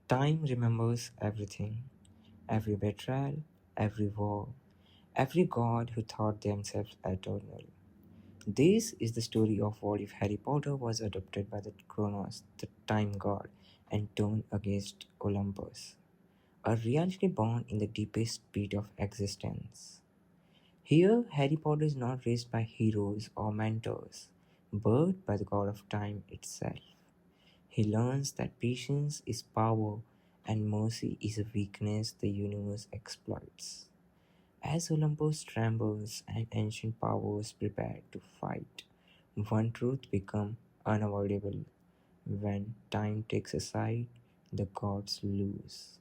Time remembers everything, every betrayal, every war, every god who thought themselves eternal. This is the story of what if Harry Potter was adopted by the Kronos, the time god, and turned against Olympus, a reality born in the deepest pit of existence. Here, Harry Potter is not raised by heroes or mentors, but by the god of time itself. He learns that patience is power and mercy is a weakness the universe exploits. As Olympus trembles and ancient powers prepare to fight, one truth becomes unavoidable. When time takes a side, the gods lose.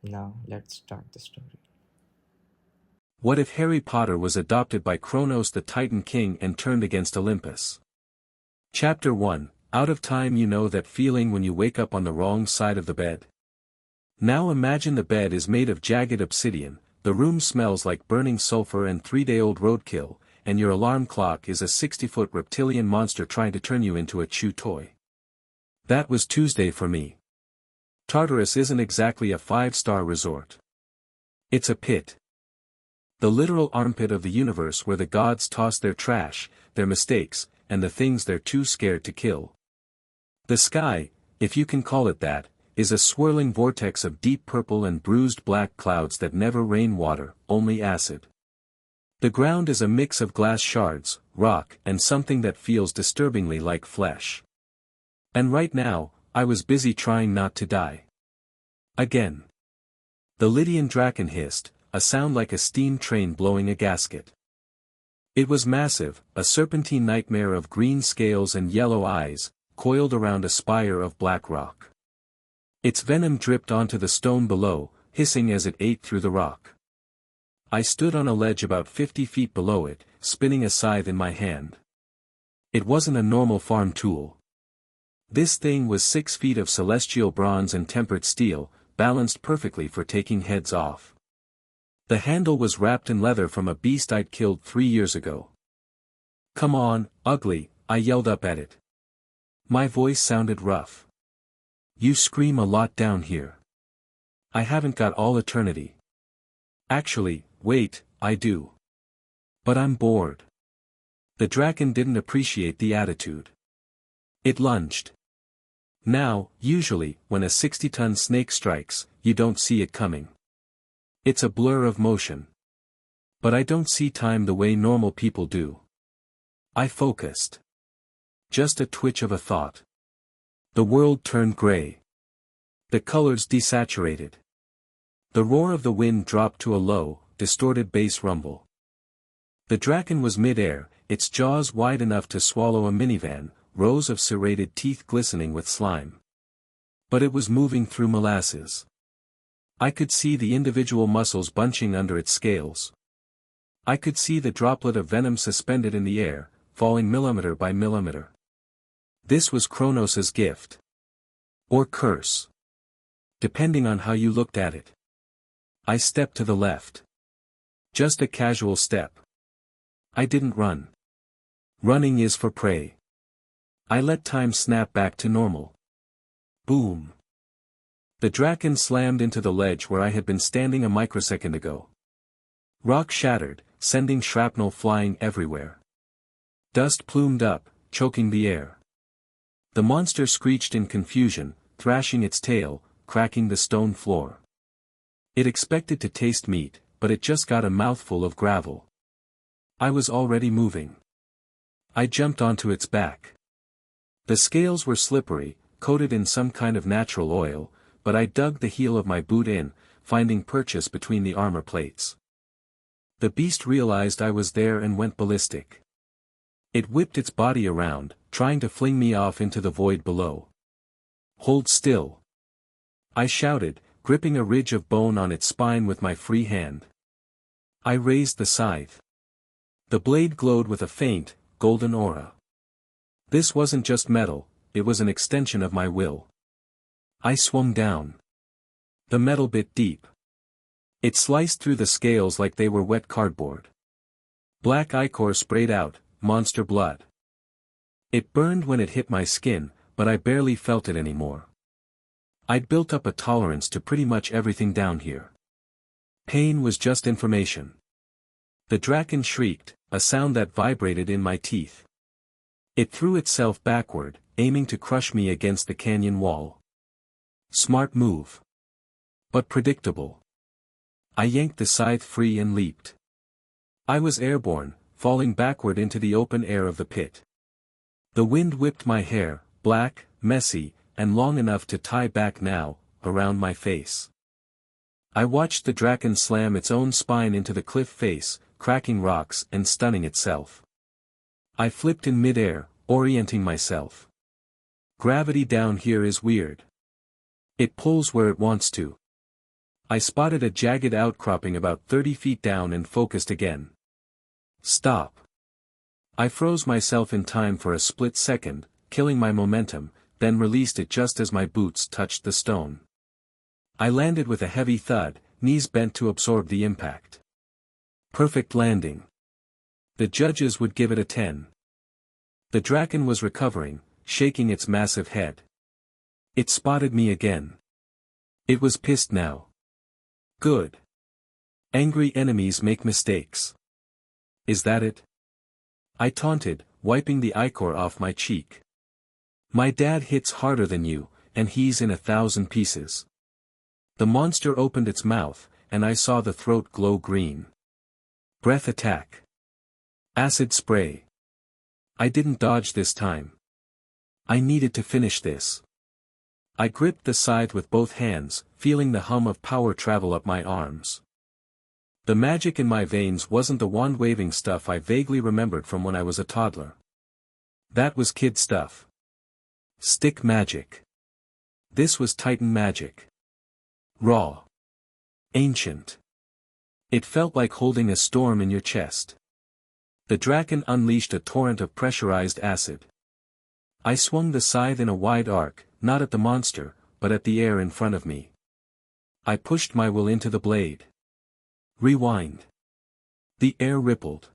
Now let's start the story. What if Harry Potter was adopted by Kronos the Titan King and turned against Olympus? Chapter 1, Out of Time. You know that feeling when you wake up on the wrong side of the bed? Now imagine the bed is made of jagged obsidian, the room smells like burning sulfur and 3-day-old roadkill, and your alarm clock is a 60-foot reptilian monster trying to turn you into a chew toy. That was Tuesday for me. Tartarus isn't exactly a 5-star resort. It's a pit. The literal armpit of the universe where the gods toss their trash, their mistakes, and the things they're too scared to kill. The sky, if you can call it that, is a swirling vortex of deep purple and bruised black clouds that never rain water, only acid. The ground is a mix of glass shards, rock, and something that feels disturbingly like flesh. And right now, I was busy trying not to die. Again. The Lydian Draken hissed, a sound like a steam train blowing a gasket. It was massive, a serpentine nightmare of green scales and yellow eyes, coiled around a spire of black rock. Its venom dripped onto the stone below, hissing as it ate through the rock. I stood on a ledge about 50 feet below it, spinning a scythe in my hand. It wasn't a normal farm tool. This thing was 6 feet of celestial bronze and tempered steel, balanced perfectly for taking heads off. The handle was wrapped in leather from a beast I'd killed 3 years ago. "Come on, ugly," I yelled up at it. My voice sounded rough. "You scream a lot down here. I haven't got all eternity. Actually, wait, I do. But I'm bored." The Draken didn't appreciate the attitude. It lunged. Now, usually, when a 60-ton snake strikes, you don't see it coming. It's a blur of motion. But I don't see time the way normal people do. I focused. Just a twitch of a thought. The world turned gray. The colors desaturated. The roar of the wind dropped to a low, distorted bass rumble. The Draken was mid-air, its jaws wide enough to swallow a minivan, rows of serrated teeth glistening with slime. But it was moving through molasses. I could see the individual muscles bunching under its scales. I could see the droplet of venom suspended in the air, falling millimeter by millimeter. This was Kronos' gift. Or curse. Depending on how you looked at it. I stepped to the left. Just a casual step. I didn't run. Running is for prey. I let time snap back to normal. Boom. The Draken slammed into the ledge where I had been standing a microsecond ago. Rock shattered, sending shrapnel flying everywhere. Dust plumed up, choking the air. The monster screeched in confusion, thrashing its tail, cracking the stone floor. It expected to taste meat, but it just got a mouthful of gravel. I was already moving. I jumped onto its back. The scales were slippery, coated in some kind of natural oil, but I dug the heel of my boot in, finding purchase between the armor plates. The beast realized I was there and went ballistic. It whipped its body around, trying to fling me off into the void below. "Hold still!" I shouted, gripping a ridge of bone on its spine with my free hand. I raised the scythe. The blade glowed with a faint, golden aura. This wasn't just metal, it was an extension of my will. I swung down. The metal bit deep. It sliced through the scales like they were wet cardboard. Black ichor sprayed out, monster blood. It burned when it hit my skin, but I barely felt it anymore. I'd built up a tolerance to pretty much everything down here. Pain was just information. The draken shrieked, a sound that vibrated in my teeth. It threw itself backward, aiming to crush me against the canyon wall. Smart move. But predictable. I yanked the scythe free and leaped. I was airborne, falling backward into the open air of the pit. The wind whipped my hair, black, messy, and long enough to tie back now, around my face. I watched the draken slam its own spine into the cliff face, cracking rocks and stunning itself. I flipped in midair, orienting myself. Gravity down here is weird. It pulls where it wants to. I spotted a jagged outcropping about 30 feet down and focused again. Stop. I froze myself in time for a split second, killing my momentum, then released it just as my boots touched the stone. I landed with a heavy thud, knees bent to absorb the impact. Perfect landing. The judges would give it a 10. The draken was recovering, shaking its massive head. It spotted me again. It was pissed now. Good. Angry enemies make mistakes. Is that it? I taunted, wiping the ichor off my cheek. My dad hits harder than you, and he's in 1,000 pieces. The monster opened its mouth, and I saw the throat glow green. Breath attack. Acid spray. I didn't dodge this time. I needed to finish this. I gripped the scythe with both hands, feeling the hum of power travel up my arms. The magic in my veins wasn't the wand-waving stuff I vaguely remembered from when I was a toddler. That was kid stuff. Stick magic. This was Titan magic. Raw. Ancient. It felt like holding a storm in your chest. The draken unleashed a torrent of pressurized acid. I swung the scythe in a wide arc, not at the monster, but at the air in front of me. I pushed my will into the blade. Rewind. The air rippled.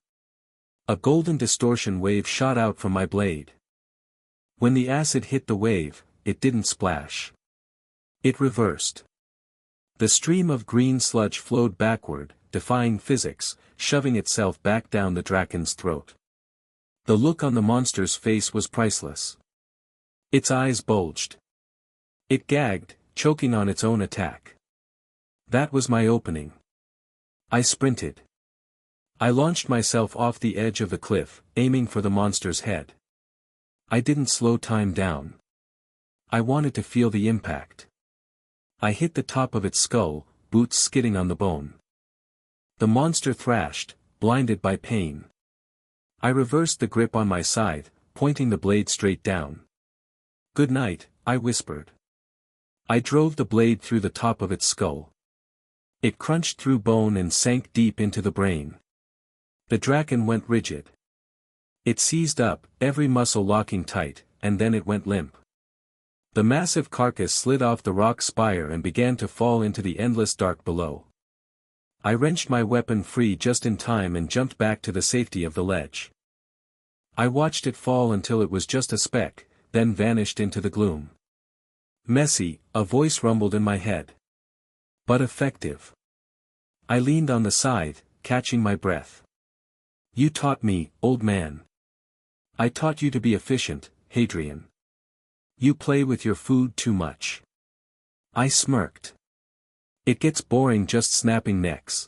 A golden distortion wave shot out from my blade. When the acid hit the wave, it didn't splash. It reversed. The stream of green sludge flowed backward, defying physics, shoving itself back down the draken's throat. The look on the monster's face was priceless. Its eyes bulged. It gagged, choking on its own attack. That was my opening. I sprinted. I launched myself off the edge of the cliff, aiming for the monster's head. I didn't slow time down. I wanted to feel the impact. I hit the top of its skull, boots skidding on the bone. The monster thrashed, blinded by pain. I reversed the grip on my scythe, pointing the blade straight down. "Good night," I whispered. I drove the blade through the top of its skull. It crunched through bone and sank deep into the brain. The draken went rigid. It seized up, every muscle locking tight, and then it went limp. The massive carcass slid off the rock spire and began to fall into the endless dark below. I wrenched my weapon free just in time and jumped back to the safety of the ledge. I watched it fall until it was just a speck, then vanished into the gloom. Messy, a voice rumbled in my head. But effective. I leaned on the scythe, catching my breath. "You taught me, old man. I taught you to be efficient, Hadrian. You play with your food too much." I smirked. "It gets boring just snapping necks.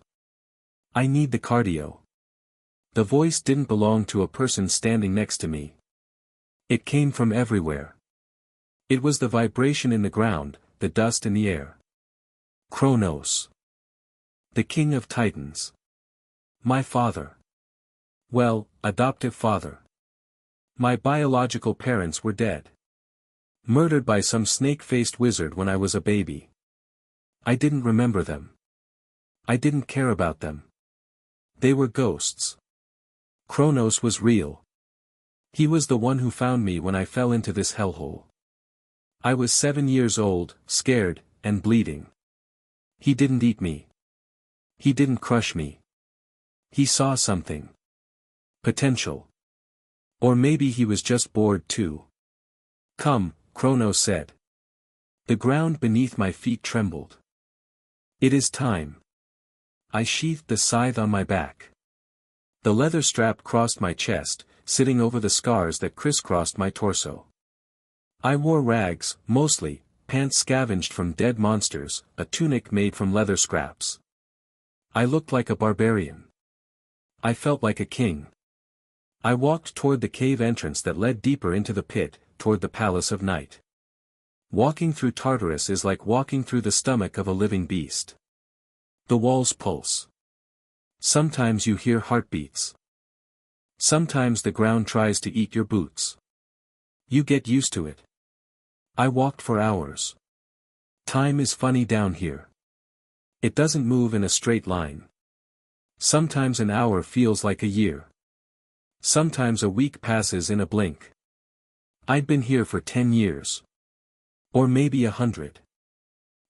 I need the cardio." The voice didn't belong to a person standing next to me. It came from everywhere. It was the vibration in the ground, the dust in the air. Kronos. The king of titans. My father. Well, adoptive father. My biological parents were dead. Murdered by some snake-faced wizard when I was a baby. I didn't remember them. I didn't care about them. They were ghosts. Kronos was real. He was the one who found me when I fell into this hellhole. I was 7 years old, scared, and bleeding. He didn't eat me. He didn't crush me. He saw something. Potential. Or maybe he was just bored too. "Come," Kronos said. The ground beneath my feet trembled. It is time. I sheathed the scythe on my back. The leather strap crossed my chest, sitting over the scars that crisscrossed my torso. I wore rags, mostly, pants scavenged from dead monsters, a tunic made from leather scraps. I looked like a barbarian. I felt like a king. I walked toward the cave entrance that led deeper into the pit, toward the palace of night. Walking through Tartarus is like walking through the stomach of a living beast. The walls pulse. Sometimes you hear heartbeats. Sometimes the ground tries to eat your boots. You get used to it. I walked for hours. Time is funny down here. It doesn't move in a straight line. Sometimes an hour feels like a year. Sometimes a week passes in a blink. I'd been here for 10 years. Or maybe 100.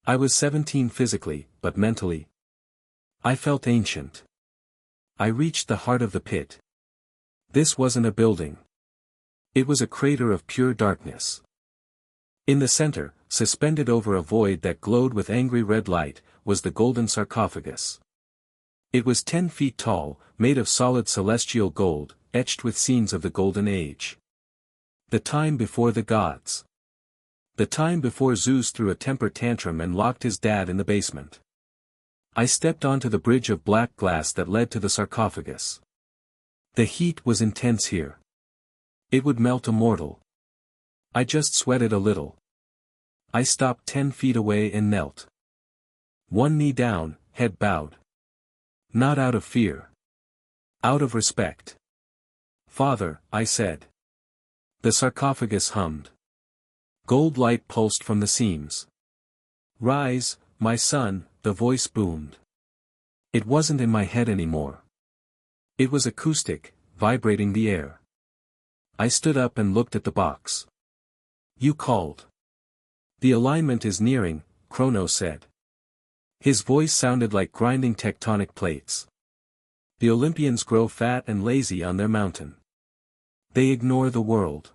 I was 17 physically, but mentally. I felt ancient. I reached the heart of the pit. This wasn't a building. It was a crater of pure darkness. In the center, suspended over a void that glowed with angry red light, was the golden sarcophagus. It was 10 feet tall, made of solid celestial gold, etched with scenes of the Golden Age. The time before the gods. The time before Zeus threw a temper tantrum and locked his dad in the basement. I stepped onto the bridge of black glass that led to the sarcophagus. The heat was intense here. It would melt a mortal. I just sweated a little. I stopped 10 feet away and knelt. One knee down, head bowed. Not out of fear. Out of respect. Father, I said. The sarcophagus hummed. Gold light pulsed from the seams. Rise, my son, the voice boomed. It wasn't in my head anymore. It was acoustic, vibrating the air. I stood up and looked at the box. You called. The alignment is nearing, Kronos said. His voice sounded like grinding tectonic plates. The Olympians grow fat and lazy on their mountain. They ignore the world.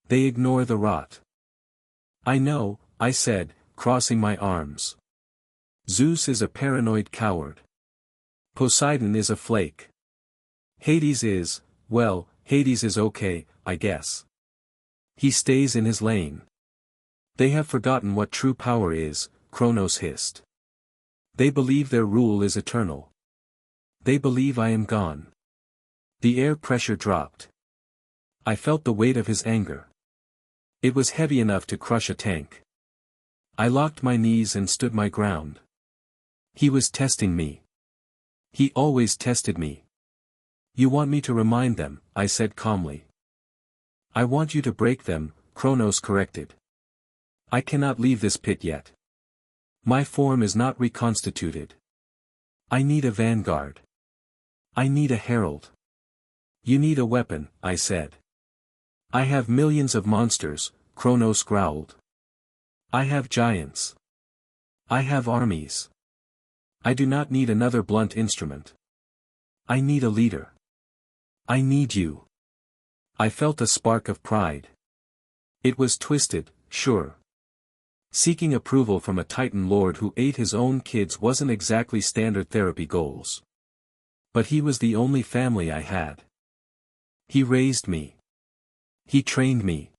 They ignore the rot. I know, I said, crossing my arms. Zeus is a paranoid coward. Poseidon is a flake. Hades is, well, Hades is okay, I guess. He stays in his lane. They have forgotten what true power is, Kronos hissed. They believe their rule is eternal. They believe I am gone. The air pressure dropped. I felt the weight of his anger. It was heavy enough to crush a tank. I locked my knees and stood my ground. He was testing me. He always tested me. You want me to remind them, I said calmly. I want you to break them, Kronos corrected. I cannot leave this pit yet. My form is not reconstituted. I need a vanguard. I need a herald. You need a weapon, I said. I have millions of monsters, Kronos growled. I have giants. I have armies. I do not need another blunt instrument. I need a leader. I need you. I felt a spark of pride. It was twisted, sure. Seeking approval from a Titan lord who ate his own kids wasn't exactly standard therapy goals. But he was the only family I had. He raised me. He trained me.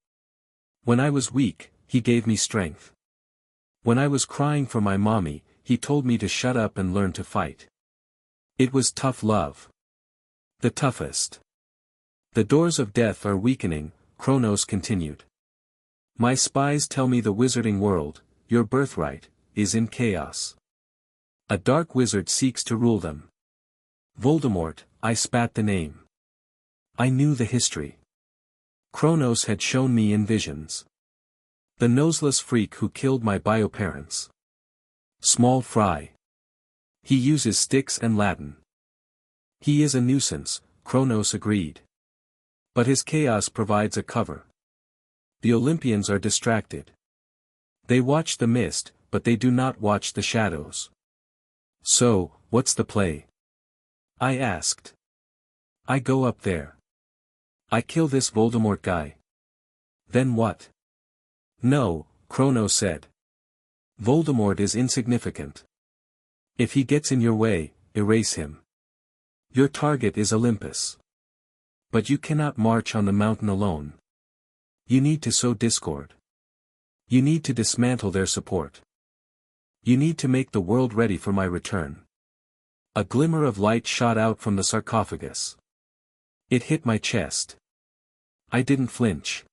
When I was weak, he gave me strength. When I was crying for my mommy, he told me to shut up and learn to fight. It was tough love. The toughest. The doors of death are weakening, Kronos continued. My spies tell me the wizarding world, your birthright, is in chaos. A dark wizard seeks to rule them. Voldemort, I spat the name. I knew the history. Kronos had shown me in visions. The noseless freak who killed my bio-parents. Small fry. He uses sticks and Latin. He is a nuisance, Kronos agreed. But his chaos provides a cover. The Olympians are distracted. They watch the mist, but they do not watch the shadows. So, what's the play? I asked. I go up there. I kill this Voldemort guy. Then what? No, Kronos said. Voldemort is insignificant. If he gets in your way, erase him. Your target is Olympus. But you cannot march on the mountain alone. You need to sow discord. You need to dismantle their support. You need to make the world ready for my return. A glimmer of light shot out from the sarcophagus. It hit my chest. I didn't flinch.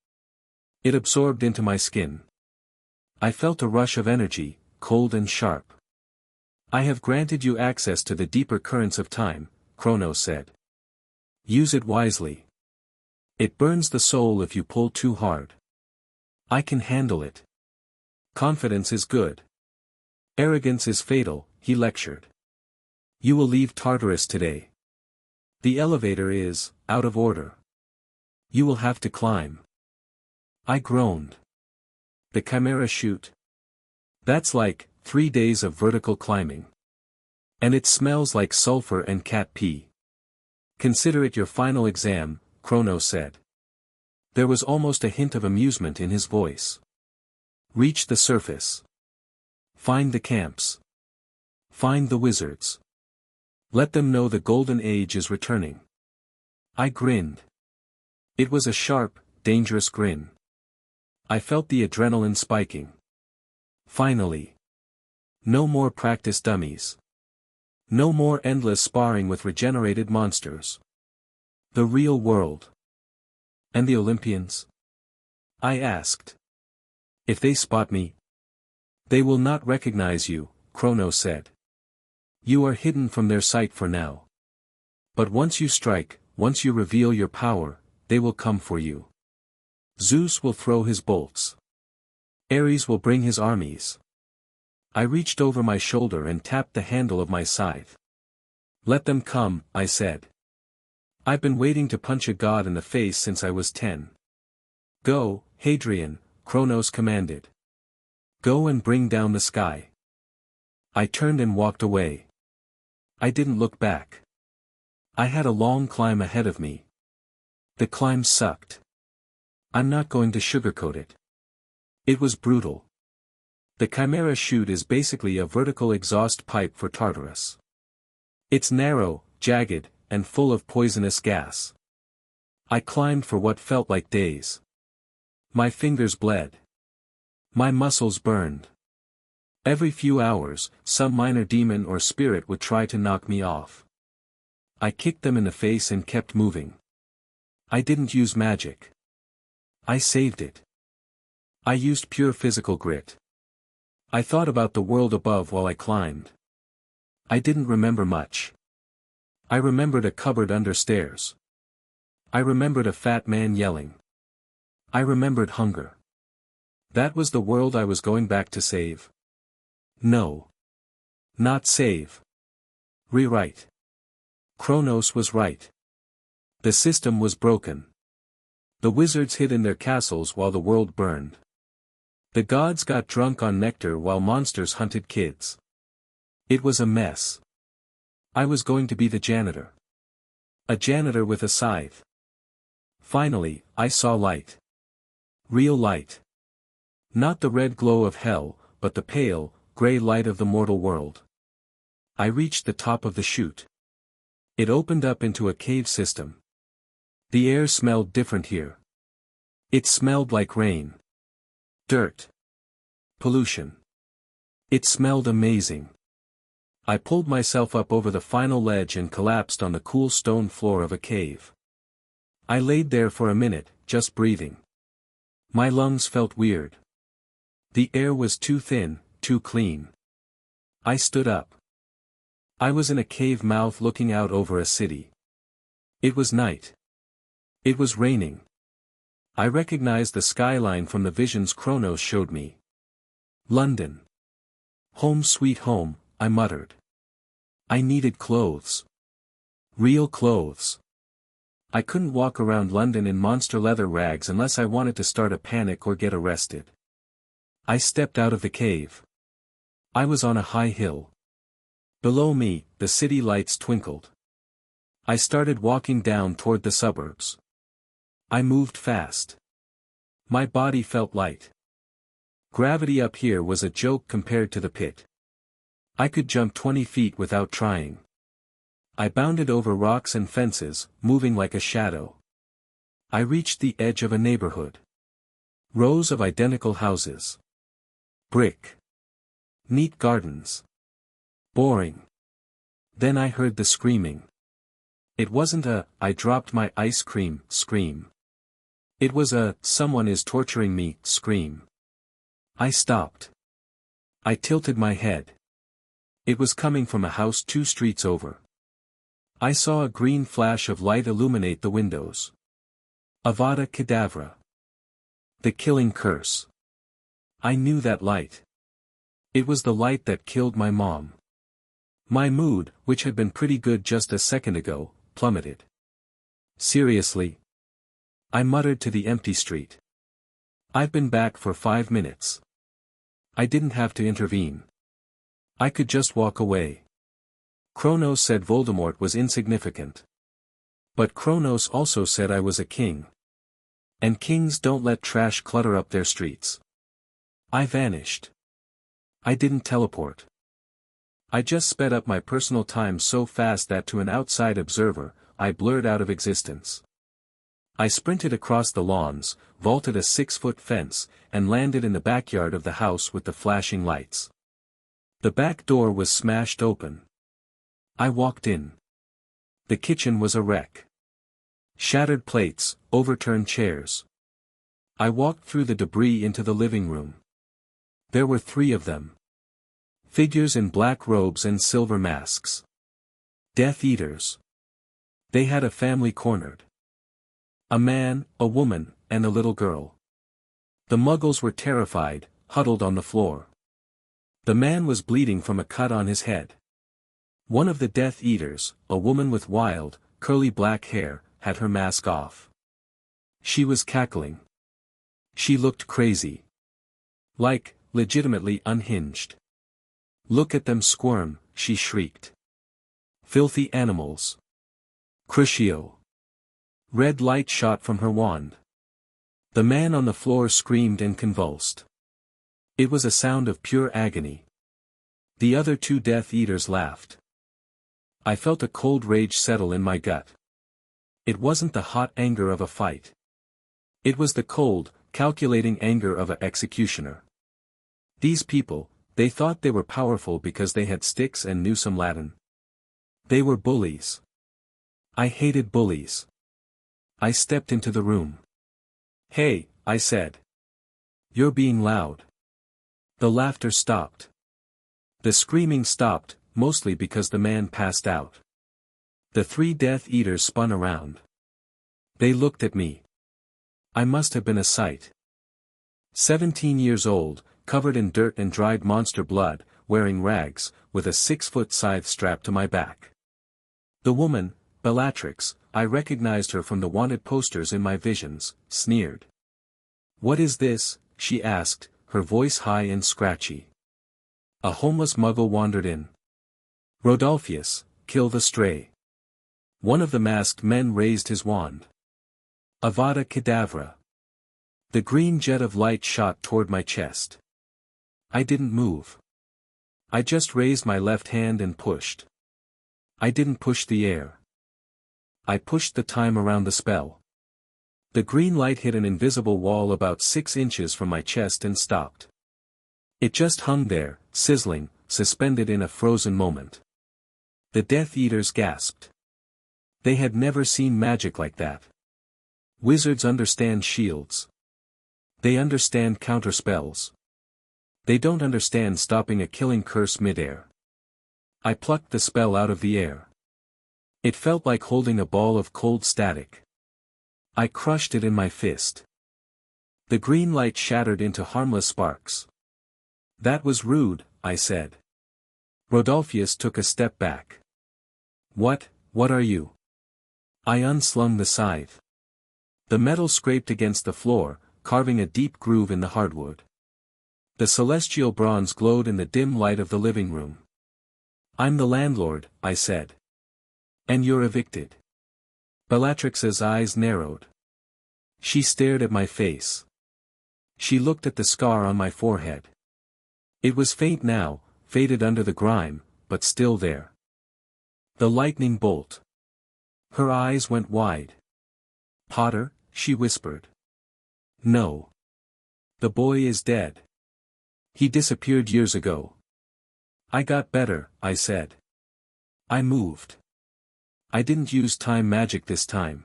It absorbed into my skin. I felt a rush of energy, cold and sharp. I have granted you access to the deeper currents of time, Kronos said. Use it wisely. It burns the soul if you pull too hard. I can handle it. Confidence is good. Arrogance is fatal, he lectured. You will leave Tartarus today. The elevator is out of order. You will have to climb. I groaned. The Chimera chute? That's like 3 days of vertical climbing. And it smells like sulfur and cat pee. Consider it your final exam, Kronos said. There was almost a hint of amusement in his voice. Reach the surface. Find the camps. Find the wizards. Let them know the golden age is returning. I grinned. It was a sharp, dangerous grin. I felt the adrenaline spiking. Finally. No more practice dummies. No more endless sparring with regenerated monsters. The real world. And the Olympians? I asked. If they spot me, they will not recognize you, Kronos said. You are hidden from their sight for now. But once you strike, once you reveal your power, they will come for you. Zeus will throw his bolts. Ares will bring his armies. I reached over my shoulder and tapped the handle of my scythe. Let them come, I said. I've been waiting to punch a god in the face since I was 10. Go, Hadrian, Kronos commanded. Go and bring down the sky. I turned and walked away. I didn't look back. I had a long climb ahead of me. The climb sucked. I'm not going to sugarcoat it. It was brutal. The Chimera chute is basically a vertical exhaust pipe for Tartarus. It's narrow, jagged, and full of poisonous gas. I climbed for what felt like days. My fingers bled. My muscles burned. Every few hours, some minor demon or spirit would try to knock me off. I kicked them in the face and kept moving. I didn't use magic. I saved it. I used pure physical grit. I thought about the world above while I climbed. I didn't remember much. I remembered a cupboard under stairs. I remembered a fat man yelling. I remembered hunger. That was the world I was going back to save. No. Not save. Rewrite. Kronos was right. The system was broken. The wizards hid in their castles while the world burned. The gods got drunk on nectar while monsters hunted kids. It was a mess. I was going to be the janitor. A janitor with a scythe. Finally, I saw light. Real light. Not the red glow of hell, but the pale, gray light of the mortal world. I reached the top of the chute. It opened up into a cave system. The air smelled different here. It smelled like rain. Dirt. Pollution. It smelled amazing. I pulled myself up over the final ledge and collapsed on the cool stone floor of a cave. I laid there for a minute, just breathing. My lungs felt weird. The air was too thin, too clean. I stood up. I was in a cave mouth looking out over a city. It was night. It was raining. I recognized the skyline from the visions Kronos showed me. London. Home sweet home, I muttered. I needed clothes. Real clothes. I couldn't walk around London in monster leather rags unless I wanted to start a panic or get arrested. I stepped out of the cave. I was on a high hill. Below me, the city lights twinkled. I started walking down toward the suburbs. I moved fast. My body felt light. Gravity up here was a joke compared to the pit. I could jump 20 feet without trying. I bounded over rocks and fences, moving like a shadow. I reached the edge of a neighborhood. Rows of identical houses. Brick. Neat gardens. Boring. Then I heard the screaming. It wasn't a, "I dropped my ice cream" scream. It was a, "someone is torturing me" scream. I stopped. I tilted my head. It was coming from a house 2 streets over. I saw a green flash of light illuminate the windows. Avada Kedavra. The killing curse. I knew that light. It was the light that killed my mom. My mood, which had been pretty good just a second ago, plummeted. Seriously? I muttered to the empty street. I've been back for 5 minutes. I didn't have to intervene. I could just walk away. Kronos said Voldemort was insignificant. But Kronos also said I was a king. And kings don't let trash clutter up their streets. I vanished. I didn't teleport. I just sped up my personal time so fast that to an outside observer, I blurred out of existence. I sprinted across the lawns, vaulted a 6-foot fence, and landed in the backyard of the house with the flashing lights. The back door was smashed open. I walked in. The kitchen was a wreck. Shattered plates, overturned chairs. I walked through the debris into the living room. There were 3 of them. Figures in black robes and silver masks. Death Eaters. They had a family cornered. A man, a woman, and a little girl. The Muggles were terrified, huddled on the floor. The man was bleeding from a cut on his head. One of the Death Eaters, a woman with wild, curly black hair, had her mask off. She was cackling. She looked crazy. Like, legitimately unhinged. "Look at them squirm," she shrieked. "Filthy animals." Crucio. Red light shot from her wand. The man on the floor screamed and convulsed. It was a sound of pure agony. The other 2 Death Eaters laughed. I felt a cold rage settle in my gut. It wasn't the hot anger of a fight. It was the cold, calculating anger of an executioner. These people, they thought they were powerful because they had sticks and knew some Latin. They were bullies. I hated bullies. I stepped into the room. "Hey," I said. "You're being loud." The laughter stopped. The screaming stopped, mostly because the man passed out. The 3 Death Eaters spun around. They looked at me. I must have been a sight. 17 years old, covered in dirt and dried monster blood, wearing rags, with a 6-foot scythe strapped to my back. The woman, Bellatrix, I recognized her from the wanted posters in my visions, sneered. "What is this?" she asked, her voice high and scratchy. A homeless Muggle wandered in. "Rodolphius, kill the stray." One of the masked men raised his wand. Avada Kedavra. The green jet of light shot toward my chest. I didn't move. I just raised my left hand and pushed. I didn't push the air. I pushed the time around the spell. The green light hit an invisible wall about 6 inches from my chest and stopped. It just hung there, sizzling, suspended in a frozen moment. The Death Eaters gasped. They had never seen magic like that. Wizards understand shields. They understand counterspells. They don't understand stopping a killing curse midair. I plucked the spell out of the air. It felt like holding a ball of cold static. I crushed it in my fist. The green light shattered into harmless sparks. "That was rude," I said. Rodolphius took a step back. What are you?" I unslung the scythe. The metal scraped against the floor, carving a deep groove in the hardwood. The celestial bronze glowed in the dim light of the living room. "I'm the landlord," I said. "And you're evicted." Bellatrix's eyes narrowed. She stared at my face. She looked at the scar on my forehead. It was faint now, faded under the grime, but still there. The lightning bolt. Her eyes went wide. "Potter," she whispered. "No. The boy is dead. He disappeared years ago." "I got better," I said. "I moved. I didn't use time magic this time.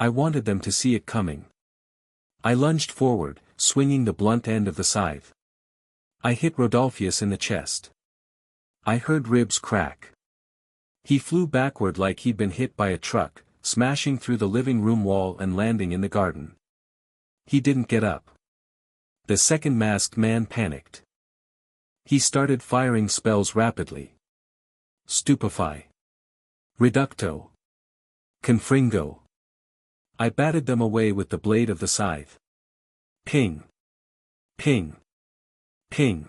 I wanted them to see it coming." I lunged forward, swinging the blunt end of the scythe. I hit Rodolphus in the chest. I heard ribs crack. He flew backward like he'd been hit by a truck, smashing through the living room wall and landing in the garden. He didn't get up. The second masked man panicked. He started firing spells rapidly. Stupefy. Reducto. Confringo. I batted them away with the blade of the scythe. Ping. Ping. Ping.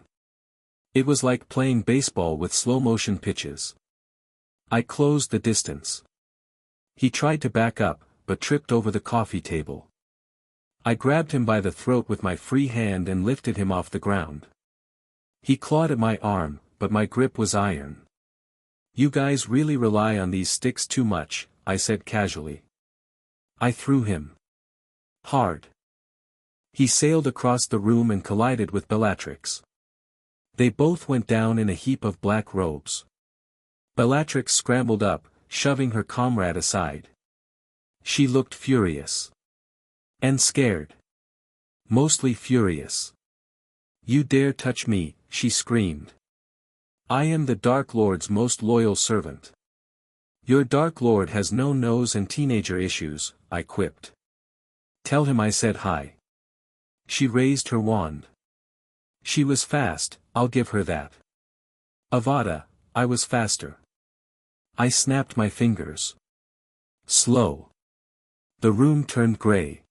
It was like playing baseball with slow-motion pitches. I closed the distance. He tried to back up, but tripped over the coffee table. I grabbed him by the throat with my free hand and lifted him off the ground. He clawed at my arm, but my grip was iron. "You guys really rely on these sticks too much," I said casually. I threw him. Hard. He sailed across the room and collided with Bellatrix. They both went down in a heap of black robes. Bellatrix scrambled up, shoving her comrade aside. She looked furious. And scared. Mostly furious. "You dare touch me," she screamed. "I am the Dark Lord's most loyal servant." "Your Dark Lord has no nose and teenager issues," I quipped. "Tell him I said hi." She raised her wand. She was fast, I'll give her that. Avada, I was faster. I snapped my fingers. Slow. The room turned gray.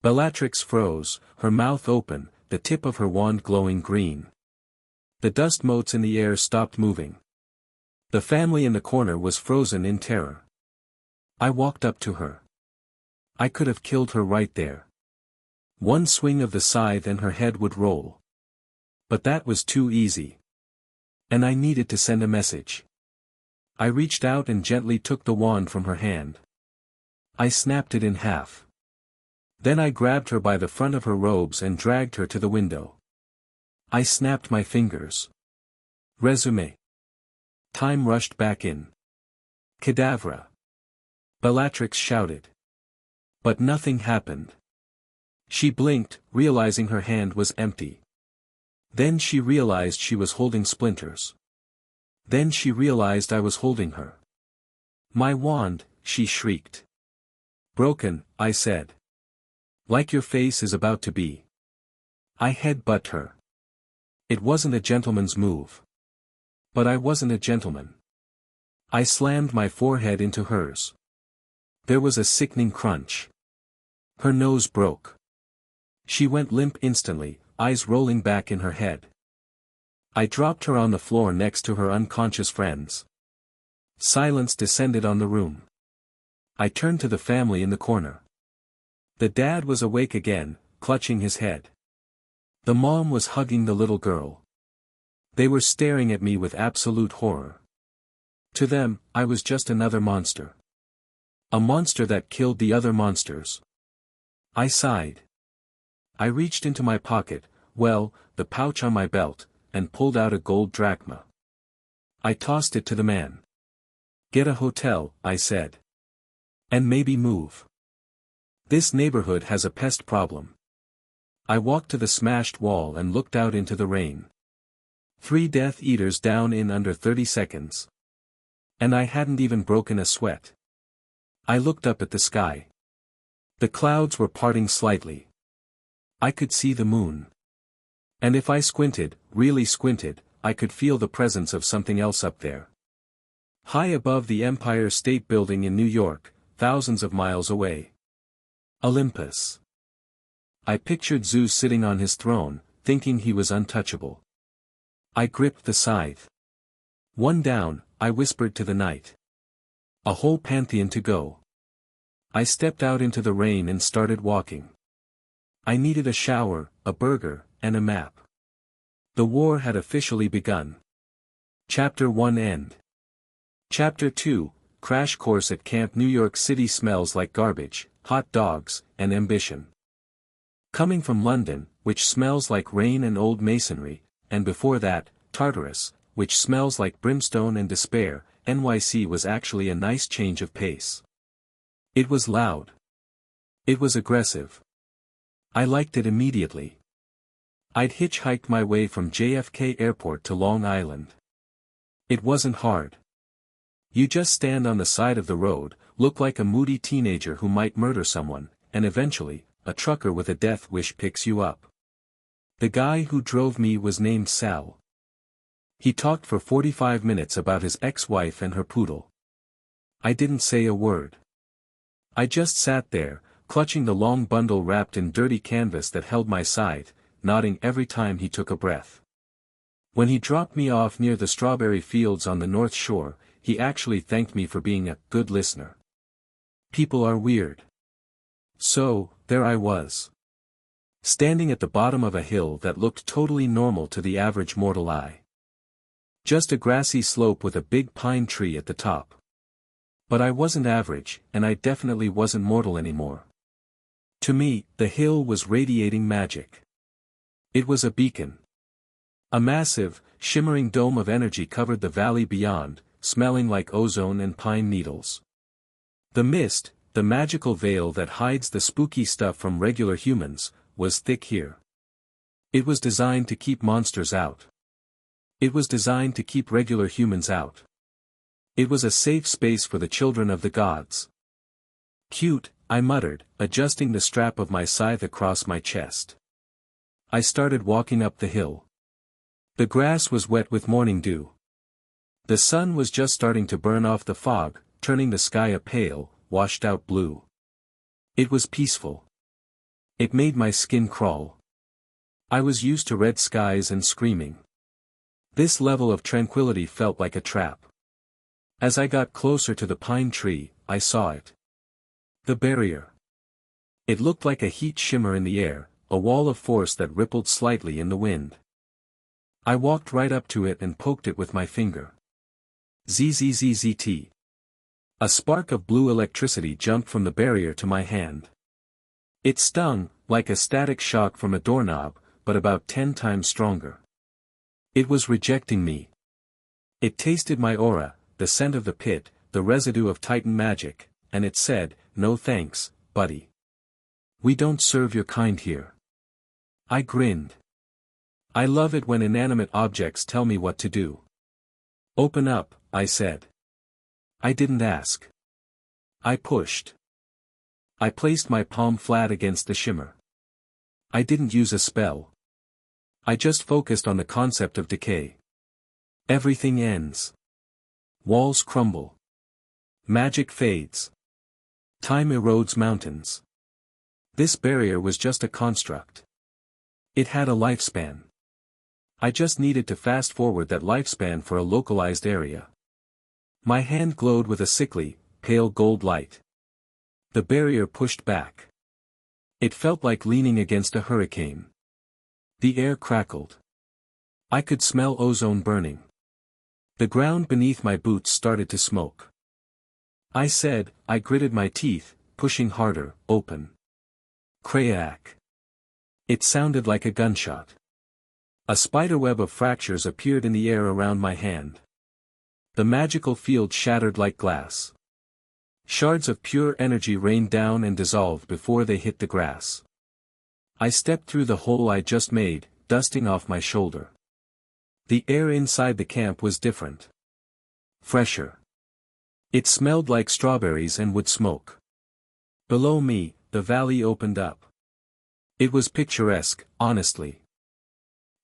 Bellatrix froze, her mouth open, the tip of her wand glowing green. The dust motes in the air stopped moving. The family in the corner was frozen in terror. I walked up to her. I could have killed her right there. One swing of the scythe and her head would roll. But that was too easy. And I needed to send a message. I reached out and gently took the wand from her hand. I snapped it in half. Then I grabbed her by the front of her robes and dragged her to the window. I snapped my fingers. Resume. Time rushed back in. Cadavra. Bellatrix shouted. But nothing happened. She blinked, realizing her hand was empty. Then she realized she was holding splinters. Then she realized I was holding her. "My wand," she shrieked. "Broken," I said. "Like your face is about to be." I headbutt her. It wasn't a gentleman's move. But I wasn't a gentleman. I slammed my forehead into hers. There was a sickening crunch. Her nose broke. She went limp instantly, eyes rolling back in her head. I dropped her on the floor next to her unconscious friends. Silence descended on the room. I turned to the family in the corner. The dad was awake again, clutching his head. The mom was hugging the little girl. They were staring at me with absolute horror. To them, I was just another monster. A monster that killed the other monsters. I sighed. I reached into my pocket, well, the pouch on my belt, and pulled out a gold drachma. I tossed it to the man. "Get a hotel," I said. "And maybe move. This neighborhood has a pest problem." I walked to the smashed wall and looked out into the rain. 3 Death Eaters down in under 30 seconds. And I hadn't even broken a sweat. I looked up at the sky. The clouds were parting slightly. I could see the moon. And if I squinted, really squinted, I could feel the presence of something else up there. High above the Empire State Building in New York, thousands of miles away. Olympus. I pictured Zeus sitting on his throne, thinking he was untouchable. I gripped the scythe. "One down," I whispered to the night. "A whole pantheon to go." I stepped out into the rain and started walking. I needed a shower, a burger, and a map. The war had officially begun. Chapter 1 End. Chapter 2, Crash Course at Camp. New York City smells like garbage, hot dogs, and ambition. Coming from London, which smells like rain and old masonry, and before that, Tartarus, which smells like brimstone and despair, NYC was actually a nice change of pace. It was loud. It was aggressive. I liked it immediately. I'd hitchhiked my way from JFK Airport to Long Island. It wasn't hard. You just stand on the side of the road, look like a moody teenager who might murder someone, and eventually, a trucker with a death wish picks you up. The guy who drove me was named Sal. He talked for 45 minutes about his ex-wife and her poodle. I didn't say a word. I just sat there, clutching the long bundle wrapped in dirty canvas that held my side, nodding every time he took a breath. When he dropped me off near the strawberry fields on the North Shore, he actually thanked me for being a good listener. People are weird. So, there I was. Standing at the bottom of a hill that looked totally normal to the average mortal eye. Just a grassy slope with a big pine tree at the top. But I wasn't average, and I definitely wasn't mortal anymore. To me, the hill was radiating magic. It was a beacon. A massive, shimmering dome of energy covered the valley beyond, smelling like ozone and pine needles. The mist, the magical veil that hides the spooky stuff from regular humans, was thick here. It was designed to keep monsters out. It was designed to keep regular humans out. It was a safe space for the children of the gods. Cute, I muttered, adjusting the strap of my scythe across my chest. I started walking up the hill. The grass was wet with morning dew. The sun was just starting to burn off the fog, turning the sky a pale, washed-out blue. It was peaceful. It made my skin crawl. I was used to red skies and screaming. This level of tranquility felt like a trap. As I got closer to the pine tree, I saw it. The barrier. It looked like a heat shimmer in the air, a wall of force that rippled slightly in the wind. I walked right up to it and poked it with my finger. Zzzt. A spark of blue electricity jumped from the barrier to my hand. It stung, like a static shock from a doorknob, but about 10 times stronger. It was rejecting me. It tasted my aura, the scent of the pit, the residue of Titan magic, and it said, "No thanks, buddy. We don't serve your kind here." I grinned. I love it when inanimate objects tell me what to do. "Open up," I said. I didn't ask. I pushed. I placed my palm flat against the shimmer. I didn't use a spell. I just focused on the concept of decay. Everything ends. Walls crumble. Magic fades. Time erodes mountains. This barrier was just a construct. It had a lifespan. I just needed to fast forward that lifespan for a localized area. My hand glowed with a sickly, pale gold light. The barrier pushed back. It felt like leaning against a hurricane. The air crackled. I could smell ozone burning. The ground beneath my boots started to smoke. I gritted my teeth, pushing harder, open. Crack. It sounded like a gunshot. A spiderweb of fractures appeared in the air around my hand. The magical field shattered like glass. Shards of pure energy rained down and dissolved before they hit the grass. I stepped through the hole I just made, dusting off my shoulder. The air inside the camp was different. Fresher. It smelled like strawberries and wood smoke. Below me, the valley opened up. It was picturesque, honestly.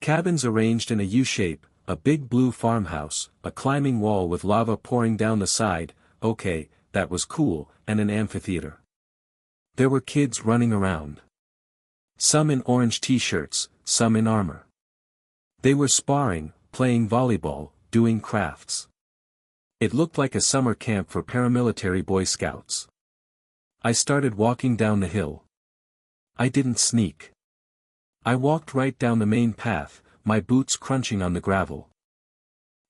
Cabins arranged in a U-shape, a big blue farmhouse, a climbing wall with lava pouring down the side, okay, that was cool, and an amphitheater. There were kids running around. Some in orange t-shirts, some in armor. They were sparring, playing volleyball, doing crafts. It looked like a summer camp for paramilitary Boy Scouts. I started walking down the hill. I didn't sneak. I walked right down the main path, my boots crunching on the gravel.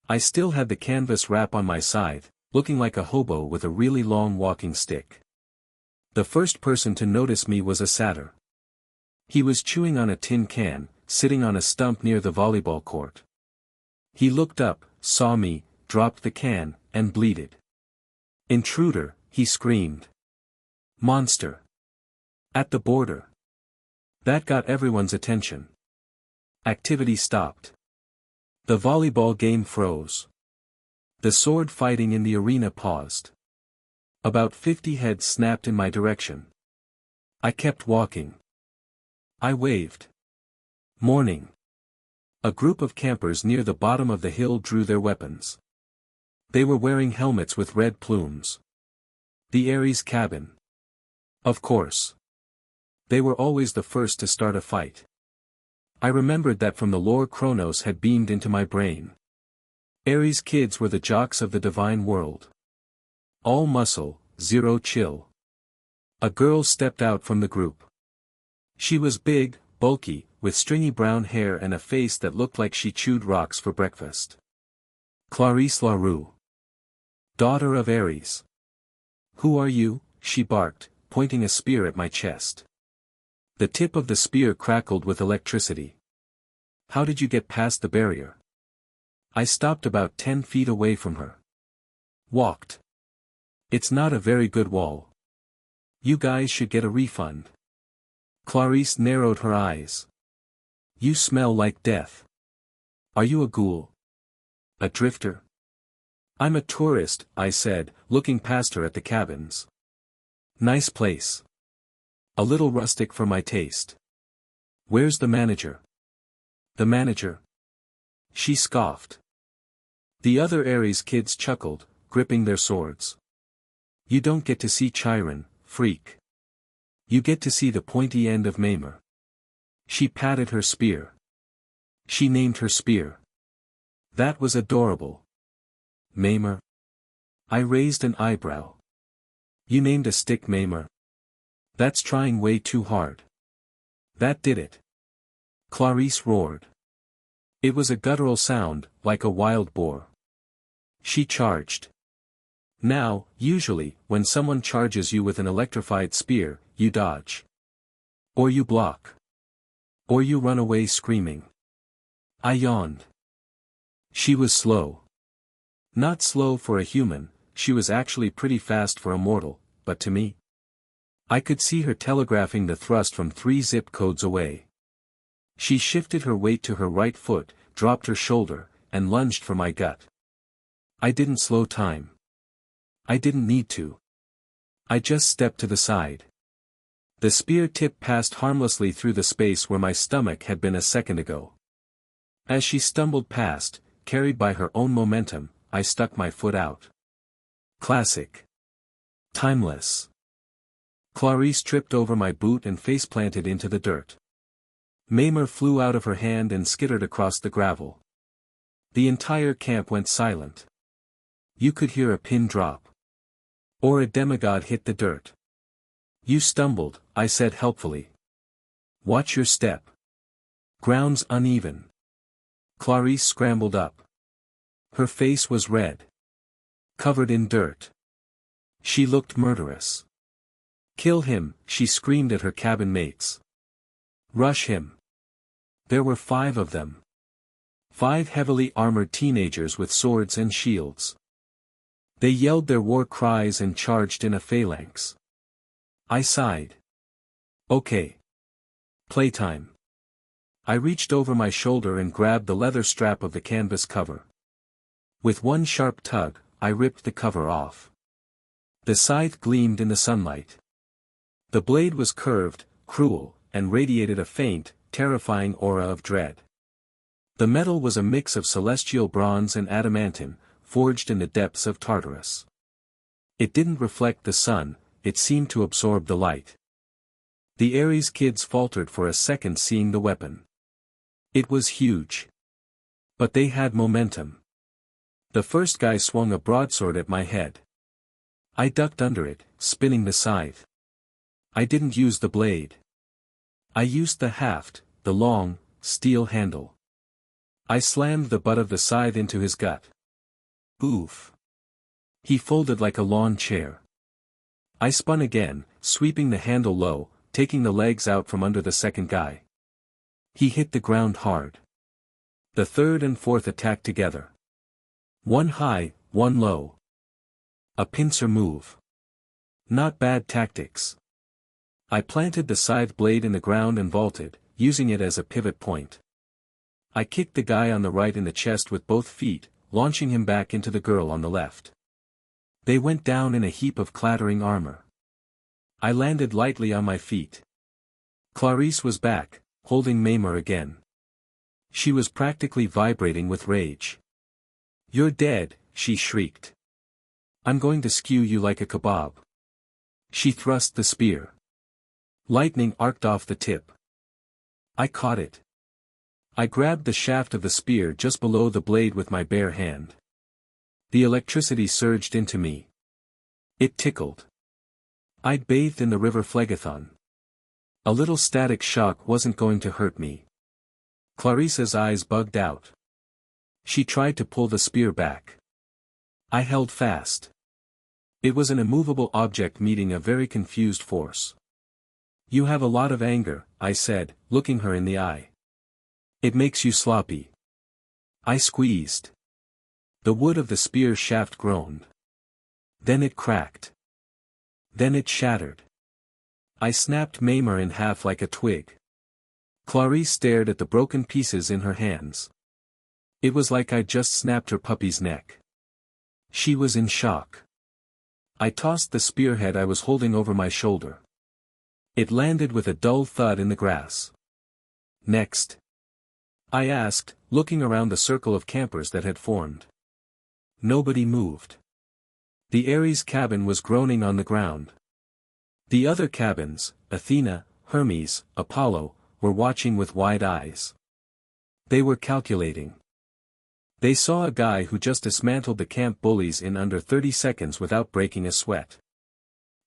I still had the canvas wrap on my side, looking like a hobo with a really long walking stick. The first person to notice me was a satyr. He was chewing on a tin can, sitting on a stump near the volleyball court. He looked up, saw me, dropped the can, and bleated. "Intruder," he screamed. "Monster. At the border." That got everyone's attention. Activity stopped. The volleyball game froze. The sword fighting in the arena paused. About 50 heads snapped in my direction. I kept walking. I waved. "Morning." A group of campers near the bottom of the hill drew their weapons. They were wearing helmets with red plumes. The Ares cabin. Of course. They were always the first to start a fight. I remembered that from the lore Kronos had beamed into my brain. Ares kids were the jocks of the divine world. All muscle, zero chill. A girl stepped out from the group. She was big, bulky, with stringy brown hair and a face that looked like she chewed rocks for breakfast. Clarisse Larue. Daughter of Ares. "Who are you?" she barked, pointing a spear at my chest. The tip of the spear crackled with electricity. "How did you get past the barrier?" I stopped about 10 feet away from her. Walked. "It's not a very good wall. You guys should get a refund." Clarisse narrowed her eyes. "You smell like death. Are you a ghoul? A drifter?" "I'm a tourist," I said, looking past her at the cabins. "Nice place. A little rustic for my taste. Where's the manager?" "The manager?" She scoffed. The other Ares kids chuckled, gripping their swords. "You don't get to see Chiron, freak. You get to see the pointy end of Mamer." She patted her spear. She named her spear. That was adorable. "Mamer?" I raised an eyebrow. "You named a stick Mamer? That's trying way too hard." "That did it." Clarisse roared. It was a guttural sound, like a wild boar. She charged. Now, usually, when someone charges you with an electrified spear, you dodge. Or you block. Or you run away screaming. I yawned. She was slow. Not slow for a human, she was actually pretty fast for a mortal, but to me. I could see her telegraphing the thrust from 3 zip codes away. She shifted her weight to her right foot, dropped her shoulder, and lunged for my gut. I didn't slow time. I didn't need to. I just stepped to the side. The spear tip passed harmlessly through the space where my stomach had been a second ago. As she stumbled past, carried by her own momentum, I stuck my foot out. Classic. Timeless. Clarisse tripped over my boot and face-planted into the dirt. Mamer flew out of her hand and skittered across the gravel. The entire camp went silent. You could hear a pin drop. Or a demigod hit the dirt. "You stumbled," I said helpfully. "Watch your step. Ground's uneven." Clarisse scrambled up. Her face was red. Covered in dirt. She looked murderous. "Kill him," she screamed at her cabin mates. "Rush him." There were 5 of them. 5 heavily armored teenagers with swords and shields. They yelled their war cries and charged in a phalanx. I sighed. Okay. Playtime. I reached over my shoulder and grabbed the leather strap of the canvas cover. With one sharp tug, I ripped the cover off. The scythe gleamed in the sunlight. The blade was curved, cruel, and radiated a faint, terrifying aura of dread. The metal was a mix of celestial bronze and adamantine, forged in the depths of Tartarus. It didn't reflect the sun, it seemed to absorb the light. The Ares kids faltered for a second seeing the weapon. It was huge. But they had momentum. The first guy swung a broadsword at my head. I ducked under it, spinning the scythe. I didn't use the blade. I used the haft, the long, steel handle. I slammed the butt of the scythe into his gut. Oof. He folded like a lawn chair. I spun again, sweeping the handle low, taking the legs out from under the second guy. He hit the ground hard. The third and fourth attacked together. One high, one low. A pincer move. Not bad tactics. I planted the scythe blade in the ground and vaulted, using it as a pivot point. I kicked the guy on the right in the chest with both feet, launching him back into the girl on the left. They went down in a heap of clattering armor. I landed lightly on my feet. Clarice was back, holding Mamer again. She was practically vibrating with rage. "You're dead," she shrieked. "I'm going to skew you like a kebab." She thrust the spear. Lightning arced off the tip. I caught it. I grabbed the shaft of the spear just below the blade with my bare hand. The electricity surged into me. It tickled. I'd bathed in the river Phlegethon. A little static shock wasn't going to hurt me. Clarissa's eyes bugged out. She tried to pull the spear back. I held fast. It was an immovable object meeting a very confused force. "You have a lot of anger," I said, looking her in the eye. "It makes you sloppy." I squeezed. The wood of the spear shaft groaned. Then it cracked. Then it shattered. I snapped Mamer in half like a twig. Clarice stared at the broken pieces in her hands. It was like I'd just snapped her puppy's neck. She was in shock. I tossed the spearhead I was holding over my shoulder. It landed with a dull thud in the grass. "Next?" I asked, looking around the circle of campers that had formed. Nobody moved. The Ares cabin was groaning on the ground. The other cabins, Athena, Hermes, Apollo, were watching with wide eyes. They were calculating. They saw a guy who just dismantled the camp bullies in under 30 seconds without breaking a sweat.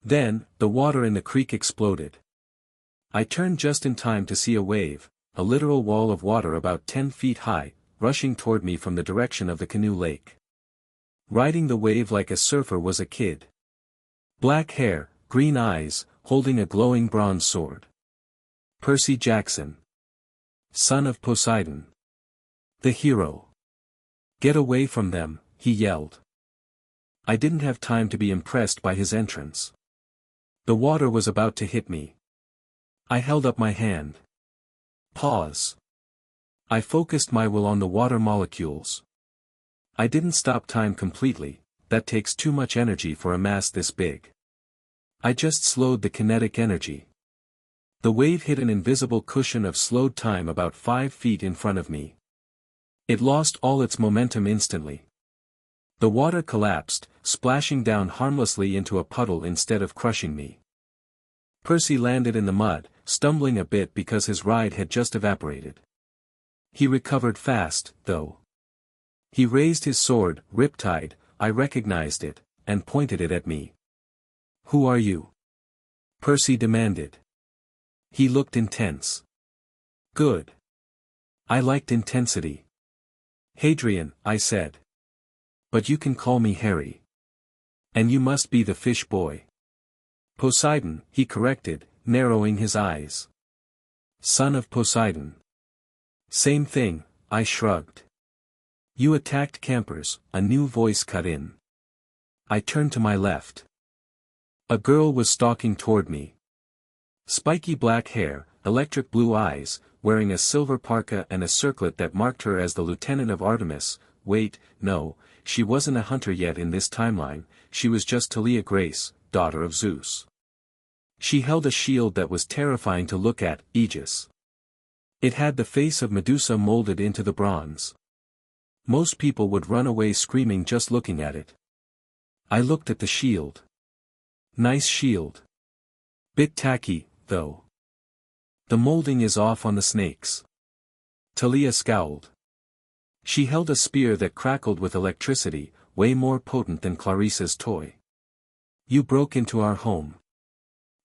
Then, the water in the creek exploded. I turned just in time to see a wave, a literal wall of water about 10 feet high, rushing toward me from the direction of the canoe lake. Riding the wave like a surfer was a kid. Black hair, green eyes, holding a glowing bronze sword. Percy Jackson. Son of Poseidon. The hero. "Get away from them," he yelled. I didn't have time to be impressed by his entrance. The water was about to hit me. I held up my hand. Pause. I focused my will on the water molecules. I didn't stop time completely, that takes too much energy for a mass this big. I just slowed the kinetic energy. The wave hit an invisible cushion of slowed time about 5 feet in front of me. It lost all its momentum instantly. The water collapsed, splashing down harmlessly into a puddle instead of crushing me. Percy landed in the mud, stumbling a bit because his ride had just evaporated. He recovered fast, though. He raised his sword, Riptide, I recognized it, and pointed it at me. "Who are you?" Percy demanded. He looked intense. Good. I liked intensity. "Hadrian," I said. "But you can call me Harry. And you must be the fish boy." "Poseidon," he corrected, narrowing his eyes. "Son of Poseidon." "Same thing," I shrugged. "You attacked campers," a new voice cut in. I turned to my left. A girl was stalking toward me. Spiky black hair, electric blue eyes, wearing a silver parka and a circlet that marked her as the lieutenant of Artemis. Wait, no, she wasn't a hunter yet in this timeline, she was just Talia Grace, daughter of Zeus. She held a shield that was terrifying to look at, Aegis. It had the face of Medusa molded into the bronze. Most people would run away screaming just looking at it. I looked at the shield. Nice shield. Bit tacky, though. The molding is off on the snakes. Talia scowled. She held a spear that crackled with electricity, way more potent than Clarissa's toy. "You broke into our home.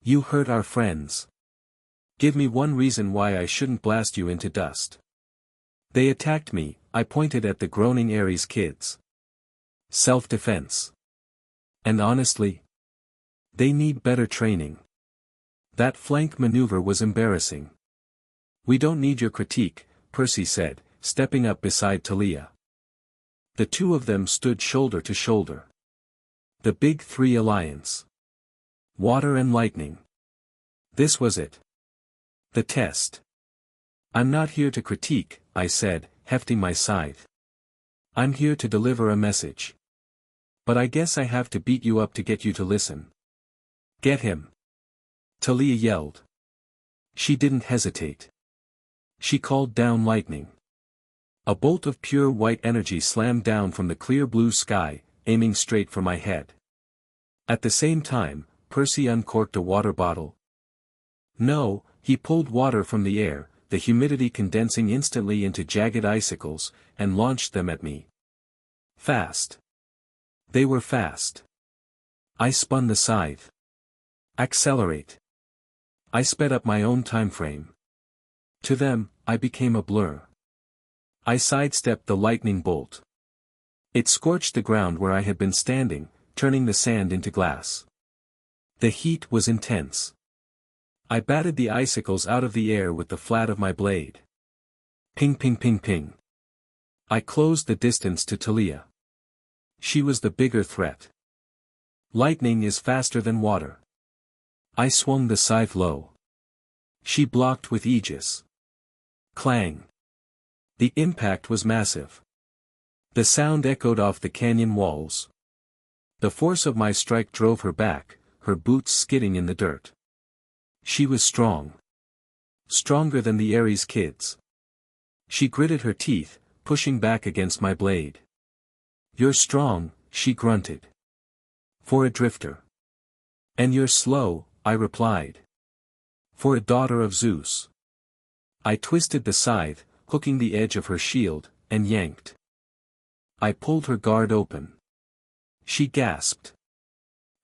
You hurt our friends. Give me one reason why I shouldn't blast you into dust. They attacked me, I pointed at the groaning Ares kids. Self-defense. And honestly, they need better training. That flank maneuver was embarrassing. We don't need your critique, Percy said, stepping up beside Talia. The two of them stood shoulder to shoulder. The Big Three alliance. Water and lightning. This was it. The test. I'm not here to critique, I said, hefting my scythe. I'm here to deliver a message. But I guess I have to beat you up to get you to listen. Get him. Talia yelled. She didn't hesitate. She called down lightning. A bolt of pure white energy slammed down from the clear blue sky, aiming straight for my head. At the same time, Percy uncorked a water bottle. No, he pulled water from the air, the humidity condensing instantly into jagged icicles, and launched them at me. Fast. They were fast. I spun the scythe. Accelerate. I sped up my own time frame. To them, I became a blur. I sidestepped the lightning bolt. It scorched the ground where I had been standing, turning the sand into glass. The heat was intense. I batted the icicles out of the air with the flat of my blade. Ping ping ping ping. I closed the distance to Talia. She was the bigger threat. Lightning is faster than water. I swung the scythe low. She blocked with aegis. Clang. The impact was massive. The sound echoed off the canyon walls. The force of my strike drove her back, her boots skidding in the dirt. She was strong. Stronger than the Ares kids. She gritted her teeth, pushing back against my blade. You're strong, she grunted. For a drifter. And you're slow, I replied. For a daughter of Zeus. I twisted the scythe, hooking the edge of her shield, and yanked. I pulled her guard open. She gasped.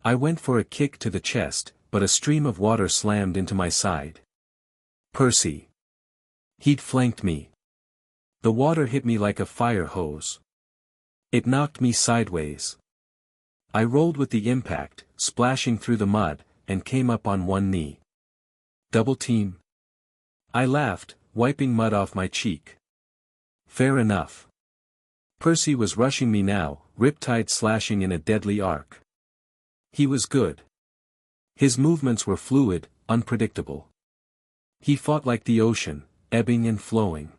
I went for a kick to the chest, but a stream of water slammed into my side. Percy. He'd flanked me. The water hit me like a fire hose. It knocked me sideways. I rolled with the impact, splashing through the mud, and came up on one knee. Double team. I laughed, wiping mud off my cheek. Fair enough. Percy was rushing me now, riptide slashing in a deadly arc. He was good. His movements were fluid, unpredictable. He fought like the ocean, ebbing and flowing.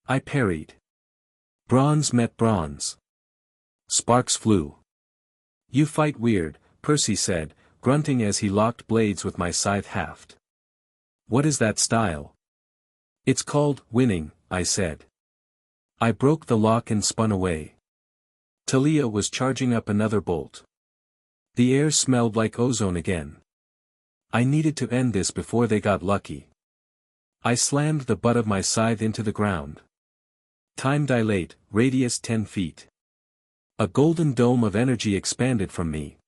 I parried. Bronze met bronze. Sparks flew. You fight weird, Percy said, grunting as he locked blades with my scythe haft. What is that style? It's called winning, I said. I broke the lock and spun away. Talia was charging up another bolt. The air smelled like ozone again. I needed to end this before they got lucky. I slammed the butt of my scythe into the ground. Time dilate, radius 10 feet. A golden dome of energy expanded from me.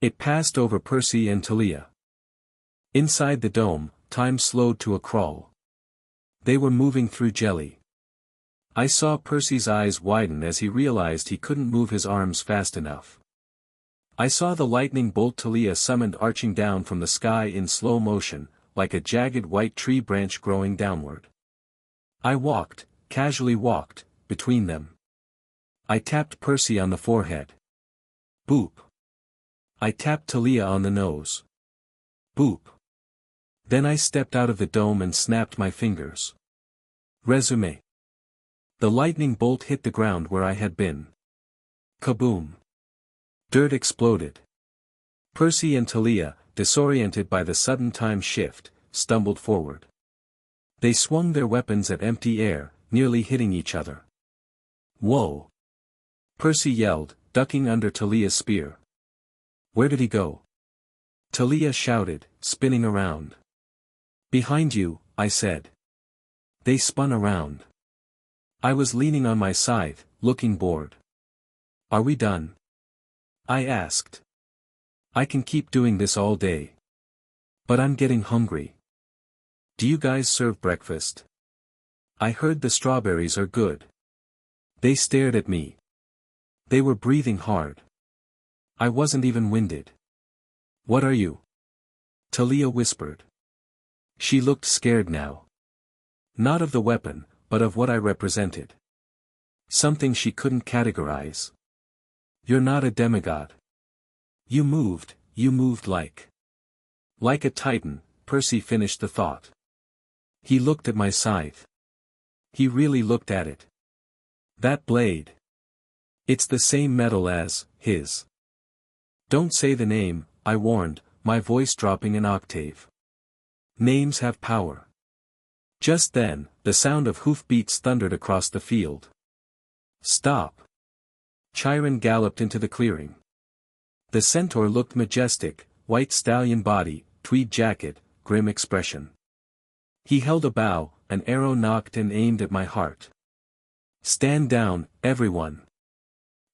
It passed over Percy and Talia. Inside the dome, time slowed to a crawl. They were moving through jelly. I saw Percy's eyes widen as he realized he couldn't move his arms fast enough. I saw the lightning bolt Talia summoned arching down from the sky in slow motion, like a jagged white tree branch growing downward. I walked, casually walked, between them. I tapped Percy on the forehead. Boop. I tapped Talia on the nose. Boop. Then I stepped out of the dome and snapped my fingers. Resume. The lightning bolt hit the ground where I had been. Kaboom. Dirt exploded. Percy and Talia, disoriented by the sudden time shift, stumbled forward. They swung their weapons at empty air, nearly hitting each other. Whoa! Percy yelled, ducking under Talia's spear. Where did he go? Talia shouted, spinning around. Behind you, I said. They spun around. I was leaning on my scythe, looking bored. Are we done? I asked. I can keep doing this all day. But I'm getting hungry. Do you guys serve breakfast? I heard the strawberries are good. They stared at me. They were breathing hard. I wasn't even winded. What are you? Talia whispered. She looked scared now. Not of the weapon, but of what I represented. Something she couldn't categorize. You're not a demigod. You moved like a titan, Percy finished the thought. He looked at my scythe. He really looked at it. That blade. It's the same metal as his. Don't say the name, I warned, my voice dropping an octave. Names have power. Just then, the sound of hoofbeats thundered across the field. Stop. Chiron galloped into the clearing. The centaur looked majestic, white stallion body, tweed jacket, grim expression. He held a bow, an arrow knocked and aimed at my heart. Stand down, everyone.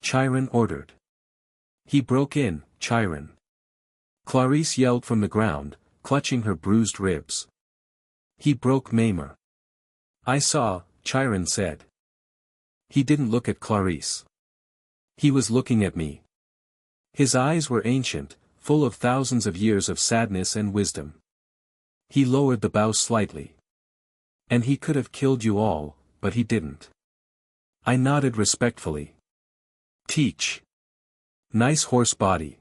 Chiron ordered. He broke in, Chiron. Clarice yelled from the ground, clutching her bruised ribs. He broke Mamer. I saw, Chiron said. He didn't look at Clarice. He was looking at me. His eyes were ancient, full of thousands of years of sadness and wisdom. He lowered the bow slightly. And he could have killed you all, but he didn't. I nodded respectfully. Teach. Nice horse body.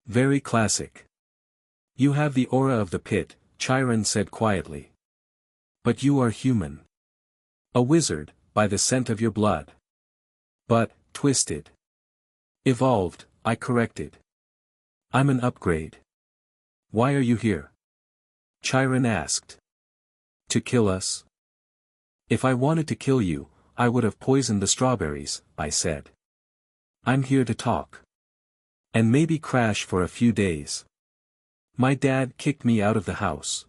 Very classic. You have the aura of the pit, Chiron said quietly. But you are human. A wizard, by the scent of your blood. But, twisted. Evolved, I corrected. I'm an upgrade. Why are you here? Chiron asked. To kill us? If I wanted to kill you, I would have poisoned the strawberries, I said. I'm here to talk. And maybe crash for a few days. My dad kicked me out of the house.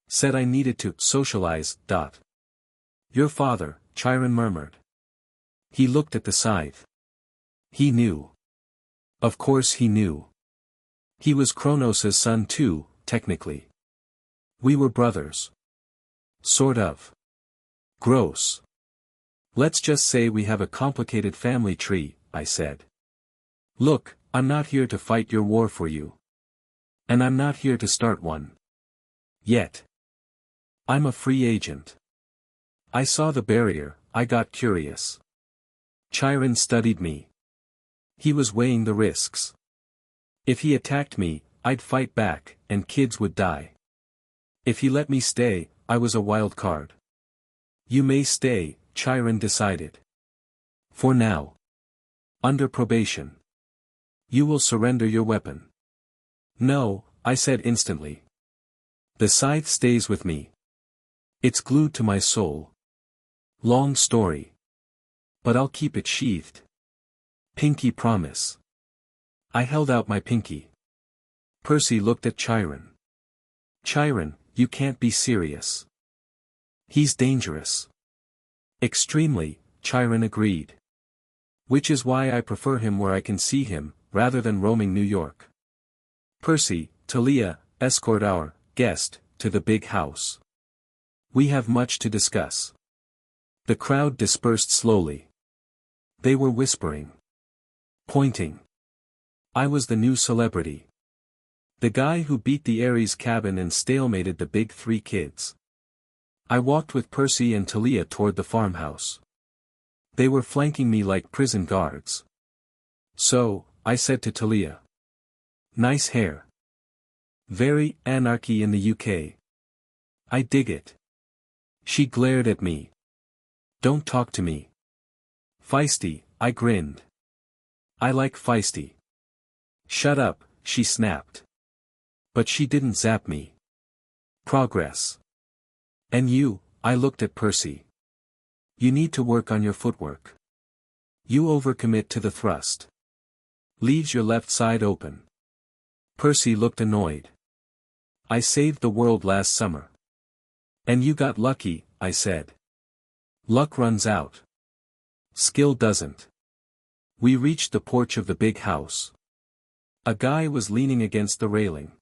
Said I needed to socialize. Your father, Chiron murmured. He looked at the scythe. He knew. Of course he knew. He was Kronos' son too, technically. We were brothers. Sort of. Gross. Let's just say we have a complicated family tree, I said. Look, I'm not here to fight your war for you. And I'm not here to start one. Yet. I'm a free agent. I saw the barrier, I got curious. Chiron studied me. He was weighing the risks. If he attacked me, I'd fight back, and kids would die. If he let me stay, I was a wild card. You may stay, Chiron decided. For now. Under probation. You will surrender your weapon. No, I said instantly. The scythe stays with me. It's glued to my soul. Long story. But I'll keep it sheathed. Pinky promise. I held out my pinky. Percy looked at Chiron. Chiron, you can't be serious. He's dangerous. Extremely, Chiron agreed. Which is why I prefer him where I can see him, rather than roaming New York. Percy, Talia, escort our guest to the big house. We have much to discuss. The crowd dispersed slowly. They were whispering. Pointing. I was the new celebrity. The guy who beat the Ares cabin and stalemated the big three kids. I walked with Percy and Talia toward the farmhouse. They were flanking me like prison guards. So, I said to Talia. Nice hair. Very anarchy in the UK. I dig it. She glared at me. Don't talk to me. Feisty, I grinned. I like feisty. Shut up, she snapped. But she didn't zap me. Progress. And you, I looked at Percy. You need to work on your footwork. You overcommit to the thrust. Leaves your left side open. Percy looked annoyed. I saved the world last summer. And you got lucky, I said. Luck runs out. Skill doesn't. We reached the porch of the big house. A guy was leaning against the railing.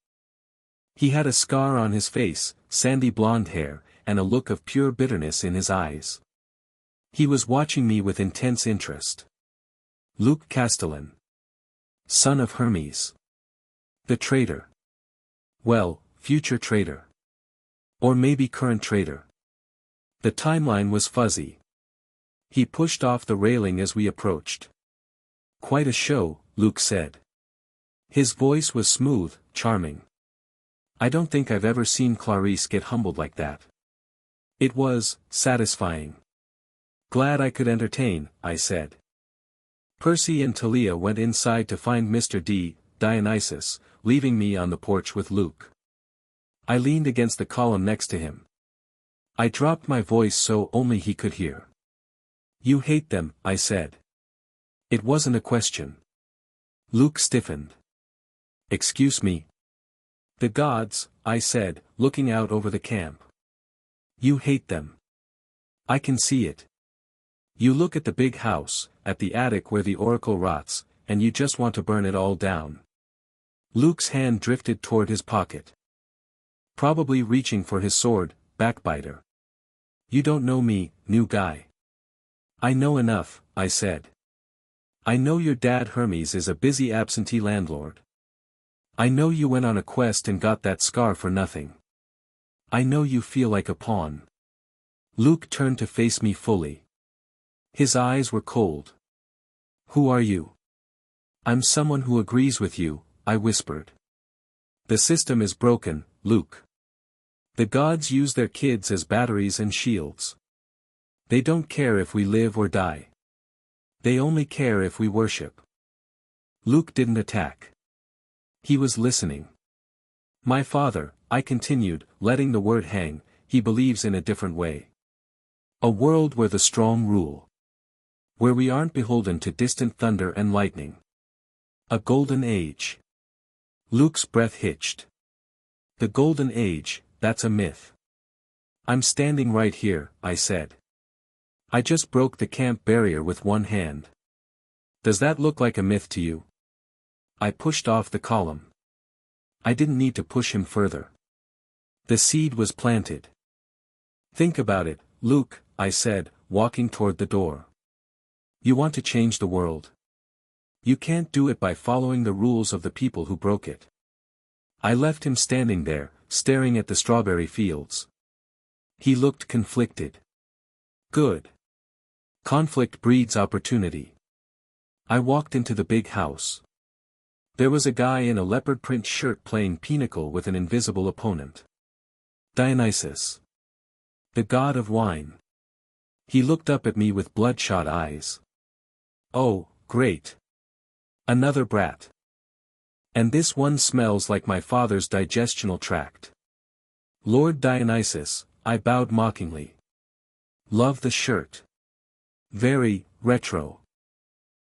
He had a scar on his face, sandy blonde hair, and a look of pure bitterness in his eyes. He was watching me with intense interest. Luke Castellan. Son of Hermes. The traitor. Well, future traitor. Or maybe current traitor. The timeline was fuzzy. He pushed off the railing as we approached. Quite a show, Luke said. His voice was smooth, charming. I don't think I've ever seen Clarice get humbled like that. It was satisfying. Glad I could entertain, I said. Percy and Talia went inside to find Mr. Dionysus, leaving me on the porch with Luke. I leaned against the column next to him. I dropped my voice so only he could hear. You hate them, I said. It wasn't a question. Luke stiffened. Excuse me. The gods, I said, looking out over the camp. You hate them. I can see it. You look at the big house, at the attic where the oracle rots, and you just want to burn it all down. Luke's hand drifted toward his pocket. Probably reaching for his sword, backbiter. You don't know me, new guy. I know enough, I said. I know your dad Hermes is a busy absentee landlord. I know you went on a quest and got that scar for nothing. I know you feel like a pawn. Luke turned to face me fully. His eyes were cold. Who are you? I'm someone who agrees with you, I whispered. The system is broken, Luke. The gods use their kids as batteries and shields. They don't care if we live or die. They only care if we worship. Luke didn't attack. He was listening. My father, I continued, letting the word hang, he believes in a different way. A world where the strong rule. Where we aren't beholden to distant thunder and lightning. A golden age. Luke's breath hitched. The golden age, that's a myth. I'm standing right here, I said. I just broke the camp barrier with one hand. Does that look like a myth to you? I pushed off the column. I didn't need to push him further. The seed was planted. Think about it, Luke, I said, walking toward the door. You want to change the world. You can't do it by following the rules of the people who broke it. I left him standing there, staring at the strawberry fields. He looked conflicted. Good. Conflict breeds opportunity. I walked into the big house. There was a guy in a leopard print shirt playing pinochle with an invisible opponent. Dionysus. The god of wine. He looked up at me with bloodshot eyes. Oh, great. Another brat. And this one smells like my father's digestional tract. Lord Dionysus, I bowed mockingly. Love the shirt. Very, retro.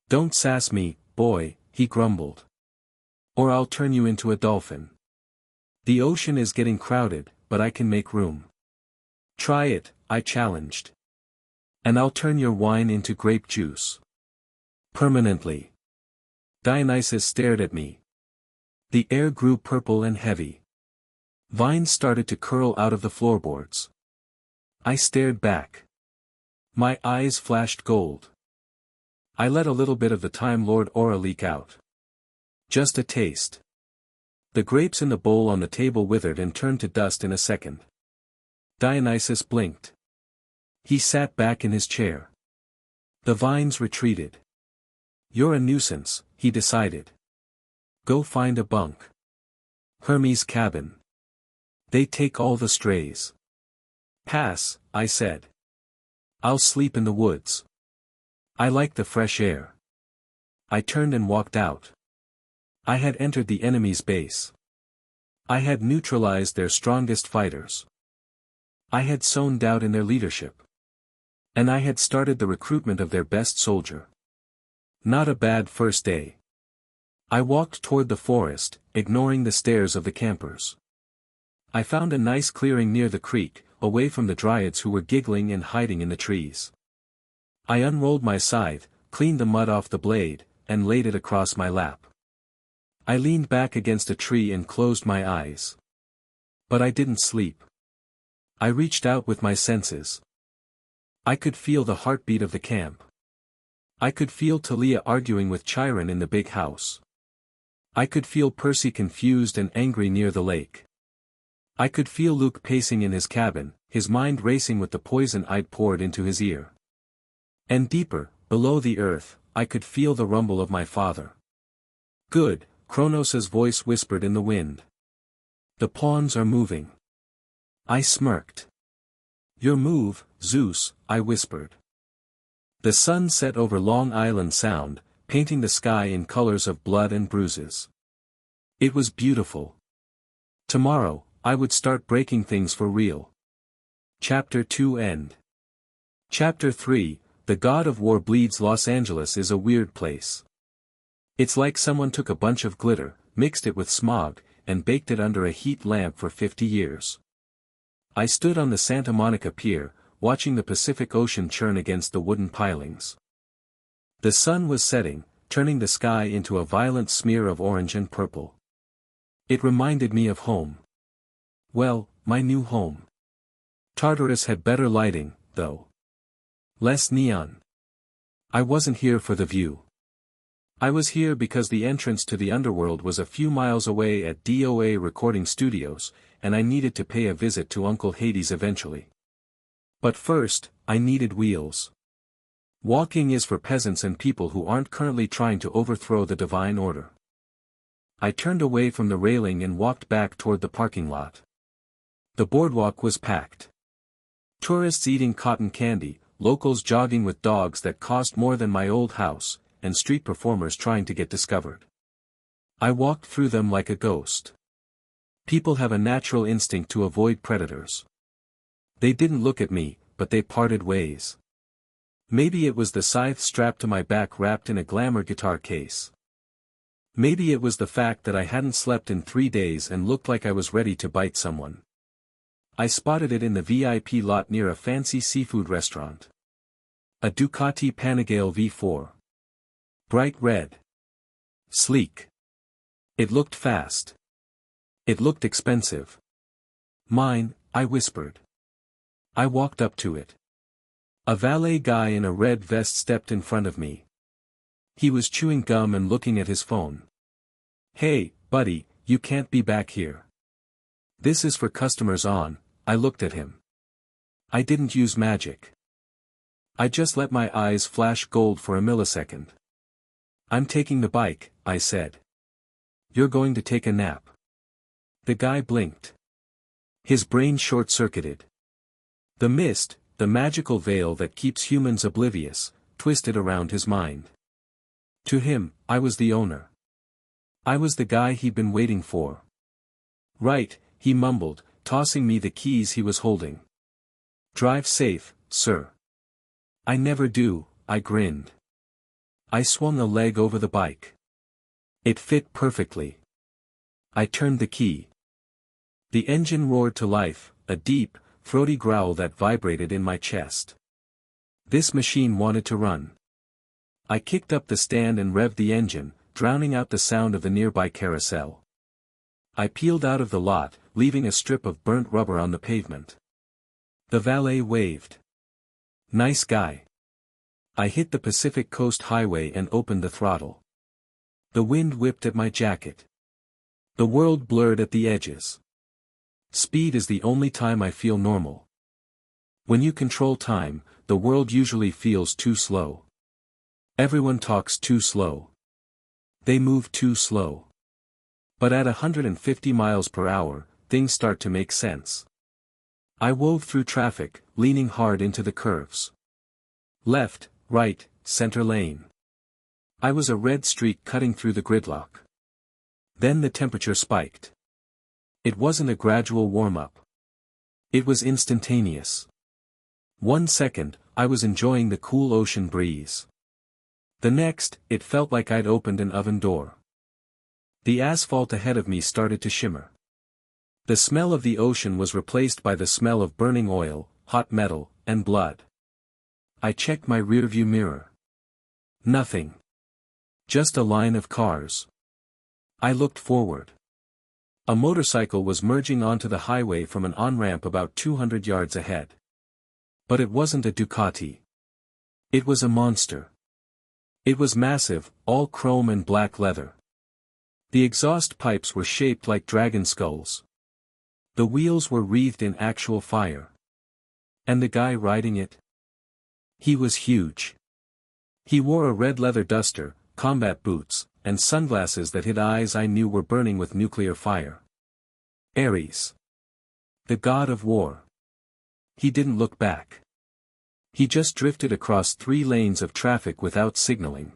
Don't sass me, boy, he grumbled. Or I'll turn you into a dolphin. The ocean is getting crowded, but I can make room. Try it, I challenged. And I'll turn your wine into grape juice. Permanently. Dionysus stared at me. The air grew purple and heavy. Vines started to curl out of the floorboards. I stared back. My eyes flashed gold. I let a little bit of the Time Lord aura leak out. Just a taste. The grapes in the bowl on the table withered and turned to dust in a second. Dionysus blinked. He sat back in his chair. The vines retreated. You're a nuisance, he decided. Go find a bunk. Hermes' cabin. They take all the strays. Pass, I said. I'll sleep in the woods. I like the fresh air. I turned and walked out. I had entered the enemy's base. I had neutralized their strongest fighters. I had sown doubt in their leadership. And I had started the recruitment of their best soldier. Not a bad first day. I walked toward the forest, ignoring the stares of the campers. I found a nice clearing near the creek, away from the dryads who were giggling and hiding in the trees. I unrolled my scythe, cleaned the mud off the blade, and laid it across my lap. I leaned back against a tree and closed my eyes. But I didn't sleep. I reached out with my senses. I could feel the heartbeat of the camp. I could feel Talia arguing with Chiron in the big house. I could feel Percy confused and angry near the lake. I could feel Luke pacing in his cabin, his mind racing with the poison I'd poured into his ear. And deeper, below the earth, I could feel the rumble of my father. Good, Kronos' voice whispered in the wind. The pawns are moving. I smirked. Your move, Zeus, I whispered. The sun set over Long Island Sound, painting the sky in colors of blood and bruises. It was beautiful. Tomorrow, I would start breaking things for real. Chapter 2 End. Chapter 3, The God of War Bleeds. Los Angeles is a weird place. It's like someone took a bunch of glitter, mixed it with smog, and baked it under a heat lamp for 50 years. I stood on the Santa Monica Pier, watching the Pacific Ocean churn against the wooden pilings. The sun was setting, turning the sky into a violent smear of orange and purple. It reminded me of home. Well, my new home. Tartarus had better lighting, though. Less neon. I wasn't here for the view. I was here because the entrance to the underworld was a few miles away at DOA Recording Studios, and I needed to pay a visit to Uncle Hades eventually. But first, I needed wheels. Walking is for peasants and people who aren't currently trying to overthrow the divine order. I turned away from the railing and walked back toward the parking lot. The boardwalk was packed. Tourists eating cotton candy, locals jogging with dogs that cost more than my old house, and street performers trying to get discovered. I walked through them like a ghost. People have a natural instinct to avoid predators. They didn't look at me, but they parted ways. Maybe it was the scythe strapped to my back wrapped in a glamour guitar case. Maybe it was the fact that I hadn't slept in 3 days and looked like I was ready to bite someone. I spotted it in the VIP lot near a fancy seafood restaurant. A Ducati Panigale V4. Bright red. Sleek. It looked fast. It looked expensive. Mine, I whispered. I walked up to it. A valet guy in a red vest stepped in front of me. He was chewing gum and looking at his phone. Hey, buddy, you can't be back here. This is for customers on. I looked at him. I didn't use magic. I just let my eyes flash gold for a millisecond. I'm taking the bike, I said. You're going to take a nap. The guy blinked. His brain short-circuited. The mist, the magical veil that keeps humans oblivious, twisted around his mind. To him, I was the owner. I was the guy he'd been waiting for. Right, he mumbled, tossing me the keys he was holding. Drive safe, sir. I never do, I grinned. I swung a leg over the bike. It fit perfectly. I turned the key. The engine roared to life, a deep, throaty growl that vibrated in my chest. This machine wanted to run. I kicked up the stand and revved the engine, drowning out the sound of the nearby carousel. I peeled out of the lot, leaving a strip of burnt rubber on the pavement. The valet waved. Nice guy. I hit the Pacific Coast Highway and opened the throttle. The wind whipped at my jacket. The world blurred at the edges. Speed is the only time I feel normal. When you control time, the world usually feels too slow. Everyone talks too slow. They move too slow. But at 150 miles per hour, things start to make sense. I wove through traffic, leaning hard into the curves. Left, right, center lane. I was a red streak cutting through the gridlock. Then the temperature spiked. It wasn't a gradual warm-up. It was instantaneous. 1 second, I was enjoying the cool ocean breeze. The next, it felt like I'd opened an oven door. The asphalt ahead of me started to shimmer. The smell of the ocean was replaced by the smell of burning oil, hot metal, and blood. I checked my rearview mirror. Nothing. Just a line of cars. I looked forward. A motorcycle was merging onto the highway from an on-ramp about 200 yards ahead. But it wasn't a Ducati. It was a monster. It was massive, all chrome and black leather. The exhaust pipes were shaped like dragon skulls. The wheels were wreathed in actual fire. And the guy riding it? He was huge. He wore a red leather duster, combat boots, and sunglasses that hid eyes I knew were burning with nuclear fire. Ares. The god of war. He didn't look back. He just drifted across 3 lanes of traffic without signaling.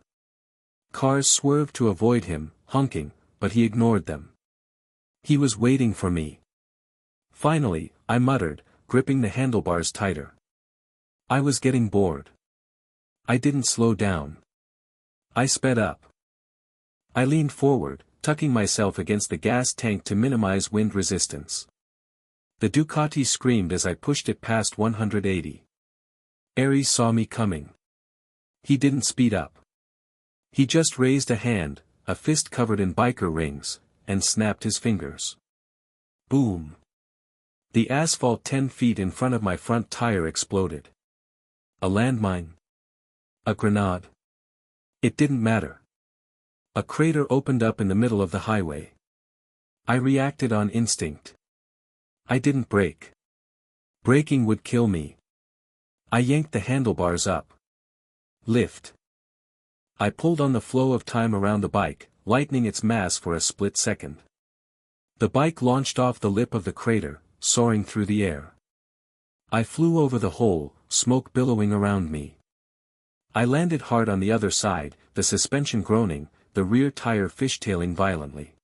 Cars swerved to avoid him, honking, but he ignored them. He was waiting for me. Finally, I muttered, gripping the handlebars tighter. I was getting bored. I didn't slow down. I sped up. I leaned forward, tucking myself against the gas tank to minimize wind resistance. The Ducati screamed as I pushed it past 180. Ares saw me coming. He didn't speed up. He just raised a hand, a fist covered in biker rings, and snapped his fingers. Boom. The asphalt 10 feet in front of my front tire exploded. A landmine? A grenade? It didn't matter. A crater opened up in the middle of the highway. I reacted on instinct. I didn't brake. Braking would kill me. I yanked the handlebars up. Lift. I pulled on the flow of time around the bike, lightening its mass for a split second. The bike launched off the lip of the crater, soaring through the air. I flew over the hole, smoke billowing around me. I landed hard on the other side, the suspension groaning, the rear tire fishtailing violently.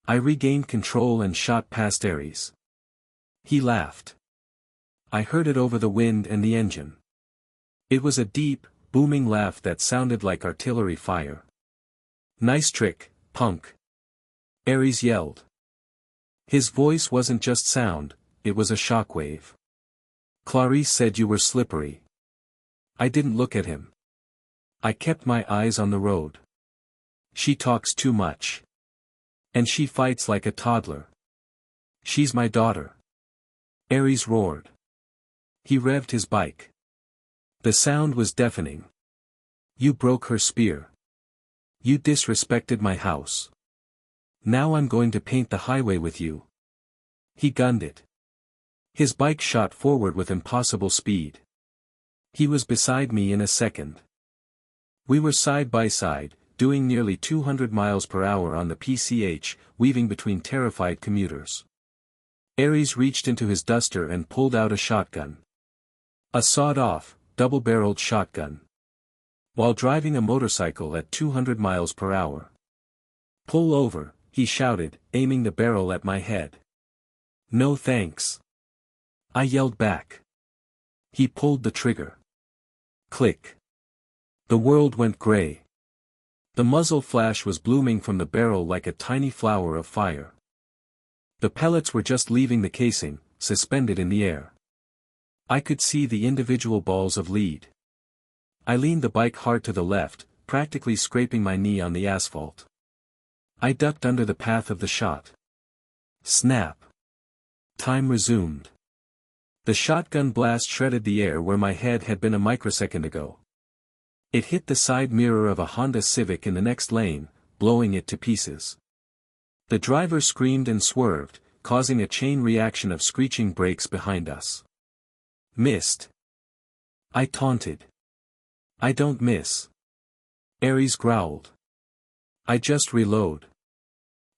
I regained control and shot past Ares. He laughed. I heard it over the wind and the engine. It was a deep, booming laugh that sounded like artillery fire. Nice trick, punk. Ares yelled. His voice wasn't just sound, it was a shockwave. Clarice said you were slippery. I didn't look at him. I kept my eyes on the road. She talks too much. And she fights like a toddler. She's my daughter. Ares roared. He revved his bike. The sound was deafening. You broke her spear. You disrespected my house. Now I'm going to paint the highway with you. He gunned it. His bike shot forward with impossible speed. He was beside me in a second. We were side by side, doing nearly 200 miles per hour on the PCH, weaving between terrified commuters. Ares reached into his duster and pulled out a shotgun. A sawed-off, double-barreled shotgun. While driving a motorcycle at 200 miles per hour. Pull over, he shouted, aiming the barrel at my head. No thanks. I yelled back. He pulled the trigger. Click. The world went gray. The muzzle flash was blooming from the barrel like a tiny flower of fire. The pellets were just leaving the casing, suspended in the air. I could see the individual balls of lead. I leaned the bike hard to the left, practically scraping my knee on the asphalt. I ducked under the path of the shot. Snap. Time resumed. The shotgun blast shredded the air where my head had been a microsecond ago. It hit the side mirror of a Honda Civic in the next lane, blowing it to pieces. The driver screamed and swerved, causing a chain reaction of screeching brakes behind us. Missed. I taunted. I don't miss. Ares growled. I just reload.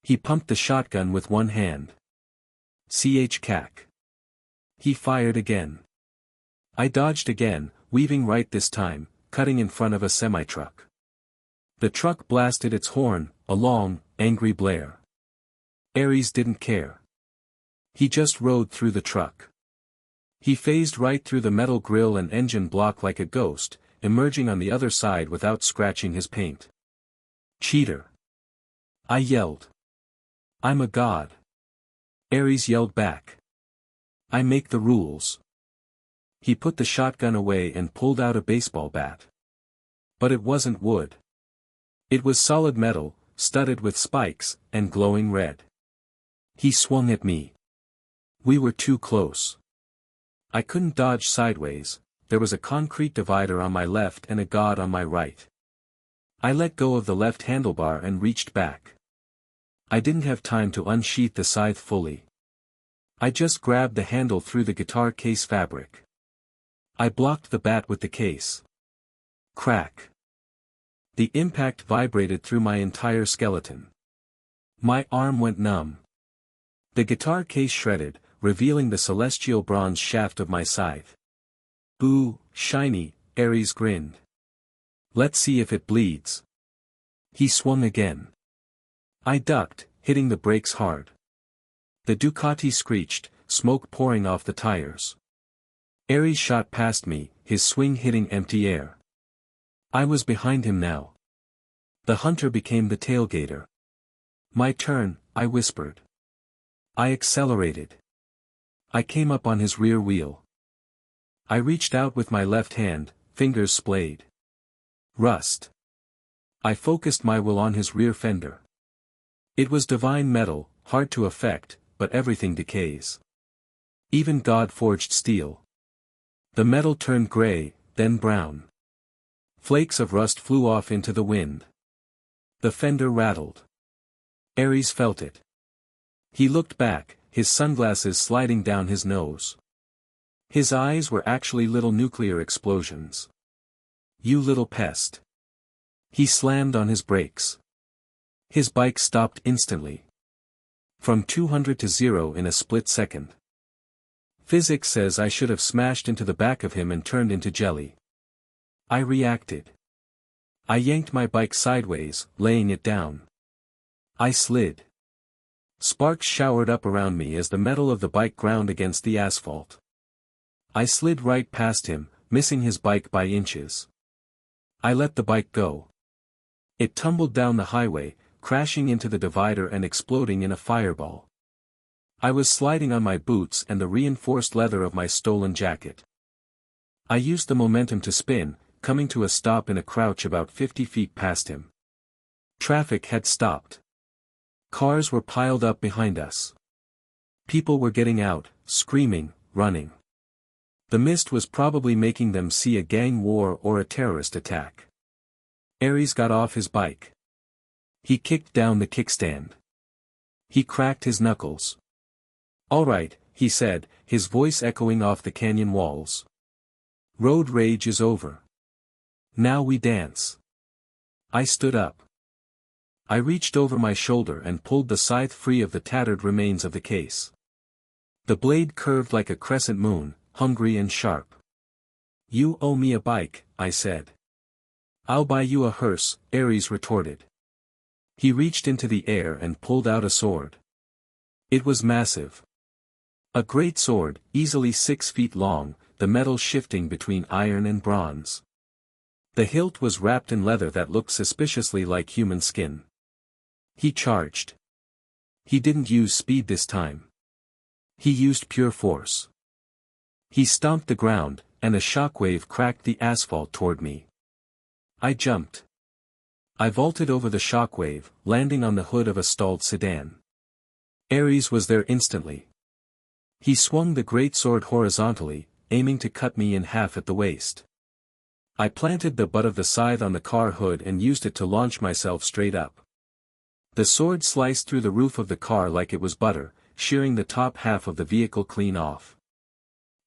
He pumped the shotgun with one hand. Cack. He fired again. I dodged again, weaving right this time, cutting in front of a semi-truck. The truck blasted its horn, a long, angry blare. Ares didn't care. He just rode through the truck. He phased right through the metal grille and engine block like a ghost, emerging on the other side without scratching his paint. Cheater. I yelled. I'm a god. Ares yelled back. I make the rules. He put the shotgun away and pulled out a baseball bat. But it wasn't wood. It was solid metal, studded with spikes, and glowing red. He swung at me. We were too close. I couldn't dodge sideways, there was a concrete divider on my left and a god on my right. I let go of the left handlebar and reached back. I didn't have time to unsheath the scythe fully. I just grabbed the handle through the guitar case fabric. I blocked the bat with the case. Crack. The impact vibrated through my entire skeleton. My arm went numb. The guitar case shredded, revealing the celestial bronze shaft of my scythe. Ooh, shiny, Ares grinned. Let's see if it bleeds. He swung again. I ducked, hitting the brakes hard. The Ducati screeched, smoke pouring off the tires. Ares shot past me, his swing hitting empty air. I was behind him now. The hunter became the tailgater. My turn, I whispered. I accelerated. I came up on his rear wheel. I reached out with my left hand, fingers splayed. Rust. I focused my will on his rear fender. It was divine metal, hard to affect, but everything decays. Even God-forged steel. The metal turned gray, then brown. Flakes of rust flew off into the wind. The fender rattled. Ares felt it. He looked back, his sunglasses sliding down his nose. His eyes were actually little nuclear explosions. You little pest. He slammed on his brakes. His bike stopped instantly. From 200 to 0 in a split second. Physics says I should have smashed into the back of him and turned into jelly. I reacted. I yanked my bike sideways, laying it down. I slid. Sparks showered up around me as the metal of the bike ground against the asphalt. I slid right past him, missing his bike by inches. I let the bike go. It tumbled down the highway, crashing into the divider and exploding in a fireball. I was sliding on my boots and the reinforced leather of my stolen jacket. I used the momentum to spin, coming to a stop in a crouch about 50 feet past him. Traffic had stopped. Cars were piled up behind us. People were getting out, screaming, running. The mist was probably making them see a gang war or a terrorist attack. Ares got off his bike. He kicked down the kickstand. He cracked his knuckles. "All right," he said, his voice echoing off the canyon walls. "Road rage is over. Now we dance." I stood up. I reached over my shoulder and pulled the scythe free of the tattered remains of the case. The blade curved like a crescent moon, hungry and sharp. "You owe me a bike," I said. "I'll buy you a hearse," Ares retorted. He reached into the air and pulled out a sword. It was massive. A great sword, easily 6 feet long, the metal shifting between iron and bronze. The hilt was wrapped in leather that looked suspiciously like human skin. He charged. He didn't use speed this time. He used pure force. He stomped the ground, and a shockwave cracked the asphalt toward me. I jumped. I vaulted over the shockwave, landing on the hood of a stalled sedan. Ares was there instantly. He swung the great sword horizontally, aiming to cut me in half at the waist. I planted the butt of the scythe on the car hood and used it to launch myself straight up. The sword sliced through the roof of the car like it was butter, shearing the top half of the vehicle clean off.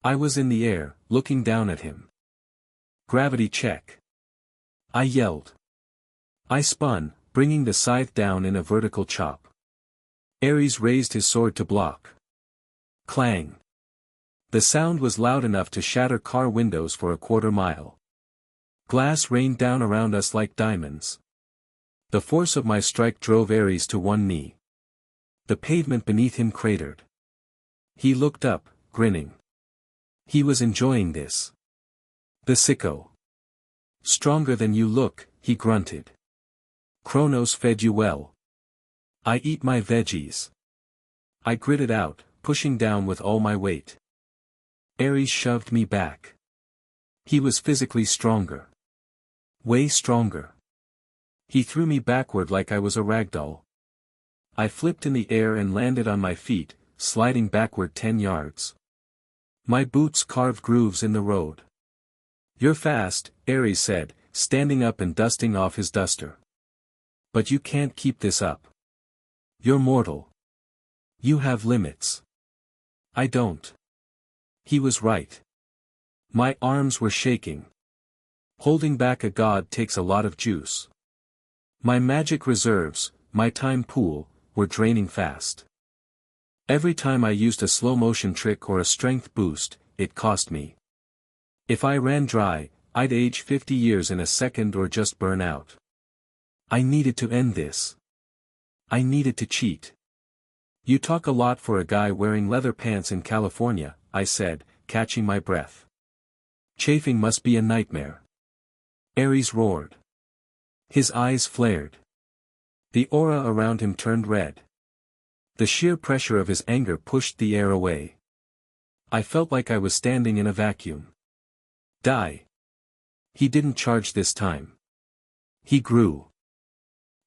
I was in the air, looking down at him. "Gravity check," I yelled. I spun, bringing the scythe down in a vertical chop. Ares raised his sword to block. Clang. The sound was loud enough to shatter car windows for a quarter mile. Glass rained down around us like diamonds. The force of my strike drove Ares to one knee. The pavement beneath him cratered. He looked up, grinning. He was enjoying this. "The sicko. Stronger than you look," he grunted. "Kronos fed you well." "I eat my veggies." I gritted out, pushing down with all my weight. Ares shoved me back. He was physically stronger. Way stronger. He threw me backward like I was a ragdoll. I flipped in the air and landed on my feet, sliding backward 10 yards. My boots carved grooves in the road. "You're fast," Ares said, standing up and dusting off his duster. "But you can't keep this up. You're mortal. You have limits." "I don't." He was right. My arms were shaking. Holding back a god takes a lot of juice. My magic reserves, my time pool, were draining fast. Every time I used a slow-motion trick or a strength boost, it cost me. If I ran dry, I'd age 50 years in a second or just burn out. I needed to end this. I needed to cheat. "You talk a lot for a guy wearing leather pants in California," I said, catching my breath. "Chafing must be a nightmare." Ares roared. His eyes flared. The aura around him turned red. The sheer pressure of his anger pushed the air away. I felt like I was standing in a vacuum. "Die." He didn't charge this time. He grew.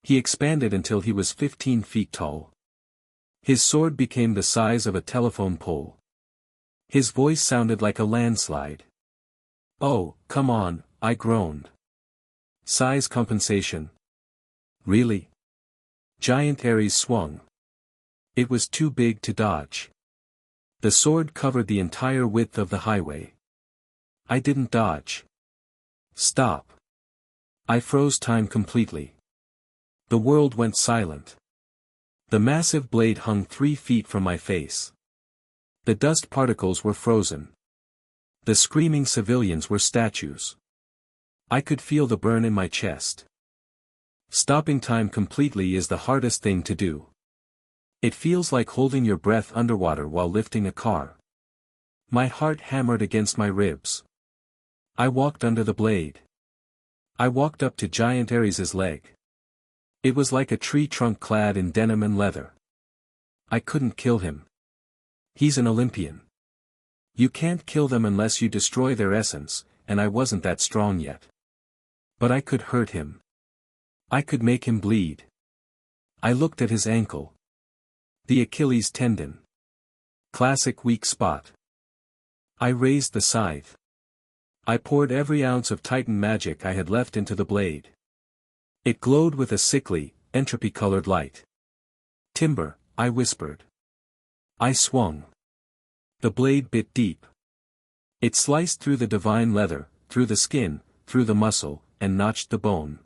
He expanded until he was 15 feet tall. His sword became the size of a telephone pole. His voice sounded like a landslide. "Oh, come on," I groaned. "Size compensation." "Really?" Giant Ares swung. It was too big to dodge. The sword covered the entire width of the highway. I didn't dodge. Stop. I froze time completely. The world went silent. The massive blade hung 3 feet from my face. The dust particles were frozen. The screaming civilians were statues. I could feel the burn in my chest. Stopping time completely is the hardest thing to do. It feels like holding your breath underwater while lifting a car. My heart hammered against my ribs. I walked under the blade. I walked up to Giant Ares's leg. It was like a tree trunk clad in denim and leather. I couldn't kill him. He's an Olympian. You can't kill them unless you destroy their essence, and I wasn't that strong yet. But I could hurt him. I could make him bleed. I looked at his ankle. The Achilles tendon. Classic weak spot. I raised the scythe. I poured every ounce of Titan magic I had left into the blade. It glowed with a sickly, entropy-colored light. "Timber," I whispered. I swung. The blade bit deep. It sliced through the divine leather, through the skin, through the muscle, and notched the bone.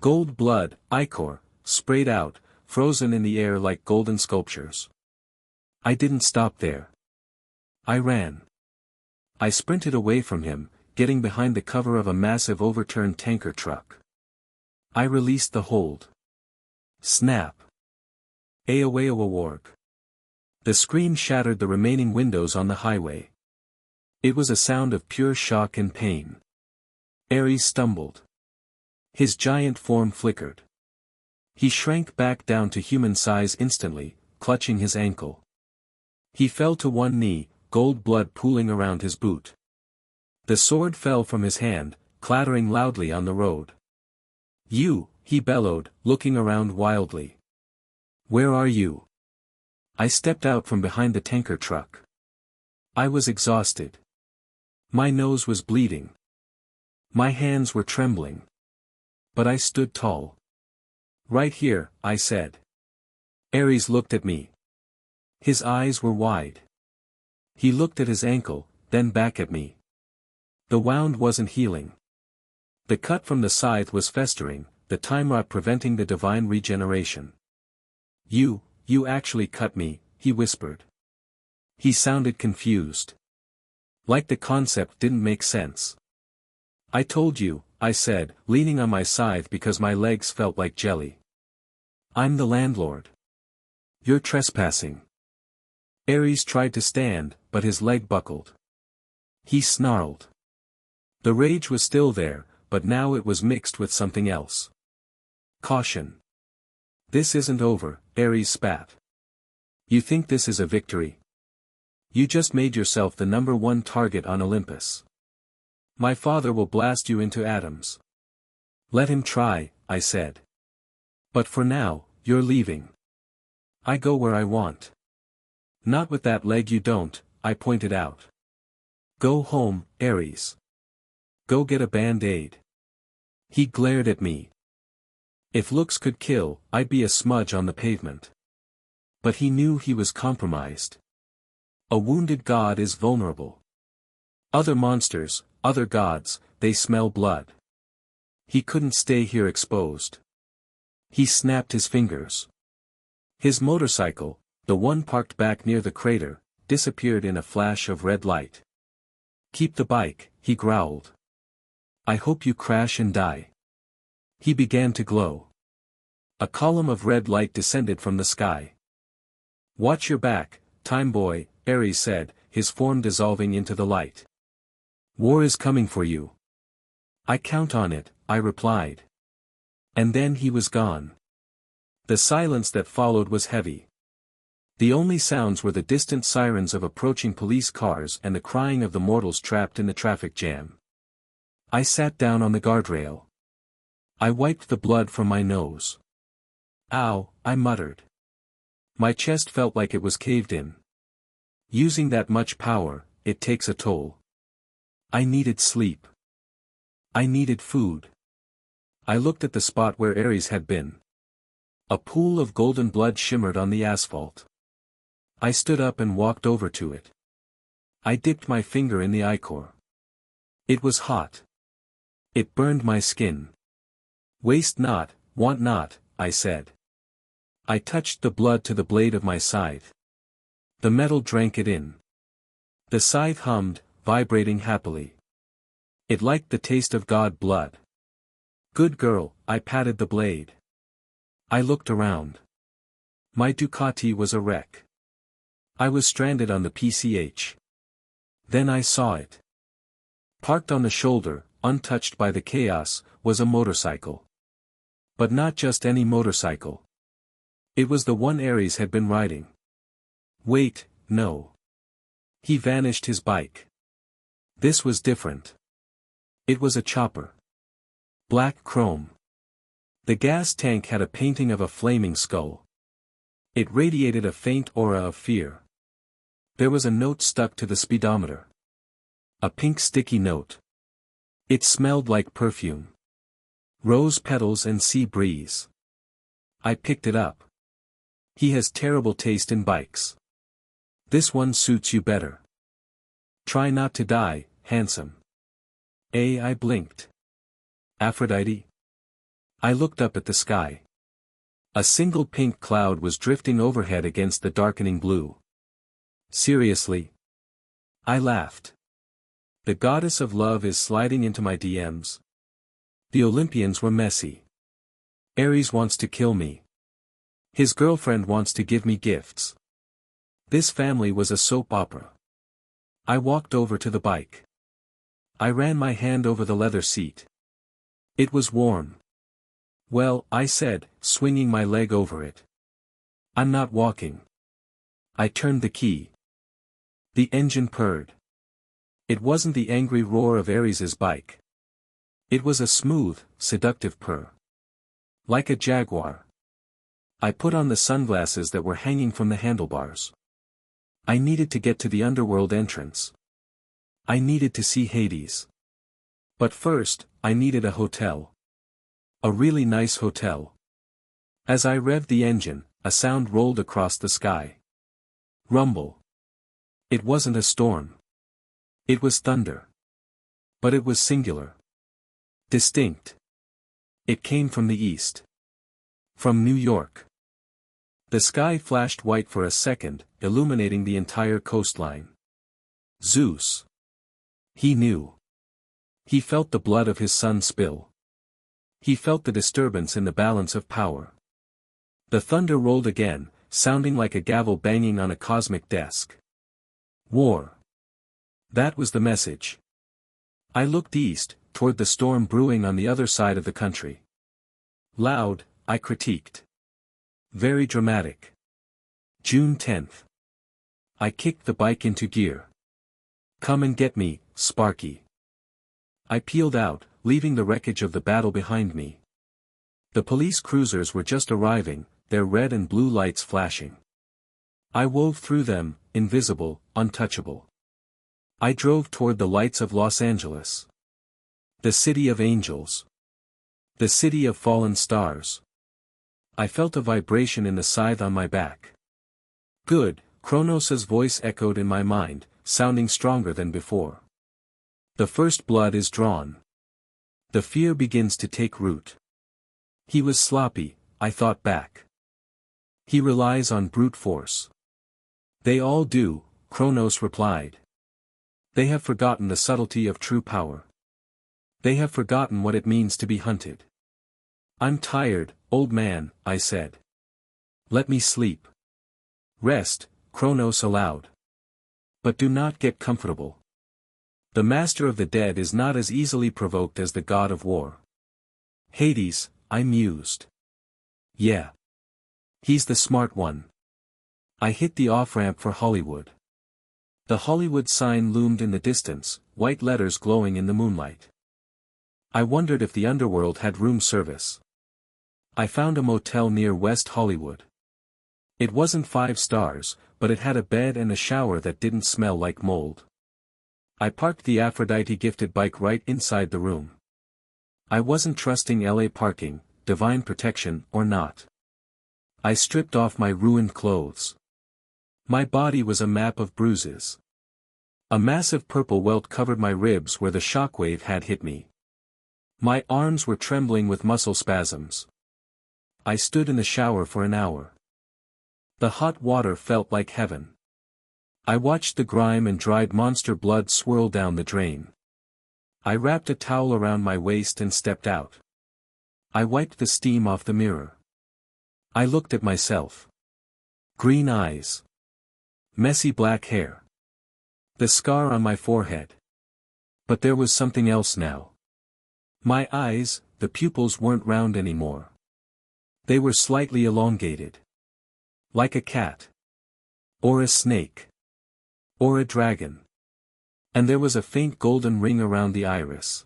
Gold blood, ichor, sprayed out, frozen in the air like golden sculptures. I didn't stop there. I ran. I sprinted away from him, getting behind the cover of a massive overturned tanker truck. I released the hold. Snap. Aowawarg. The scream shattered the remaining windows on the highway. It was a sound of pure shock and pain. Ares stumbled. His giant form flickered. He shrank back down to human size instantly, clutching his ankle. He fell to one knee, gold blood pooling around his boot. The sword fell from his hand, clattering loudly on the road. "You," he bellowed, looking around wildly. "Where are you?" I stepped out from behind the tanker truck. I was exhausted. My nose was bleeding. My hands were trembling. But I stood tall. "Right here," I said. Ares looked at me. His eyes were wide. He looked at his ankle, then back at me. The wound wasn't healing. The cut from the scythe was festering, the time rot preventing the divine regeneration. You actually cut me," he whispered. He sounded confused. Like the concept didn't make sense. "I told you," I said, leaning on my scythe because my legs felt like jelly. "I'm the landlord. You're trespassing." Ares tried to stand, but his leg buckled. He snarled. The rage was still there, but now it was mixed with something else. Caution. "This isn't over," Ares spat. "You think this is a victory? You just made yourself the #1 target on Olympus. My father will blast you into atoms." "Let him try," I said. "But for now, you're leaving." I go where I want. Not with that leg you don't, I pointed out. Go home, Ares. Go get a band-aid. He glared at me. If looks could kill, I'd be a smudge on the pavement. But he knew he was compromised. A wounded god is vulnerable. Other monsters, other gods, they smell blood. He couldn't stay here exposed. He snapped his fingers. His motorcycle, the one parked back near the crater, disappeared in a flash of red light. Keep the bike, he growled. I hope you crash and die. He began to glow. A column of red light descended from the sky. Watch your back, time boy, Ares said, his form dissolving into the light. War is coming for you. I count on it, I replied. And then he was gone. The silence that followed was heavy. The only sounds were the distant sirens of approaching police cars and the crying of the mortals trapped in the traffic jam. I sat down on the guardrail. I wiped the blood from my nose. Ow, I muttered. My chest felt like it was caved in. Using that much power, it takes a toll. I needed sleep. I needed food. I looked at the spot where Ares had been. A pool of golden blood shimmered on the asphalt. I stood up and walked over to it. I dipped my finger in the ichor. It was hot. It burned my skin. Waste not, want not, I said. I touched the blood to the blade of my scythe. The metal drank it in. The scythe hummed, vibrating happily. It liked the taste of god blood. Good girl, I patted the blade. I looked around. My Ducati was a wreck. I was stranded on the PCH. Then I saw it. Parked on the shoulder, untouched by the chaos, was a motorcycle. But not just any motorcycle. It was the one Ares had been riding. Wait, no. He vanished his bike. This was different. It was a chopper. Black chrome. The gas tank had a painting of a flaming skull. It radiated a faint aura of fear. There was a note stuck to the speedometer. A pink sticky note. It smelled like perfume. Rose petals and sea breeze. I picked it up. He has terrible taste in bikes. This one suits you better. Try not to die, handsome. I blinked. Aphrodite? I looked up at the sky. A single pink cloud was drifting overhead against the darkening blue. Seriously? I laughed. The goddess of love is sliding into my DMs. The Olympians were messy. Ares wants to kill me. His girlfriend wants to give me gifts. This family was a soap opera. I walked over to the bike. I ran my hand over the leather seat. It was warm. Well, I said, swinging my leg over it. I'm not walking. I turned the key. The engine purred. It wasn't the angry roar of Ares's bike. It was a smooth, seductive purr. Like a jaguar. I put on the sunglasses that were hanging from the handlebars. I needed to get to the underworld entrance. I needed to see Hades. But first, I needed a hotel. A really nice hotel. As I revved the engine, a sound rolled across the sky. Rumble. It wasn't a storm. It was thunder. But it was singular. Distinct. It came from the east. From New York. The sky flashed white for a second, illuminating the entire coastline. Zeus. He knew. He felt the blood of his son spill. He felt the disturbance in the balance of power. The thunder rolled again, sounding like a gavel banging on a cosmic desk. War. That was the message. I looked east, toward the storm brewing on the other side of the country. Loud, I critiqued. Very dramatic. June 10th. I kicked the bike into gear. Come and get me, Sparky. I peeled out, leaving the wreckage of the battle behind me. The police cruisers were just arriving, their red and blue lights flashing. I wove through them, invisible, untouchable. I drove toward the lights of Los Angeles. The city of angels. The city of fallen stars. I felt a vibration in the scythe on my back. Good, Kronos' voice echoed in my mind, sounding stronger than before. The first blood is drawn. The fear begins to take root. He was sloppy, I thought back. He relies on brute force. They all do, Kronos replied. They have forgotten the subtlety of true power. They have forgotten what it means to be hunted. I'm tired, old man, I said. Let me sleep. Rest, Kronos allowed. But do not get comfortable. The master of the dead is not as easily provoked as the god of war. Hades, I mused. Yeah. He's the smart one. I hit the off-ramp for Hollywood. The Hollywood sign loomed in the distance, white letters glowing in the moonlight. I wondered if the underworld had room service. I found a motel near West Hollywood. It wasn't 5 stars, but it had a bed and a shower that didn't smell like mold. I parked the Aphrodite-gifted bike right inside the room. I wasn't trusting LA parking, divine protection or not. I stripped off my ruined clothes. My body was a map of bruises. A massive purple welt covered my ribs where the shockwave had hit me. My arms were trembling with muscle spasms. I stood in the shower for an hour. The hot water felt like heaven. I watched the grime and dried monster blood swirl down the drain. I wrapped a towel around my waist and stepped out. I wiped the steam off the mirror. I looked at myself. Green eyes. Messy black hair. The scar on my forehead. But there was something else now. My eyes, the pupils weren't round anymore. They were slightly elongated. Like a cat. Or a snake. Or a dragon. And there was a faint golden ring around the iris.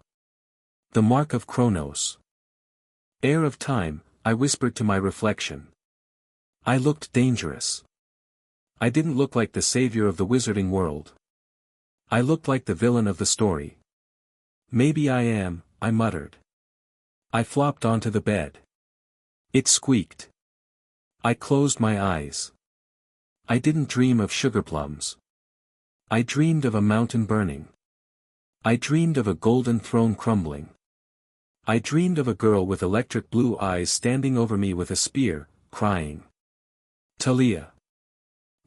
The mark of Kronos. Heir of time, I whispered to my reflection. I looked dangerous. I didn't look like the savior of the wizarding world. I looked like the villain of the story. Maybe I am, I muttered. I flopped onto the bed. It squeaked. I closed my eyes. I didn't dream of sugar plums. I dreamed of a mountain burning. I dreamed of a golden throne crumbling. I dreamed of a girl with electric blue eyes standing over me with a spear, crying. Talia.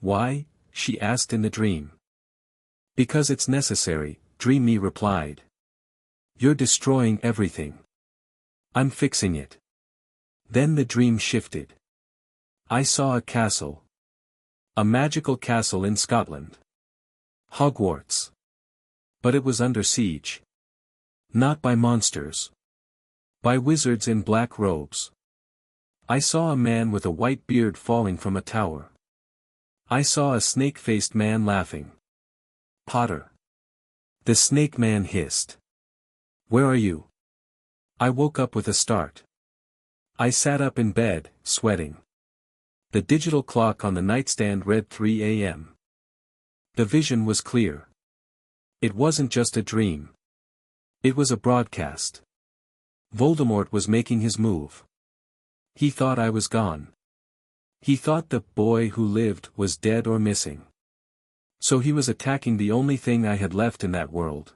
Why? She asked in the dream. Because it's necessary, Dream Me replied. You're destroying everything. I'm fixing it. Then the dream shifted. I saw a castle. A magical castle in Scotland. Hogwarts. But it was under siege. Not by monsters. By wizards in black robes. I saw a man with a white beard falling from a tower. I saw a snake-faced man laughing. Potter. The snake man hissed. Where are you? I woke up with a start. I sat up in bed, sweating. The digital clock on the nightstand read 3 a.m. The vision was clear. It wasn't just a dream. It was a broadcast. Voldemort was making his move. He thought I was gone. He thought the boy who lived was dead or missing. So he was attacking the only thing I had left in that world.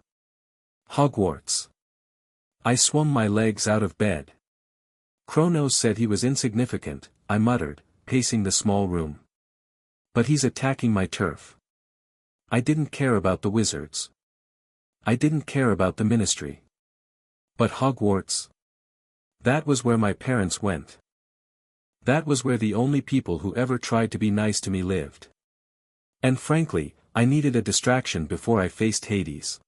Hogwarts. I swung my legs out of bed. Kronos said he was insignificant, I muttered, pacing the small room. But he's attacking my turf. I didn't care about the wizards. I didn't care about the ministry. But Hogwarts? That was where my parents went. That was where the only people who ever tried to be nice to me lived. And frankly, I needed a distraction before I faced Hades.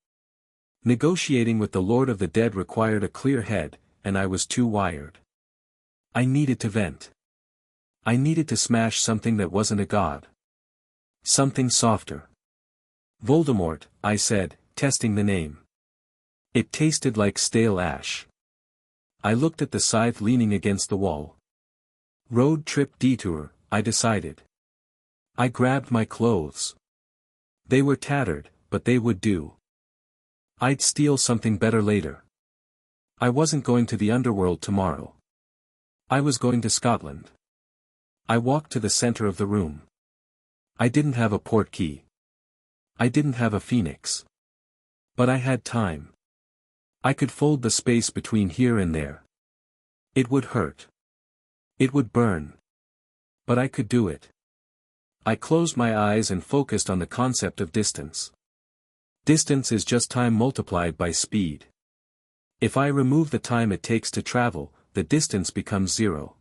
Negotiating with the Lord of the Dead required a clear head, and I was too wired. I needed to vent. I needed to smash something that wasn't a god. Something softer. Voldemort, I said, testing the name. It tasted like stale ash. I looked at the scythe leaning against the wall. Road trip detour, I decided. I grabbed my clothes. They were tattered, but they would do. I'd steal something better later. I wasn't going to the underworld tomorrow. I was going to Scotland. I walked to the center of the room. I didn't have a port key. I didn't have a phoenix. But I had time. I could fold the space between here and there. It would hurt. It would burn. But I could do it. I closed my eyes and focused on the concept of distance. Distance is just time multiplied by speed. If I remove the time it takes to travel, the distance becomes zero.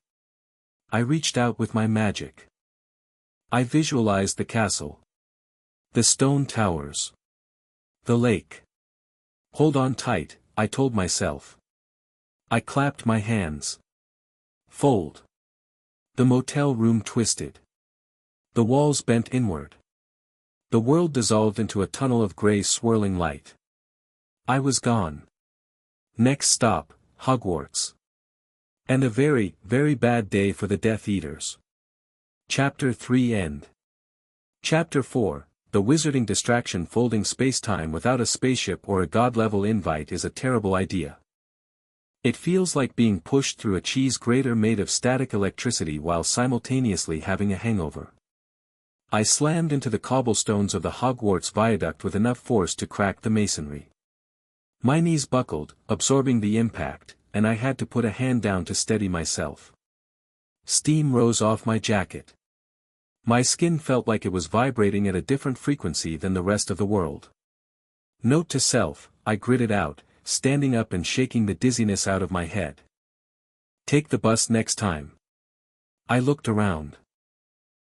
I reached out with my magic. I visualized the castle. The stone towers. The lake. Hold on tight, I told myself. I clapped my hands. Fold. The motel room twisted. The walls bent inward. The world dissolved into a tunnel of gray swirling light. I was gone. Next stop, Hogwarts. And a very, very bad day for the Death Eaters. Chapter 3 End. Chapter 4, The Wizarding Distraction. Folding space-time without a spaceship or a god-level invite is a terrible idea. It feels like being pushed through a cheese grater made of static electricity while simultaneously having a hangover. I slammed into the cobblestones of the Hogwarts viaduct with enough force to crack the masonry. My knees buckled, absorbing the impact, and I had to put a hand down to steady myself. Steam rose off my jacket. My skin felt like it was vibrating at a different frequency than the rest of the world. Note to self, I gritted out, standing up and shaking the dizziness out of my head. Take the bus next time. I looked around.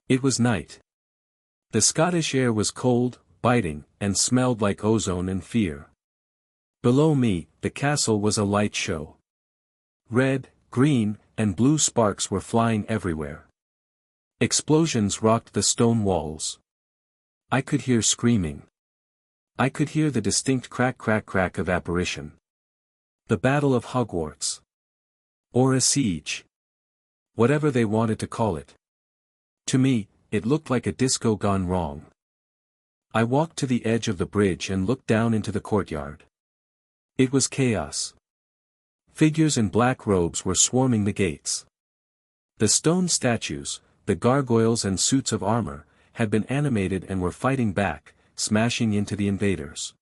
It was night. The Scottish air was cold, biting, and smelled like ozone and fear. Below me, the castle was a light show. Red, green, and blue sparks were flying everywhere. Explosions rocked the stone walls. I could hear screaming. I could hear the distinct crack of apparition. The Battle of Hogwarts. Or a siege. Whatever they wanted to call it. To me, it looked like a disco gone wrong. I walked to the edge of the bridge and looked down into the courtyard. It was chaos. Figures in black robes were swarming the gates. The stone statues, the gargoyles and suits of armor, had been animated and were fighting back, smashing into the invaders.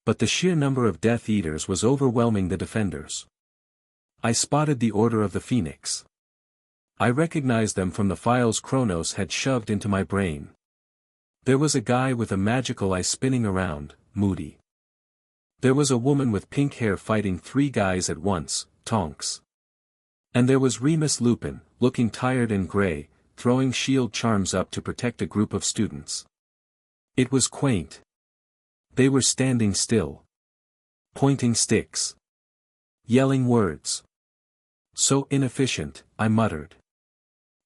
But the sheer number of Death Eaters was overwhelming the defenders. I spotted the Order of the Phoenix. I recognized them from the files Kronos had shoved into my brain. There was a guy with a magical eye spinning around, moody. There was a woman with pink hair fighting 3 guys at once, Tonks. And there was Remus Lupin, looking tired and gray, throwing shield charms up to protect a group of students. It was quaint. They were standing still. Pointing sticks. Yelling words. So inefficient, I muttered.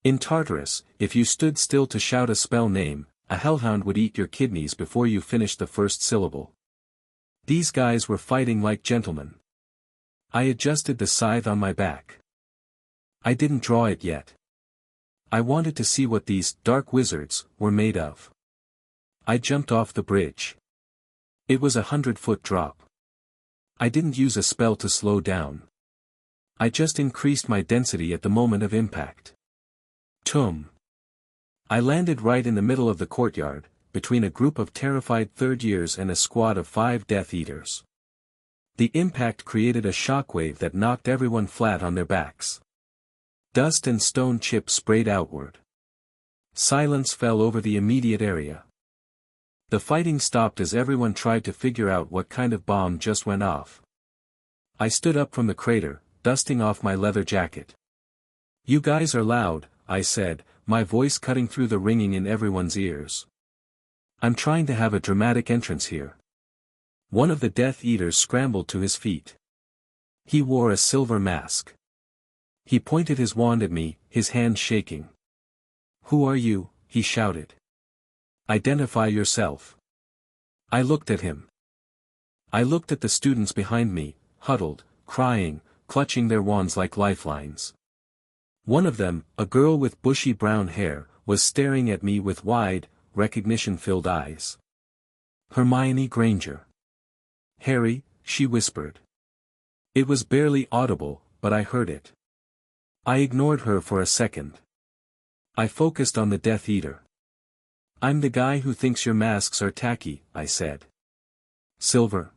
In Tartarus, if you stood still to shout a spell name, a hellhound would eat your kidneys before you finished the first syllable. These guys were fighting like gentlemen. I adjusted the scythe on my back. I didn't draw it yet. I wanted to see what these dark wizards were made of. I jumped off the bridge. It was 100-foot drop. I didn't use a spell to slow down. I just increased my density at the moment of impact. Tum. I landed right in the middle of the courtyard, between a group of terrified third years and a squad of 5 Death Eaters. The impact created a shockwave that knocked everyone flat on their backs. Dust and stone chips sprayed outward. Silence fell over the immediate area. The fighting stopped as everyone tried to figure out what kind of bomb just went off. I stood up from the crater, dusting off my leather jacket. "You guys are loud," I said, my voice cutting through the ringing in everyone's ears. "I'm trying to have a dramatic entrance here." One of the Death Eaters scrambled to his feet. He wore a silver mask. He pointed his wand at me, his hand shaking. "Who are you?" he shouted. "Identify yourself." I looked at him. I looked at the students behind me, huddled, crying, clutching their wands like lifelines. One of them, a girl with bushy brown hair, was staring at me with wide, recognition-filled eyes. Hermione Granger. Harry, she whispered. It was barely audible, but I heard it. I ignored her for a second. I focused on the Death Eater. I'm the guy who thinks your masks are tacky, I said. Silver?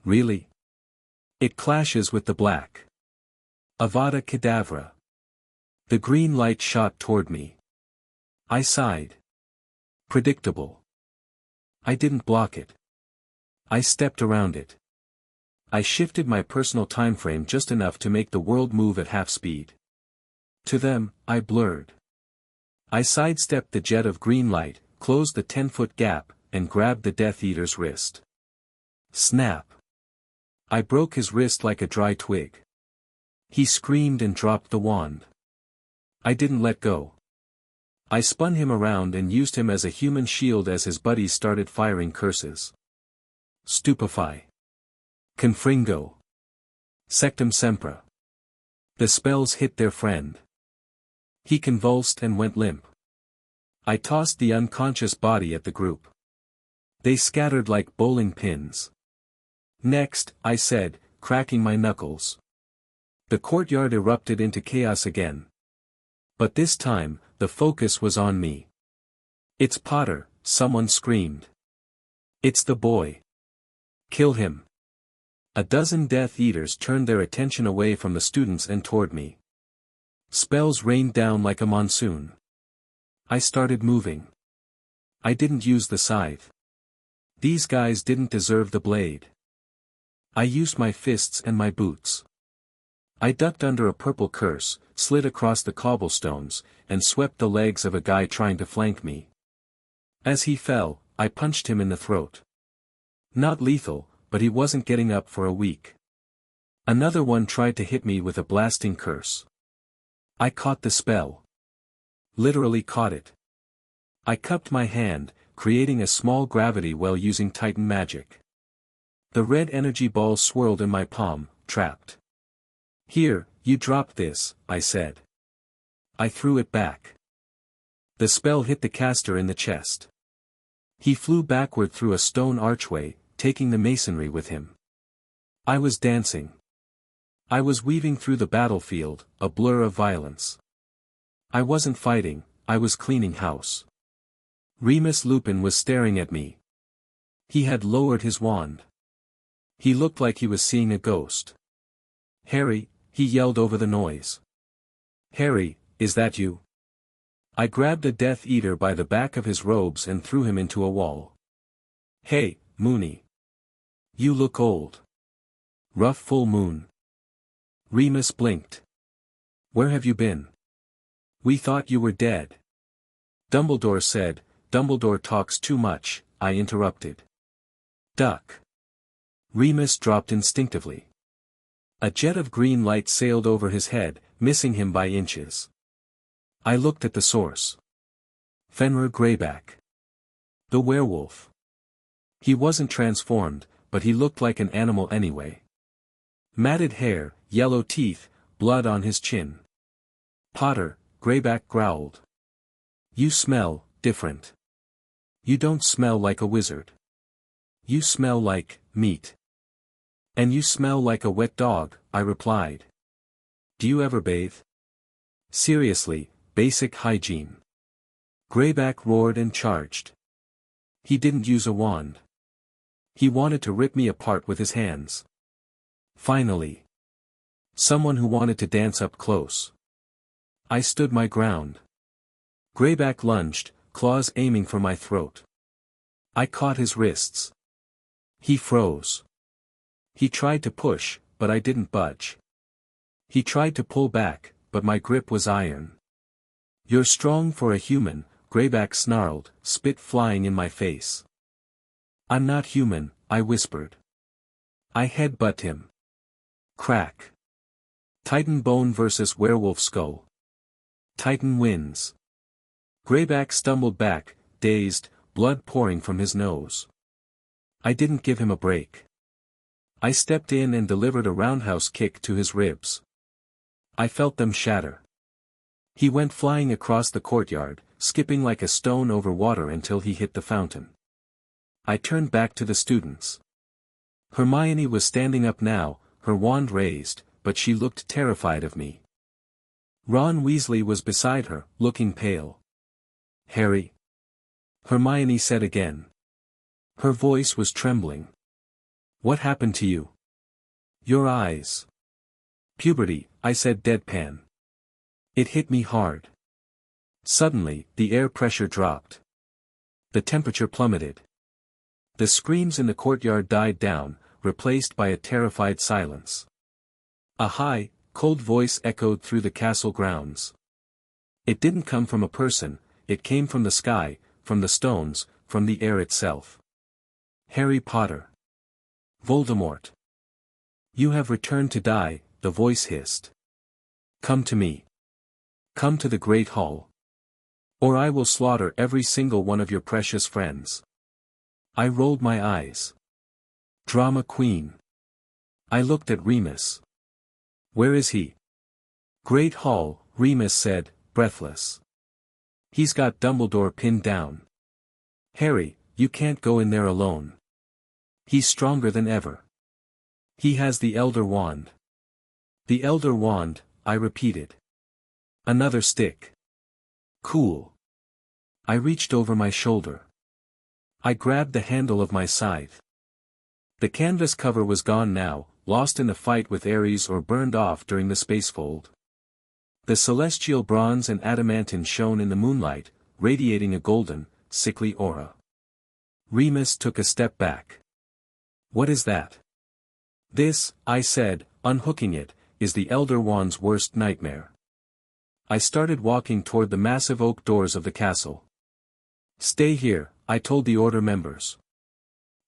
Really? It clashes with the black. Avada Kedavra. The green light shot toward me. I sighed. Predictable. I didn't block it. I stepped around it. I shifted my personal timeframe just enough to make the world move at half speed. To them, I blurred. I sidestepped the jet of green light, closed the 10-foot gap, and grabbed the Death Eater's wrist. Snap. I broke his wrist like a dry twig. He screamed and dropped the wand. I didn't let go. I spun him around and used him as a human shield as his buddies started firing curses. Stupefy. Confringo. Sectum Sempra. The spells hit their friend. He convulsed and went limp. I tossed the unconscious body at the group. They scattered like bowling pins. Next, I said, cracking my knuckles. The courtyard erupted into chaos again. But this time, the focus was on me. It's Potter, someone screamed. It's the boy. Kill him. A dozen Death Eaters turned their attention away from the students and toward me. Spells rained down like a monsoon. I started moving. I didn't use the scythe. These guys didn't deserve the blade. I used my fists and my boots. I ducked under a purple curse, slid across the cobblestones, and swept the legs of a guy trying to flank me. As he fell, I punched him in the throat. Not lethal, but he wasn't getting up for a week. Another one tried to hit me with a blasting curse. I caught the spell. Literally caught it. I cupped my hand, creating a small gravity well using Titan magic. The red energy ball swirled in my palm, trapped. Here, you drop this, I said. I threw it back. The spell hit the caster in the chest. He flew backward through a stone archway, taking the masonry with him. I was dancing. I was weaving through the battlefield, a blur of violence. I wasn't fighting, I was cleaning house. Remus Lupin was staring at me. He had lowered his wand. He looked like he was seeing a ghost. Harry, he yelled over the noise. Harry, is that you? I grabbed a Death Eater by the back of his robes and threw him into a wall. Hey, Moony. You look old. Rough full moon. Remus blinked. Where have you been? We thought you were dead. Dumbledore said. Dumbledore talks too much, I interrupted. Duck. Remus dropped instinctively. A jet of green light sailed over his head, missing him by inches. I looked at the source. Fenrir Greyback. The werewolf. He wasn't transformed, but he looked like an animal anyway. Matted hair, yellow teeth, blood on his chin. Potter, Greyback growled. You smell different. You don't smell like a wizard. You smell like meat. And you smell like a wet dog, I replied. Do you ever bathe? Seriously, basic hygiene. Greyback roared and charged. He didn't use a wand. He wanted to rip me apart with his hands. Finally. Someone who wanted to dance up close. I stood my ground. Greyback lunged, claws aiming for my throat. I caught his wrists. He froze. He tried to push, but I didn't budge. He tried to pull back, but my grip was iron. You're strong for a human, Greyback snarled, spit flying in my face. I'm not human, I whispered. I headbutt him. Crack. Titan bone versus werewolf skull. Titan wins. Greyback stumbled back, dazed, blood pouring from his nose. I didn't give him a break. I stepped in and delivered a roundhouse kick to his ribs. I felt them shatter. He went flying across the courtyard, skipping like a stone over water until he hit the fountain. I turned back to the students. Hermione was standing up now, her wand raised, but she looked terrified of me. Ron Weasley was beside her, looking pale. "Harry?" Hermione said again. Her voice was trembling. "What happened to you?" "Your eyes." "Puberty," I said deadpan. It hit me hard. Suddenly, the air pressure dropped. The temperature plummeted. The screams in the courtyard died down, replaced by a terrified silence. A high, cold voice echoed through the castle grounds. It didn't come from a person, it came from the sky, from the stones, from the air itself. "Harry Potter. Voldemort. You have returned to die," the voice hissed. "Come to me. Come to the Great Hall. Or I will slaughter every single one of your precious friends." I rolled my eyes. Drama queen. I looked at Remus. "Where is he?" "Great Hall," Remus said, breathless. "He's got Dumbledore pinned down. Harry, you can't go in there alone. He's stronger than ever. He has the Elder Wand." "The Elder Wand," I repeated. "Another stick. Cool." I reached over my shoulder. I grabbed the handle of my scythe. The canvas cover was gone now, lost in the fight with Ares or burned off during the spacefold. The celestial bronze and adamantine shone in the moonlight, radiating a golden, sickly aura. Remus took a step back. "What is that?" "This," I said, unhooking it, "is the Elder Wand's worst nightmare." I started walking toward the massive oak doors of the castle. "Stay here," I told the Order members.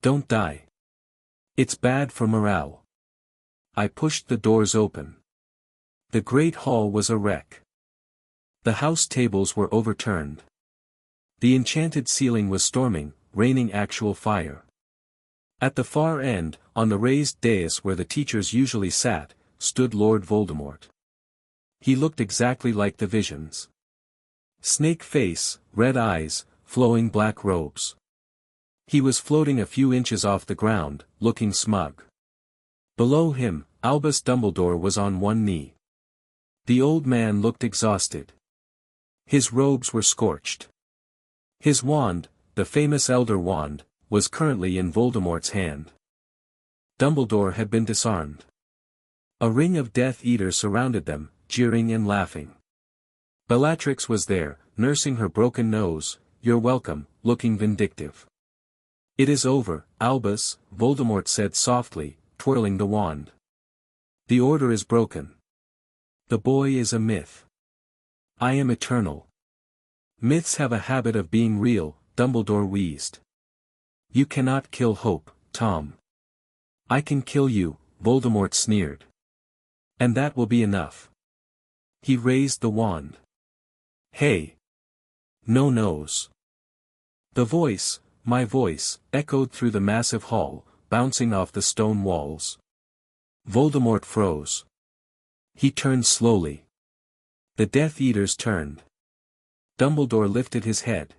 "Don't die. It's bad for morale." I pushed the doors open. The Great Hall was a wreck. The house tables were overturned. The enchanted ceiling was storming, raining actual fire. At the far end, on the raised dais where the teachers usually sat, stood Lord Voldemort. He looked exactly like the visions. Snake face, red eyes, flowing black robes. He was floating a few inches off the ground, looking smug. Below him, Albus Dumbledore was on one knee. The old man looked exhausted. His robes were scorched. His wand, the famous Elder Wand, was currently in Voldemort's hand. Dumbledore had been disarmed. A ring of Death Eaters surrounded them, jeering and laughing. Bellatrix was there, nursing her broken nose, "You're welcome," looking vindictive. "It is over, Albus," Voldemort said softly, twirling the wand. "The order is broken. The boy is a myth. I am eternal." "Myths have a habit of being real," Dumbledore wheezed. "You cannot kill hope, Tom." "I can kill you," Voldemort sneered. "And that will be enough." He raised the wand. "Hey! No nose." The voice, my voice, echoed through the massive hall, bouncing off the stone walls. Voldemort froze. He turned slowly. The Death Eaters turned. Dumbledore lifted his head.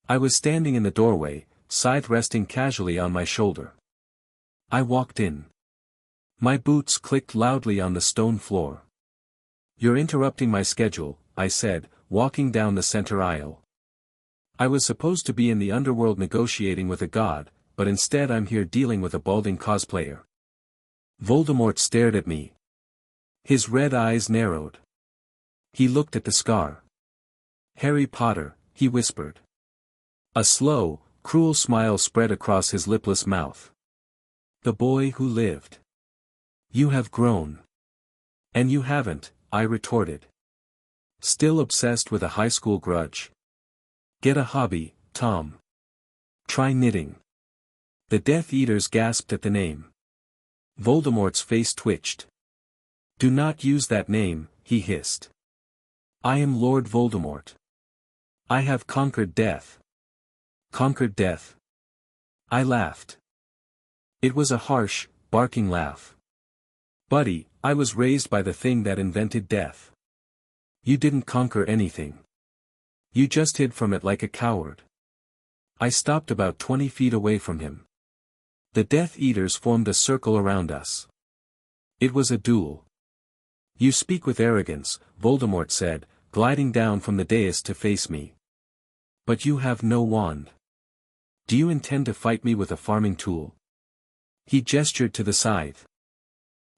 I was standing in the doorway, scythe resting casually on my shoulder. I walked in. My boots clicked loudly on the stone floor. "You're interrupting my schedule," I said, walking down the center aisle. "I was supposed to be in the underworld negotiating with a god, but instead I'm here dealing with a balding cosplayer." Voldemort stared at me. His red eyes narrowed. He looked at the scar. "Harry Potter," he whispered. A slow, cruel smile spread across his lipless mouth. "The boy who lived. You have grown." "And you haven't," I retorted. "Still obsessed with a high school grudge. Get a hobby, Tom. Try knitting." The Death Eaters gasped at the name. Voldemort's face twitched. "Do not use that name," he hissed. "I am Lord Voldemort. I have conquered death." "Conquered death?" I laughed. It was a harsh, barking laugh. "Buddy, I was raised by the thing that invented death. You didn't conquer anything. You just hid from it like a coward. I stopped about 20 feet away from him. The Death Eaters formed a circle around us. It was a duel. You speak with arrogance, Voldemort said, gliding down from the dais to face me. But you have no wand. Do you intend to fight me with a farming tool? He gestured to the scythe.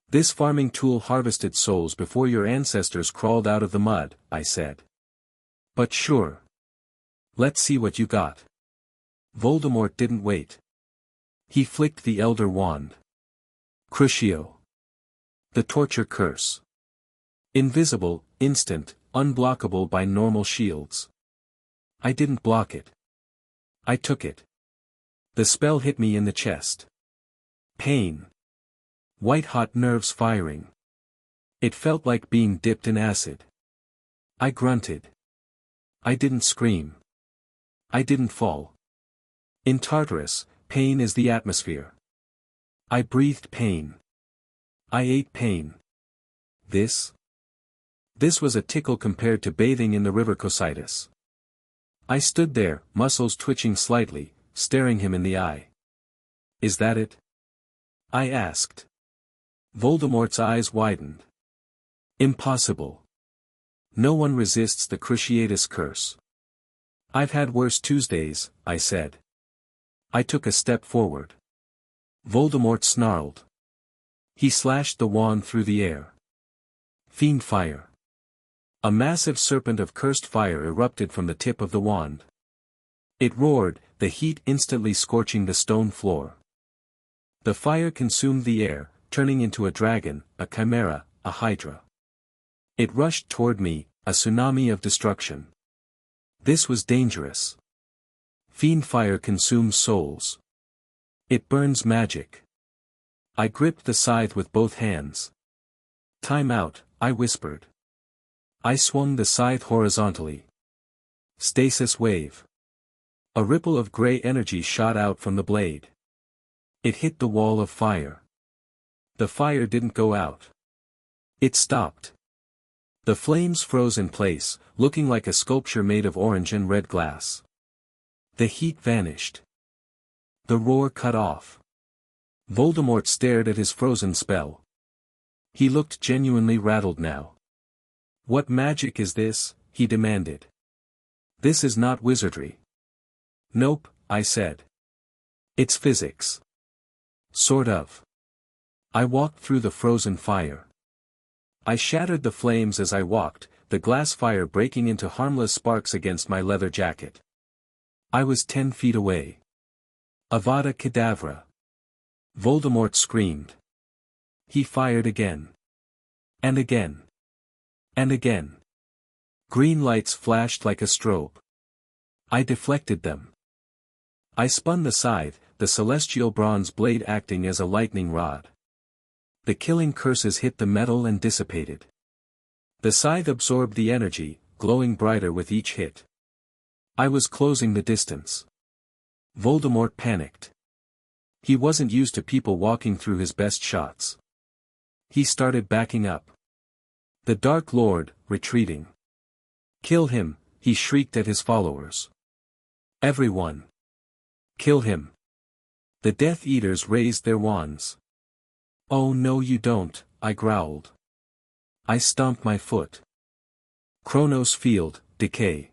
This farming tool harvested souls before your ancestors crawled out of the mud, I said. But sure. Let's see what you got. Voldemort didn't wait. He flicked the Elder Wand. Crucio. The torture curse. Invisible, instant, unblockable by normal shields. I didn't block it. I took it. The spell hit me in the chest. Pain. White-hot nerves firing. It felt like being dipped in acid. I grunted. I didn't scream. I didn't fall. In Tartarus, pain is the atmosphere. I breathed pain. I ate pain. This was a tickle compared to bathing in the river Cocytus. I stood there, muscles twitching slightly, staring him in the eye. Is that it? I asked. Voldemort's eyes widened. Impossible. No one resists the Cruciatus curse. I've had worse Tuesdays, I said. I took a step forward. Voldemort snarled. He slashed the wand through the air. Fiend fire. A massive serpent of cursed fire erupted from the tip of the wand. It roared, the heat instantly scorching the stone floor. The fire consumed the air, turning into a dragon, a chimera, a hydra. It rushed toward me, a tsunami of destruction. This was dangerous. Fiend fire consumes souls. It burns magic. I gripped the scythe with both hands. Time out, I whispered. I swung the scythe horizontally. Stasis wave. A ripple of gray energy shot out from the blade. It hit the wall of fire. The fire didn't go out. It stopped. The flames froze in place, looking like a sculpture made of orange and red glass. The heat vanished. The roar cut off. Voldemort stared at his frozen spell. He looked genuinely rattled now. What magic is this? He demanded. This is not wizardry. Nope, I said. It's physics. Sort of. I walked through the frozen fire. I shattered the flames as I walked, the glass fire breaking into harmless sparks against my leather jacket. I was 10 feet away. Avada Kedavra. Voldemort screamed. He fired again. And again. And again. Green lights flashed like a strobe. I deflected them. I spun the scythe, the celestial bronze blade acting as a lightning rod. The killing curses hit the metal and dissipated. The scythe absorbed the energy, glowing brighter with each hit. I was closing the distance. Voldemort panicked. He wasn't used to people walking through his best shots. He started backing up. The Dark Lord, retreating. Kill him, he shrieked at his followers. Everyone. Kill him. The Death Eaters raised their wands. Oh no you don't, I growled. I stomped my foot. Kronos field, decay.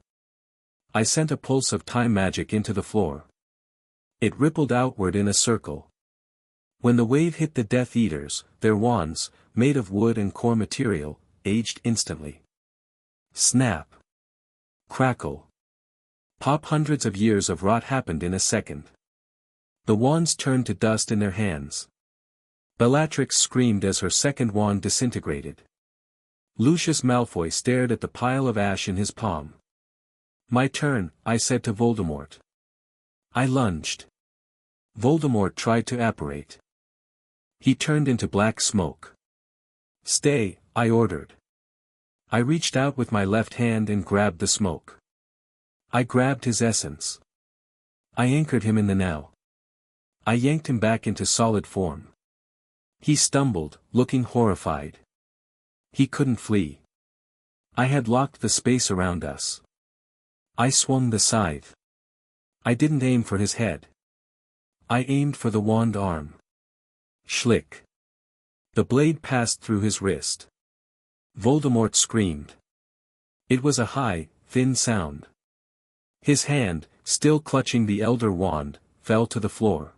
I sent a pulse of time magic into the floor. It rippled outward in a circle. When the wave hit the Death Eaters, their wands, made of wood and core material, aged instantly. Snap. Crackle. Pop. Hundreds of years of rot happened in a second. The wands turned to dust in their hands. Bellatrix screamed as her second wand disintegrated. Lucius Malfoy stared at the pile of ash in his palm. My turn, I said to Voldemort. I lunged. Voldemort tried to apparate. He turned into black smoke. Stay, I ordered. I reached out with my left hand and grabbed the smoke. I grabbed his essence. I anchored him in the now. I yanked him back into solid form. He stumbled, looking horrified. He couldn't flee. I had locked the space around us. I swung the scythe. I didn't aim for his head. I aimed for the wand arm. Schlick. The blade passed through his wrist. Voldemort screamed. It was a high, thin sound. His hand, still clutching the Elder Wand, fell to the floor.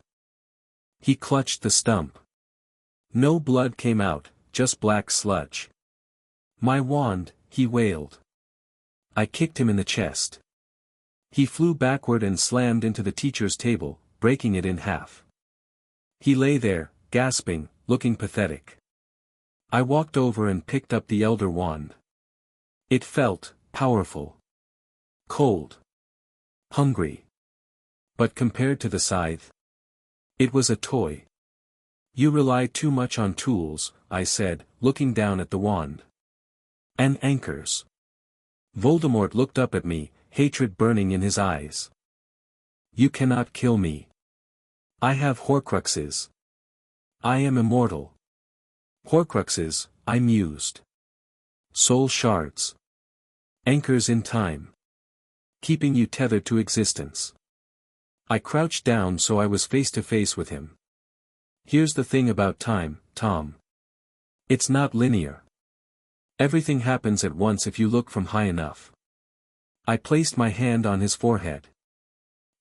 He clutched the stump. No blood came out, just black sludge. "My wand," he wailed. I kicked him in the chest. He flew backward and slammed into the teacher's table, breaking it in half. He lay there, gasping, looking pathetic. I walked over and picked up the Elder Wand. It felt powerful. Cold. Hungry. But compared to the scythe, it was a toy. "You rely too much on tools," I said, looking down at the wand. "And anchors." Voldemort looked up at me, hatred burning in his eyes. "You cannot kill me. I have Horcruxes. I am immortal." "Horcruxes," I mused. "Soul shards. Anchors in time. Keeping you tethered to existence." I crouched down so I was face to face with him. "Here's the thing about time, Tom. It's not linear. Everything happens at once if you look from high enough." I placed my hand on his forehead.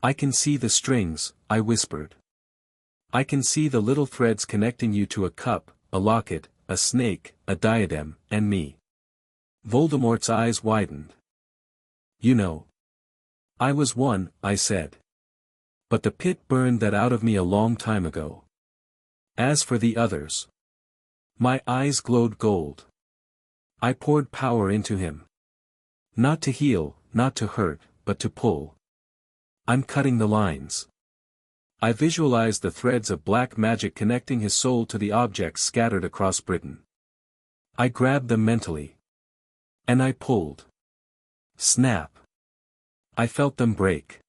"I can see the strings," I whispered. "I can see the little threads connecting you to a cup, a locket, a snake, a diadem, and me." Voldemort's eyes widened. "You know. I was one," I said. "But the pit burned that out of me a long time ago. As for the others." My eyes glowed gold. I poured power into him. Not to heal, not to hurt, but to pull. I'm cutting the lines. I visualized the threads of black magic connecting his soul to the objects scattered across Britain. I grabbed them mentally. And I pulled. Snap. I felt them break.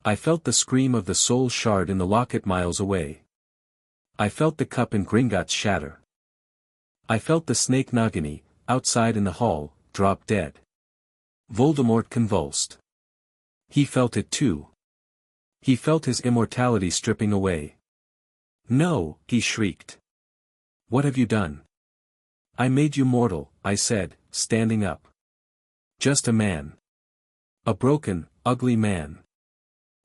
I felt the scream of the soul shard in the locket miles away. I felt the cup in Gringotts shatter. I felt the snake Nagini, outside in the hall, drop dead. Voldemort convulsed. He felt it too. He felt his immortality stripping away. "No," he shrieked. "What have you done?" "I made you mortal," I said, standing up. "Just a man. A broken, ugly man."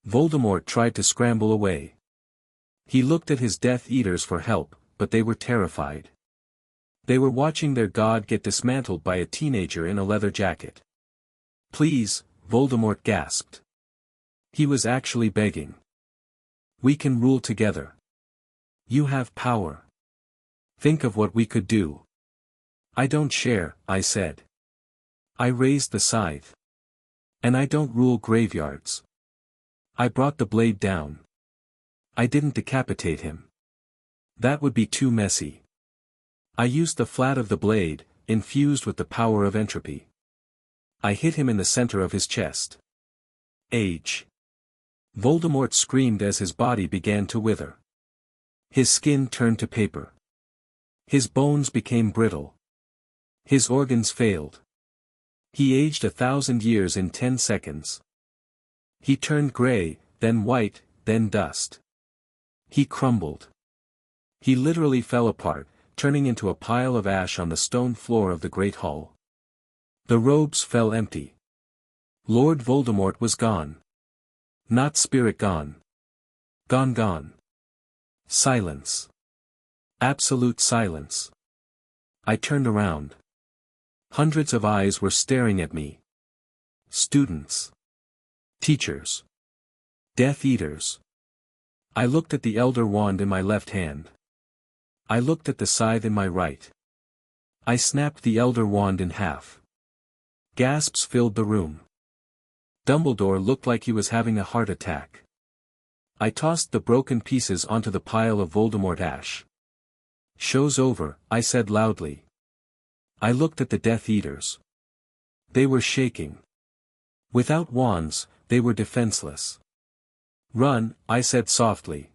Voldemort tried to scramble away. He looked at his Death Eaters for help, but they were terrified. They were watching their god get dismantled by a teenager in a leather jacket. "Please," Voldemort gasped. He was actually begging. "We can rule together. You have power. Think of what we could do." "I don't share," I said. I raised the scythe. "And I don't rule graveyards." I brought the blade down. I didn't decapitate him. That would be too messy. I used the flat of the blade, infused with the power of entropy. I hit him in the center of his chest. Age. Voldemort screamed as his body began to wither. His skin turned to paper. His bones became brittle. His organs failed. He aged 1,000 years in 10 seconds. He turned gray, then white, then dust. He crumbled. He literally fell apart, turning into a pile of ash on the stone floor of the Great Hall. The robes fell empty. Lord Voldemort was gone. Not spirit gone. Gone. Silence. Absolute silence. I turned around. Hundreds of eyes were staring at me. Students. Teachers. Death Eaters. I looked at the Elder Wand in my left hand. I looked at the scythe in my right. I snapped the Elder Wand in half. Gasps filled the room. Dumbledore looked like he was having a heart attack. I tossed the broken pieces onto the pile of Voldemort ash. "Show's over," I said loudly. I looked at the Death Eaters. They were shaking. Without wands, they were defenseless. "Run," I said softly.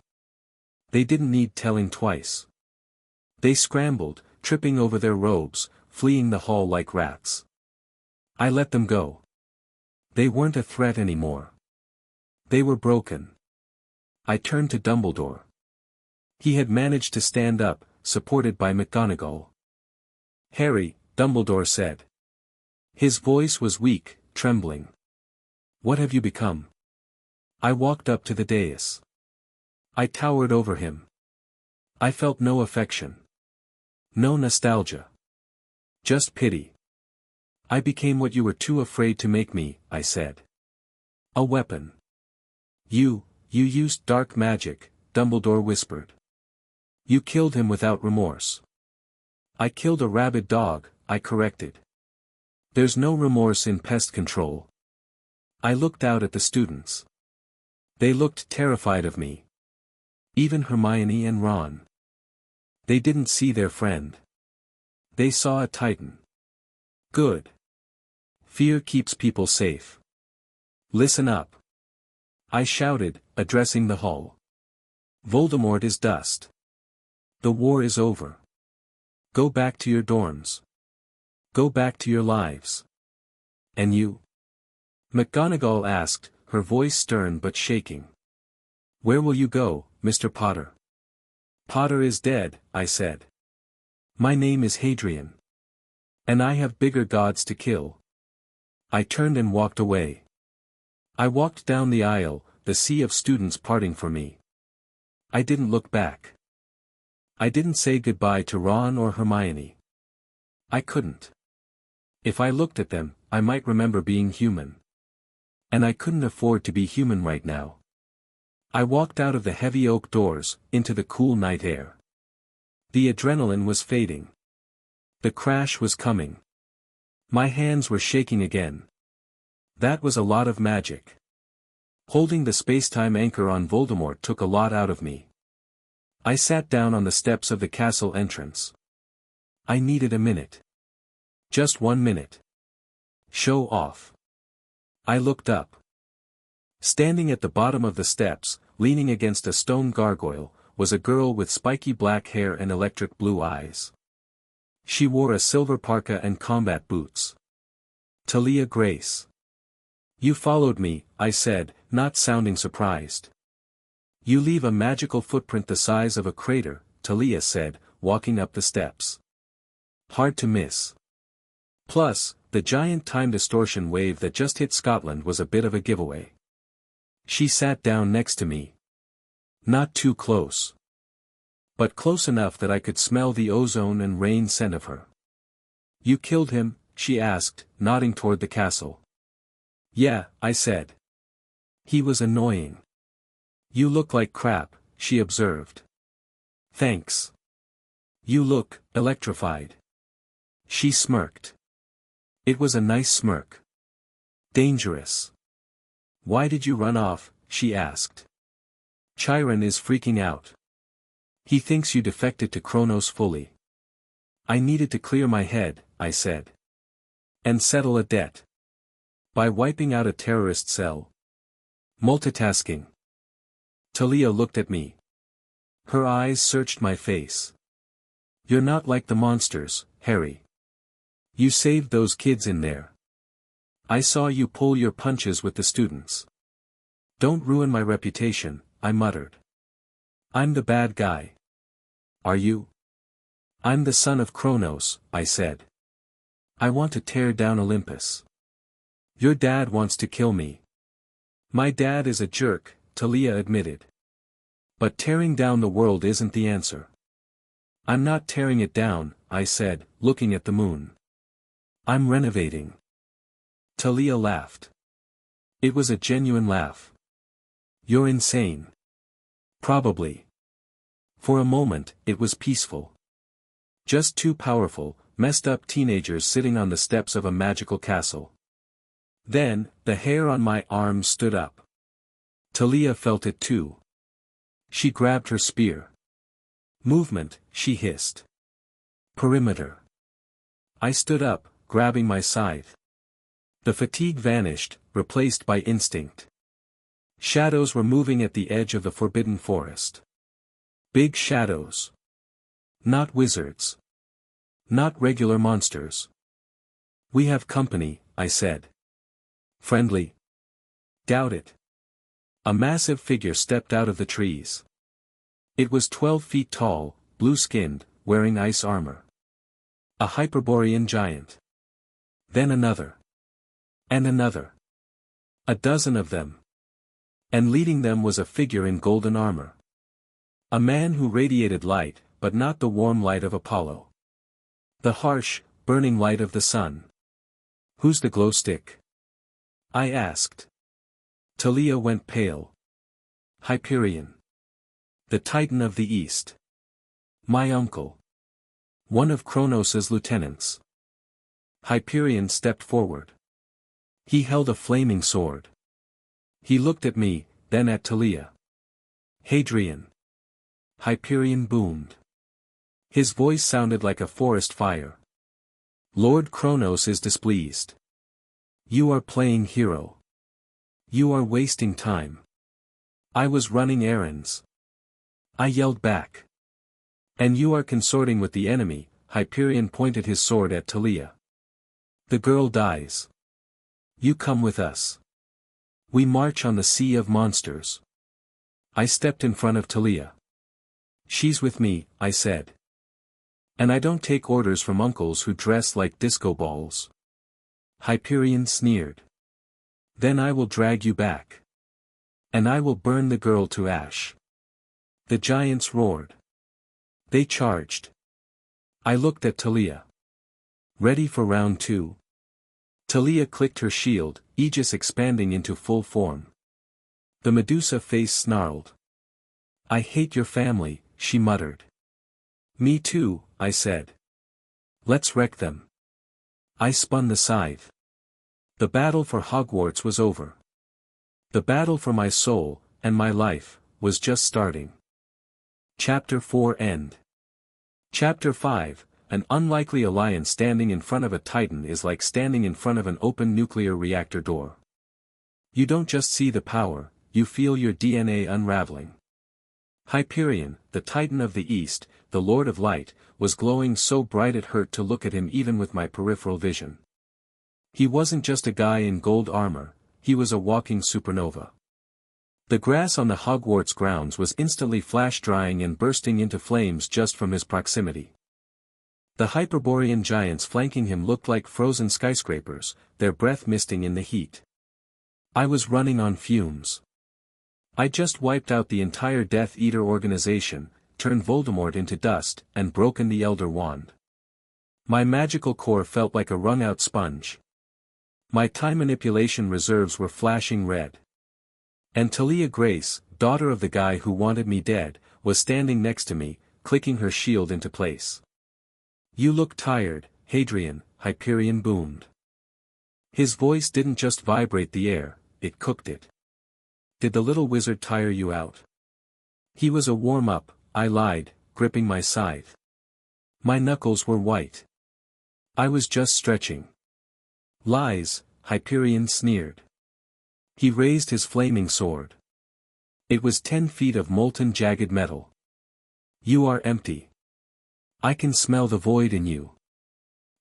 They didn't need telling twice. They scrambled, tripping over their robes, fleeing the hall like rats. I let them go. They weren't a threat anymore. They were broken. I turned to Dumbledore. He had managed to stand up, supported by McGonagall. "Harry," Dumbledore said. His voice was weak, trembling. "What have you become?" I walked up to the dais. I towered over him. I felt no affection. No nostalgia. Just pity. "I became what you were too afraid to make me," I said. "A weapon." You used dark magic," Dumbledore whispered. "You killed him without remorse." "I killed a rabid dog," I corrected. "There's no remorse in pest control." I looked out at the students. They looked terrified of me. Even Hermione and Ron. They didn't see their friend. They saw a Titan. Good. Fear keeps people safe. Listen up. I shouted, addressing the hall. Voldemort is dust. The war is over. Go back to your dorms. Go back to your lives. And you? McGonagall asked, her voice stern but shaking. Where will you go, Mr. Potter? Potter is dead, I said. My name is Hadrian. And I have bigger gods to kill. I turned and walked away. I walked down the aisle, the sea of students parting for me. I didn't look back. I didn't say goodbye to Ron or Hermione. I couldn't. If I looked at them, I might remember being human. And I couldn't afford to be human right now. I walked out of the heavy oak doors, into the cool night air. The adrenaline was fading. The crash was coming. My hands were shaking again. That was a lot of magic. Holding the space-time anchor on Voldemort took a lot out of me. I sat down on the steps of the castle entrance. I needed a minute. Just 1 minute. Show off. I looked up. Standing at the bottom of the steps, leaning against a stone gargoyle, was a girl with spiky black hair and electric blue eyes. She wore a silver parka and combat boots. Talia Grace. You followed me, I said, not sounding surprised. You leave a magical footprint the size of a crater, Talia said, walking up the steps. Hard to miss. Plus, the giant time distortion wave that just hit Scotland was a bit of a giveaway. She sat down next to me. Not too close. But close enough that I could smell the ozone and rain scent of her. You killed him, she asked, nodding toward the castle. Yeah, I said. He was annoying. You look like crap, she observed. Thanks. You look electrified. She smirked. It was a nice smirk. Dangerous. Why did you run off, she asked. Chiron is freaking out. He thinks you defected to Kronos fully. I needed to clear my head, I said. And settle a debt. By wiping out a terrorist cell. Multitasking. Talia looked at me. Her eyes searched my face. You're not like the monsters, Harry. You saved those kids in there. I saw you pull your punches with the students. Don't ruin my reputation, I muttered. I'm the bad guy. Are you? I'm the son of Kronos, I said. I want to tear down Olympus. Your dad wants to kill me. My dad is a jerk, Talia admitted. But tearing down the world isn't the answer. I'm not tearing it down, I said, looking at the moon. I'm renovating. Talia laughed. It was a genuine laugh. You're insane. Probably. For a moment, it was peaceful. Just two powerful, messed-up teenagers sitting on the steps of a magical castle. Then, the hair on my arm stood up. Talia felt it too. She grabbed her spear. Movement, she hissed. Perimeter. I stood up, grabbing my scythe. The fatigue vanished, replaced by instinct. Shadows were moving at the edge of the forbidden forest. Big shadows. Not wizards. Not regular monsters. We have company, I said. Friendly? Doubt it. A massive figure stepped out of the trees. It was 12 feet tall, blue-skinned, wearing ice armor. A Hyperborean giant. Then another. And another. A dozen of them. And leading them was a figure in golden armor. A man who radiated light, but not the warm light of Apollo. The harsh, burning light of the sun. Who's the glow stick? I asked. Talia went pale. Hyperion. The Titan of the East. My uncle. One of Kronos' lieutenants. Hyperion stepped forward. He held a flaming sword. He looked at me, then at Talia. Hadrian. Hyperion boomed. His voice sounded like a forest fire. Lord Kronos is displeased. You are playing hero. You are wasting time. I was running errands. I yelled back. And you are consorting with the enemy. Hyperion pointed his sword at Talia. The girl dies. You come with us. We march on the sea of monsters. I stepped in front of Talia. She's with me, I said. And I don't take orders from uncles who dress like disco balls. Hyperion sneered. Then I will drag you back. And I will burn the girl to ash. The giants roared. They charged. I looked at Talia. Ready for round 2? Talia clicked her shield, Aegis expanding into full form. The Medusa face snarled. I hate your family, she muttered. Me too, I said. Let's wreck them. I spun the scythe. The battle for Hogwarts was over. The battle for my soul, and my life, was just starting. Chapter 4 End. Chapter 5, An unlikely alliance standing in front of a Titan is like standing in front of an open nuclear reactor door. You don't just see the power, you feel your DNA unraveling. Hyperion, the Titan of the East, the Lord of Light, was glowing so bright it hurt to look at him even with my peripheral vision. He wasn't just a guy in gold armor, he was a walking supernova. The grass on the Hogwarts grounds was instantly flash-drying and bursting into flames just from his proximity. The Hyperborean giants flanking him looked like frozen skyscrapers, their breath misting in the heat. I was running on fumes. I just wiped out the entire Death Eater organization, turned Voldemort into dust, and broken the Elder Wand. My magical core felt like a wrung-out sponge. My time manipulation reserves were flashing red. And Talia Grace, daughter of the guy who wanted me dead, was standing next to me, clicking her shield into place. You look tired, Hadrian, Hyperion boomed. His voice didn't just vibrate the air, it cooked it. Did the little wizard tire you out? He was a warm-up, I lied, gripping my scythe. My knuckles were white. I was just stretching. Lies, Hyperion sneered. He raised his flaming sword. It was 10 feet of molten jagged metal. You are empty. I can smell the void in you.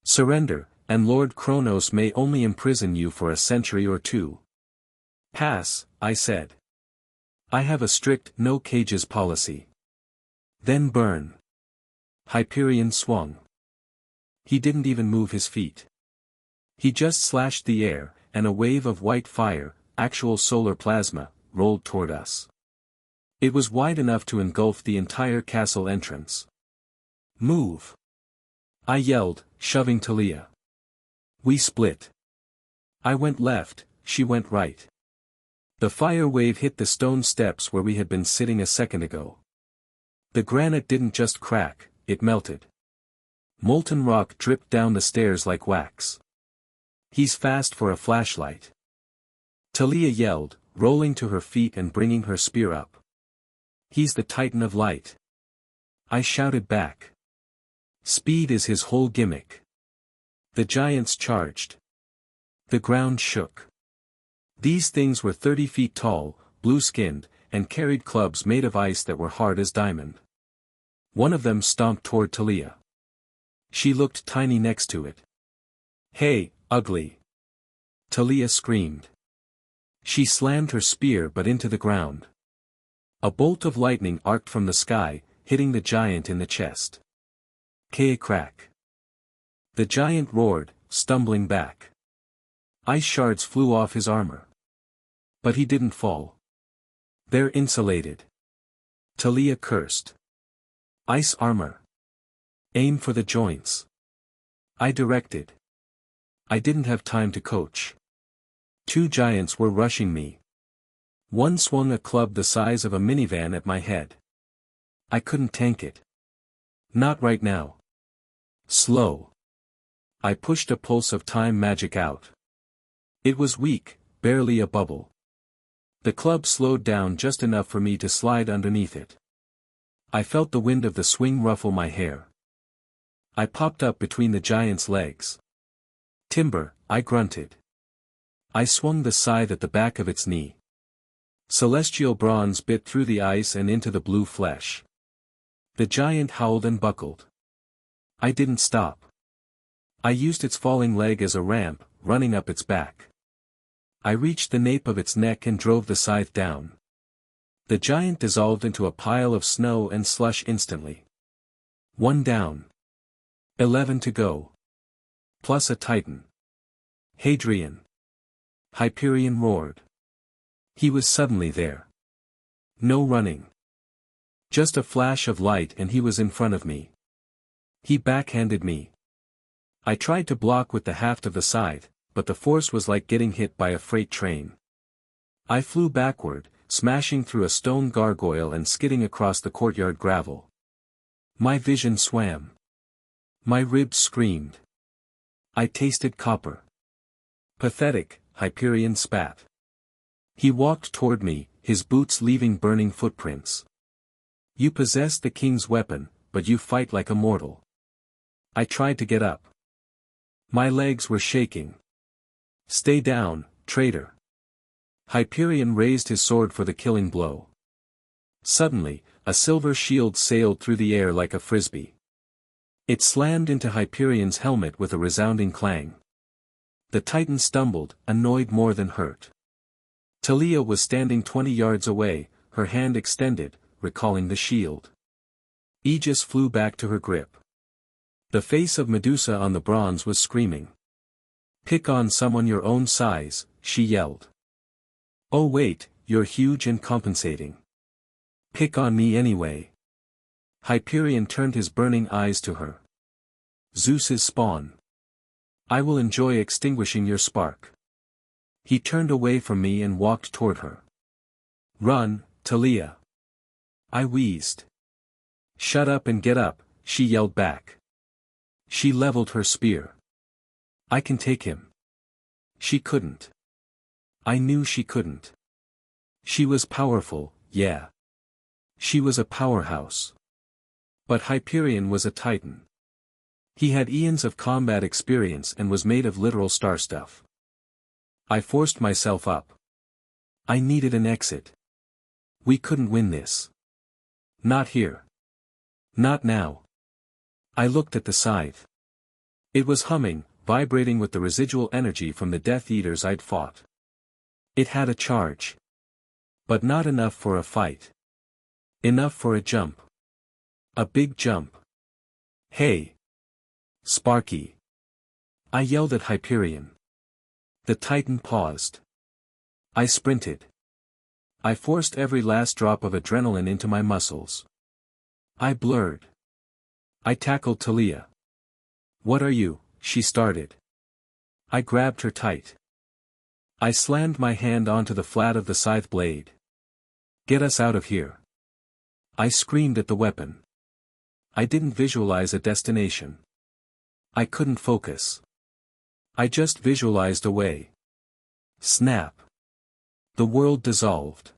Surrender, and Lord Kronos may only imprison you for a century or 2. Pass, I said. I have a strict no cages policy. Then burn. Hyperion swung. He didn't even move his feet. He just slashed the air, and a wave of white fire, actual solar plasma, rolled toward us. It was wide enough to engulf the entire castle entrance. Move! I yelled, shoving Talia. We split. I went left, she went right. The fire wave hit the stone steps where we had been sitting a second ago. The granite didn't just crack, it melted. Molten rock dripped down the stairs like wax. He's fast for a flashlight. Talia yelled, rolling to her feet and bringing her spear up. He's the Titan of Light. I shouted back. Speed is his whole gimmick. The giants charged. The ground shook. These things were 30 feet tall, blue-skinned, and carried clubs made of ice that were hard as diamond. One of them stomped toward Talia. She looked tiny next to it. Hey, ugly. Talia screamed. She slammed her spear but into the ground. A bolt of lightning arced from the sky, hitting the giant in the chest. Crack. The giant roared, stumbling back. Ice shards flew off his armor. But he didn't fall. They're insulated. Talia cursed. Ice armor. Aim for the joints. I directed. I didn't have time to coach. Two giants were rushing me. One swung a club the size of a minivan at my head. I couldn't tank it. Not right now. Slow. I pushed a pulse of time magic out. It was weak, barely a bubble. The club slowed down just enough for me to slide underneath it. I felt the wind of the swing ruffle my hair. I popped up between the giant's legs. Timber, I grunted. I swung the scythe at the back of its knee. Celestial bronze bit through the ice and into the blue flesh. The giant howled and buckled. I didn't stop. I used its falling leg as a ramp, running up its back. I reached the nape of its neck and drove the scythe down. The giant dissolved into a pile of snow and slush instantly. 1 down. 11 to go. Plus a titan. Hadrian. Hyperion roared. He was suddenly there. No running. Just a flash of light and he was in front of me. He backhanded me. I tried to block with the haft of the scythe, but the force was like getting hit by a freight train. I flew backward, smashing through a stone gargoyle and skidding across the courtyard gravel. My vision swam. My ribs screamed. I tasted copper. Pathetic, Hyperion spat. He walked toward me, his boots leaving burning footprints. You possess the king's weapon, but you fight like a mortal. I tried to get up. My legs were shaking. Stay down, traitor. Hyperion raised his sword for the killing blow. Suddenly, a silver shield sailed through the air like a frisbee. It slammed into Hyperion's helmet with a resounding clang. The Titan stumbled, annoyed more than hurt. Talia was standing 20 yards away, her hand extended, recalling the shield. Aegis flew back to her grip. The face of Medusa on the bronze was screaming. Pick on someone your own size, she yelled. Oh wait, you're huge and compensating. Pick on me anyway. Hyperion turned his burning eyes to her. Zeus's spawn. I will enjoy extinguishing your spark. He turned away from me and walked toward her. Run, Talia. I wheezed. Shut up and get up, she yelled back. She leveled her spear. I can take him. She couldn't. I knew she couldn't. She was powerful, yeah. She was a powerhouse. But Hyperion was a titan. He had eons of combat experience and was made of literal star stuff. I forced myself up. I needed an exit. We couldn't win this. Not here. Not now. I looked at the scythe. It was humming, vibrating with the residual energy from the Death Eaters I'd fought. It had a charge. But not enough for a fight. Enough for a jump. A big jump. Hey! Sparky! I yelled at Hyperion. The Titan paused. I sprinted. I forced every last drop of adrenaline into my muscles. I blurred. I tackled Talia. What are you? She started. I grabbed her tight. I slammed my hand onto the flat of the scythe blade. Get us out of here. I screamed at the weapon. I didn't visualize a destination. I couldn't focus. I just visualized a way. Snap. The world dissolved.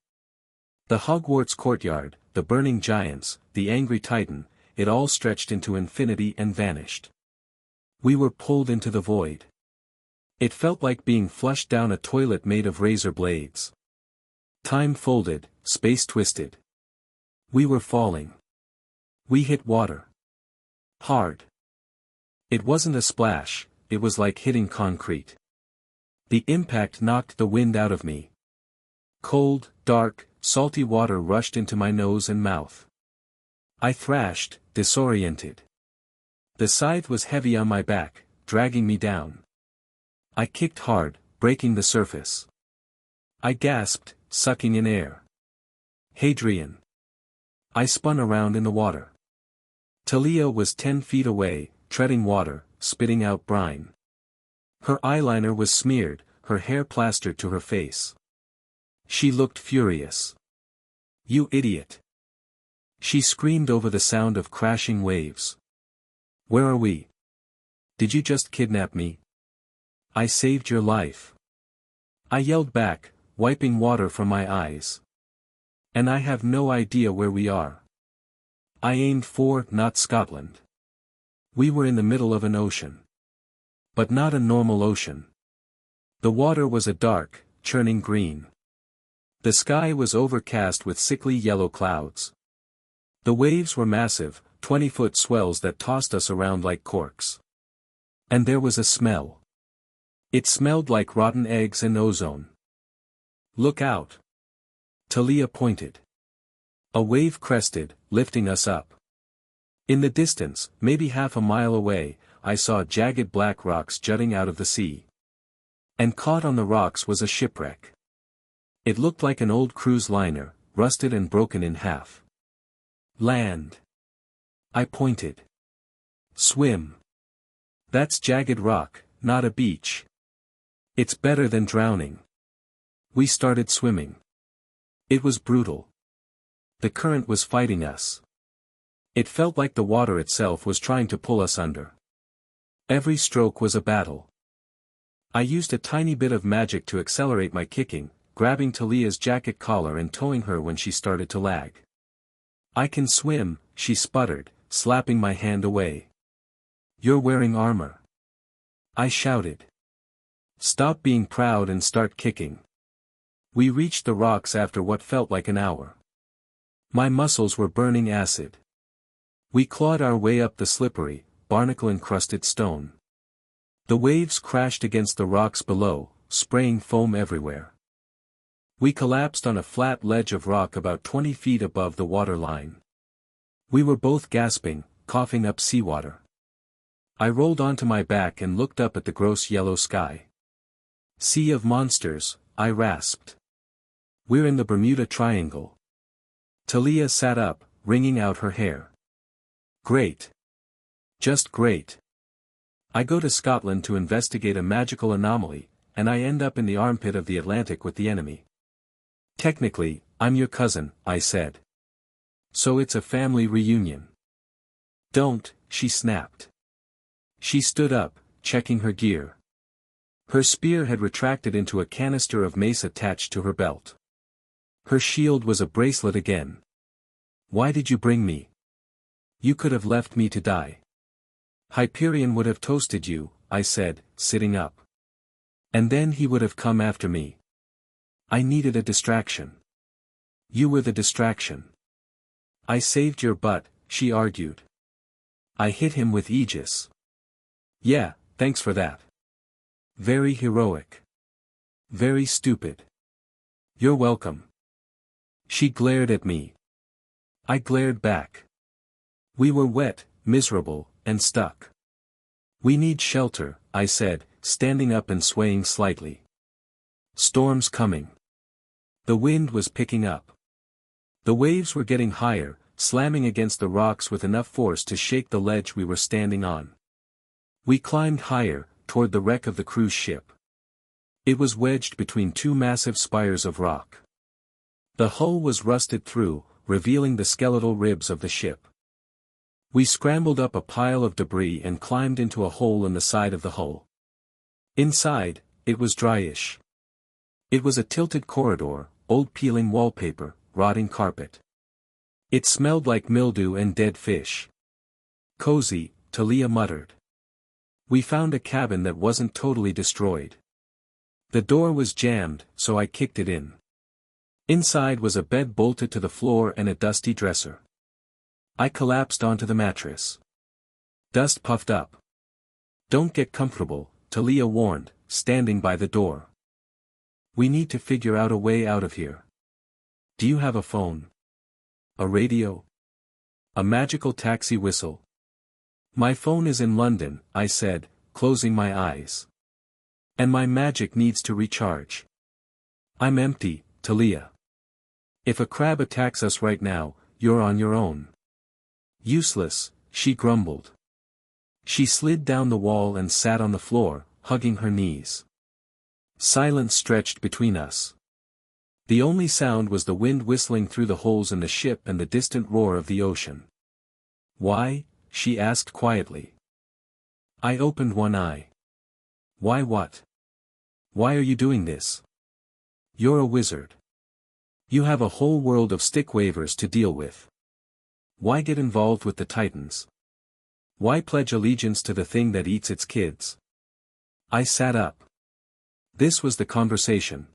The Hogwarts courtyard, the burning giants, the angry titan, it all stretched into infinity and vanished. We were pulled into the void. It felt like being flushed down a toilet made of razor blades. Time folded, space twisted. We were falling. We hit water. Hard. It wasn't a splash, it was like hitting concrete. The impact knocked the wind out of me. Cold, dark, salty water rushed into my nose and mouth. I thrashed, disoriented. The scythe was heavy on my back, dragging me down. I kicked hard, breaking the surface. I gasped, sucking in air. Hadrian. I spun around in the water. Talia was 10 feet away, treading water, spitting out brine. Her eyeliner was smeared, her hair plastered to her face. She looked furious. "You idiot!" she screamed over the sound of crashing waves. "Where are we? Did you just kidnap me? I saved your life." I yelled back, wiping water from my eyes. "And I have no idea where we are." I aimed for, not Scotland. We were in the middle of an ocean. But not a normal ocean. The water was a dark, churning green. The sky was overcast with sickly yellow clouds. The waves were massive, 20-foot swells that tossed us around like corks. And there was a smell. It smelled like rotten eggs and ozone. "Look out!" Talia pointed. A wave crested, lifting us up. In the distance, maybe half a mile away, I saw jagged black rocks jutting out of the sea. And caught on the rocks was a shipwreck. It looked like an old cruise liner, rusted and broken in half. "Land." I pointed. "Swim. That's jagged rock, not a beach. It's better than drowning." We started swimming. It was brutal. The current was fighting us. It felt like the water itself was trying to pull us under. Every stroke was a battle. I used a tiny bit of magic to accelerate my kicking, grabbing Talia's jacket collar and towing her when she started to lag. "I can swim," she sputtered, slapping my hand away. "You're wearing armor." I shouted. "Stop being proud and start kicking." We reached the rocks after what felt like an hour. My muscles were burning acid. We clawed our way up the slippery, barnacle-encrusted stone. The waves crashed against the rocks below, spraying foam everywhere. We collapsed on a flat ledge of rock about 20 feet above the water line. We were both gasping, coughing up seawater. I rolled onto my back and looked up at the gross yellow sky. "Sea of monsters," I rasped. "We're in the Bermuda Triangle." Talia sat up, wringing out her hair. "Great. Just great. I go to Scotland to investigate a magical anomaly, and I end up in the armpit of the Atlantic with the enemy." "Technically, I'm your cousin," I said. "So it's a family reunion." "Don't," she snapped. She stood up, checking her gear. Her spear had retracted into a canister of mace attached to her belt. Her shield was a bracelet again. "Why did you bring me? You could have left me to die." "Hyperion would have toasted you," I said, sitting up. "And then he would have come after me. I needed a distraction." "You were the distraction." "I saved your butt," she argued. "I hit him with Aegis." "Yeah, thanks for that. Very heroic. Very stupid." "You're welcome." She glared at me. I glared back. We were wet, miserable, and stuck. "We need shelter," I said, standing up and swaying slightly. "Storm's coming." The wind was picking up. The waves were getting higher, slamming against the rocks with enough force to shake the ledge we were standing on. We climbed higher, toward the wreck of the cruise ship. It was wedged between two massive spires of rock. The hull was rusted through, revealing the skeletal ribs of the ship. We scrambled up a pile of debris and climbed into a hole in the side of the hull. Inside, it was dryish. It was a tilted corridor, old peeling wallpaper, rotting carpet. It smelled like mildew and dead fish. "Cozy," Talia muttered. We found a cabin that wasn't totally destroyed. The door was jammed, so I kicked it in. Inside was a bed bolted to the floor and a dusty dresser. I collapsed onto the mattress. Dust puffed up. "Don't get comfortable," Talia warned, standing by the door. We need to figure out a way out of here. Do you have a phone? A radio? A magical taxi whistle? My phone is in London, I said, closing my eyes. And my magic needs to recharge. I'm empty, Talia. If a crab attacks us right now, you're on your own. Useless, she grumbled. She slid down the wall and sat on the floor, hugging her knees. Silence stretched between us. The only sound was the wind whistling through the holes in the ship and the distant roar of the ocean. Why? She asked quietly. I opened one eye. Why what? Why are you doing this? You're a wizard. You have a whole world of stick wavers to deal with. Why get involved with the Titans? Why pledge allegiance to the thing that eats its kids? I sat up. This was the conversation.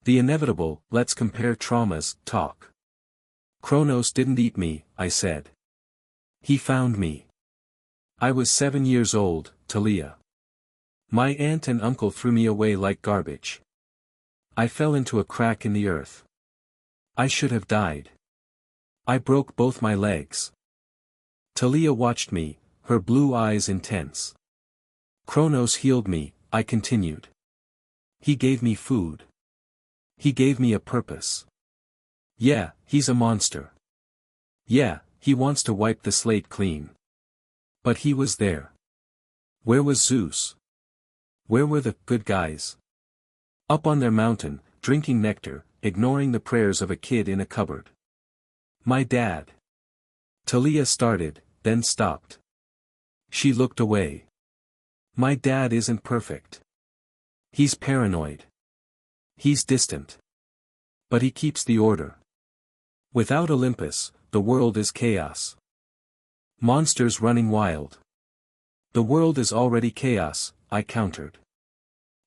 The inevitable, let's compare traumas, talk. Kronos didn't eat me, I said. He found me. I was 7 years old, Talia. My aunt and uncle threw me away like garbage. I fell into a crack in the earth. I should have died. I broke both my legs. Talia watched me, her blue eyes intense. Kronos healed me, I continued. He gave me food. He gave me a purpose. Yeah, he's a monster. Yeah, he wants to wipe the slate clean. But he was there. Where was Zeus? Where were the good guys? Up on their mountain, drinking nectar, ignoring the prayers of a kid in a cupboard. My dad. Talia started, then stopped. She looked away. My dad isn't perfect. He's paranoid. He's distant. But he keeps the order. Without Olympus, the world is chaos. Monsters running wild. The world is already chaos, I countered.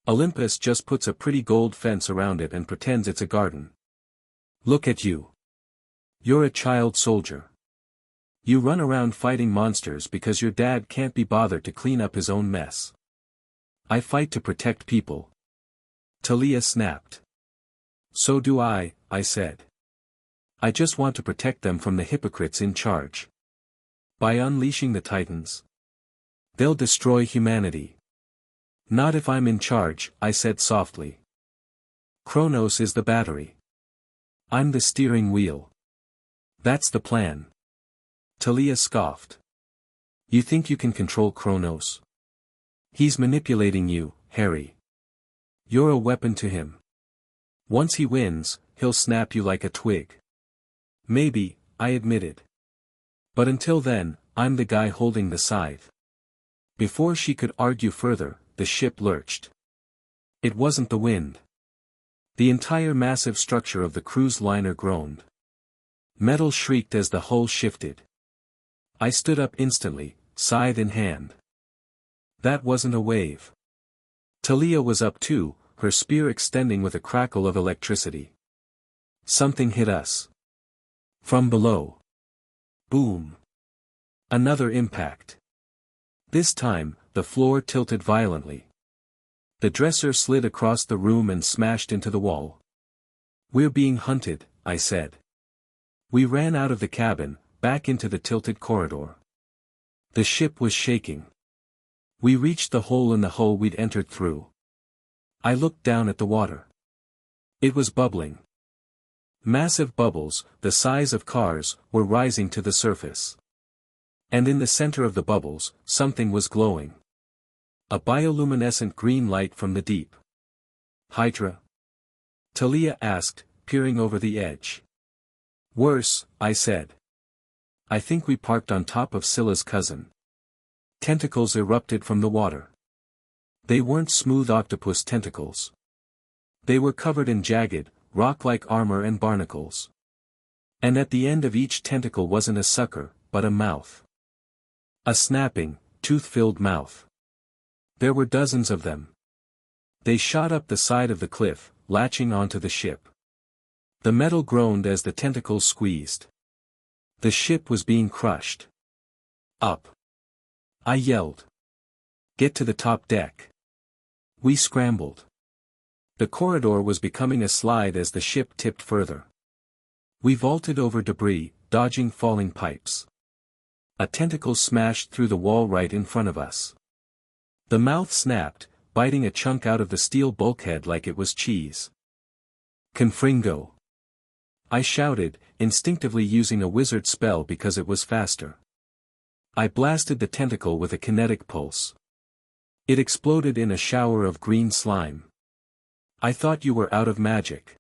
Olympus just puts a pretty gold fence around it and pretends it's a garden. Look at you. You're a child soldier. You run around fighting monsters because your dad can't be bothered to clean up his own mess. I fight to protect people. Talia snapped. So do I said. I just want to protect them from the hypocrites in charge. By unleashing the Titans. They'll destroy humanity. Not if I'm in charge, I said softly. Kronos is the battery. I'm the steering wheel. That's the plan. Talia scoffed. You think you can control Kronos? He's manipulating you, Harry. You're a weapon to him. Once he wins, he'll snap you like a twig. Maybe, I admitted. But until then, I'm the guy holding the scythe. Before she could argue further, the ship lurched. It wasn't the wind. The entire massive structure of the cruise liner groaned. Metal shrieked as the hull shifted. I stood up instantly, scythe in hand. That wasn't a wave. Talia was up too, her spear extending with a crackle of electricity. Something hit us. From below. Boom. Another impact. This time, the floor tilted violently. The dresser slid across the room and smashed into the wall. We're being hunted, I said. We ran out of the cabin, back into the tilted corridor. The ship was shaking. We reached the hole in the hull we'd entered through. I looked down at the water. It was bubbling. Massive bubbles, the size of cars, were rising to the surface. And in the center of the bubbles, something was glowing. A bioluminescent green light from the deep. Hydra? Talia asked, peering over the edge. Worse, I said. I think we parked on top of Scylla's cousin. Tentacles erupted from the water. They weren't smooth octopus tentacles. They were covered in jagged, rock-like armor and barnacles. And at the end of each tentacle wasn't a sucker, but a mouth. A snapping, tooth-filled mouth. There were dozens of them. They shot up the side of the cliff, latching onto the ship. The metal groaned as the tentacles squeezed. The ship was being crushed. Up. I yelled. Get to the top deck. We scrambled. The corridor was becoming a slide as the ship tipped further. We vaulted over debris, dodging falling pipes. A tentacle smashed through the wall right in front of us. The mouth snapped, biting a chunk out of the steel bulkhead like it was cheese. Confringo! I shouted, instinctively using a wizard spell because it was faster. I blasted the tentacle with a kinetic pulse. It exploded in a shower of green slime. I thought you were out of magic.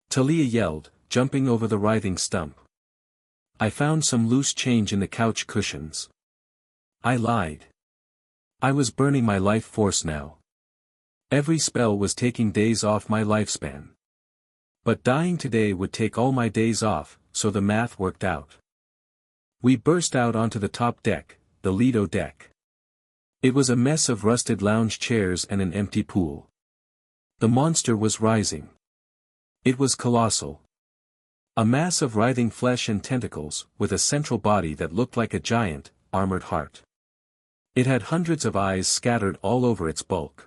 Talia yelled, jumping over the writhing stump. I found some loose change in the couch cushions. I lied. I was burning my life force now. Every spell was taking days off my lifespan. But dying today would take all my days off, so the math worked out. We burst out onto the top deck, the Lido deck. It was a mess of rusted lounge chairs and an empty pool. The monster was rising. It was colossal. A mass of writhing flesh and tentacles, with a central body that looked like a giant, armored heart. It had hundreds of eyes scattered all over its bulk.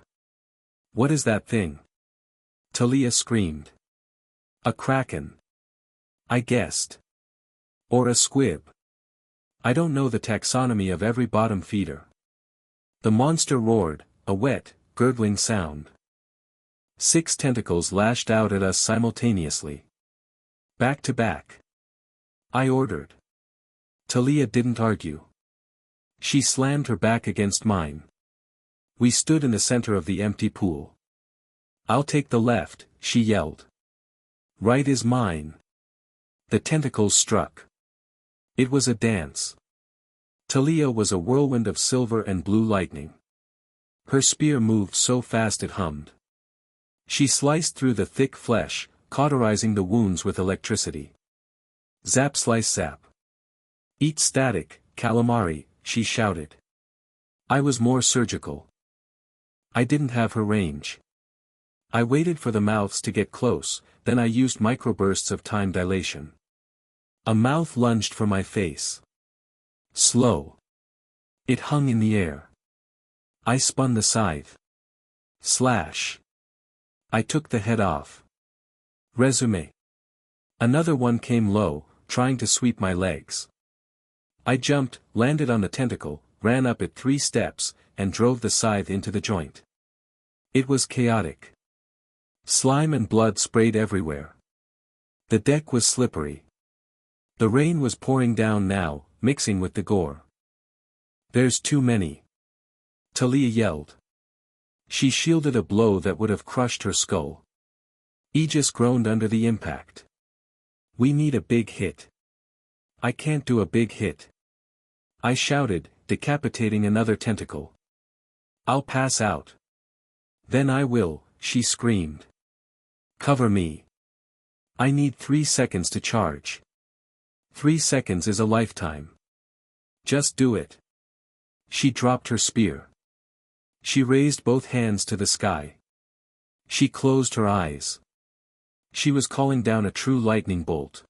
What is that thing? Talia screamed. A kraken. I guessed. Or a squib. I don't know the taxonomy of every bottom feeder. The monster roared, a wet, gurgling sound. 6 tentacles lashed out at us simultaneously. Back to back. I ordered. Talia didn't argue. She slammed her back against mine. We stood in the center of the empty pool. I'll take the left, she yelled. Right is mine. The tentacles struck. It was a dance. Talia was a whirlwind of silver and blue lightning. Her spear moved so fast it hummed. She sliced through the thick flesh, cauterizing the wounds with electricity. Zap slice zap. Eat static, calamari, she shouted. I was more surgical. I didn't have her range. I waited for the mouths to get close, then I used microbursts of time dilation. A mouth lunged for my face. Slow. It hung in the air. I spun the scythe. Slash. I took the head off. Resume. Another one came low, trying to sweep my legs. I jumped, landed on the tentacle, ran up it 3 steps, and drove the scythe into the joint. It was chaotic. Slime and blood sprayed everywhere. The deck was slippery. The rain was pouring down now, mixing with the gore. There's too many. Talia yelled. She shielded a blow that would have crushed her skull. Aegis groaned under the impact. We need a big hit. I can't do a big hit. I shouted, decapitating another tentacle. I'll pass out. Then I will, she screamed. Cover me. I need 3 seconds to charge. 3 seconds is a lifetime. Just do it. She dropped her spear. She raised both hands to the sky. She closed her eyes. She was calling down a true lightning bolt.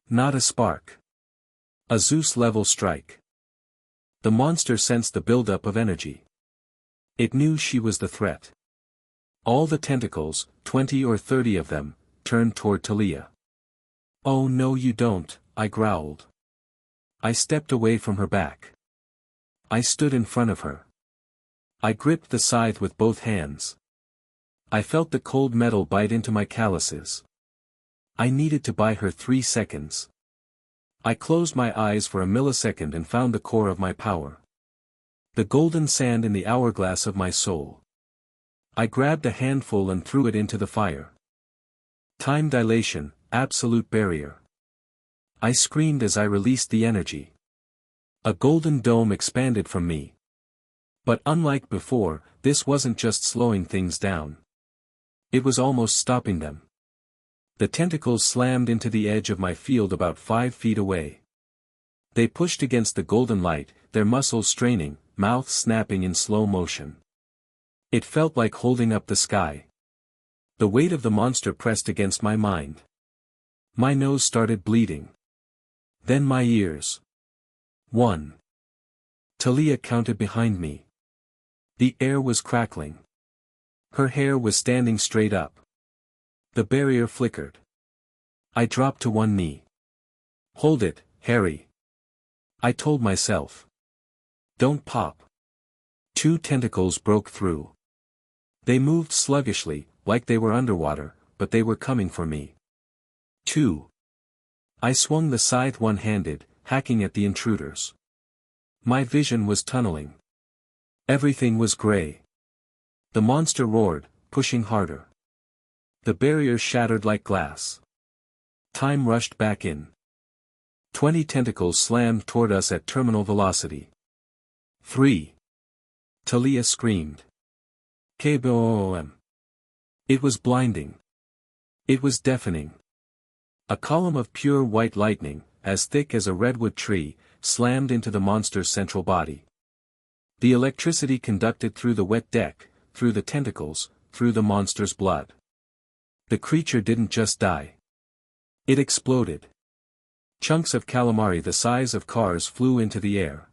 Not a spark. A Zeus-level strike. The monster sensed the buildup of energy. It knew she was the threat. All the tentacles, 20 or 30 of them, turned toward Talia. Oh no you don't, I growled. I stepped away from her back. I stood in front of her. I gripped the scythe with both hands. I felt the cold metal bite into my calluses. I needed to buy her 3 seconds. I closed my eyes for a millisecond and found the core of my power. The golden sand in the hourglass of my soul. I grabbed a handful and threw it into the fire. Time dilation, absolute barrier. I screamed as I released the energy. A golden dome expanded from me. But unlike before, this wasn't just slowing things down. It was almost stopping them. The tentacles slammed into the edge of my field about 5 feet away. They pushed against the golden light, their muscles straining, mouths snapping in slow motion. It felt like holding up the sky. The weight of the monster pressed against my mind. My nose started bleeding. Then my ears. 1. Talia counted behind me. The air was crackling. Her hair was standing straight up. The barrier flickered. I dropped to one knee. Hold it, Harry. I told myself. Don't pop. Two tentacles broke through. They moved sluggishly, like they were underwater, but they were coming for me. 2. I swung the scythe one-handed, hacking at the intruders. My vision was tunneling. Everything was gray. The monster roared, pushing harder. The barrier shattered like glass. Time rushed back in. 20 tentacles slammed toward us at terminal velocity. 3. Talia screamed. KBOM. It was blinding. It was deafening. A column of pure white lightning, as thick as a redwood tree, slammed into the monster's central body. The electricity conducted through the wet deck, through the tentacles, through the monster's blood. The creature didn't just die. It exploded. Chunks of calamari the size of cars flew into the air.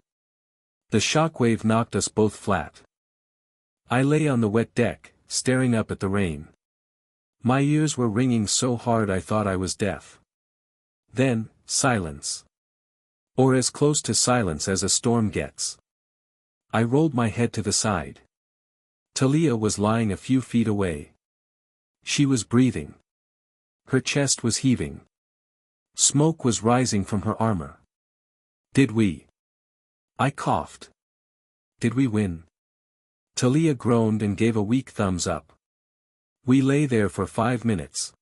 The shockwave knocked us both flat. I lay on the wet deck, staring up at the rain. My ears were ringing so hard I thought I was deaf. Then, silence. Or as close to silence as a storm gets. I rolled my head to the side. Talia was lying a few feet away. She was breathing. Her chest was heaving. Smoke was rising from her armor. Did we? I coughed. Did we win? Talia groaned and gave a weak thumbs up. We lay there for 5 minutes.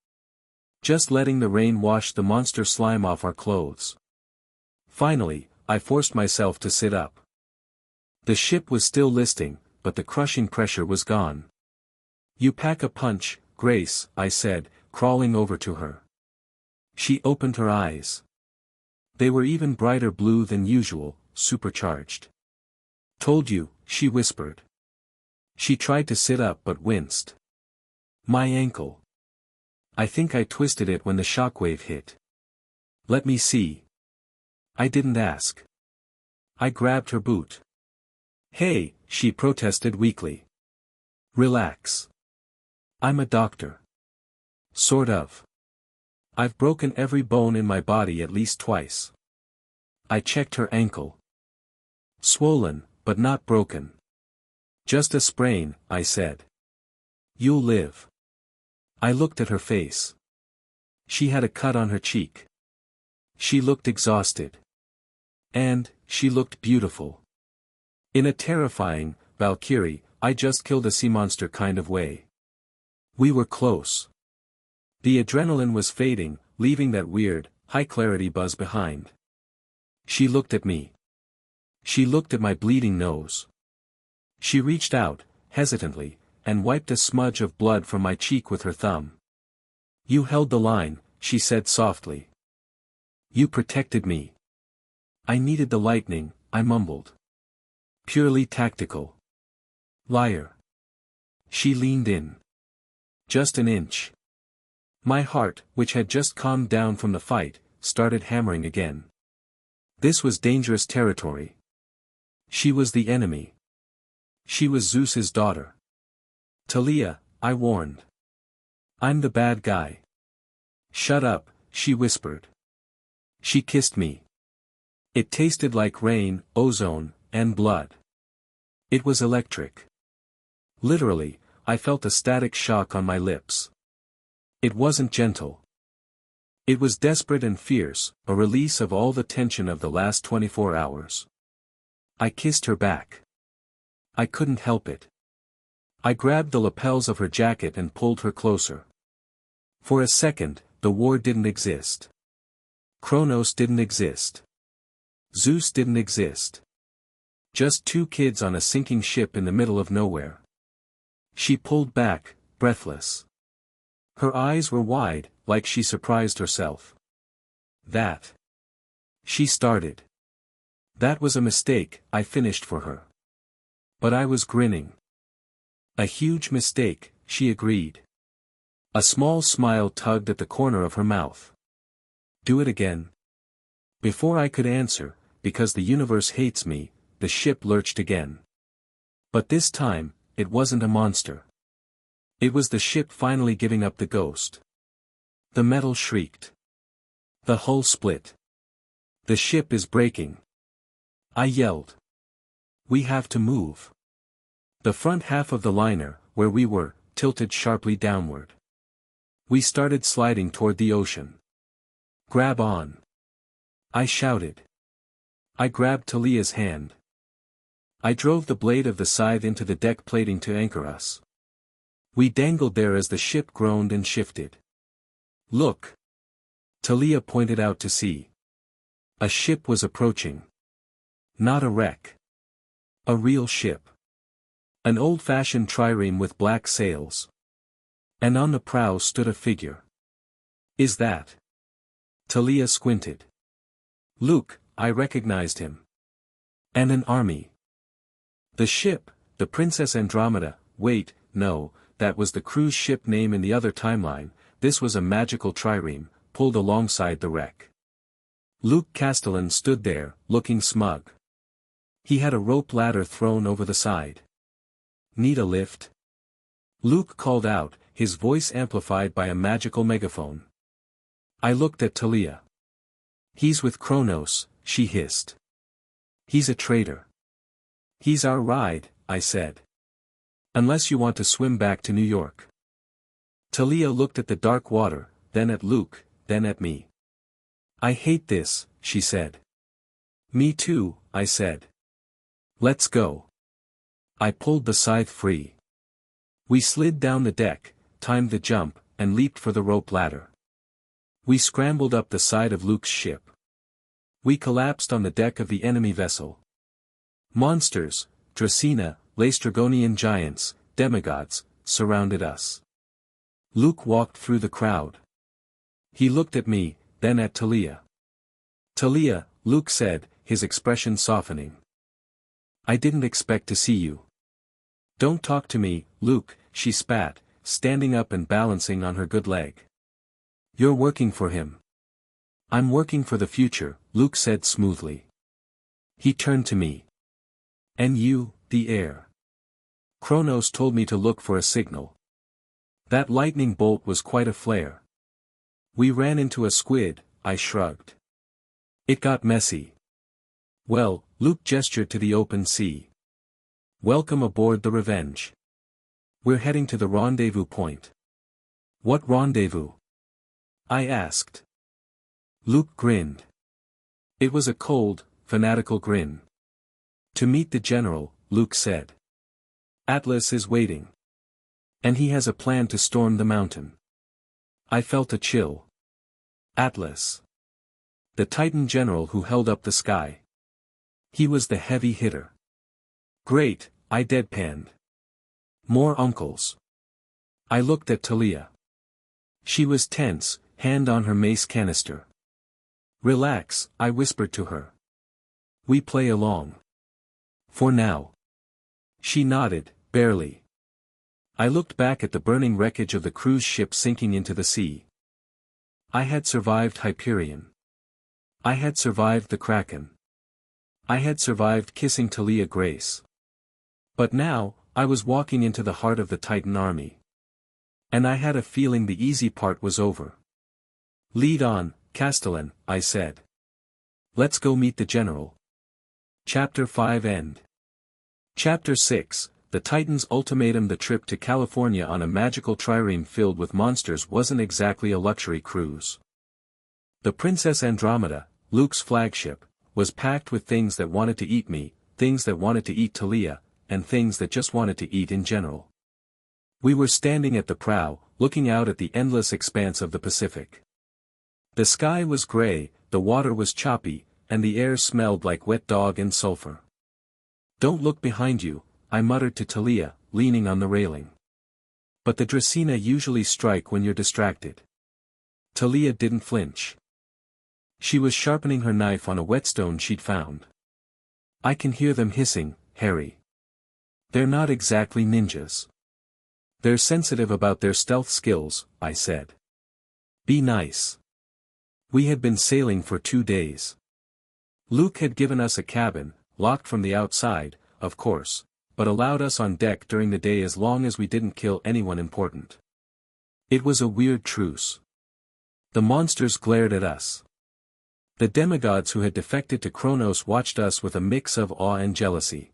Just letting the rain wash the monster slime off our clothes. Finally, I forced myself to sit up. The ship was still listing, but the crushing pressure was gone. You pack a punch, Grace, I said, crawling over to her. She opened her eyes. They were even brighter blue than usual, supercharged. Told you, she whispered. She tried to sit up but winced. My ankle. I think I twisted it when the shockwave hit. Let me see. I didn't ask. I grabbed her boot. Hey, she protested weakly. Relax. I'm a doctor. Sort of. I've broken every bone in my body at least twice. I checked her ankle. Swollen, but not broken. Just a sprain, I said. You'll live. I looked at her face. She had a cut on her cheek. She looked exhausted. And, she looked beautiful. In a terrifying, Valkyrie, I just killed a sea monster kind of way. We were close. The adrenaline was fading, leaving that weird, high-clarity buzz behind. She looked at me. She looked at my bleeding nose. She reached out, hesitantly, and wiped a smudge of blood from my cheek with her thumb. You held the line, she said softly. You protected me. I needed the lightning, I mumbled. Purely tactical. Liar. She leaned in. Just an inch. My heart, which had just calmed down from the fight, started hammering again. This was dangerous territory. She was the enemy. She was Zeus's daughter. Talia, I warned. I'm the bad guy. Shut up, she whispered. She kissed me. It tasted like rain, ozone, and blood. It was electric. Literally, I felt a static shock on my lips. It wasn't gentle. It was desperate and fierce, a release of all the tension of the last 24 hours. I kissed her back. I couldn't help it. I grabbed the lapels of her jacket and pulled her closer. For a second, the war didn't exist. Kronos didn't exist. Zeus didn't exist. Just two kids on a sinking ship in the middle of nowhere. She pulled back, breathless. Her eyes were wide, like she surprised herself. That. She started. That was a mistake, I finished for her. But I was grinning. A huge mistake, she agreed. A small smile tugged at the corner of her mouth. Do it again. Before I could answer, because the universe hates me, the ship lurched again. But this time, it wasn't a monster. It was the ship finally giving up the ghost. The metal shrieked. The hull split. The ship is breaking. I yelled. We have to move. The front half of the liner, where we were, tilted sharply downward. We started sliding toward the ocean. Grab on. I shouted. I grabbed Talia's hand. I drove the blade of the scythe into the deck plating to anchor us. We dangled there as the ship groaned and shifted. Look! Talia pointed out to sea. A ship was approaching. Not a wreck. A real ship. An old-fashioned trireme with black sails. And on the prow stood a figure. Is that? Talia squinted. Luke, I recognized him. And an army. The ship, the Princess Andromeda. Wait, no, that was the cruise ship name in the other timeline. This was a magical trireme, pulled alongside the wreck. Luke Castellan stood there, looking smug. He had a rope ladder thrown over the side. Need a lift? Luke called out, his voice amplified by a magical megaphone. I looked at Talia. He's with Kronos, she hissed. He's a traitor. He's our ride, I said. Unless you want to swim back to New York. Talia looked at the dark water, then at Luke, then at me. I hate this, she said. Me too, I said. Let's go. I pulled the scythe free. We slid down the deck, timed the jump, and leaped for the rope ladder. We scrambled up the side of Luke's ship. We collapsed on the deck of the enemy vessel. Monsters, Dracena, Laestrygonian giants, demigods, surrounded us. Luke walked through the crowd. He looked at me, then at Talia. Talia, Luke said, his expression softening. I didn't expect to see you. Don't talk to me, Luke, she spat, standing up and balancing on her good leg. You're working for him. I'm working for the future, Luke said smoothly. He turned to me. And you, the air. Kronos told me to look for a signal. That lightning bolt was quite a flare. We ran into a squid, I shrugged. It got messy. Well, Luke gestured to the open sea. Welcome aboard the Revenge. We're heading to the rendezvous point. What rendezvous? I asked. Luke grinned. It was a cold, fanatical grin. To meet the general, Luke said. Atlas is waiting. And he has a plan to storm the mountain. I felt a chill. Atlas. The Titan general who held up the sky. He was the heavy hitter. Great, I deadpanned. More uncles. I looked at Talia. She was tense, hand on her mace canister. Relax, I whispered to her. We play along. For now. She nodded, barely. I looked back at the burning wreckage of the cruise ship sinking into the sea. I had survived Hyperion. I had survived the Kraken. I had survived kissing Talia Grace. But now, I was walking into the heart of the Titan army. And I had a feeling the easy part was over. Lead on, Castellan, I said. Let's go meet the general. Chapter 5 End. Chapter 6, The Titan's Ultimatum. The trip to California on a magical trireme filled with monsters wasn't exactly a luxury cruise. The Princess Andromeda, Luke's flagship, was packed with things that wanted to eat me, things that wanted to eat Talia, and things that just wanted to eat in general. We were standing at the prow, looking out at the endless expanse of the Pacific. The sky was gray, the water was choppy, and the air smelled like wet dog and sulfur. Don't look behind you, I muttered to Talia, leaning on the railing. But the Dracena usually strike when you're distracted. Talia didn't flinch. She was sharpening her knife on a whetstone she'd found. I can hear them hissing, Harry. They're not exactly ninjas. They're sensitive about their stealth skills, I said. Be nice. We had been sailing for 2 days. Luke had given us a cabin, locked from the outside, of course, but allowed us on deck during the day as long as we didn't kill anyone important. It was a weird truce. The monsters glared at us. The demigods who had defected to Kronos watched us with a mix of awe and jealousy.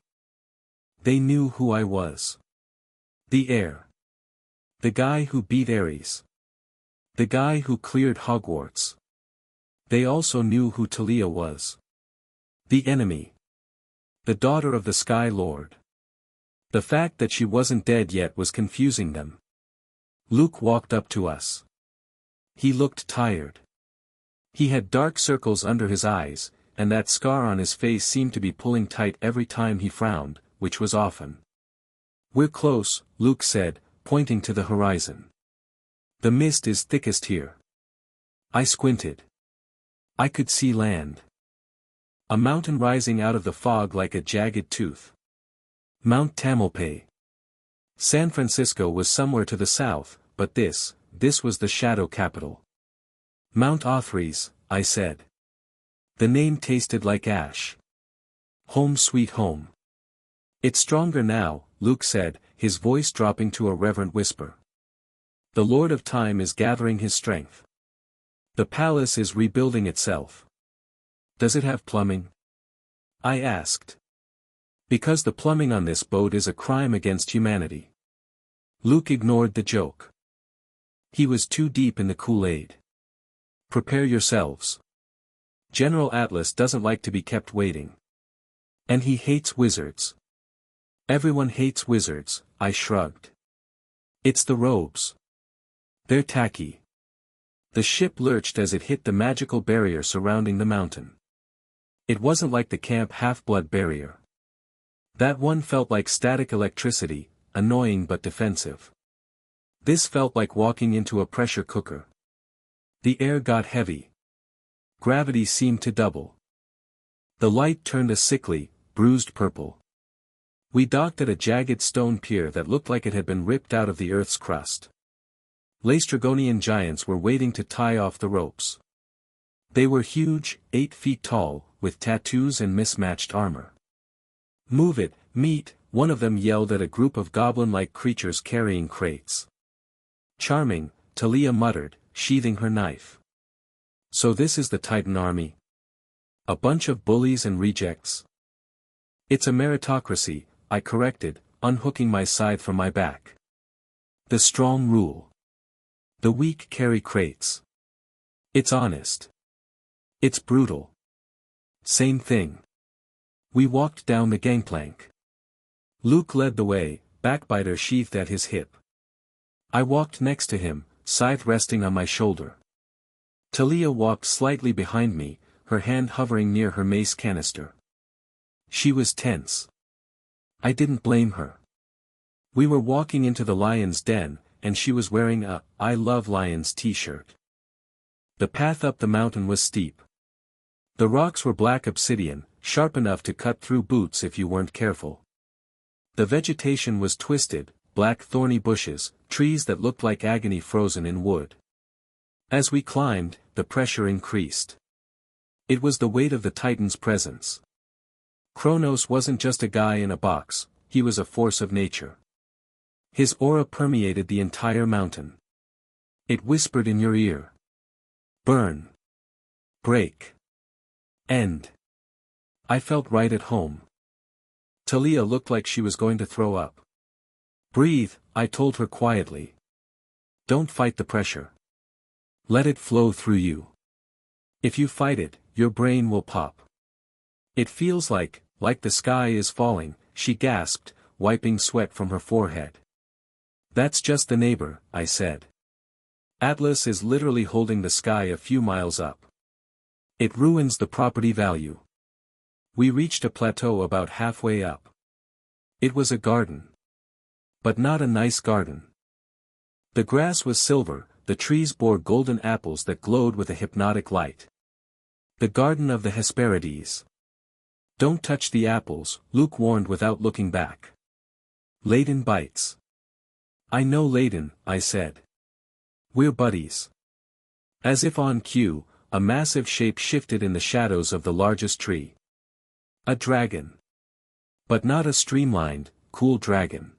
They knew who I was. The heir. The guy who beat Ares. The guy who cleared Hogwarts. They also knew who Talia was. The enemy. The daughter of the Sky Lord. The fact that she wasn't dead yet was confusing them. Luke walked up to us. He looked tired. He had dark circles under his eyes, and that scar on his face seemed to be pulling tight every time he frowned, which was often. "We're close," Luke said, pointing to the horizon. "The mist is thickest here." I squinted. I could see land. A mountain rising out of the fog like a jagged tooth. Mount Tamalpais. San Francisco was somewhere to the south, but this was the shadow capital. "Mount Othrys," I said. The name tasted like ash. "Home sweet home." "It's stronger now," Luke said, his voice dropping to a reverent whisper. "The Lord of Time is gathering his strength. The palace is rebuilding itself." "Does it have plumbing?" I asked. "Because the plumbing on this boat is a crime against humanity." Luke ignored the joke. He was too deep in the Kool-Aid. "Prepare yourselves. General Atlas doesn't like to be kept waiting. And he hates wizards." "Everyone hates wizards," I shrugged. "It's the robes. They're tacky." The ship lurched as it hit the magical barrier surrounding the mountain. It wasn't like the Camp Half-Blood barrier. That one felt like static electricity, annoying but defensive. This felt like walking into a pressure cooker. The air got heavy. Gravity seemed to double. The light turned a sickly, bruised purple. We docked at a jagged stone pier that looked like it had been ripped out of the Earth's crust. Laestrygonian giants were waiting to tie off the ropes. They were huge, 8 feet tall, with tattoos and mismatched armor. "Move it, meat," one of them yelled at a group of goblin-like creatures carrying crates. "Charming," Talia muttered, sheathing her knife. "So this is the Titan army? A bunch of bullies and rejects?" "It's a meritocracy," I corrected, unhooking my scythe from my back. "The strong rule. The weak carry crates. It's honest. It's brutal. Same thing." We walked down the gangplank. Luke led the way, backbiter sheathed at his hip. I walked next to him, scythe resting on my shoulder. Talia walked slightly behind me, her hand hovering near her mace canister. She was tense. I didn't blame her. We were walking into the lion's den, and she was wearing a "I Love Lions" t-shirt. The path up the mountain was steep. The rocks were black obsidian, sharp enough to cut through boots if you weren't careful. The vegetation was twisted, black thorny bushes, trees that looked like agony frozen in wood. As we climbed, the pressure increased. It was the weight of the Titan's presence. Kronos wasn't just a guy in a box, he was a force of nature. His aura permeated the entire mountain. It whispered in your ear. Burn. Break. End. I felt right at home. Talia looked like she was going to throw up. "Breathe," I told her quietly. "Don't fight the pressure. Let it flow through you. If you fight it, your brain will pop." "It feels like the sky is falling," she gasped, wiping sweat from her forehead. "That's just the neighbor," I said. "Atlas is literally holding the sky a few miles up. It ruins the property value." We reached a plateau about halfway up. It was a garden. But not a nice garden. The grass was silver, the trees bore golden apples that glowed with a hypnotic light. The garden of the Hesperides. "Don't touch the apples," Luke warned without looking back. "Layden bites." "I know Layden," I said. "We're buddies." As if on cue, a massive shape shifted in the shadows of the largest tree. A dragon. But not a streamlined, cool dragon.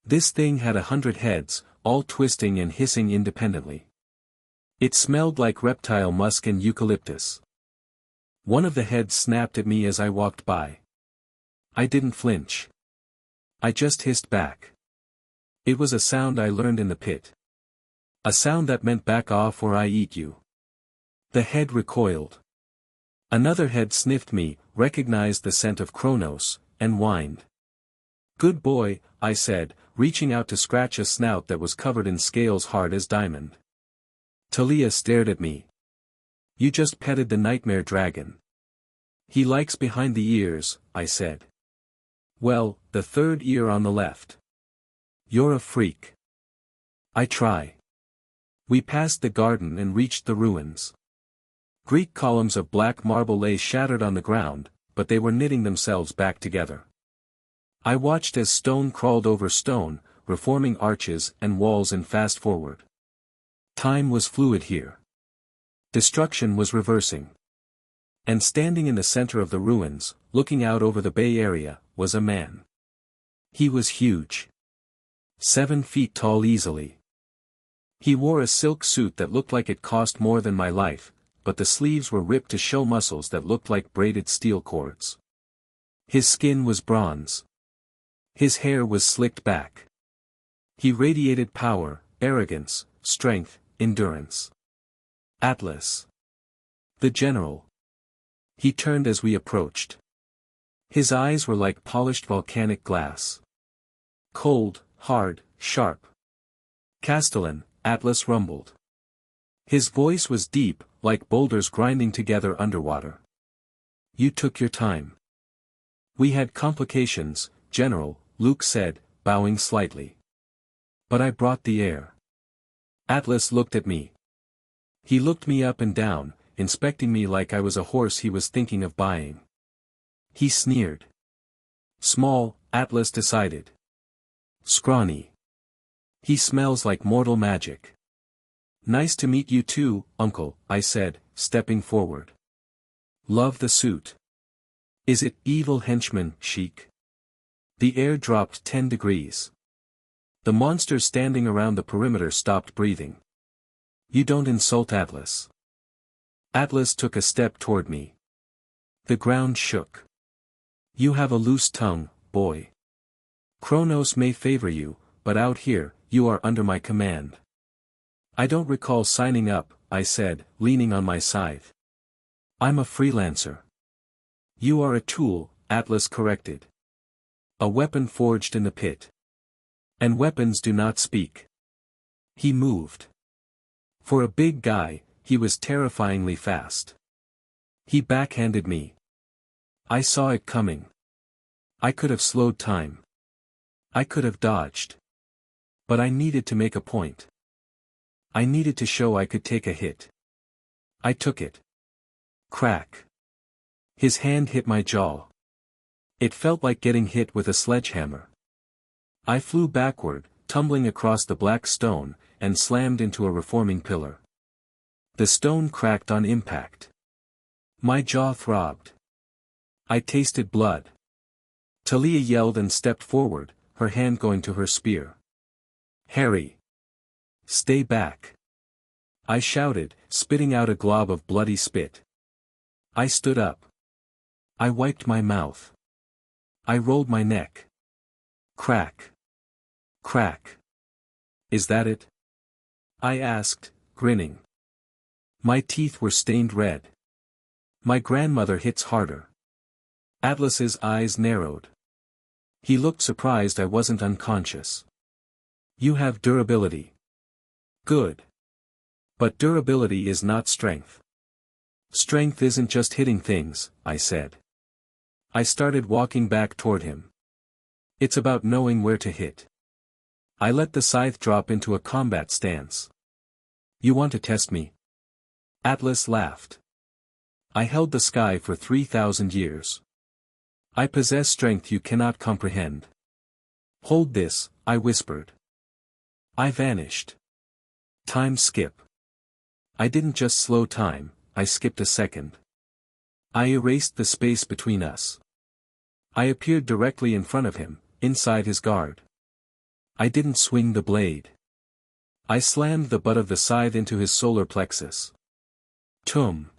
This thing had 100 heads, all twisting and hissing independently. It smelled like reptile musk and eucalyptus. One of the heads snapped at me as I walked by. I didn't flinch. I just hissed back. It was a sound I learned in the pit. A sound that meant back off or I eat you. The head recoiled. Another head sniffed me, recognized the scent of Kronos, and whined. Good boy, I said, reaching out to scratch a snout that was covered in scales hard as diamond. Talia stared at me. You just petted the nightmare dragon. He likes behind the ears, I said. Well, the third ear on the left. You're a freak. I try. We passed the garden and reached the ruins. Greek columns of black marble lay shattered on the ground, but they were knitting themselves back together. I watched as stone crawled over stone, reforming arches and walls in fast forward. Time was fluid here. Destruction was reversing. And standing in the center of the ruins, looking out over the Bay Area, was a man. He was huge. 7 feet tall easily. He wore a silk suit that looked like it cost more than my life, but the sleeves were ripped to show muscles that looked like braided steel cords. His skin was bronze. His hair was slicked back. He radiated power, arrogance, strength, endurance. Atlas. The general. He turned as we approached. His eyes were like polished volcanic glass. Cold, hard, sharp. Castellan, Atlas rumbled. His voice was deep, like boulders grinding together underwater. You took your time. We had complications, General, Luke said, bowing slightly. But I brought the air. Atlas looked at me. He looked me up and down, inspecting me like I was a horse he was thinking of buying. He sneered. Small, Atlas decided. Scrawny. He smells like mortal magic. Nice to meet you too, Uncle, I said, stepping forward. Love the suit. Is it evil henchman, chic? The air dropped 10 degrees. The monsters standing around the perimeter stopped breathing. You don't insult Atlas. Atlas took a step toward me. The ground shook. You have a loose tongue, boy. Kronos may favor you, but out here, you are under my command. I don't recall signing up, I said, leaning on my scythe. I'm a freelancer. You are a tool, Atlas corrected. A weapon forged in the pit. And weapons do not speak. He moved. For a big guy, he was terrifyingly fast. He backhanded me. I saw it coming. I could have slowed time. I could have dodged. But I needed to make a point. I needed to show I could take a hit. I took it. Crack. His hand hit my jaw. It felt like getting hit with a sledgehammer. I flew backward, tumbling across the black stone, and slammed into a reforming pillar. The stone cracked on impact. My jaw throbbed. I tasted blood. Talia yelled and stepped forward, her hand going to her spear. Harry! Stay back! I shouted, spitting out a glob of bloody spit. I stood up. I wiped my mouth. I rolled my neck. Crack. Crack. Is that it? I asked, grinning. My teeth were stained red. My grandmother hits harder. Atlas's eyes narrowed. He looked surprised I wasn't unconscious. You have durability. Good. But durability is not strength. Strength isn't just hitting things, I said. I started walking back toward him. It's about knowing where to hit. I let the scythe drop into a combat stance. You want to test me? Atlas laughed. I held the sky for 3,000 years. I possess strength you cannot comprehend. Hold this, I whispered. I vanished. Time skip. I didn't just slow time, I skipped a second. I erased the space between us. I appeared directly in front of him, inside his guard. I didn't swing the blade. I slammed the butt of the scythe into his solar plexus. Tum.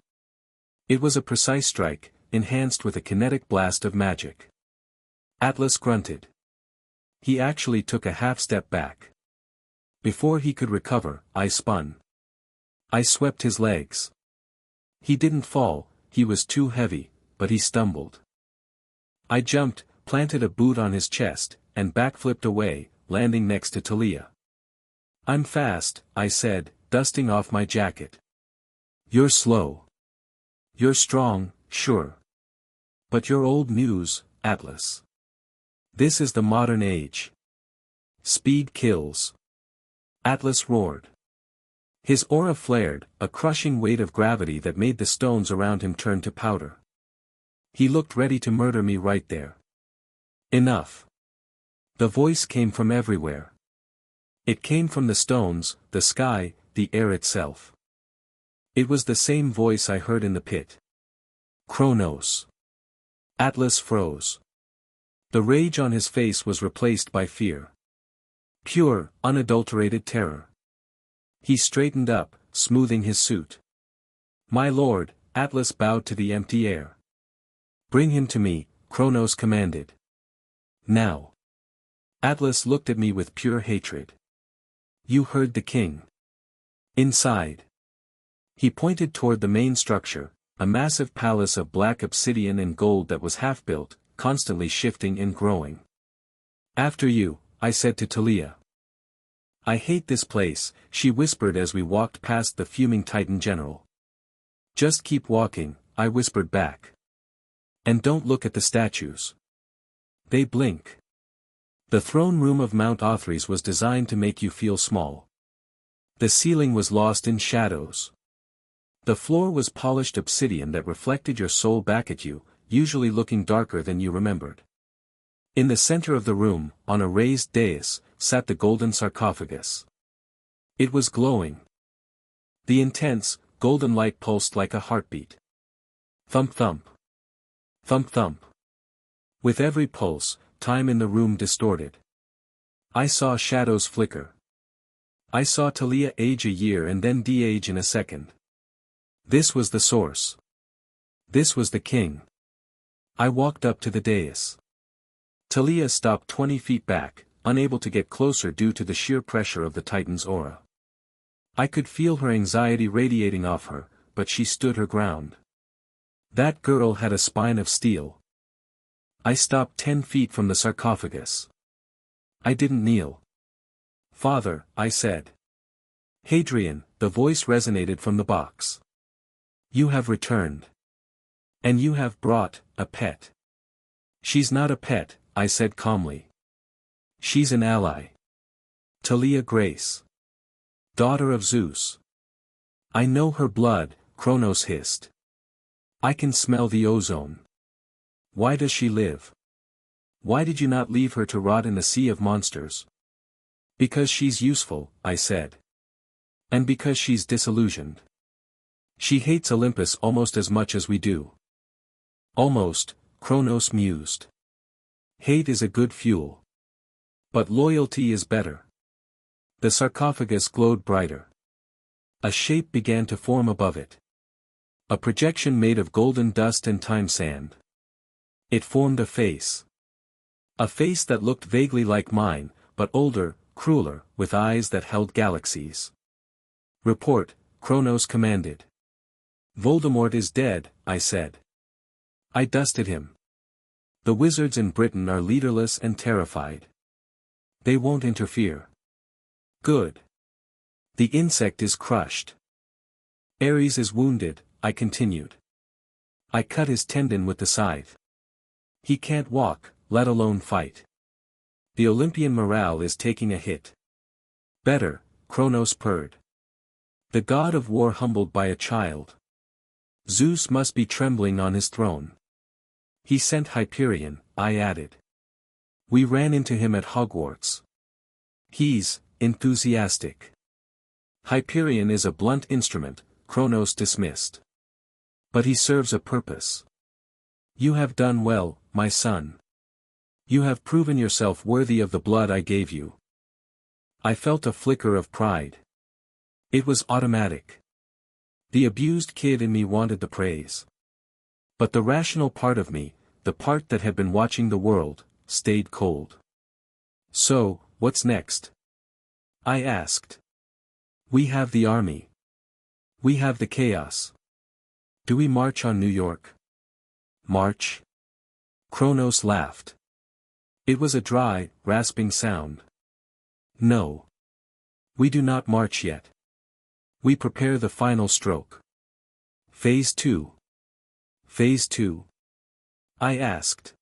It was a precise strike, enhanced with a kinetic blast of magic. Atlas grunted. He actually took a half-step back. Before he could recover, I spun. I swept his legs. He didn't fall, he was too heavy, but he stumbled. I jumped, planted a boot on his chest, and backflipped away, landing next to Talia. I'm fast, I said, dusting off my jacket. You're slow. You're strong, sure. But you're old news, Atlas. This is the modern age. Speed kills. Atlas roared. His aura flared, a crushing weight of gravity that made the stones around him turn to powder. He looked ready to murder me right there. Enough. The voice came from everywhere. It came from the stones, the sky, the air itself. It was the same voice I heard in the pit. Kronos. Atlas froze. The rage on his face was replaced by fear. Pure, unadulterated terror. He straightened up, smoothing his suit. My lord, Atlas bowed to the empty air. Bring him to me, Kronos commanded. Now. Atlas looked at me with pure hatred. You heard the king. Inside. He pointed toward the main structure, a massive palace of black obsidian and gold that was half-built, constantly shifting and growing. After you, I said to Talia. I hate this place, she whispered as we walked past the fuming Titan general. Just keep walking, I whispered back. And don't look at the statues. They blink. The throne room of Mount Othries was designed to make you feel small. The ceiling was lost in shadows. The floor was polished obsidian that reflected your soul back at you, usually looking darker than you remembered. In the center of the room, on a raised dais, sat the golden sarcophagus. It was glowing. The intense, golden light pulsed like a heartbeat. Thump thump. Thump thump. With every pulse, time in the room distorted. I saw shadows flicker. I saw Talia age a year and then de-age in a second. This was the source. This was the king. I walked up to the dais. Talia stopped 20 feet back, unable to get closer due to the sheer pressure of the Titan's aura. I could feel her anxiety radiating off her, but she stood her ground. That girl had a spine of steel. I stopped 10 feet from the sarcophagus. I didn't kneel. Father, I said. Hadrian, the voice resonated from the box. You have returned. And you have brought a pet. She's not a pet, I said calmly. She's an ally. Talia Grace. Daughter of Zeus. I know her blood, Kronos hissed. I can smell the ozone. Why does she live? Why did you not leave her to rot in the sea of monsters? Because she's useful, I said. And because she's disillusioned. She hates Olympus almost as much as we do. Almost, Kronos mused. Hate is a good fuel. But loyalty is better. The sarcophagus glowed brighter. A shape began to form above it. A projection made of golden dust and time sand. It formed a face. A face that looked vaguely like mine, but older, crueler, with eyes that held galaxies. Report, Kronos commanded. Voldemort is dead, I said. I dusted him. The wizards in Britain are leaderless and terrified. They won't interfere. Good. The insect is crushed. Ares is wounded, I continued. I cut his tendon with the scythe. He can't walk, let alone fight. The Olympian morale is taking a hit. Better, Kronos purred. The god of war humbled by a child. Zeus must be trembling on his throne. He sent Hyperion, I added. We ran into him at Hogwarts. He's enthusiastic. Hyperion is a blunt instrument, Kronos dismissed. But he serves a purpose. You have done well, my son. You have proven yourself worthy of the blood I gave you. I felt a flicker of pride. It was automatic. The abused kid in me wanted the praise. But the rational part of me, the part that had been watching the world, stayed cold. So, what's next? I asked. We have the army. We have the chaos. Do we march on New York? March? Kronos laughed. It was a dry, rasping sound. No. We do not march yet. We prepare the final stroke. Phase 2. Phase 2. I asked.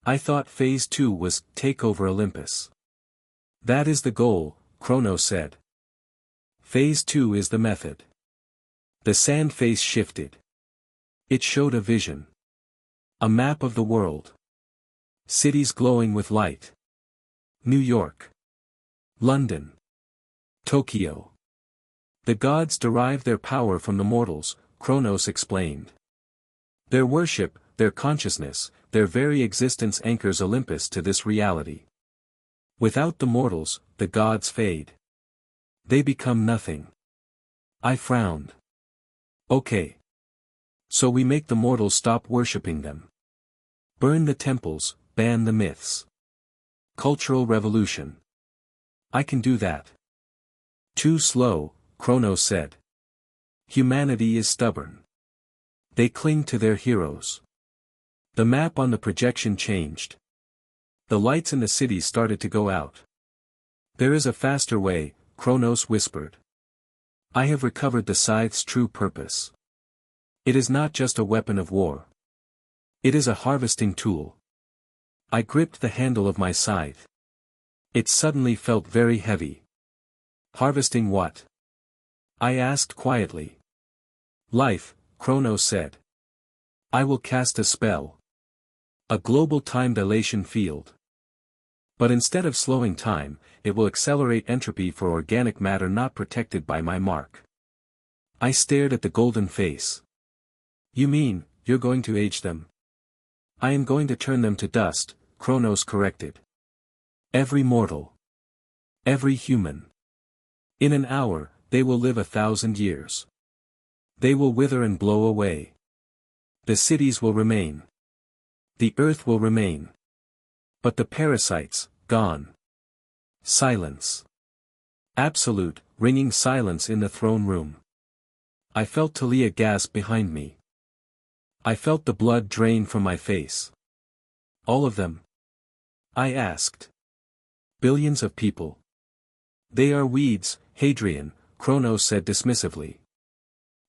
I thought Phase 2 was, take over Olympus. That is the goal, Kronos said. Phase 2 is the method. The sand face shifted. It showed a vision. A map of the world. Cities glowing with light. New York. London. Tokyo. The gods derive their power from the mortals, Kronos explained. Their worship, their consciousness, their very existence anchors Olympus to this reality. Without the mortals, the gods fade. They become nothing. I frowned. Okay. So we make the mortals stop worshipping them. Burn the temples, ban the myths. Cultural revolution. I can do that. Too slow, Kronos said. Humanity is stubborn. They cling to their heroes. The map on the projection changed. The lights in the city started to go out. There is a faster way, Kronos whispered. I have recovered the scythe's true purpose. It is not just a weapon of war. It is a harvesting tool. I gripped the handle of my scythe. It suddenly felt very heavy. Harvesting what? I asked quietly. Life, Kronos said. I will cast a spell. A global time dilation field. But instead of slowing time, it will accelerate entropy for organic matter not protected by my mark. I stared at the golden face. You mean, you're going to age them? I am going to turn them to dust, Kronos corrected. Every mortal. Every human. In an hour, they will live 1,000 years. They will wither and blow away. The cities will remain. The earth will remain. But the parasites, gone. Silence. Absolute, ringing silence in the throne room. I felt Talia gasp behind me. I felt the blood drain from my face. All of them? I asked. Billions of people. They are weeds, Hadrian, Kronos said dismissively.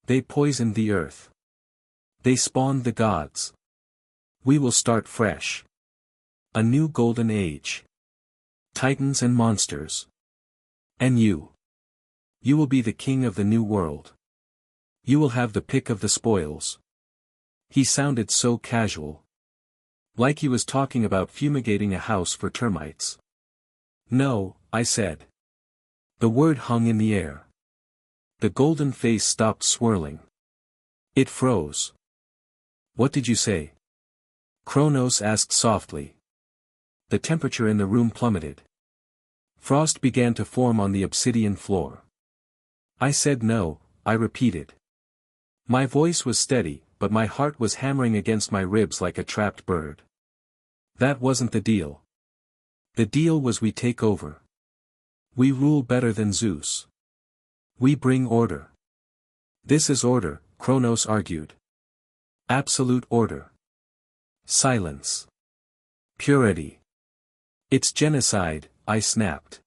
They poisoned the earth. They spawned the gods. We will start fresh. A new golden age. Titans and monsters. And you. You will be the king of the new world. You will have the pick of the spoils. He sounded so casual. Like he was talking about fumigating a house for termites. No, I said. The word hung in the air. The golden face stopped swirling. It froze. What did you say? Kronos asked softly. The temperature in the room plummeted. Frost began to form on the obsidian floor. I said no, I repeated. My voice was steady, but my heart was hammering against my ribs like a trapped bird. That wasn't the deal. The deal was we take over. We rule better than Zeus. We bring order. This is order, Kronos argued. Absolute order. Silence. Purity. It's genocide, I snapped.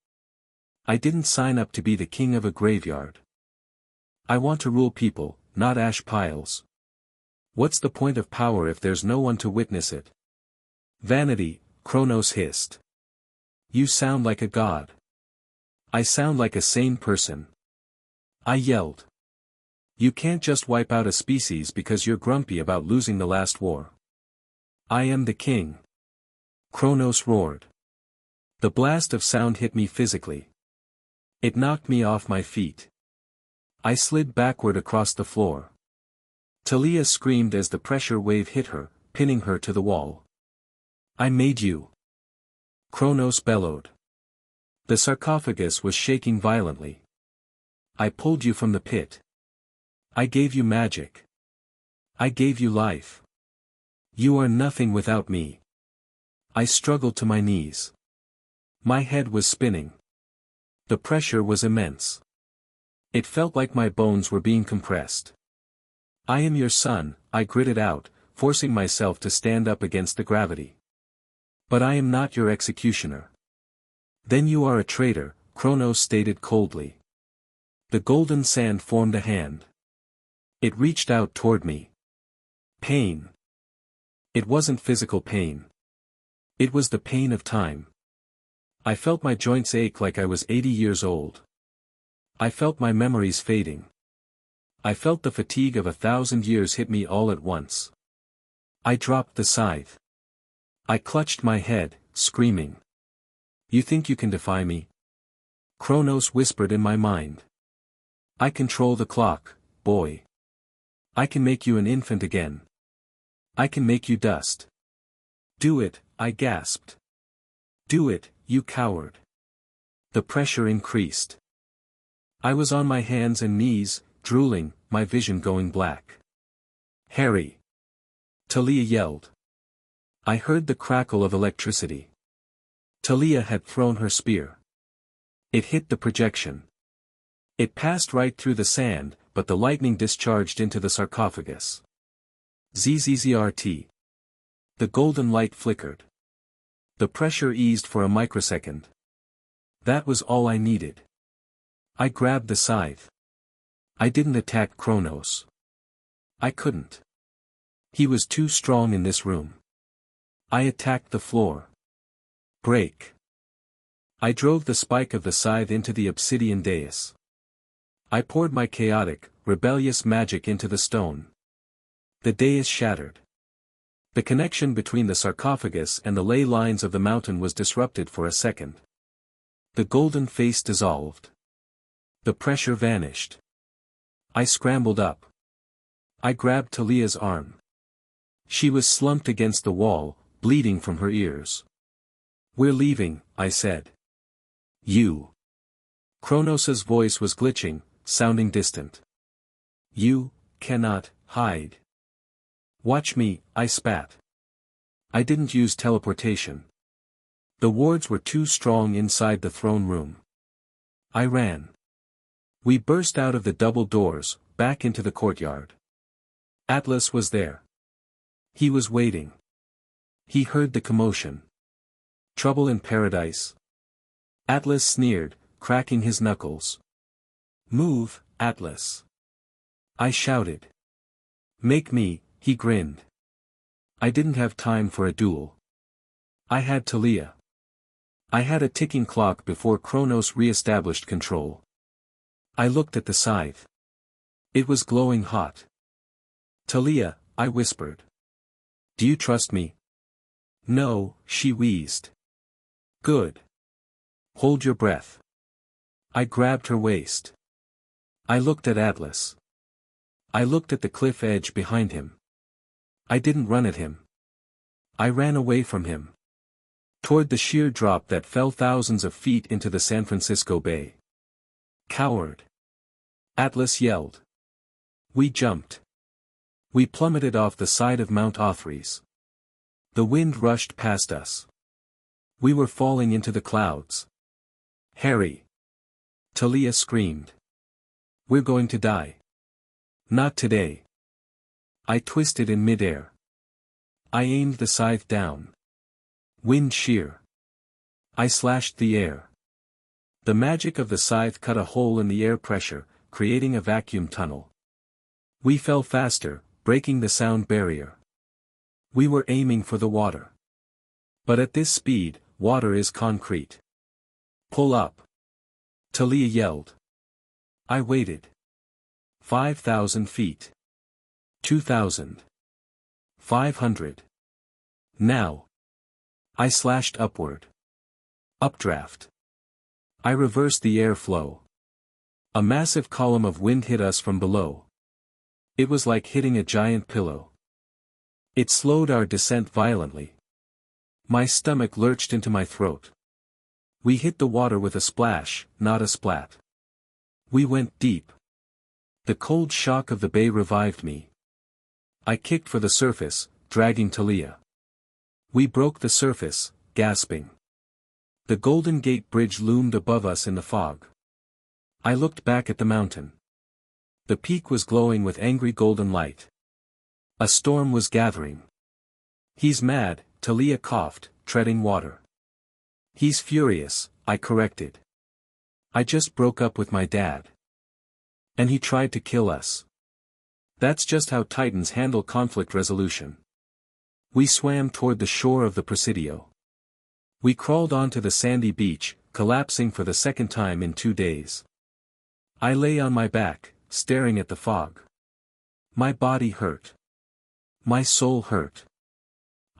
I didn't sign up to be the king of a graveyard. I want to rule people, not ash piles. What's the point of power if there's no one to witness it? Vanity, Kronos hissed. You sound like a god. I sound like a sane person. I yelled. You can't just wipe out a species because you're grumpy about losing the last war. I am the king. Kronos roared. The blast of sound hit me physically. It knocked me off my feet. I slid backward across the floor. Talia screamed as the pressure wave hit her, pinning her to the wall. I made you. Kronos bellowed. The sarcophagus was shaking violently. I pulled you from the pit. I gave you magic. I gave you life. You are nothing without me. I struggled to my knees. My head was spinning. The pressure was immense. It felt like my bones were being compressed. I am your son, I gritted out, forcing myself to stand up against the gravity. But I am not your executioner. Then you are a traitor, Kronos stated coldly. The golden sand formed a hand. It reached out toward me. Pain. It wasn't physical pain. It was the pain of time. I felt my joints ache like I was 80 years old. I felt my memories fading. I felt the fatigue of 1,000 years hit me all at once. I dropped the scythe. I clutched my head, screaming. You think you can defy me? Kronos whispered in my mind. I control the clock, boy. I can make you an infant again. I can make you dust. Do it, I gasped. Do it, you coward. The pressure increased. I was on my hands and knees, drooling, my vision going black. Harry! Talia yelled. I heard the crackle of electricity. Talia had thrown her spear. It hit the projection. It passed right through the sand, but the lightning discharged into the sarcophagus. ZZZRT. The golden light flickered. The pressure eased for a microsecond. That was all I needed. I grabbed the scythe. I didn't attack Kronos. I couldn't. He was too strong in this room. I attacked the floor. Break. I drove the spike of the scythe into the obsidian dais. I poured my chaotic, rebellious magic into the stone. The dais shattered. The connection between the sarcophagus and the ley lines of the mountain was disrupted for a second. The golden face dissolved. The pressure vanished. I scrambled up. I grabbed Talia's arm. She was slumped against the wall, bleeding from her ears. We're leaving, I said. You. Kronos's voice was glitching, sounding distant. You cannot hide. Watch me, I spat. I didn't use teleportation. The wards were too strong inside the throne room. I ran. We burst out of the double doors, back into the courtyard. Atlas was there. He was waiting. He heard the commotion. Trouble in paradise? Atlas sneered, cracking his knuckles. Move, Atlas. I shouted. Make me, he grinned. I didn't have time for a duel. I had Talia. I had a ticking clock before Kronos re-established control. I looked at the scythe. It was glowing hot. Talia, I whispered. Do you trust me? No, she wheezed. Good. Hold your breath. I grabbed her waist. I looked at Atlas. I looked at the cliff edge behind him. I didn't run at him. I ran away from him. Toward the sheer drop that fell thousands of feet into the San Francisco Bay. Coward! Atlas yelled. We jumped. We plummeted off the side of Mount Othries. The wind rushed past us. We were falling into the clouds. Harry! Talia screamed. We're going to die. Not today. I twisted in midair. I aimed the scythe down. Wind shear. I slashed the air. The magic of the scythe cut a hole in the air pressure, creating a vacuum tunnel. We fell faster, breaking the sound barrier. We were aiming for the water. But at this speed, water is concrete. Pull up. Talia yelled. I waited. 5,000 feet. 2,000. 500. Now. I slashed upward. Updraft. I reversed the air flow. A massive column of wind hit us from below. It was like hitting a giant pillow. It slowed our descent violently. My stomach lurched into my throat. We hit the water with a splash, not a splat. We went deep. The cold shock of the bay revived me. I kicked for the surface, dragging Talia. We broke the surface, gasping. The Golden Gate Bridge loomed above us in the fog. I looked back at the mountain. The peak was glowing with angry golden light. A storm was gathering. He's mad, Talia coughed, treading water. He's furious, I corrected. I just broke up with my dad. And he tried to kill us. That's just how Titans handle conflict resolution. We swam toward the shore of the Presidio. We crawled onto the sandy beach, collapsing for the second time in 2 days. I lay on my back, staring at the fog. My body hurt. My soul hurt.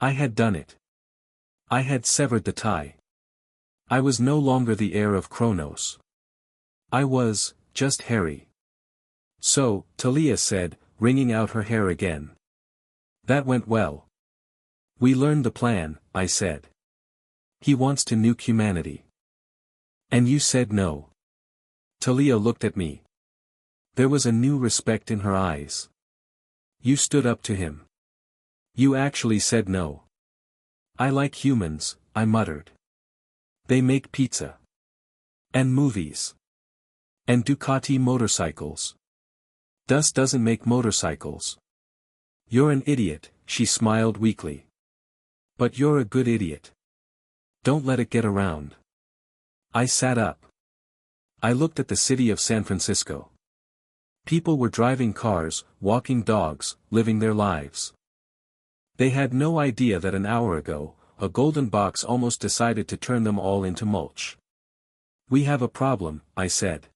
I had done it. I had severed the tie. I was no longer the heir of Kronos. I was, just Harry. So, Talia said, wringing out her hair again. That went well. We learned the plan, I said. He wants to nuke humanity. And you said no. Talia looked at me. There was a new respect in her eyes. You stood up to him. You actually said no. I like humans, I muttered. They make pizza. And movies. And Ducati motorcycles. Dust doesn't make motorcycles. You're an idiot, she smiled weakly. But you're a good idiot. Don't let it get around. I sat up. I looked at the city of San Francisco. People were driving cars, walking dogs, living their lives. They had no idea that an hour ago, a golden box almost decided to turn them all into mulch. We have a problem, I said.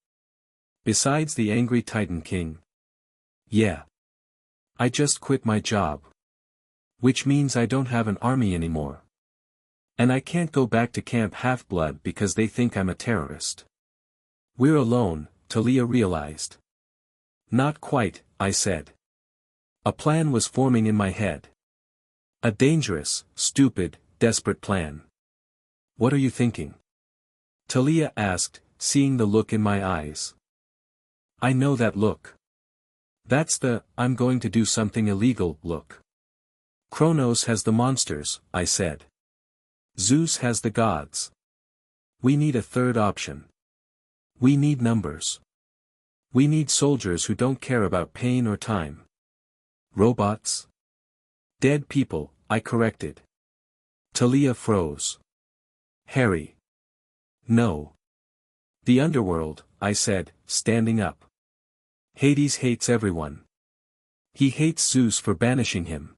Besides the angry Titan King. Yeah. I just quit my job. Which means I don't have an army anymore. And I can't go back to Camp Half-Blood because they think I'm a terrorist. We're alone, Talia realized. Not quite, I said. A plan was forming in my head. A dangerous, stupid, desperate plan. What are you thinking? Talia asked, seeing the look in my eyes. I know that look. That's the, I'm going to do something illegal, look. Kronos has the monsters, I said. Zeus has the gods. We need a third option. We need numbers. We need soldiers who don't care about pain or time. Robots? Dead people, I corrected. Talia froze. Harry. No. The underworld, I said, standing up. Hades hates everyone. He hates Zeus for banishing him.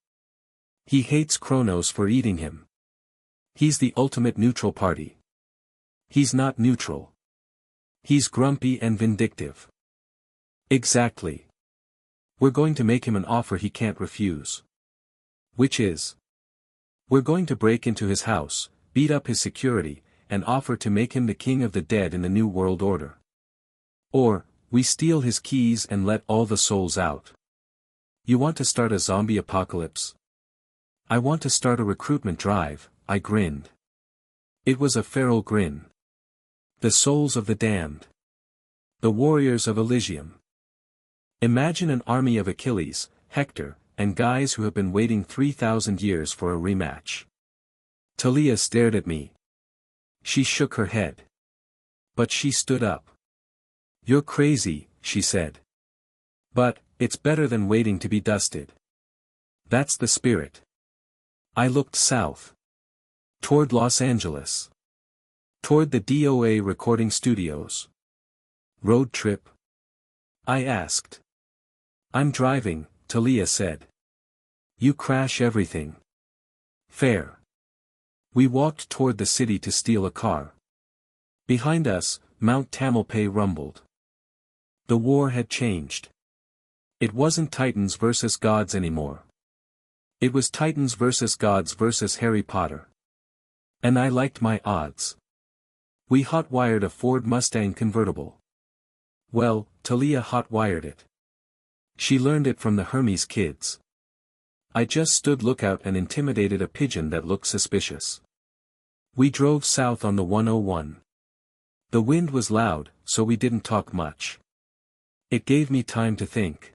He hates Kronos for eating him. He's the ultimate neutral party. He's not neutral. He's grumpy and vindictive. Exactly. We're going to make him an offer he can't refuse. Which is? We're going to break into his house, beat up his security, and offer to make him the king of the dead in the New World Order. Or, we steal his keys and let all the souls out. You want to start a zombie apocalypse? I want to start a recruitment drive, I grinned. It was a feral grin. The souls of the damned. The warriors of Elysium. Imagine an army of Achilles, Hector, and guys who have been waiting 3,000 years for a rematch. Talia stared at me. She shook her head. But she stood up. You're crazy, she said. But, it's better than waiting to be dusted. That's the spirit. I looked south. Toward Los Angeles. Toward the DOA recording studios. Road trip? I asked. I'm driving, Talia said. You crash everything. Fair. We walked toward the city to steal a car. Behind us, Mount Tamalpais rumbled. The war had changed. It wasn't Titans versus gods anymore. It was Titans versus gods versus Harry Potter. And I liked my odds. We hot-wired a Ford Mustang convertible. Well, Talia hot-wired it. She learned it from the Hermes kids. I just stood lookout and intimidated a pigeon that looked suspicious. We drove south on the 101. The wind was loud, so we didn't talk much. It gave me time to think.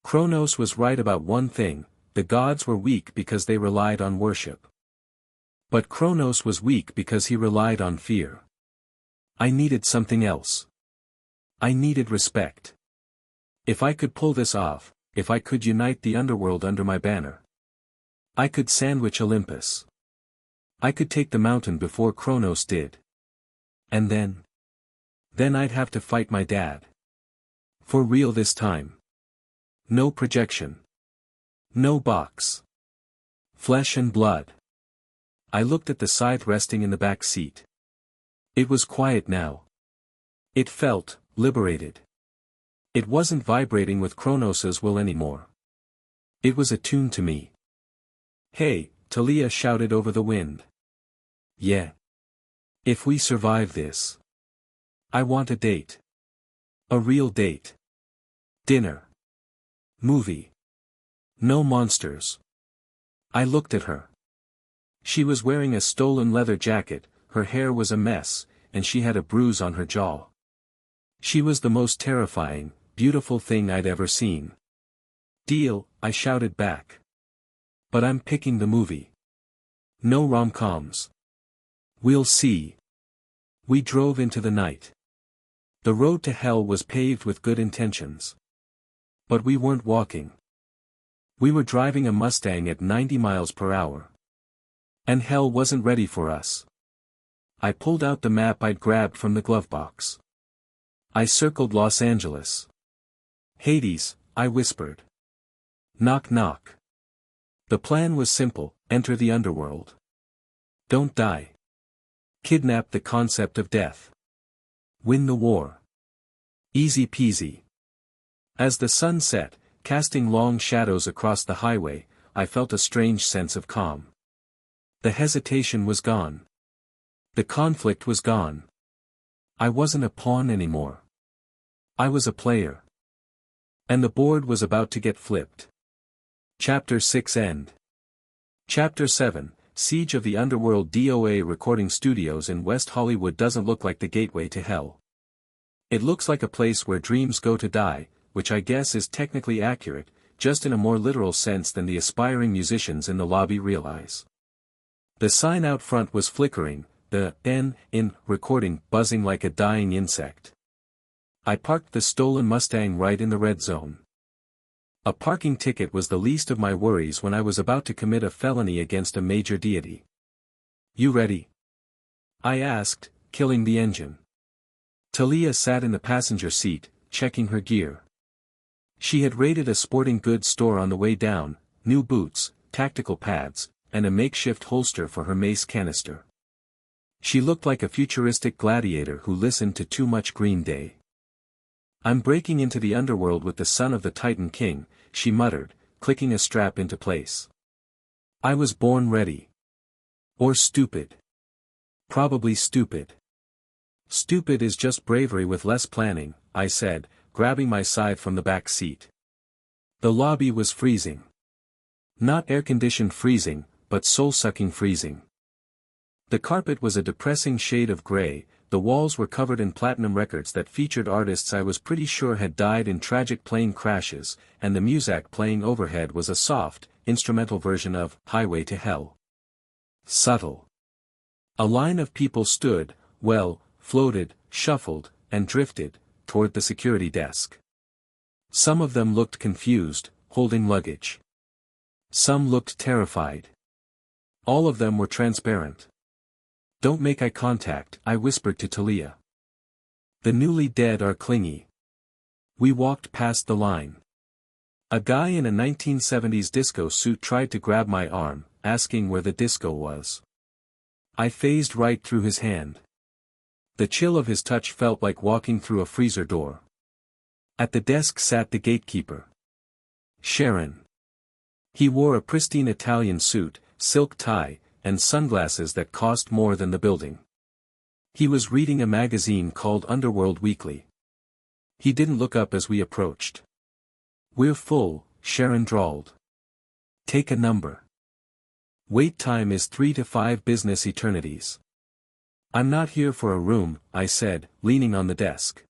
Kronos was right about one thing: the gods were weak because they relied on worship. But Kronos was weak because he relied on fear. I needed something else. I needed respect. If I could pull this off, if I could unite the underworld under my banner, I could sandwich Olympus. I could take the mountain before Kronos did. And then I'd have to fight my dad. For real this time. No projection. No box. Flesh and blood. I looked at the scythe resting in the back seat. It was quiet now. It felt liberated. It wasn't vibrating with Kronos's will anymore. It was attuned to me. "Hey," Talia shouted over the wind. "Yeah. If we survive this, I want a date. A real date. Dinner. Movie. No monsters." I looked at her. She was wearing a stolen leather jacket, her hair was a mess, and she had a bruise on her jaw. She was the most terrifying, beautiful thing I'd ever seen. "Deal," I shouted back. "But I'm picking the movie. No rom-coms. We'll see." We drove into the night. The road to hell was paved with good intentions. But we weren't walking. We were driving a Mustang at 90 miles per hour. And hell wasn't ready for us. I pulled out the map I'd grabbed from the glove box. I circled Los Angeles. "Hades," I whispered. "Knock knock." The plan was simple: enter the underworld. Don't die. Kidnap the concept of death. Win the war. Easy peasy. As the sun set, casting long shadows across the highway, I felt a strange sense of calm. The hesitation was gone. The conflict was gone. I wasn't a pawn anymore. I was a player. And the board was about to get flipped. Chapter 6 End. Chapter 7, Siege of the Underworld. DOA recording studios in West Hollywood doesn't look like the gateway to hell. It looks like a place where dreams go to die, which I guess is technically accurate, just in a more literal sense than the aspiring musicians in the lobby realize. The sign out front was flickering, the N in recording buzzing like a dying insect. I parked the stolen Mustang right in the red zone. A parking ticket was the least of my worries when I was about to commit a felony against a major deity. "You ready?" I asked, killing the engine. Talia sat in the passenger seat, checking her gear. She had raided a sporting goods store on the way down: new boots, tactical pads, and a makeshift holster for her mace canister. She looked like a futuristic gladiator who listened to too much Green Day. "I'm breaking into the underworld with the son of the Titan King," she muttered, clicking a strap into place. I was born ready. Or stupid. Probably stupid. "Stupid is just bravery with less planning," I said, grabbing my scythe from the back seat. The lobby was freezing. Not air-conditioned freezing, but soul-sucking freezing. The carpet was a depressing shade of gray, the walls were covered in platinum records that featured artists I was pretty sure had died in tragic plane crashes, and the music playing overhead was a soft, instrumental version of "Highway to Hell." Subtle. A line of people stood, floated, shuffled, and drifted, toward the security desk. Some of them looked confused, holding luggage. Some looked terrified. All of them were transparent. "Don't make eye contact," I whispered to Talia. "The newly dead are clingy." We walked past the line. A guy in a 1970s disco suit tried to grab my arm, asking where the disco was. I phased right through his hand. The chill of his touch felt like walking through a freezer door. At the desk sat the gatekeeper. Sharon. He wore a pristine Italian suit, silk tie, and sunglasses that cost more than the building. He was reading a magazine called Underworld Weekly. He didn't look up as we approached. "We're full," Sharon drawled. "Take a number." Wait time is 3 to 5 business eternities. I'm not here for a room, I said, leaning on the desk.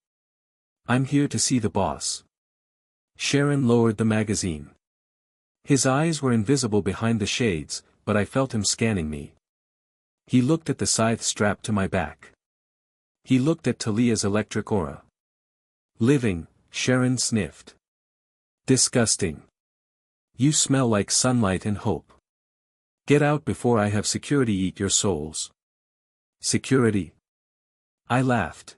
I'm here to see the boss. Sharon lowered the magazine. His eyes were invisible behind the shades, but I felt him scanning me. He looked at the scythe strapped to my back. He looked at Talia's electric aura. Living, Sharon sniffed. Disgusting. You smell like sunlight and hope. Get out before I have security eat your souls. Security? I laughed.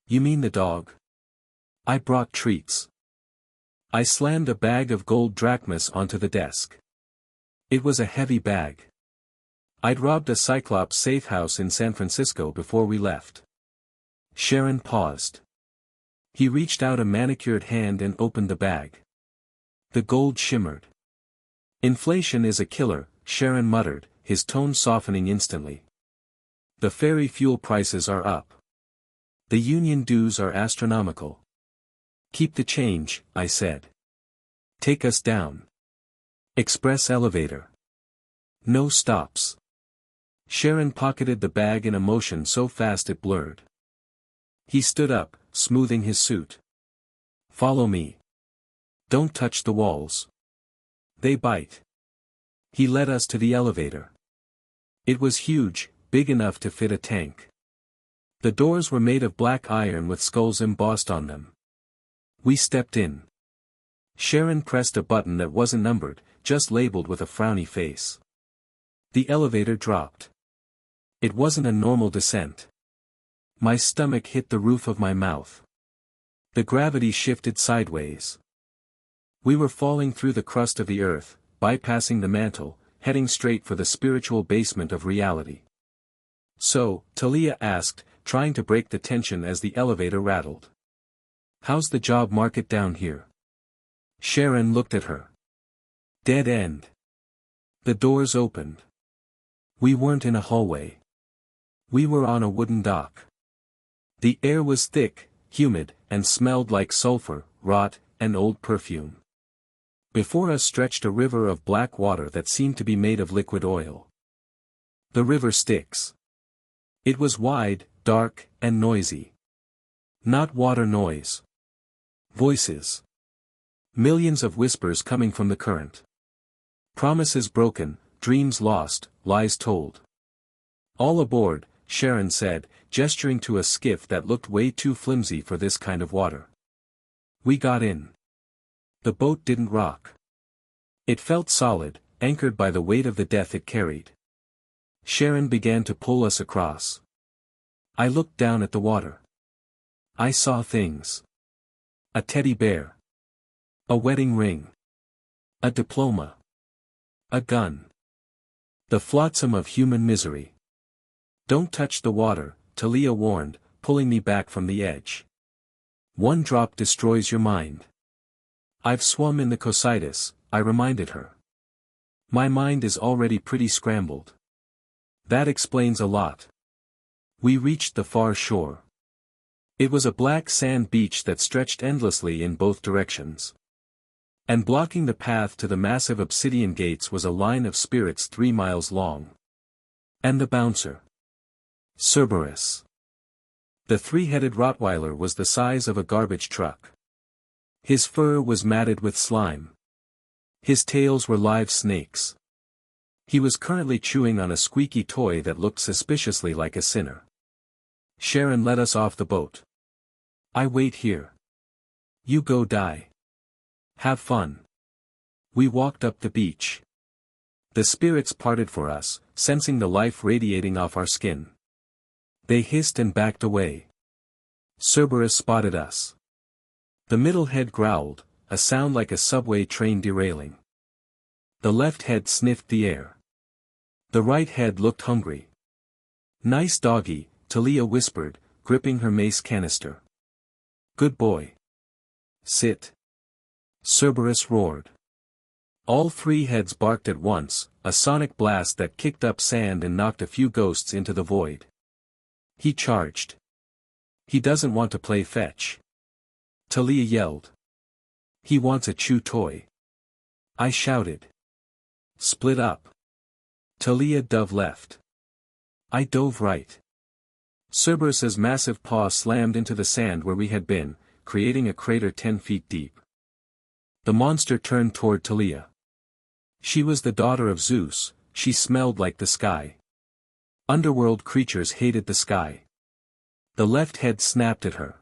You mean the dog? I brought treats. I slammed a bag of gold drachmas onto the desk. It was a heavy bag. I'd robbed a Cyclops safe house in San Francisco before we left. Sharon paused. He reached out a manicured hand and opened the bag. The gold shimmered. Inflation is a killer, Sharon muttered, his tone softening instantly. The ferry fuel prices are up. The union dues are astronomical. Keep the change, I said. Take us down. Express elevator. No stops. Sharon pocketed the bag in a motion so fast it blurred. He stood up, smoothing his suit. Follow me. Don't touch the walls. They bite. He led us to the elevator. It was huge, big enough to fit a tank. The doors were made of black iron with skulls embossed on them. We stepped in. Sharon pressed a button that wasn't numbered, just labeled with a frowny face. The elevator dropped. It wasn't a normal descent. My stomach hit the roof of my mouth. The gravity shifted sideways. We were falling through the crust of the earth, bypassing the mantle, heading straight for the spiritual basement of reality. So, Talia asked, trying to break the tension as the elevator rattled. How's the job market down here? Sharon looked at her. Dead end. The doors opened. We weren't in a hallway. We were on a wooden dock. The air was thick, humid, and smelled like sulfur, rot, and old perfume. Before us stretched a river of black water that seemed to be made of liquid oil. The river Styx. It was wide, dark, and noisy. Not water noise. Voices. Millions of whispers coming from the current. Promises broken, dreams lost, lies told. All aboard, Sharon said, gesturing to a skiff that looked way too flimsy for this kind of water. We got in. The boat didn't rock. It felt solid, anchored by the weight of the death it carried. Sharon began to pull us across. I looked down at the water. I saw things. A teddy bear. A wedding ring. A diploma. A gun. The flotsam of human misery. Don't touch the water, Talia warned, pulling me back from the edge. One drop destroys your mind. I've swum in the Cocytus, I reminded her. My mind is already pretty scrambled. That explains a lot. We reached the far shore. It was a black sand beach that stretched endlessly in both directions. And blocking the path to the massive obsidian gates was a line of spirits 3 miles long. And the bouncer. Cerberus. The 3-headed Rottweiler was the size of a garbage truck. His fur was matted with slime. His tails were live snakes. He was currently chewing on a squeaky toy that looked suspiciously like a sinner. Sharon led us off the boat. I wait here. You go die. Have fun. We walked up the beach. The spirits parted for us, sensing the life radiating off our skin. They hissed and backed away. Cerberus spotted us. The middle head growled, a sound like a subway train derailing. The left head sniffed the air. The right head looked hungry. Nice doggy, Talia whispered, gripping her mace canister. Good boy. Sit. Cerberus roared. All 3 heads barked at once, a sonic blast that kicked up sand and knocked a few ghosts into the void. He charged. He doesn't want to play fetch. Talia yelled. He wants a chew toy. I shouted. Split up. Talia dove left. I dove right. Cerberus's massive paw slammed into the sand where we had been, creating a crater 10 feet deep. The monster turned toward Talia. She was the daughter of Zeus, she smelled like the sky. Underworld creatures hated the sky. The left head snapped at her.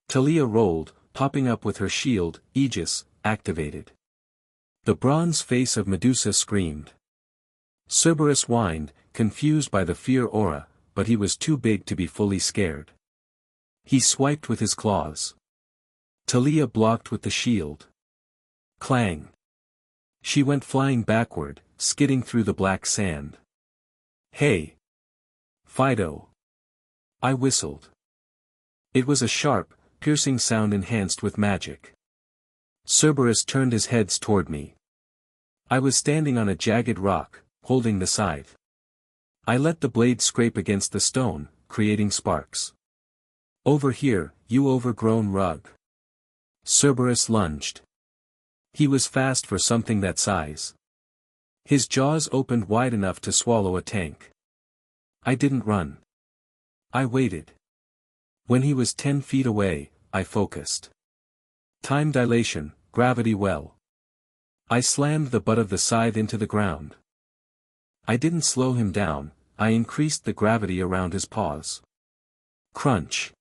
Talia rolled, popping up with her shield, Aegis, activated. The bronze face of Medusa screamed. Cerberus whined, confused by the fear aura, but he was too big to be fully scared. He swiped with his claws. Talia blocked with the shield. Clang. She went flying backward, skidding through the black sand. Hey! Fido! I whistled. It was a sharp, piercing sound enhanced with magic. Cerberus turned his heads toward me. I was standing on a jagged rock, holding the scythe. I let the blade scrape against the stone, creating sparks. Over here, you overgrown rug. Cerberus lunged. He was fast for something that size. His jaws opened wide enough to swallow a tank. I didn't run. I waited. When he was 10 feet away, I focused. Time dilation, gravity well. I slammed the butt of the scythe into the ground. I didn't slow him down, I increased the gravity around his paws. Crunch.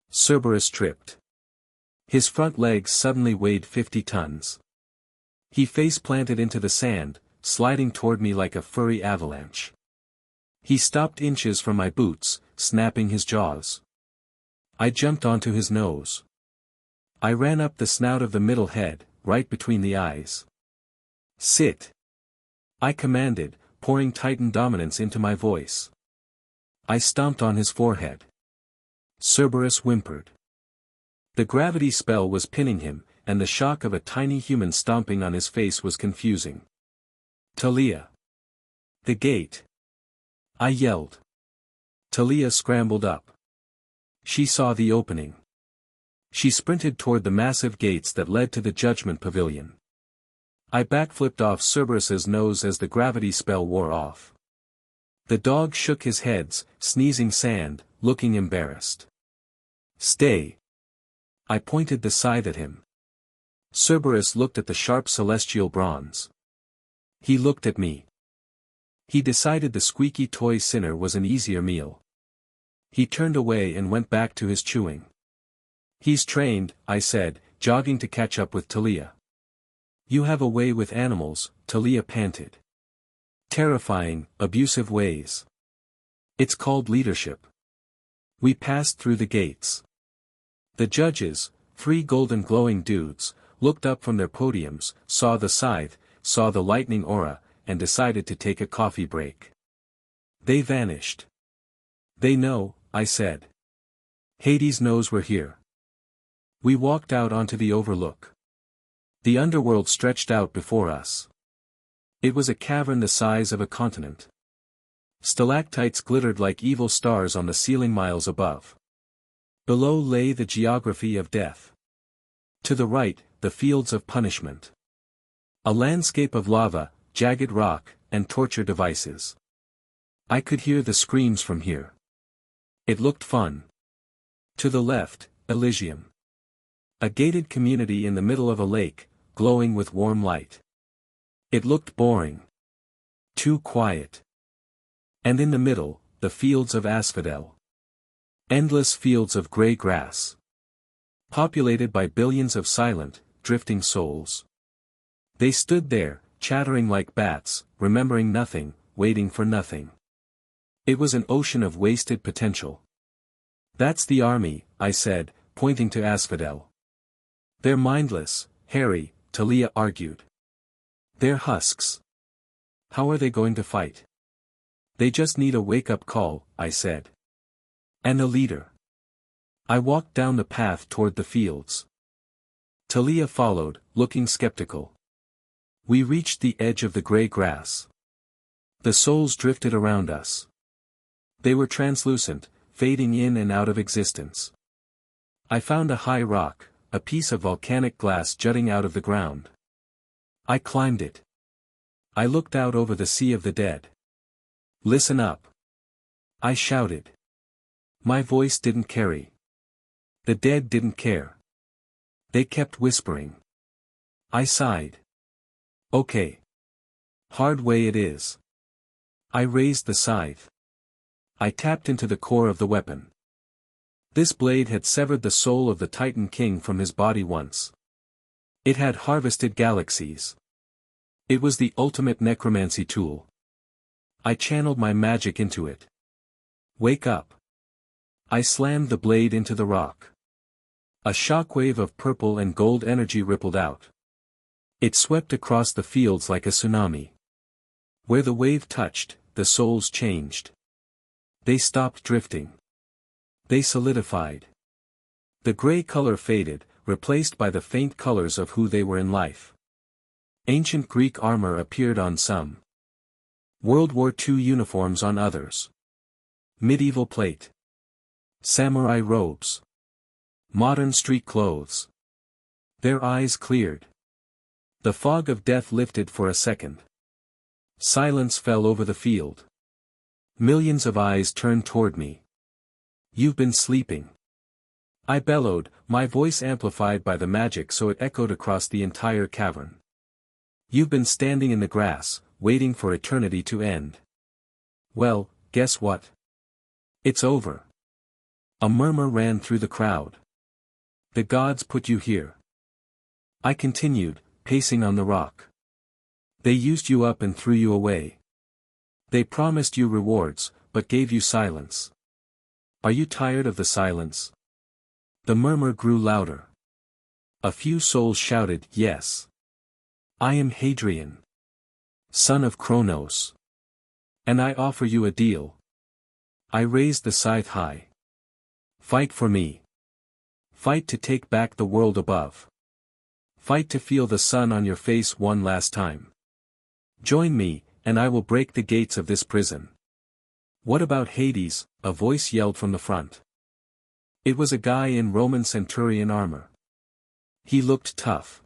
Cerberus tripped. His front legs suddenly weighed 50 tons. He face-planted into the sand, sliding toward me like a furry avalanche. He stopped inches from my boots, snapping his jaws. I jumped onto his nose. I ran up the snout of the middle head, right between the eyes. Sit. I commanded, pouring Titan dominance into my voice. I stomped on his forehead. Cerberus whimpered. The gravity spell was pinning him, and the shock of a tiny human stomping on his face was confusing. Talia. The gate. I yelled. Talia scrambled up. She saw the opening. She sprinted toward the massive gates that led to the Judgment Pavilion. I backflipped off Cerberus's nose as the gravity spell wore off. The dog shook his head, sneezing sand, looking embarrassed. Stay. I pointed the scythe at him. Cerberus looked at the sharp celestial bronze. He looked at me. He decided the squeaky toy sinner was an easier meal. He turned away and went back to his chewing. He's trained, I said, jogging to catch up with Talia. You have a way with animals, Talia panted. Terrifying, abusive ways. It's called leadership. We passed through the gates. The judges, 3 golden glowing dudes, looked up from their podiums, saw the scythe, saw the lightning aura, and decided to take a coffee break. They vanished. They know, I said. Hades knows we're here. We walked out onto the overlook. The underworld stretched out before us. It was a cavern the size of a continent. Stalactites glittered like evil stars on the ceiling miles above. Below lay the geography of death. To the right, the fields of punishment. A landscape of lava, jagged rock, and torture devices. I could hear the screams from here. It looked fun. To the left, Elysium. A gated community in the middle of a lake, glowing with warm light. It looked boring. Too quiet. And in the middle, the fields of asphodel. Endless fields of gray grass. Populated by billions of silent, drifting souls. They stood there, chattering like bats, remembering nothing, waiting for nothing. It was an ocean of wasted potential. That's the army, I said, pointing to asphodel. They're mindless, Harry, Talia argued. They're husks. How are they going to fight? They just need a wake-up call, I said. And a leader. I walked down the path toward the fields. Talia followed, looking skeptical. We reached the edge of the gray grass. The souls drifted around us. They were translucent, fading in and out of existence. I found a high rock, a piece of volcanic glass jutting out of the ground. I climbed it. I looked out over the sea of the dead. Listen up. I shouted. My voice didn't carry. The dead didn't care. They kept whispering. I sighed. Okay. Hard way it is. I raised the scythe. I tapped into the core of the weapon. This blade had severed the soul of the Titan King from his body once. It had harvested galaxies. It was the ultimate necromancy tool. I channeled my magic into it. Wake up. I slammed the blade into the rock. A shockwave of purple and gold energy rippled out. It swept across the fields like a tsunami. Where the wave touched, the souls changed. They stopped drifting. They solidified. The gray color faded, replaced by the faint colors of who they were in life. Ancient Greek armor appeared on some. World War II uniforms on others. Medieval plate. Samurai robes. Modern street clothes. Their eyes cleared. The fog of death lifted for a second. Silence fell over the field. Millions of eyes turned toward me. You've been sleeping. I bellowed, my voice amplified by the magic so it echoed across the entire cavern. You've been standing in the grass, waiting for eternity to end. Well, guess what? It's over. A murmur ran through the crowd. The gods put you here. I continued, pacing on the rock. They used you up and threw you away. They promised you rewards, but gave you silence. Are you tired of the silence? The murmur grew louder. A few souls shouted, yes. I am Hadrian, son of Kronos. And I offer you a deal. I raised the scythe high. Fight for me. Fight to take back the world above. Fight to feel the sun on your face one last time. Join me, and I will break the gates of this prison. What about Hades? A voice yelled from the front. It was a guy in Roman centurion armor. He looked tough.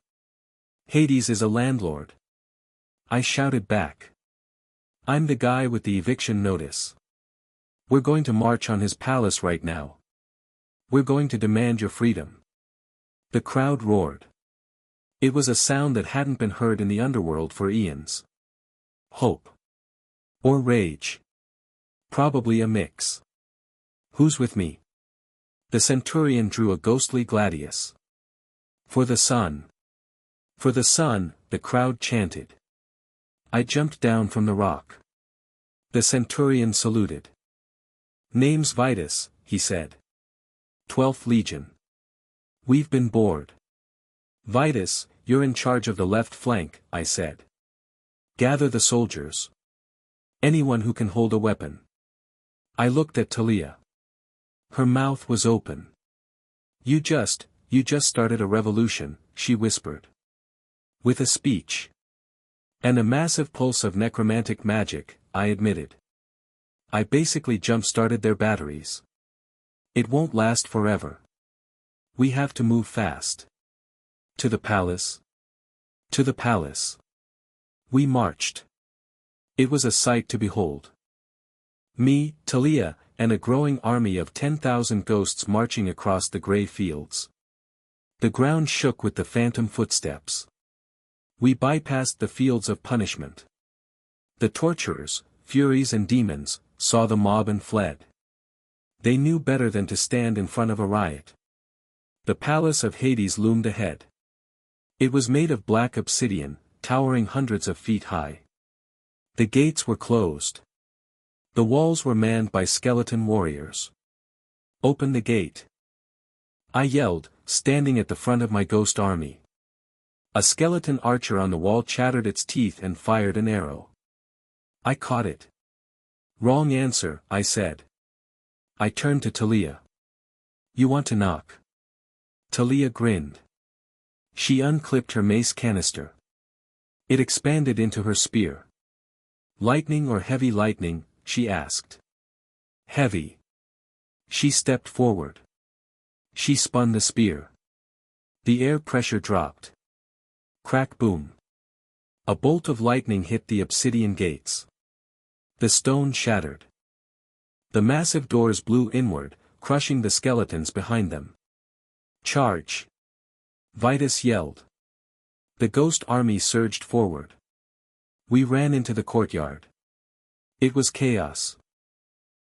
Hades is a landlord. I shouted back. I'm the guy with the eviction notice. We're going to march on his palace right now. We're going to demand your freedom. The crowd roared. It was a sound that hadn't been heard in the underworld for eons. Hope. Or rage. Probably a mix. Who's with me? The centurion drew a ghostly gladius. For the sun. For the sun, the crowd chanted. I jumped down from the rock. The centurion saluted. Name's Vitus, he said. 12th Legion. We've been bored. Vitus, you're in charge of the left flank, I said. Gather the soldiers. Anyone who can hold a weapon. I looked at Talia. Her mouth was open. You just started a revolution, she whispered. With a speech. And a massive pulse of necromantic magic, I admitted. I basically jump-started their batteries. It won't last forever. We have to move fast. To the palace. To the palace. We marched. It was a sight to behold. Me, Talia, and a growing army of 10,000 ghosts marching across the grey fields. The ground shook with the phantom footsteps. We bypassed the fields of punishment. The torturers, furies and demons, saw the mob and fled. They knew better than to stand in front of a riot. The palace of Hades loomed ahead. It was made of black obsidian, towering hundreds of feet high. The gates were closed. The walls were manned by skeleton warriors. Open the gate. I yelled, standing at the front of my ghost army. A skeleton archer on the wall chattered its teeth and fired an arrow. I caught it. Wrong answer, I said. I turned to Talia. You want to knock? Talia grinned. She unclipped her mace canister. It expanded into her spear. Lightning or heavy lightning, she asked. Heavy. She stepped forward. She spun the spear. The air pressure dropped. Crack boom. A bolt of lightning hit the obsidian gates. The stone shattered. The massive doors blew inward, crushing the skeletons behind them. Charge! Vitus yelled. The ghost army surged forward. We ran into the courtyard. It was chaos.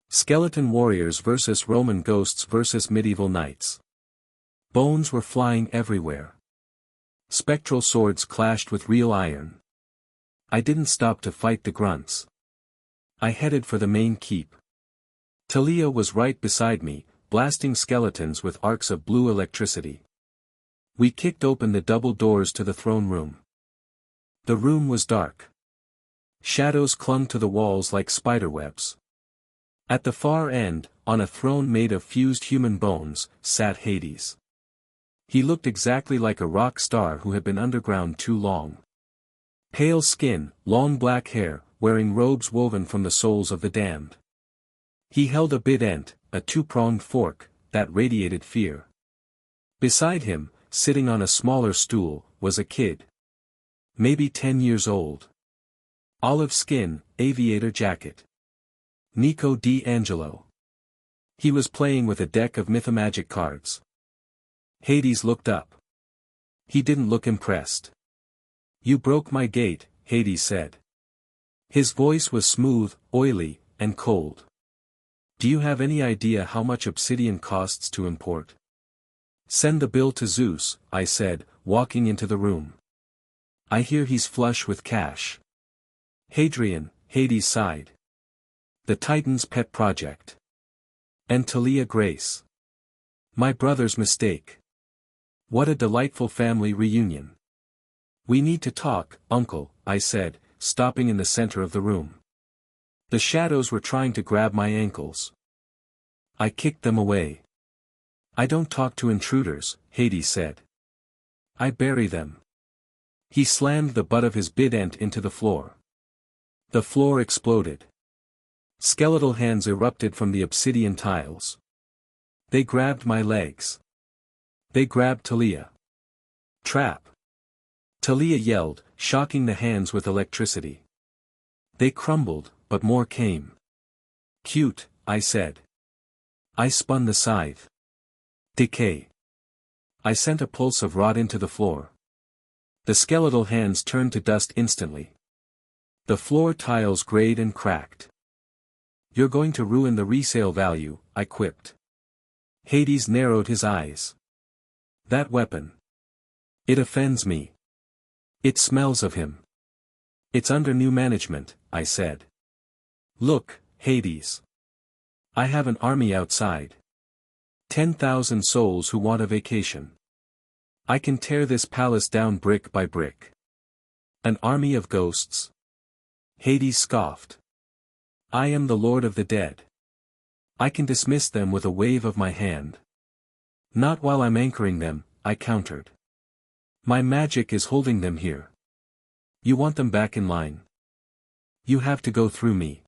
Skeleton warriors versus Roman ghosts versus medieval knights. Bones were flying everywhere. Spectral swords clashed with real iron. I didn't stop to fight the grunts. I headed for the main keep. Talia was right beside me, blasting skeletons with arcs of blue electricity. We kicked open the double doors to the throne room. The room was dark. Shadows clung to the walls like spiderwebs. At the far end, on a throne made of fused human bones, sat Hades. He looked exactly like a rock star who had been underground too long. Pale skin, long black hair, wearing robes woven from the souls of the damned. He held a bident, a two-pronged fork, that radiated fear. Beside him, sitting on a smaller stool, was a kid. Maybe 10 years old. Olive skin, aviator jacket. Nico D'Angelo. He was playing with a deck of mythomagic cards. Hades looked up. He didn't look impressed. You broke my gate, Hades said. His voice was smooth, oily, and cold. Do you have any idea how much obsidian costs to import? Send the bill to Zeus, I said, walking into the room. I hear he's flush with cash. Hadrian, Hades sighed. The Titan's pet project. And Talia Grace. My brother's mistake. What a delightful family reunion. We need to talk, uncle, I said, stopping in the center of the room. The shadows were trying to grab my ankles. I kicked them away. I don't talk to intruders, Hades said. I bury them. He slammed the butt of his bident into the floor. The floor exploded. Skeletal hands erupted from the obsidian tiles. They grabbed my legs. They grabbed Talia. Trap! Talia yelled, shocking the hands with electricity. They crumbled, but more came. Cute, I said. I spun the scythe. Decay. I sent a pulse of rot into the floor. The skeletal hands turned to dust instantly. The floor tiles grayed and cracked. You're going to ruin the resale value, I quipped. Hades narrowed his eyes. That weapon. It offends me. It smells of him. It's under new management, I said. Look, Hades. I have an army outside. 10,000 souls who want a vacation. I can tear this palace down brick by brick. An army of ghosts? Hades scoffed. I am the Lord of the Dead. I can dismiss them with a wave of my hand. Not while I'm anchoring them, I countered. My magic is holding them here. You want them back in line? You have to go through me.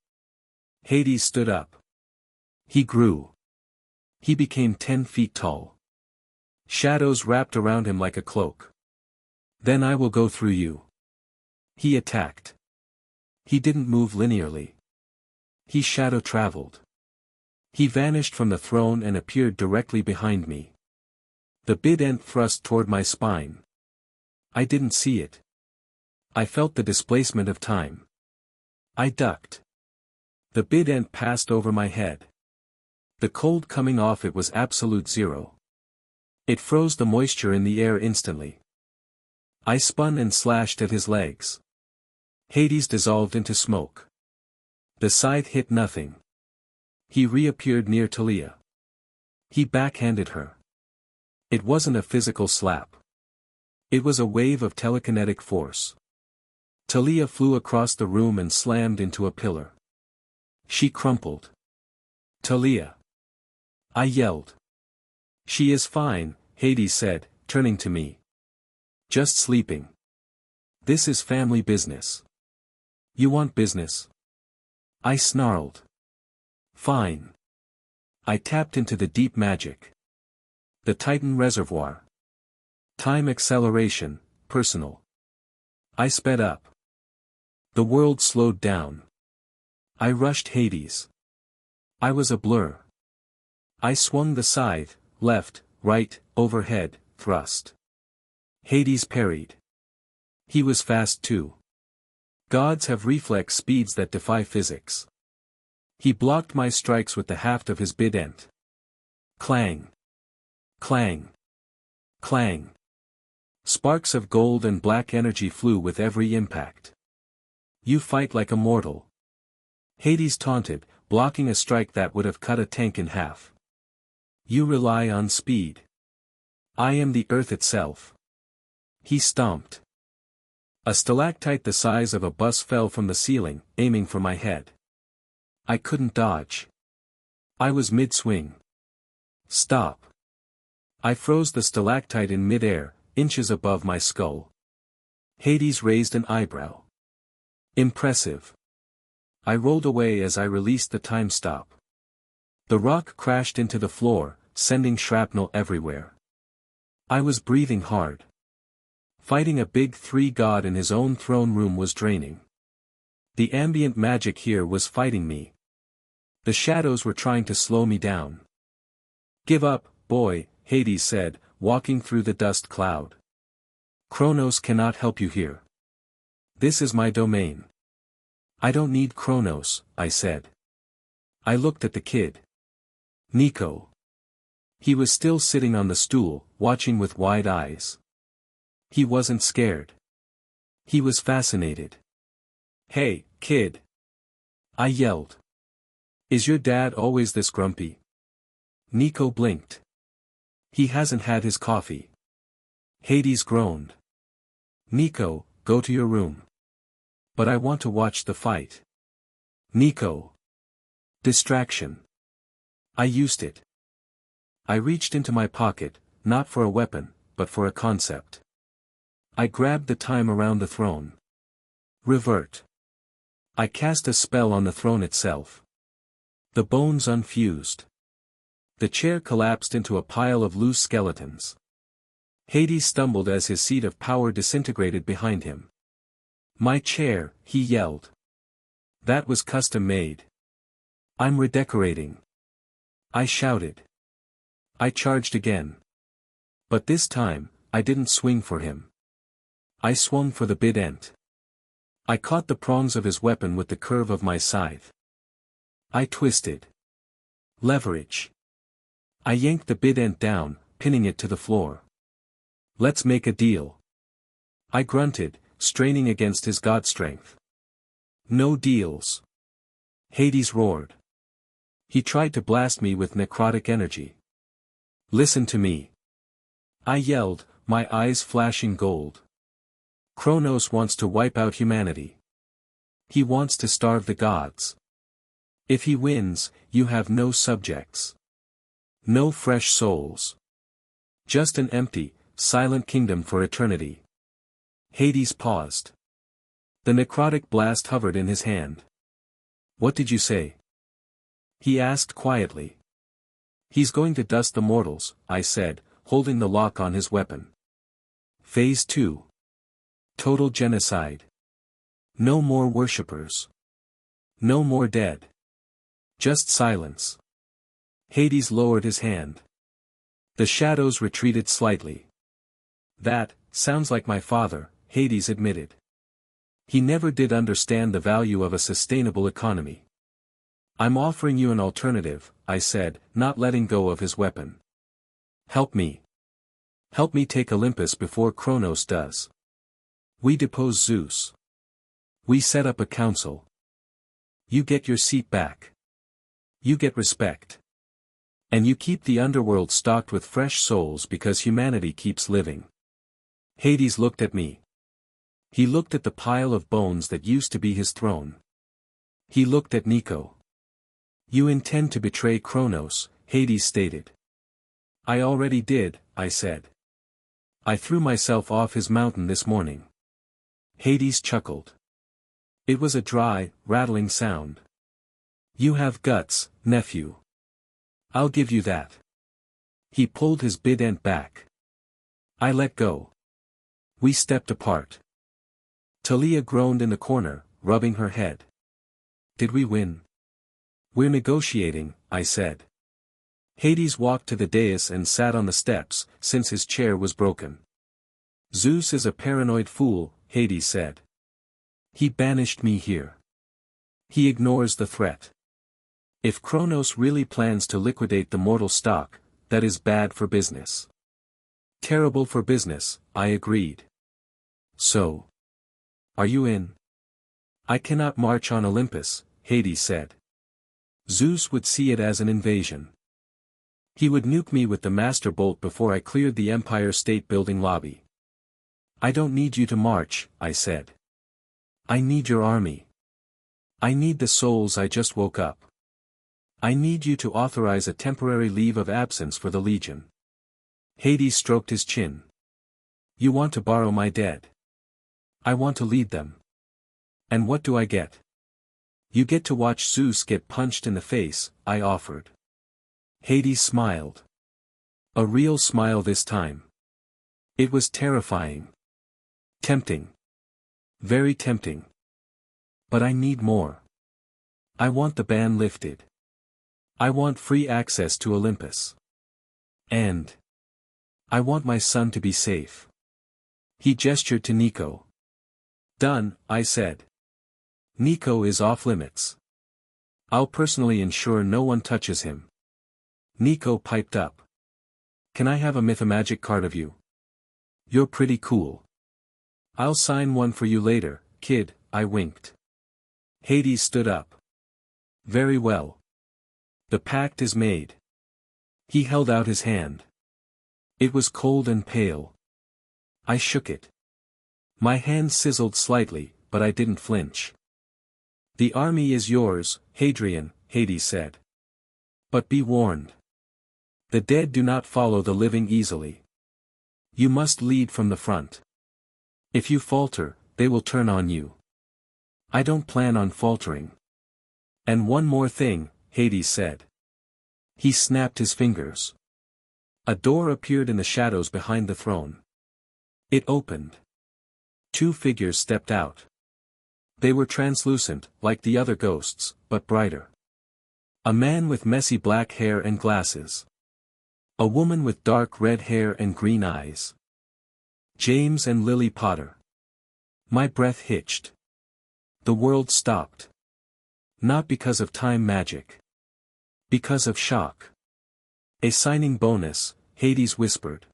Hades stood up. He grew. He became 10 feet tall. Shadows wrapped around him like a cloak. Then I will go through you. He attacked. He didn't move linearly. He shadow traveled. He vanished from the throne and appeared directly behind me. The bident thrust toward my spine. I didn't see it. I felt the displacement of time. I ducked. The bident passed over my head. The cold coming off it was absolute zero. It froze the moisture in the air instantly. I spun and slashed at his legs. Hades dissolved into smoke. The scythe hit nothing. He reappeared near Talia. He backhanded her. It wasn't a physical slap. It was a wave of telekinetic force. Talia flew across the room and slammed into a pillar. She crumpled. Talia. I yelled. She is fine, Hades said, turning to me. Just sleeping. This is family business. You want business? I snarled. Fine. I tapped into the deep magic. The Titan Reservoir. Time acceleration, personal. I sped up. The world slowed down. I rushed Hades. I was a blur. I swung the scythe, left, right, overhead, thrust. Hades parried. He was fast too. Gods have reflex speeds that defy physics. He blocked my strikes with the haft of his bident. Clang. Clang. Clang. Sparks of gold and black energy flew with every impact. You fight like a mortal. Hades taunted, blocking a strike that would have cut a tank in half. You rely on speed. I am the earth itself. He stomped. A stalactite the size of a bus fell from the ceiling, aiming for my head. I couldn't dodge. I was mid-swing. Stop. I froze the stalactite in mid-air, inches above my skull. Hades raised an eyebrow. Impressive. I rolled away as I released the time stop. The rock crashed into the floor, sending shrapnel everywhere. I was breathing hard. Fighting a big three god in his own throne room was draining. The ambient magic here was fighting me. The shadows were trying to slow me down. Give up, boy, Hades said, walking through the dust cloud. Kronos cannot help you here. This is my domain. I don't need Kronos, I said. I looked at the kid. Nico. He was still sitting on the stool, watching with wide eyes. He wasn't scared. He was fascinated. Hey, kid. I yelled. Is your dad always this grumpy? Nico blinked. He hasn't had his coffee. Hades groaned. Nico, go to your room. But I want to watch the fight. Nico. Distraction. I used it. I reached into my pocket, not for a weapon, but for a concept. I grabbed the time around the throne. Revert. I cast a spell on the throne itself. The bones unfused. The chair collapsed into a pile of loose skeletons. Hades stumbled as his seat of power disintegrated behind him. My chair, he yelled. That was custom made. I'm redecorating. I shouted. I charged again. But this time, I didn't swing for him. I swung for the bident. I caught the prongs of his weapon with the curve of my scythe. I twisted. Leverage. I yanked the bident down, pinning it to the floor. Let's make a deal. I grunted, straining against his god strength. No deals. Hades roared. He tried to blast me with necrotic energy. Listen to me. I yelled, my eyes flashing gold. Kronos wants to wipe out humanity. He wants to starve the gods. If he wins, you have no subjects. No fresh souls. Just an empty, silent kingdom for eternity. Hades paused. The necrotic blast hovered in his hand. What did you say? He asked quietly. He's going to dust the mortals, I said, holding the lock on his weapon. Phase 2. Total genocide. No more worshippers. No more dead. Just silence. Hades lowered his hand. The shadows retreated slightly. That sounds like my father, Hades admitted. He never did understand the value of a sustainable economy. I'm offering you an alternative, I said, not letting go of his weapon. Help me. Help me take Olympus before Kronos does. We depose Zeus. We set up a council. You get your seat back. You get respect. And you keep the underworld stocked with fresh souls because humanity keeps living. Hades looked at me. He looked at the pile of bones that used to be his throne. He looked at Nico. You intend to betray Kronos, Hades stated. I already did, I said. I threw myself off his mountain this morning. Hades chuckled. It was a dry, rattling sound. You have guts, nephew. I'll give you that. He pulled his bident back. I let go. We stepped apart. Talia groaned in the corner, rubbing her head. Did we win? We're negotiating, I said. Hades walked to the dais and sat on the steps, since his chair was broken. Zeus is a paranoid fool, Hades said. He banished me here. He ignores the threat. If Kronos really plans to liquidate the mortal stock, that is bad for business. Terrible for business, I agreed. So? Are you in? I cannot march on Olympus, Hades said. Zeus would see it as an invasion. He would nuke me with the master bolt before I cleared the Empire State Building lobby. I don't need you to march, I said. I need your army. I need the souls I just woke up. I need you to authorize a temporary leave of absence for the Legion. Hades stroked his chin. You want to borrow my dead. I want to lead them. And what do I get? You get to watch Zeus get punched in the face, I offered. Hades smiled. A real smile this time. It was terrifying. Tempting. Very tempting. But I need more. I want the ban lifted. I want free access to Olympus. And I want my son to be safe. He gestured to Nico. Done, I said. Nico is off limits. I'll personally ensure no one touches him. Nico piped up. Can I have a mythomagic card of you? You're pretty cool. I'll sign one for you later, kid, I winked. Hades stood up. Very well. The pact is made. He held out his hand. It was cold and pale. I shook it. My hand sizzled slightly, but I didn't flinch. The army is yours, Hadrian, Hades said. But be warned. The dead do not follow the living easily. You must lead from the front. If you falter, they will turn on you. I don't plan on faltering. And one more thing, Hades said. He snapped his fingers. A door appeared in the shadows behind the throne. It opened. 2 figures stepped out. They were translucent, like the other ghosts, but brighter. A man with messy black hair and glasses. A woman with dark red hair and green eyes. James and Lily Potter. My breath hitched. The world stopped. Not because of time magic. Because of shock. A signing bonus, Hades whispered.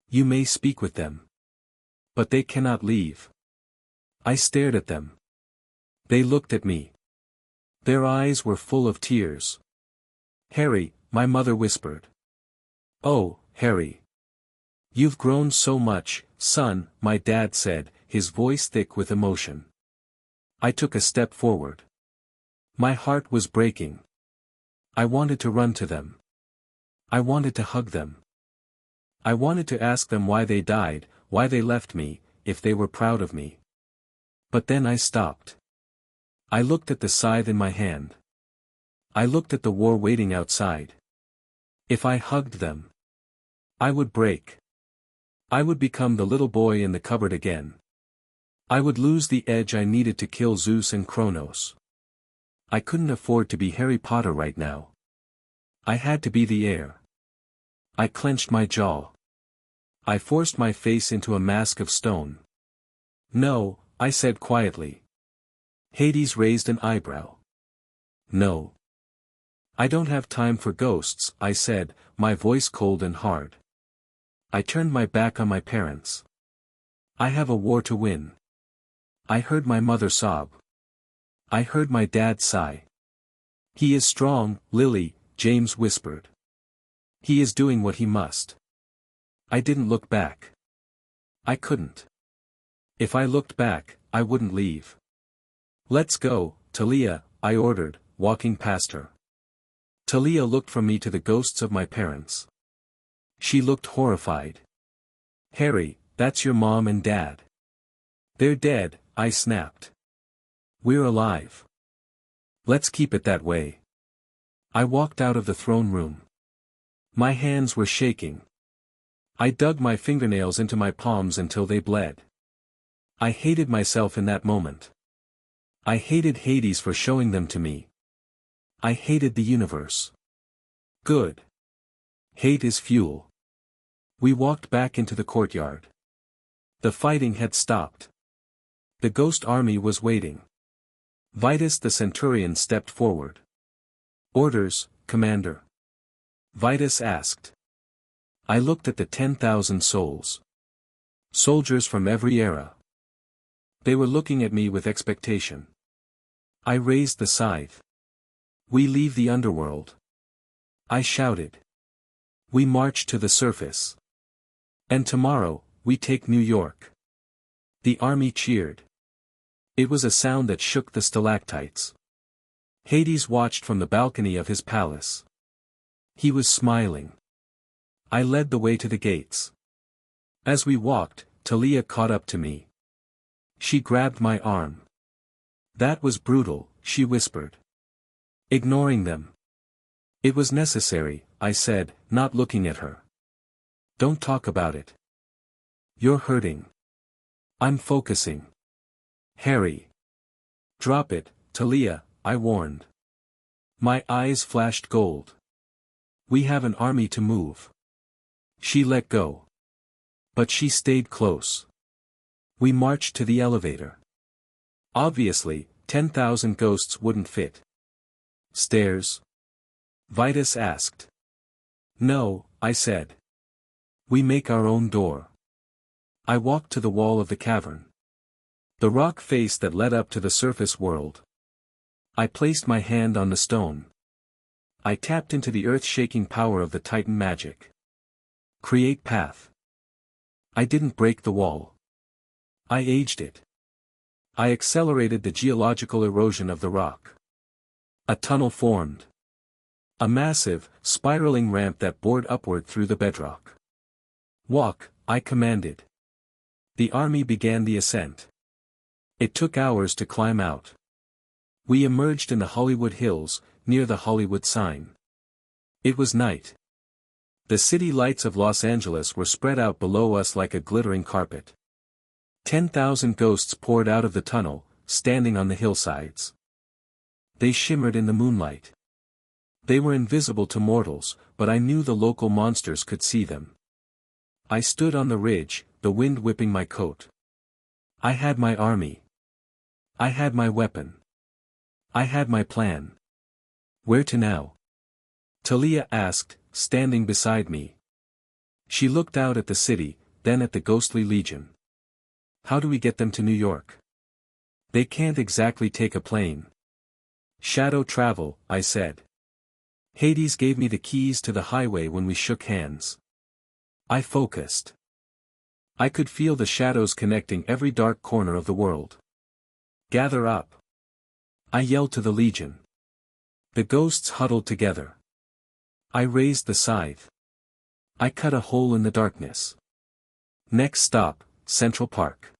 You may speak with them. But they cannot leave. I stared at them. They looked at me. Their eyes were full of tears. Harry, my mother whispered. Oh, Harry. You've grown so much, son, my dad said, his voice thick with emotion. I took a step forward. My heart was breaking. I wanted to run to them. I wanted to hug them. I wanted to ask them why they died, why they left me, if they were proud of me. But then I stopped. I looked at the scythe in my hand. I looked at the war waiting outside. If I hugged them, I would break. I would become the little boy in the cupboard again. I would lose the edge I needed to kill Zeus and Kronos. I couldn't afford to be Harry Potter right now. I had to be the heir. I clenched my jaw. I forced my face into a mask of stone. No, I said quietly. Hades raised an eyebrow. No. I don't have time for ghosts, I said, my voice cold and hard. I turned my back on my parents. I have a war to win. I heard my mother sob. I heard my dad sigh. He is strong, Lily, James whispered. He is doing what he must. I didn't look back. I couldn't. If I looked back, I wouldn't leave. Let's go, Talia, I ordered, walking past her. Talia looked from me to the ghosts of my parents. She looked horrified. Harry, that's your mom and dad. They're dead, I snapped. We're alive. Let's keep it that way. I walked out of the throne room. My hands were shaking. I dug my fingernails into my palms until they bled. I hated myself in that moment. I hated Hades for showing them to me. I hated the universe. Good. Hate is fuel. We walked back into the courtyard. The fighting had stopped. The ghost army was waiting. Vitus the centurion stepped forward. Orders, Commander. Vitus asked. I looked at the 10,000 souls. Soldiers from every era. They were looking at me with expectation. I raised the scythe. We leave the underworld. I shouted. We march to the surface. And tomorrow, we take New York. The army cheered. It was a sound that shook the stalactites. Hades watched from the balcony of his palace. He was smiling. I led the way to the gates. As we walked, Talia caught up to me. She grabbed my arm. That was brutal, she whispered. Ignoring them. It was necessary, I said, not looking at her. Don't talk about it. You're hurting. I'm focusing. Harry. Drop it, Talia, I warned. My eyes flashed gold. We have an army to move. She let go. But she stayed close. We marched to the elevator. Obviously, 10,000 ghosts wouldn't fit. Stairs? Vitus asked. No, I said. We make our own door. I walked to the wall of the cavern. The rock face that led up to the surface world. I placed my hand on the stone. I tapped into the earth-shaking power of the Titan magic. Create path. I didn't break the wall. I aged it. I accelerated the geological erosion of the rock. A tunnel formed. A massive, spiraling ramp that bored upward through the bedrock. Walk, I commanded. The army began the ascent. It took hours to climb out. We emerged in the Hollywood Hills, near the Hollywood sign. It was night. The city lights of Los Angeles were spread out below us like a glittering carpet. 10,000 ghosts poured out of the tunnel, standing on the hillsides. They shimmered in the moonlight. They were invisible to mortals, but I knew the local monsters could see them. I stood on the ridge, the wind whipping my coat. I had my army. I had my weapon. I had my plan. Where to now? Talia asked, standing beside me. She looked out at the city, then at the ghostly legion. How do we get them to New York? They can't exactly take a plane. Shadow travel, I said. Hades gave me the keys to the highway when we shook hands. I focused. I could feel the shadows connecting every dark corner of the world. Gather up. I yelled to the legion. The ghosts huddled together. I raised the scythe. I cut a hole in the darkness. Next stop, Central Park.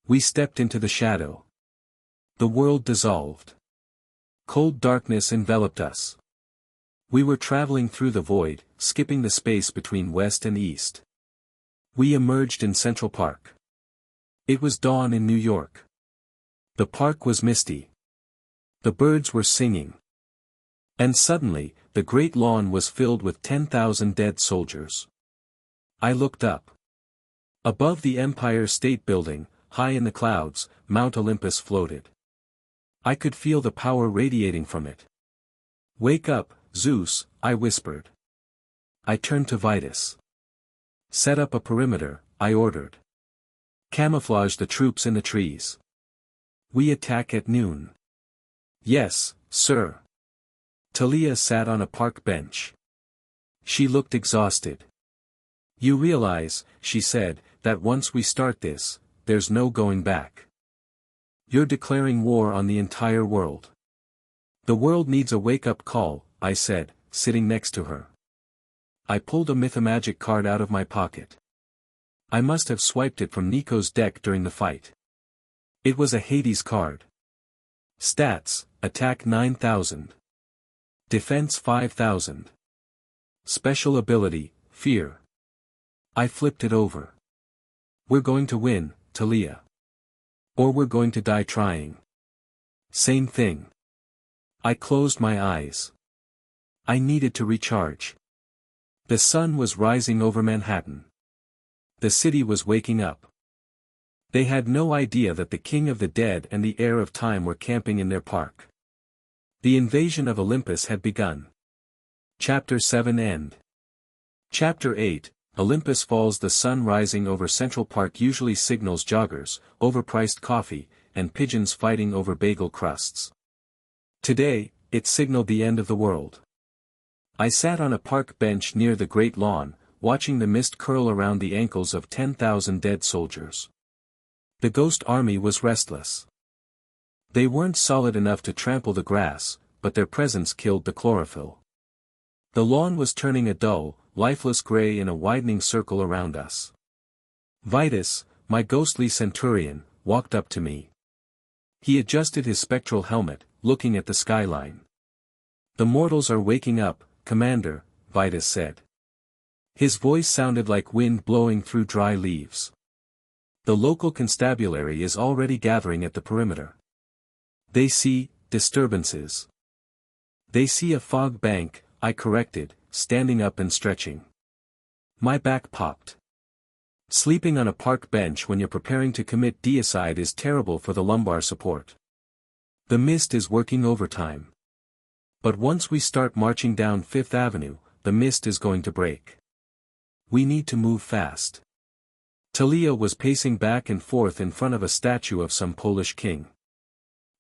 We stepped into the shadow. The world dissolved. Cold darkness enveloped us. We were traveling through the void, skipping the space between west and east. We emerged in Central Park. It was dawn in New York. The park was misty. The birds were singing. And suddenly, the great lawn was filled with 10,000 dead soldiers. I looked up. Above the Empire State Building, high in the clouds, Mount Olympus floated. I could feel the power radiating from it. Wake up, Zeus, I whispered. I turned to Vitus. Set up a perimeter, I ordered. Camouflage the troops in the trees. We attack at noon. Yes, sir. Talia sat on a park bench. She looked exhausted. You realize, she said, that once we start this, there's no going back. You're declaring war on the entire world. The world needs a wake-up call, I said, sitting next to her. I pulled a Mythomagic card out of my pocket. I must have swiped it from Nico's deck during the fight. It was a Hades card. Stats, Attack 9,000. Defense 5,000. Special ability, Fear. I flipped it over. We're going to win, Talia. Or we're going to die trying. Same thing. I closed my eyes. I needed to recharge. The sun was rising over Manhattan. The city was waking up. They had no idea that the king of the dead and the heir of time were camping in their park. The invasion of Olympus had begun. Chapter 7 End. Chapter 8, Olympus Falls. The sun rising over Central Park usually signals joggers, overpriced coffee, and pigeons fighting over bagel crusts. Today, it signaled the end of the world. I sat on a park bench near the Great Lawn, watching the mist curl around the ankles of 10,000 dead soldiers. The ghost army was restless. They weren't solid enough to trample the grass, but their presence killed the chlorophyll. The lawn was turning a dull, lifeless gray in a widening circle around us. Vitus, my ghostly centurion, walked up to me. He adjusted his spectral helmet, looking at the skyline. "The mortals are waking up, Commander," Vitus said. His voice sounded like wind blowing through dry leaves. "The local constabulary is already gathering at the perimeter. They see disturbances. They see a fog bank," I corrected, standing up and stretching. My back popped. Sleeping on a park bench when you're preparing to commit deicide is terrible for the lumbar support. The mist is working overtime. But once we start marching down Fifth Avenue, the mist is going to break. We need to move fast. Talia was pacing back and forth in front of a statue of some Polish king.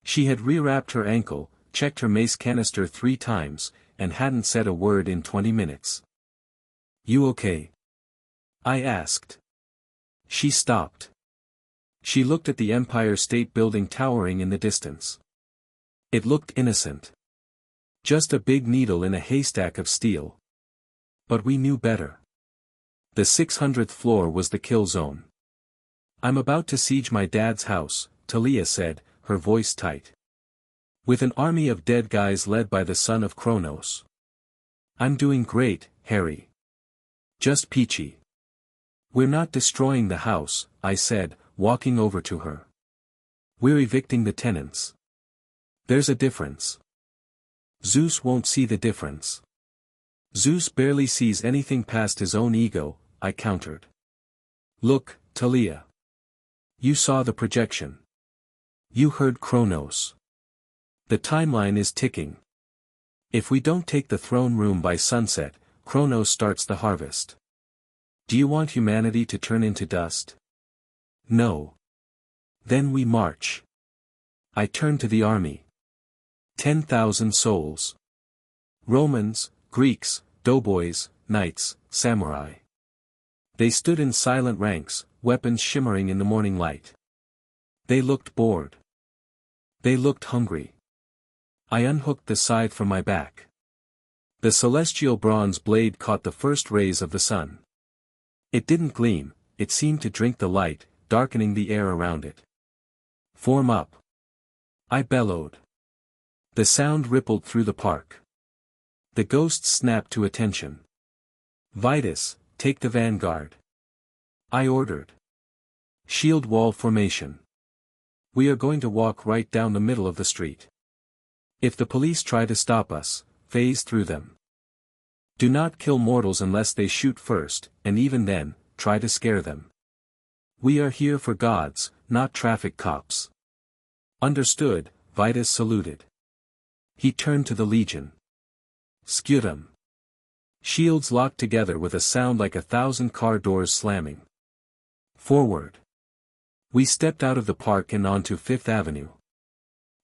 She had rewrapped her ankle, checked her mace canister 3 times, and hadn't said a word in 20 minutes. "You okay?" I asked. She stopped. She looked at the Empire State Building towering in the distance. It looked innocent. Just a big needle in a haystack of steel. But we knew better. The 600th floor was the kill zone. "I'm about to siege my dad's house," Talia said, her voice tight. "With an army of dead guys led by the son of Kronos. I'm doing great, Harry. Just peachy." "We're not destroying the house," I said, walking over to her. "We're evicting the tenants. There's a difference." "Zeus won't see the difference." "Zeus barely sees anything past his own ego," I countered. "Look, Talia. You saw the projection. You heard Kronos. The timeline is ticking. If we don't take the throne room by sunset, Kronos starts the harvest. Do you want humanity to turn into dust? No. Then we march." I turned to the army. 10,000 souls. Romans, Greeks, doughboys, knights, samurai. They stood in silent ranks, weapons shimmering in the morning light. They looked bored. They looked hungry. I unhooked the scythe from my back. The celestial bronze blade caught the first rays of the sun. It didn't gleam, it seemed to drink the light, darkening the air around it. "Form up!" I bellowed. The sound rippled through the park. The ghosts snapped to attention. "Vitus, take the vanguard," I ordered. "Shield wall formation. We are going to walk right down the middle of the street. If the police try to stop us, phase through them. Do not kill mortals unless they shoot first, and even then, try to scare them. We are here for gods, not traffic cops." "Understood," Vitus saluted. He turned to the legion. Sputum. Shields locked together with a sound like 1,000 car doors slamming. Forward. We stepped out of the park and onto Fifth Avenue.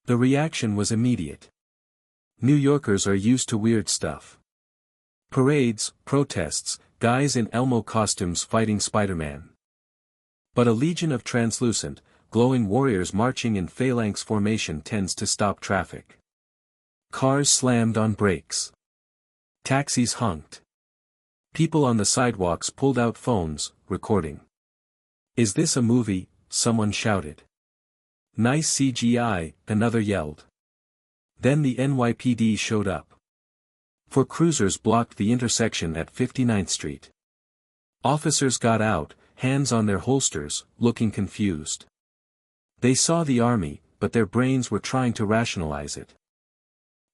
The reaction was immediate. New Yorkers are used to weird stuff. Parades, protests, guys in Elmo costumes fighting Spider-Man. But a legion of translucent, glowing warriors marching in phalanx formation tends to stop traffic. Cars slammed on brakes. Taxis honked. People on the sidewalks pulled out phones, recording. "Is this a movie?" someone shouted. "Nice CGI," another yelled. Then the NYPD showed up. 4 cruisers blocked the intersection at 59th Street. Officers got out, hands on their holsters, looking confused. They saw the army, but their brains were trying to rationalize it.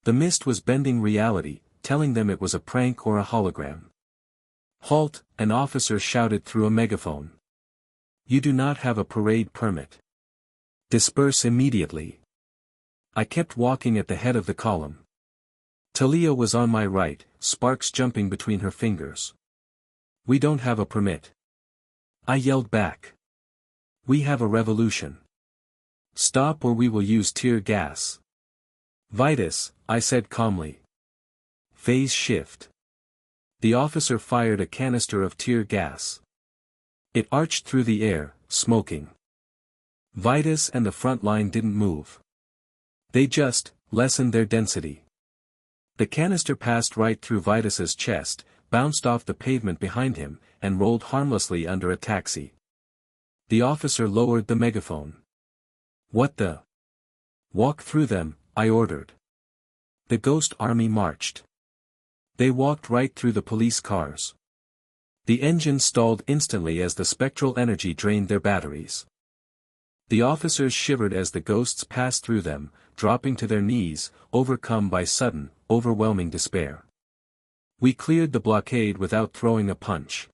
The mist was bending reality, telling them it was a prank or a hologram. "Halt!" an officer shouted through a megaphone. "You do not have a parade permit. Disperse immediately." I kept walking at the head of the column. Talia was on my right, sparks jumping between her fingers. "We don't have a permit." I yelled back. "We have a revolution. Stop or we will use tear gas." "Vitus," I said calmly. Phase shift. The officer fired a canister of tear gas. It arched through the air, smoking. Vitus and the front line didn't move. They just lessened their density. The canister passed right through Vitus's chest, bounced off the pavement behind him, and rolled harmlessly under a taxi. The officer lowered the megaphone. "What the?" "Walk through them," I ordered. The ghost army marched. They walked right through the police cars. The engines stalled instantly as the spectral energy drained their batteries. The officers shivered as the ghosts passed through them, dropping to their knees, overcome by sudden, overwhelming despair. We cleared the blockade without throwing a punch.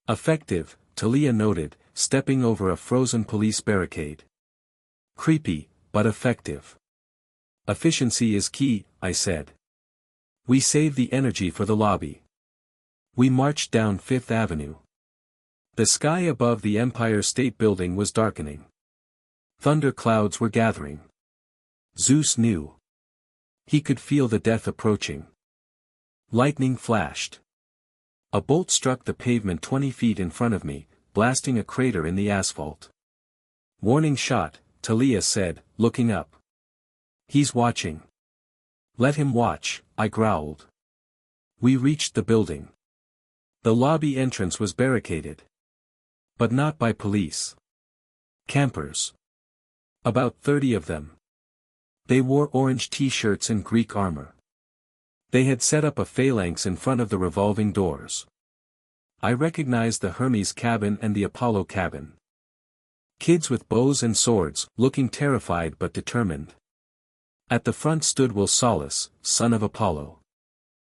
"Effective," Talia noted, stepping over a frozen police barricade. "Creepy, but effective." "Efficiency is key," I said. We saved the energy for the lobby. We marched down Fifth Avenue. The sky above the Empire State Building was darkening. Thunder clouds were gathering. Zeus knew. He could feel the death approaching. Lightning flashed. A bolt struck the pavement 20 feet in front of me, blasting a crater in the asphalt. "Warning shot," Talia said, looking up. "He's watching." "Let him watch," I growled. We reached the building. The lobby entrance was barricaded. But not by police. Campers. About 30 of them. They wore orange t-shirts and Greek armor. They had set up a phalanx in front of the revolving doors. I recognized the Hermes cabin and the Apollo cabin. Kids with bows and swords, looking terrified but determined. At the front stood Will Solace, son of Apollo.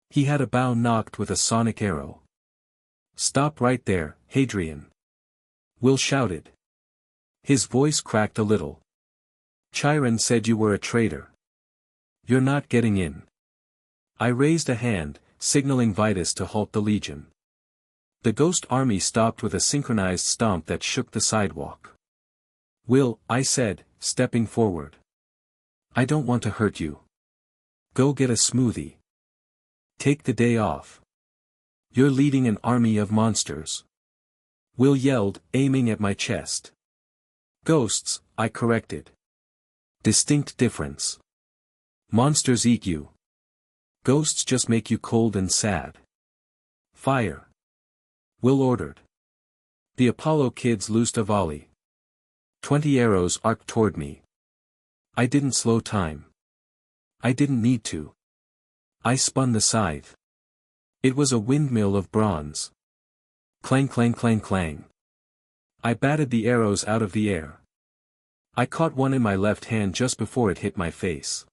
He had a bow knocked with a sonic arrow. "Stop right there, Hadrian!" Will shouted. His voice cracked a little. "Chiron said you were a traitor. You're not getting in." I raised a hand, signaling Vitus to halt the legion. The ghost army stopped with a synchronized stomp that shook the sidewalk. "Will," I said, stepping forward. "I don't want to hurt you. Go get a smoothie. Take the day off. You're leading an army of monsters." Will yelled, aiming at my chest. "Ghosts," I corrected. Distinct difference. Monsters eat you. Ghosts just make you cold and sad. "Fire!" Will ordered. The Apollo kids loosed a volley. 20 arrows arced toward me. I didn't slow time. I didn't need to. I spun the scythe. It was a windmill of bronze. Clang clang clang clang. I batted the arrows out of the air. I caught one in my left hand just before it hit my face.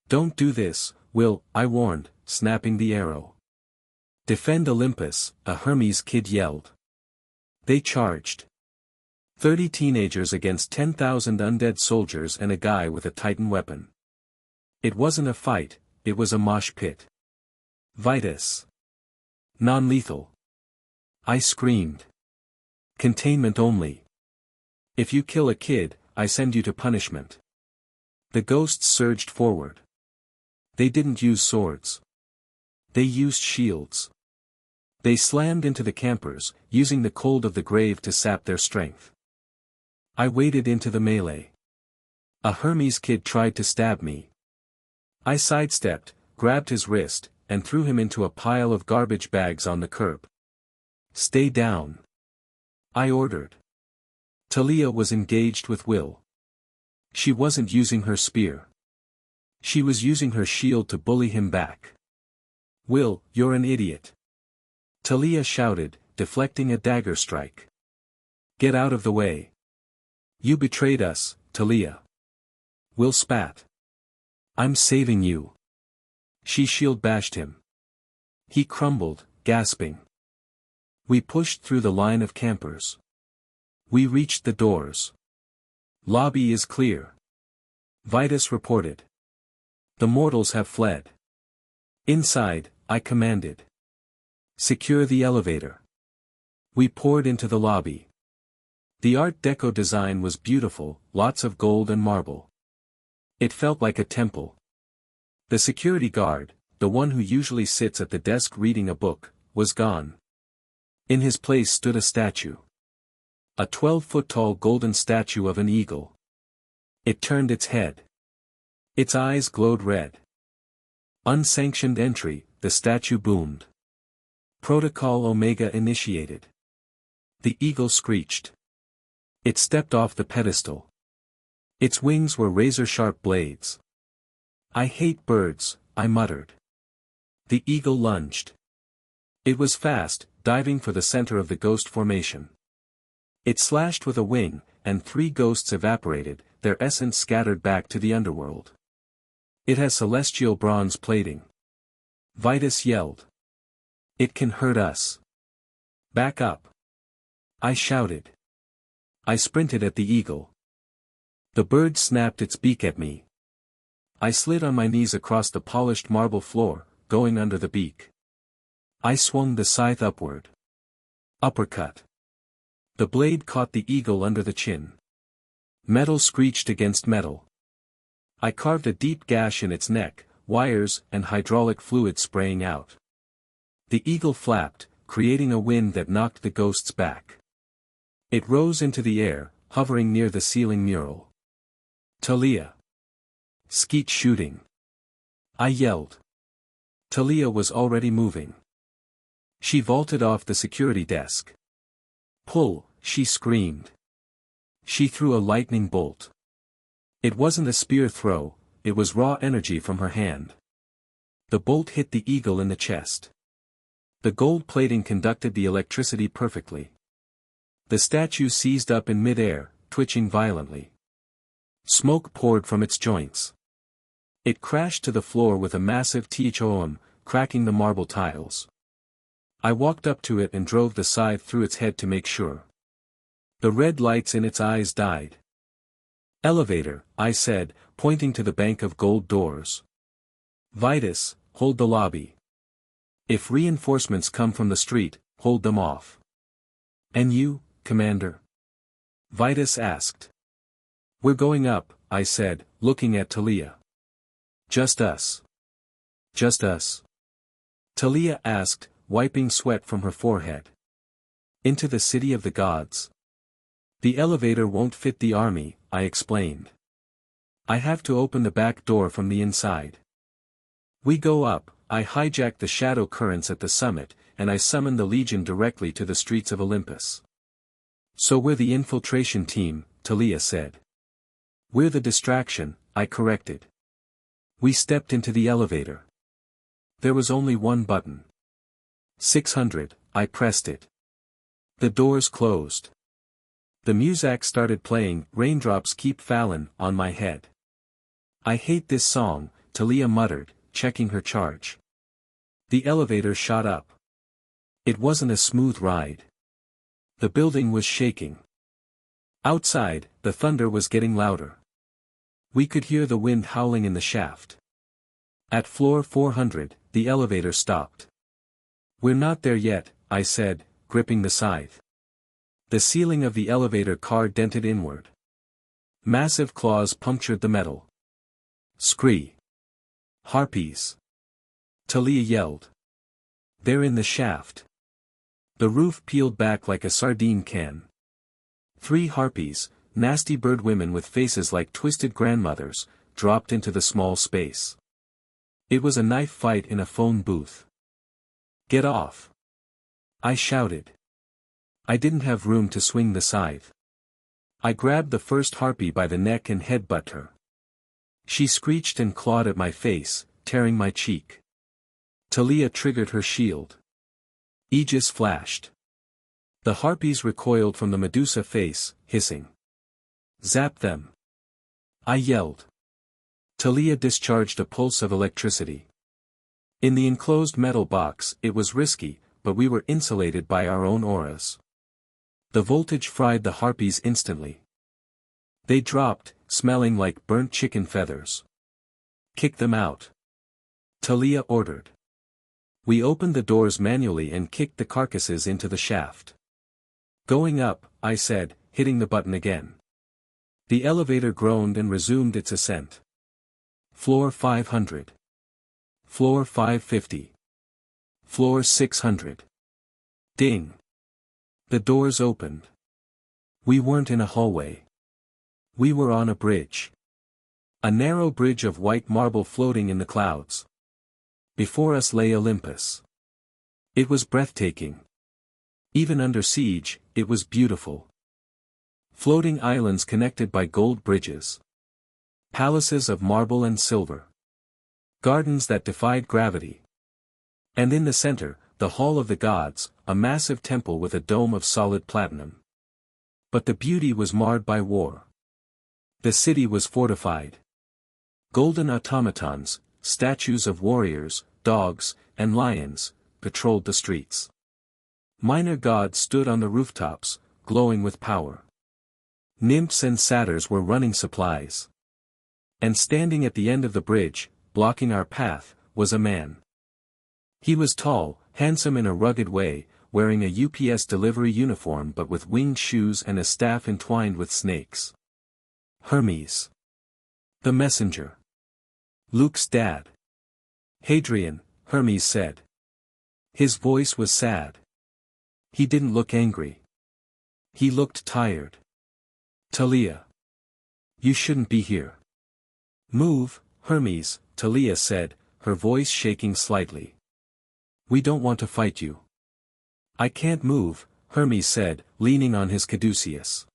"Don't do this, Will," I warned, snapping the arrow. "Defend Olympus," a Hermes kid yelled. They charged. 30 teenagers against 10,000 undead soldiers and a guy with a Titan weapon. It wasn't a fight, it was a mosh pit. "Vitus. Non-lethal." I screamed. "Containment only. If you kill a kid, I send you to punishment." The ghosts surged forward. They didn't use swords. They used shields. They slammed into the campers, using the cold of the grave to sap their strength. I waded into the melee. A Hermes kid tried to stab me. I sidestepped, grabbed his wrist, and threw him into a pile of garbage bags on the curb. "Stay down," I ordered. Talia was engaged with Will. She wasn't using her spear. She was using her shield to bully him back. "Will, you're an idiot," Talia shouted, deflecting a dagger strike. "Get out of the way. You betrayed us, Talia." Will spat. I'm saving you. She shield bashed him. He crumbled, gasping. We pushed through the line of campers. We reached the doors. Lobby is clear. Vitus reported. The mortals have fled. Inside, I commanded. Secure the elevator. We poured into the lobby. The Art Deco design was beautiful, lots of gold and marble. It felt like a temple. The security guard, the one who usually sits at the desk reading a book, was gone. In his place stood a statue. A 12-foot-tall golden statue of an eagle. It turned its head. Its eyes glowed red. Unsanctioned entry, the statue boomed. Protocol Omega initiated. The eagle screeched. It stepped off the pedestal. Its wings were razor-sharp blades. I hate birds, I muttered. The eagle lunged. It was fast, diving for the center of the ghost formation. It slashed with a wing, and 3 ghosts evaporated, their essence scattered back to the underworld. It has celestial bronze plating. Vitus yelled. It can hurt us. Back up. I shouted. I sprinted at the eagle. The bird snapped its beak at me. I slid on my knees across the polished marble floor, going under the beak. I swung the scythe upward. Uppercut. The blade caught the eagle under the chin. Metal screeched against metal. I carved a deep gash in its neck, wires and hydraulic fluid spraying out. The eagle flapped, creating a wind that knocked the ghosts back. It rose into the air, hovering near the ceiling mural. Talia. Skeet shooting. I yelled. Talia was already moving. She vaulted off the security desk. Pull, she screamed. She threw a lightning bolt. It wasn't a spear throw, it was raw energy from her hand. The bolt hit the eagle in the chest. The gold plating conducted the electricity perfectly. The statue seized up in mid-air, twitching violently. Smoke poured from its joints. It crashed to the floor with a massive THOM, cracking the marble tiles. I walked up to it and drove the scythe through its head to make sure. The red lights in its eyes died. Elevator, I said, pointing to the bank of gold doors. Vitus, hold the lobby. If reinforcements come from the street, hold them off. And you, Commander? Vitus asked. We're going up, I said, looking at Talia. Just us. Just us. Talia asked, wiping sweat from her forehead. Into the city of the gods. The elevator won't fit the army, I explained. I have to open the back door from the inside. We go up, I hijack the shadow currents at the summit, and I summon the Legion directly to the streets of Olympus. So we're the infiltration team, Talia said. We're the distraction, I corrected. We stepped into the elevator. There was only one button. 600, I pressed it. The doors closed. The muzak started playing, Raindrops Keep Fallin', on my head. I hate this song, Talia muttered, checking her charge. The elevator shot up. It wasn't a smooth ride. The building was shaking. Outside, the thunder was getting louder. We could hear the wind howling in the shaft. At floor 400, the elevator stopped. We're not there yet, I said, gripping the scythe. The ceiling of the elevator car dented inward. Massive claws punctured the metal. Scree. Harpies. Talia yelled. They're in the shaft. The roof peeled back like a sardine can. 3 harpies, nasty bird women with faces like twisted grandmothers, dropped into the small space. It was a knife fight in a phone booth. Get off! I shouted. I didn't have room to swing the scythe. I grabbed the first harpy by the neck and headbutted her. She screeched and clawed at my face, tearing my cheek. Talia triggered her shield. Aegis flashed. The harpies recoiled from the Medusa face, hissing. Zap them! I yelled. Talia discharged a pulse of electricity. In the enclosed metal box, it was risky, but we were insulated by our own auras. The voltage fried the harpies instantly. They dropped, smelling like burnt chicken feathers. "Kick them out," Talia ordered. We opened the doors manually and kicked the carcasses into the shaft. "Going up," I said, hitting the button again. The elevator groaned and resumed its ascent. Floor 500. Floor 550. Floor 600. Ding. The doors opened. We weren't in a hallway. We were on a bridge. A narrow bridge of white marble floating in the clouds. Before us lay Olympus. It was breathtaking. Even under siege, it was beautiful. Floating islands connected by gold bridges. Palaces of marble and silver. Gardens that defied gravity. And in the center, the Hall of the Gods, a massive temple with a dome of solid platinum. But the beauty was marred by war. The city was fortified. Golden automatons, statues of warriors, dogs, and lions, patrolled the streets. Minor gods stood on the rooftops, glowing with power. Nymphs and satyrs were running supplies. And standing at the end of the bridge, blocking our path, was a man. He was tall, handsome in a rugged way, wearing a UPS delivery uniform but with winged shoes and a staff entwined with snakes. Hermes. The messenger. Luke's dad. "Hadrian," Hermes said. His voice was sad. He didn't look angry. He looked tired. "Talia. You shouldn't be here." "Move, Hermes," Talia said, her voice shaking slightly. "We don't want to fight you." "I can't move," Hermes said, leaning on his caduceus.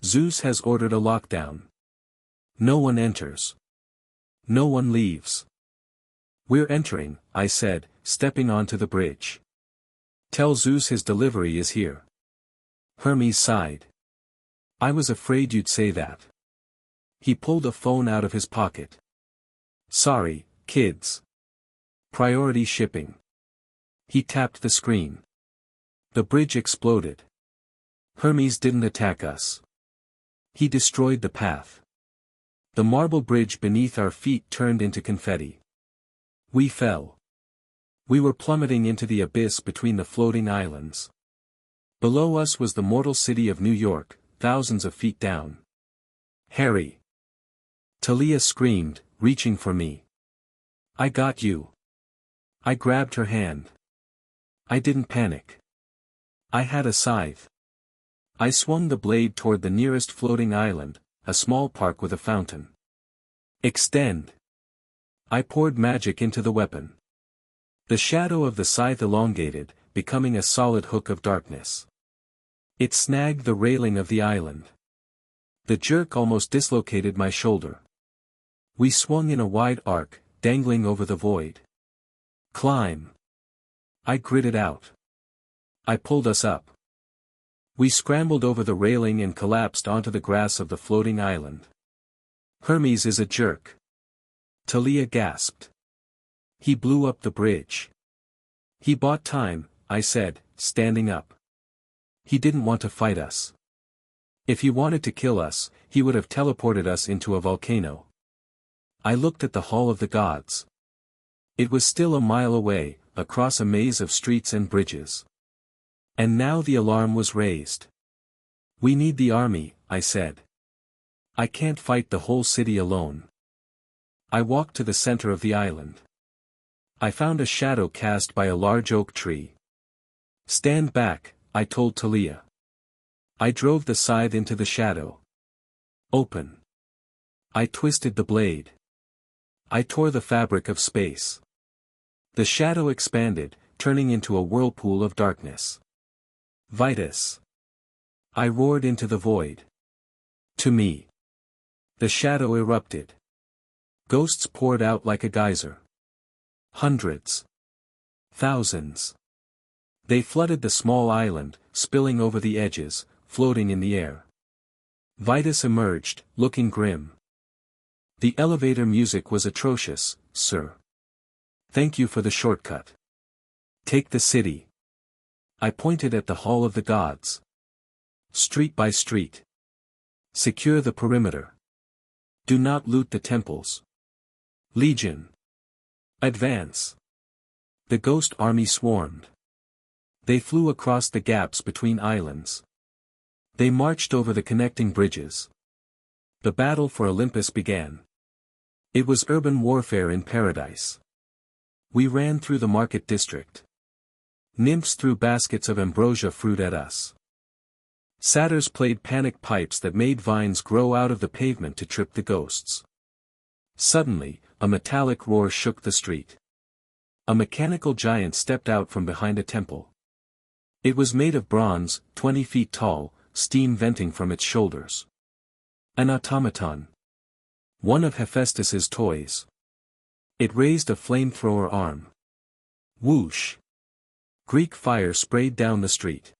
"Zeus has ordered a lockdown. No one enters. No one leaves." "We're entering," I said, stepping onto the bridge. "Tell Zeus his delivery is here." Hermes sighed. "I was afraid you'd say that." He pulled a phone out of his pocket. "Sorry, kids. Priority shipping." He tapped the screen. The bridge exploded. Hermes didn't attack us. He destroyed the path. The marble bridge beneath our feet turned into confetti. We fell. We were plummeting into the abyss between the floating islands. Below us was the mortal city of New York, thousands of feet down. "Harry!" Talia screamed, reaching for me. "I got you." I grabbed her hand. I didn't panic. I had a scythe. I swung the blade toward the nearest floating island, a small park with a fountain. "Extend." I poured magic into the weapon. The shadow of the scythe elongated, becoming a solid hook of darkness. It snagged the railing of the island. The jerk almost dislocated my shoulder. We swung in a wide arc, dangling over the void. "Climb." I gritted out. I pulled us up. We scrambled over the railing and collapsed onto the grass of the floating island. "Hermes is a jerk." Talia gasped. "He blew up the bridge." "He bought time," I said, standing up. "He didn't want to fight us. If he wanted to kill us, he would have teleported us into a volcano." I looked at the Hall of the Gods. It was still a mile away, across a maze of streets and bridges. And now the alarm was raised. "We need the army," I said. "I can't fight the whole city alone." I walked to the center of the island. I found a shadow cast by a large oak tree. "Stand back," I told Talia. I drove the scythe into the shadow. "Open." I twisted the blade. I tore the fabric of space. The shadow expanded, turning into a whirlpool of darkness. "Vitus!" I roared into the void. "To me." The shadow erupted. Ghosts poured out like a geyser. Hundreds. Thousands. They flooded the small island, spilling over the edges, floating in the air. Vitus emerged, looking grim. The elevator music was atrocious, sir. Thank you for the shortcut. Take the city. I pointed at the Hall of the Gods. Street by street. Secure the perimeter. Do not loot the temples. Legion. Advance. The ghost army swarmed. They flew across the gaps between islands. They marched over the connecting bridges. The battle for Olympus began. It was urban warfare in paradise. We ran through the market district. Nymphs threw baskets of ambrosia fruit at us. Satyrs played panic pipes that made vines grow out of the pavement to trip the ghosts. Suddenly, a metallic roar shook the street. A mechanical giant stepped out from behind a temple. It was made of bronze, 20 feet tall, steam venting from its shoulders. An automaton. One of Hephaestus's toys. It raised a flamethrower arm. Whoosh! Greek fire sprayed down the street.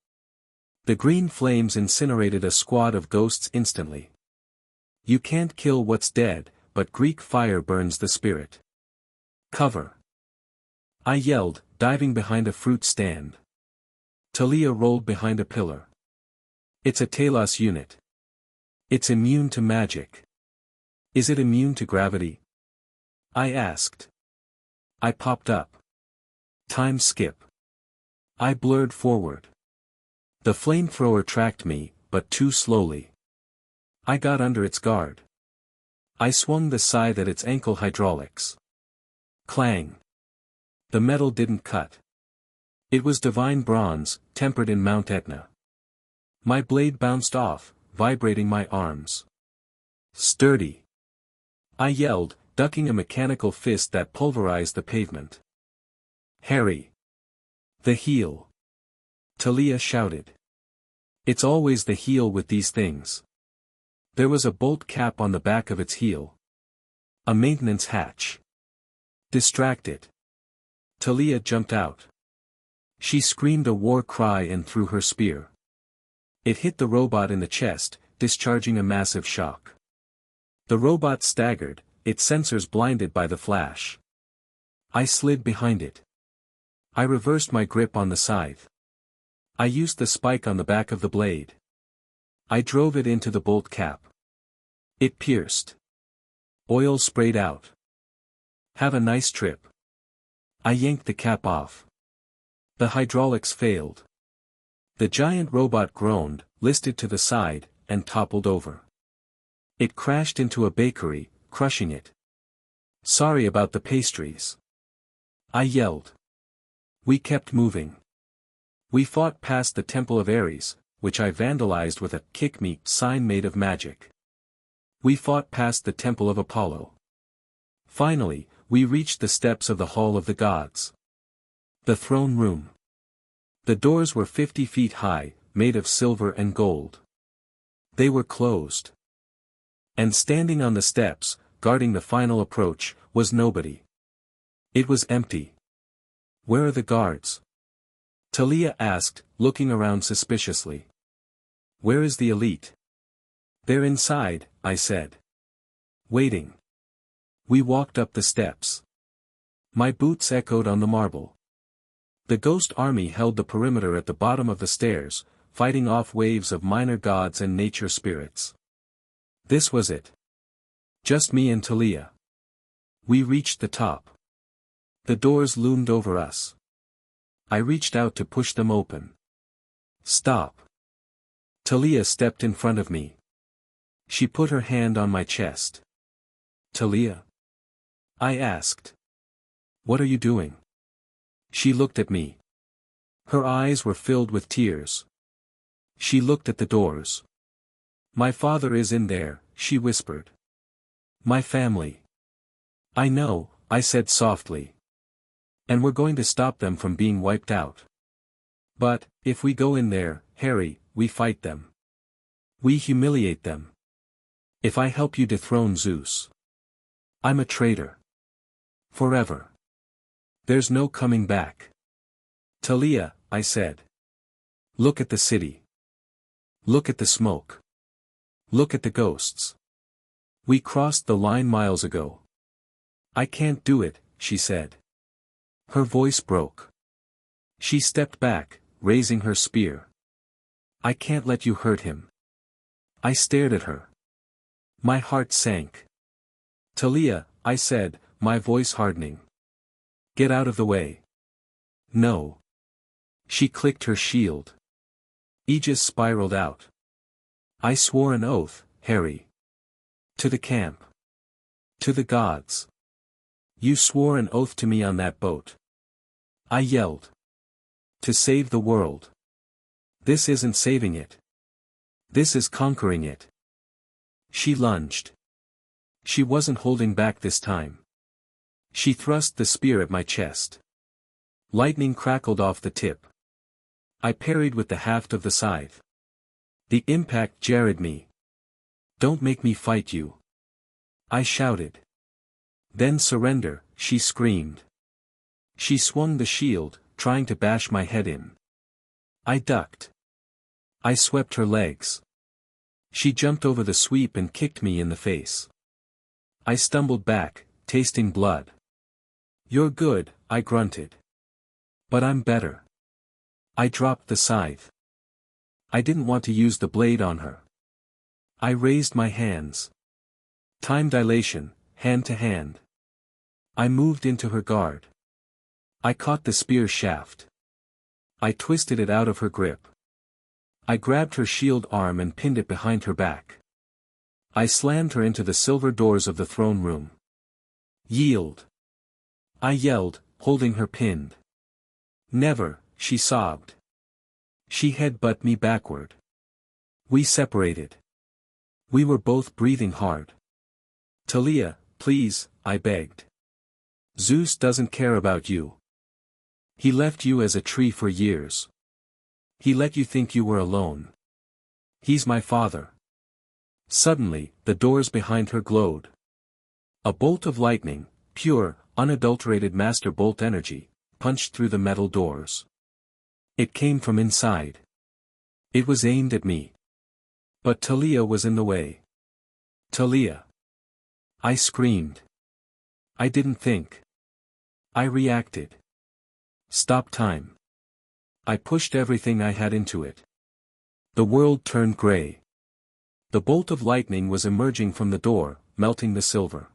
The green flames incinerated a squad of ghosts instantly. You can't kill what's dead, but Greek fire burns the spirit. Cover! I yelled, diving behind a fruit stand. Talia rolled behind a pillar. It's a Talos unit. It's immune to magic. Is it immune to gravity? I asked. I popped up. Time skip. I blurred forward. The flamethrower tracked me, but too slowly. I got under its guard. I swung the scythe at its ankle hydraulics. Clang. The metal didn't cut. It was divine bronze, tempered in Mount Etna. My blade bounced off, vibrating my arms. Sturdy. I yelled, ducking a mechanical fist that pulverized the pavement. Harry. The heel. Talia shouted. It's always the heel with these things. There was a bolt cap on the back of its heel. A maintenance hatch. Distract it. Talia jumped out. She screamed a war cry and threw her spear. It hit the robot in the chest, discharging a massive shock. The robot staggered, its sensors blinded by the flash. I slid behind it. I reversed my grip on the scythe. I used the spike on the back of the blade. I drove it into the bolt cap. It pierced. Oil sprayed out. Have a nice trip. I yanked the cap off. The hydraulics failed. The giant robot groaned, listed to the side, and toppled over. It crashed into a bakery, crushing it. Sorry about the pastries. I yelled. We kept moving. We fought past the Temple of Ares, which I vandalized with a "kick me" sign made of magic. We fought past the Temple of Apollo. Finally, we reached the steps of the Hall of the Gods. The throne room. The doors were 50 feet high, made of silver and gold. They were closed. And standing on the steps, guarding the final approach, was nobody. It was empty. Where are the guards? Talia asked, looking around suspiciously. Where is the elite? They're inside, I said. Waiting. We walked up the steps. My boots echoed on the marble. The ghost army held the perimeter at the bottom of the stairs, fighting off waves of minor gods and nature spirits. This was it. Just me and Talia. We reached the top. The doors loomed over us. I reached out to push them open. Stop. Talia stepped in front of me. She put her hand on my chest. Talia? I asked. What are you doing? She looked at me. Her eyes were filled with tears. She looked at the doors. My father is in there, she whispered. My family. I know, I said softly. And we're going to stop them from being wiped out. But, if we go in there, Harry, we fight them. We humiliate them. If I help you dethrone Zeus. I'm a traitor. Forever. There's no coming back. Talia, I said. Look at the city. Look at the smoke. Look at the ghosts. We crossed the line miles ago. I can't do it, she said. Her voice broke. She stepped back, raising her spear. I can't let you hurt him. I stared at her. My heart sank. Talia, I said, my voice hardening. Get out of the way. No. She clicked her shield. Aegis spiraled out. I swore an oath, Harry. To the camp. To the gods. You swore an oath to me on that boat. I yelled. To save the world. This isn't saving it. This is conquering it. She lunged. She wasn't holding back this time. She thrust the spear at my chest. Lightning crackled off the tip. I parried with the haft of the scythe. The impact jarred me. Don't make me fight you. I shouted. Then surrender, she screamed. She swung the shield, trying to bash my head in. I ducked. I swept her legs. She jumped over the sweep and kicked me in the face. I stumbled back, tasting blood. You're good, I grunted. But I'm better. I dropped the scythe. I didn't want to use the blade on her. I raised my hands. Time dilation, hand to hand. I moved into her guard. I caught the spear shaft. I twisted it out of her grip. I grabbed her shield arm and pinned it behind her back. I slammed her into the silver doors of the throne room. Yield. I yelled, holding her pinned. Never, she sobbed. She headbutted me backward. We separated. We were both breathing hard. Talia, please, I begged. Zeus doesn't care about you. He left you as a tree for years. He let you think you were alone. He's my father. Suddenly, the doors behind her glowed. A bolt of lightning, pure, unadulterated master bolt energy, punched through the metal doors. It came from inside. It was aimed at me. But Talia was in the way. Talia. I screamed. I didn't think. I reacted. Stop time. I pushed everything I had into it. The world turned gray. The bolt of lightning was emerging from the door, melting the silver.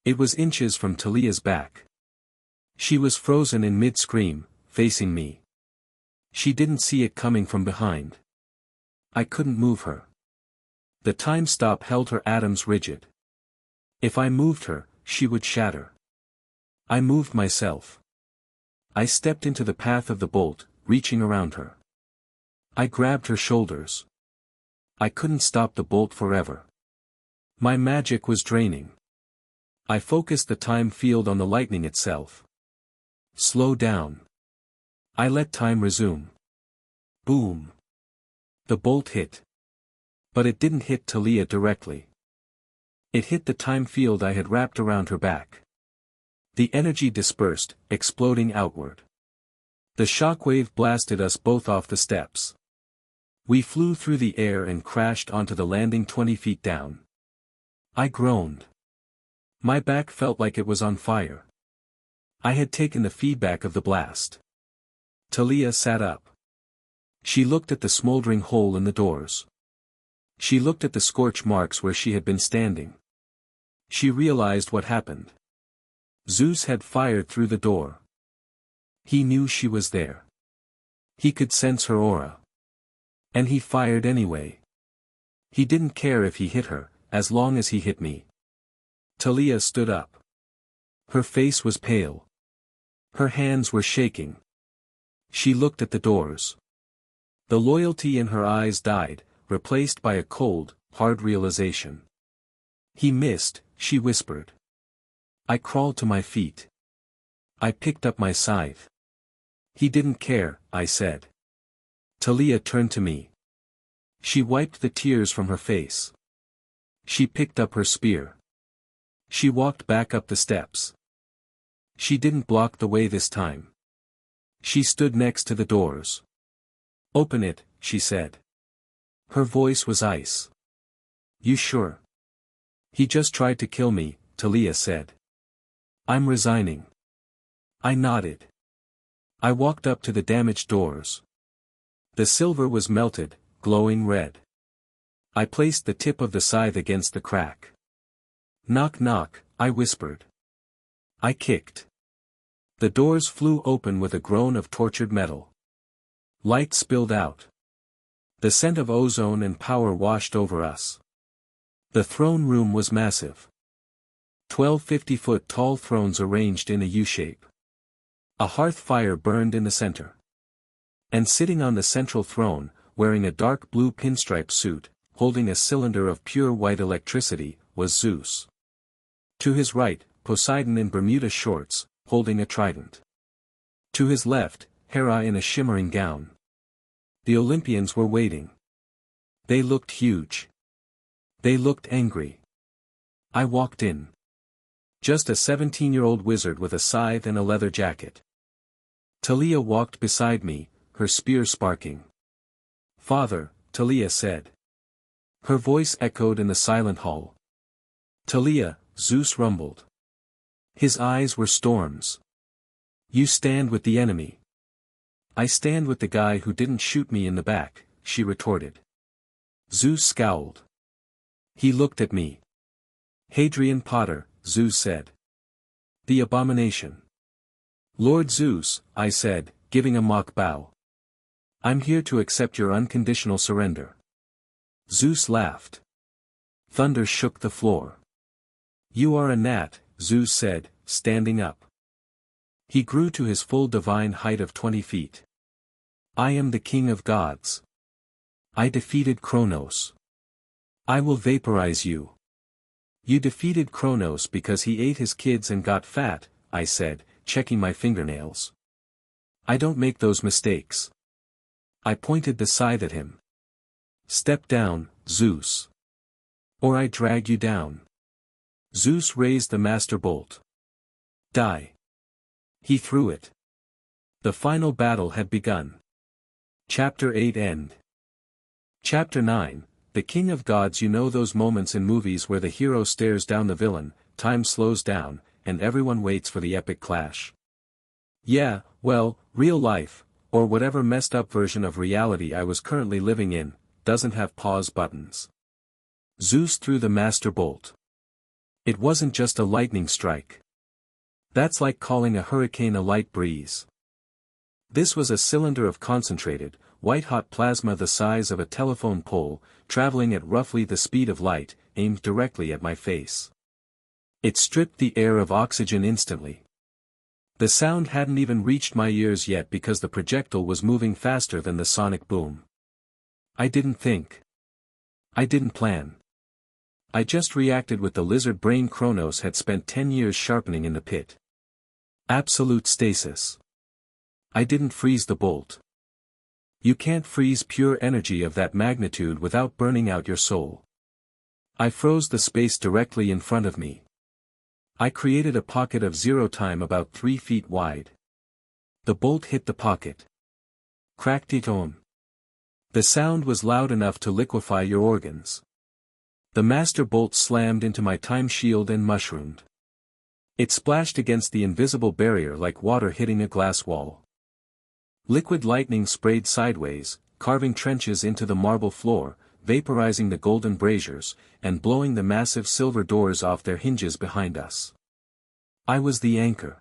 It was inches from Talia's back. She was frozen in mid-scream, facing me. She didn't see it coming from behind. I couldn't move her. The time stop held her atoms rigid. If I moved her, she would shatter. I moved myself. I stepped into the path of the bolt, reaching around her. I grabbed her shoulders. I couldn't stop the bolt forever. My magic was draining. I focused the time field on the lightning itself. Slow down. I let time resume. Boom. The bolt hit. But it didn't hit Talia directly. It hit the time field I had wrapped around her back. The energy dispersed, exploding outward. The shockwave blasted us both off the steps. We flew through the air and crashed onto the landing 20 feet down. I groaned. My back felt like it was on fire. I had taken the feedback of the blast. Talia sat up. She looked at the smoldering hole in the doors. She looked at the scorch marks where she had been standing. She realized what happened. Zeus had fired through the door. He knew she was there. He could sense her aura. And he fired anyway. He didn't care if he hit her, as long as he hit me. Talia stood up. Her face was pale. Her hands were shaking. She looked at the doors. The loyalty in her eyes died, replaced by a cold, hard realization. He missed, she whispered. I crawled to my feet. I picked up my scythe. He didn't care, I said. Talia turned to me. She wiped the tears from her face. She picked up her spear. She walked back up the steps. She didn't block the way this time. She stood next to the doors. Open it, she said. Her voice was ice. You sure? He just tried to kill me, Talia said. I'm resigning. I nodded. I walked up to the damaged doors. The silver was melted, glowing red. I placed the tip of the scythe against the crack. Knock knock, I whispered. I kicked. The doors flew open with a groan of tortured metal. Light spilled out. The scent of ozone and power washed over us. The throne room was massive. 12 50-foot-tall thrones arranged in a U-shape. A hearth fire burned in the center. And sitting on the central throne, wearing a dark blue pinstripe suit, holding a cylinder of pure white electricity, was Zeus. To his right, Poseidon in Bermuda shorts, holding a trident. To his left, Hera in a shimmering gown. The Olympians were waiting. They looked huge. They looked angry. I walked in. Just a 17-year-old wizard with a scythe and a leather jacket. Talia walked beside me, her spear sparking. Father, Talia said. Her voice echoed in the silent hall. Talia, Zeus rumbled. His eyes were storms. You stand with the enemy. I stand with the guy who didn't shoot me in the back, she retorted. Zeus scowled. He looked at me. Hadrian Potter, Zeus said. The abomination. Lord Zeus, I said, giving a mock bow. I'm here to accept your unconditional surrender. Zeus laughed. Thunder shook the floor. You are a gnat, Zeus said, standing up. He grew to his full divine height of 20 feet. I am the king of gods. I defeated Kronos. I will vaporize you. You defeated Kronos because he ate his kids and got fat, I said, checking my fingernails. I don't make those mistakes. I pointed the scythe at him. Step down, Zeus. Or I drag you down. Zeus raised the master bolt. Die. He threw it. The final battle had begun. Chapter 8 End. Chapter 9, The King of Gods. You know those moments in movies where the hero stares down the villain, time slows down, and everyone waits for the epic clash. Yeah, well, real life, or whatever messed up version of reality I was currently living in, doesn't have pause buttons. Zeus threw the master bolt. It wasn't just a lightning strike. That's like calling a hurricane a light breeze. This was a cylinder of concentrated, white-hot plasma the size of a telephone pole, traveling at roughly the speed of light, aimed directly at my face. It stripped the air of oxygen instantly. The sound hadn't even reached my ears yet because the projectile was moving faster than the sonic boom. I didn't think. I didn't plan. I just reacted with the lizard brain Kronos had spent 10 years sharpening in the pit. Absolute stasis. I didn't freeze the bolt. You can't freeze pure energy of that magnitude without burning out your soul. I froze the space directly in front of me. I created a pocket of zero time about 3 feet wide. The bolt hit the pocket. Cracked it on. The sound was loud enough to liquefy your organs. The master bolt slammed into my time shield and mushroomed. It splashed against the invisible barrier like water hitting a glass wall. Liquid lightning sprayed sideways, carving trenches into the marble floor, vaporizing the golden braziers, and blowing the massive silver doors off their hinges behind us. I was the anchor.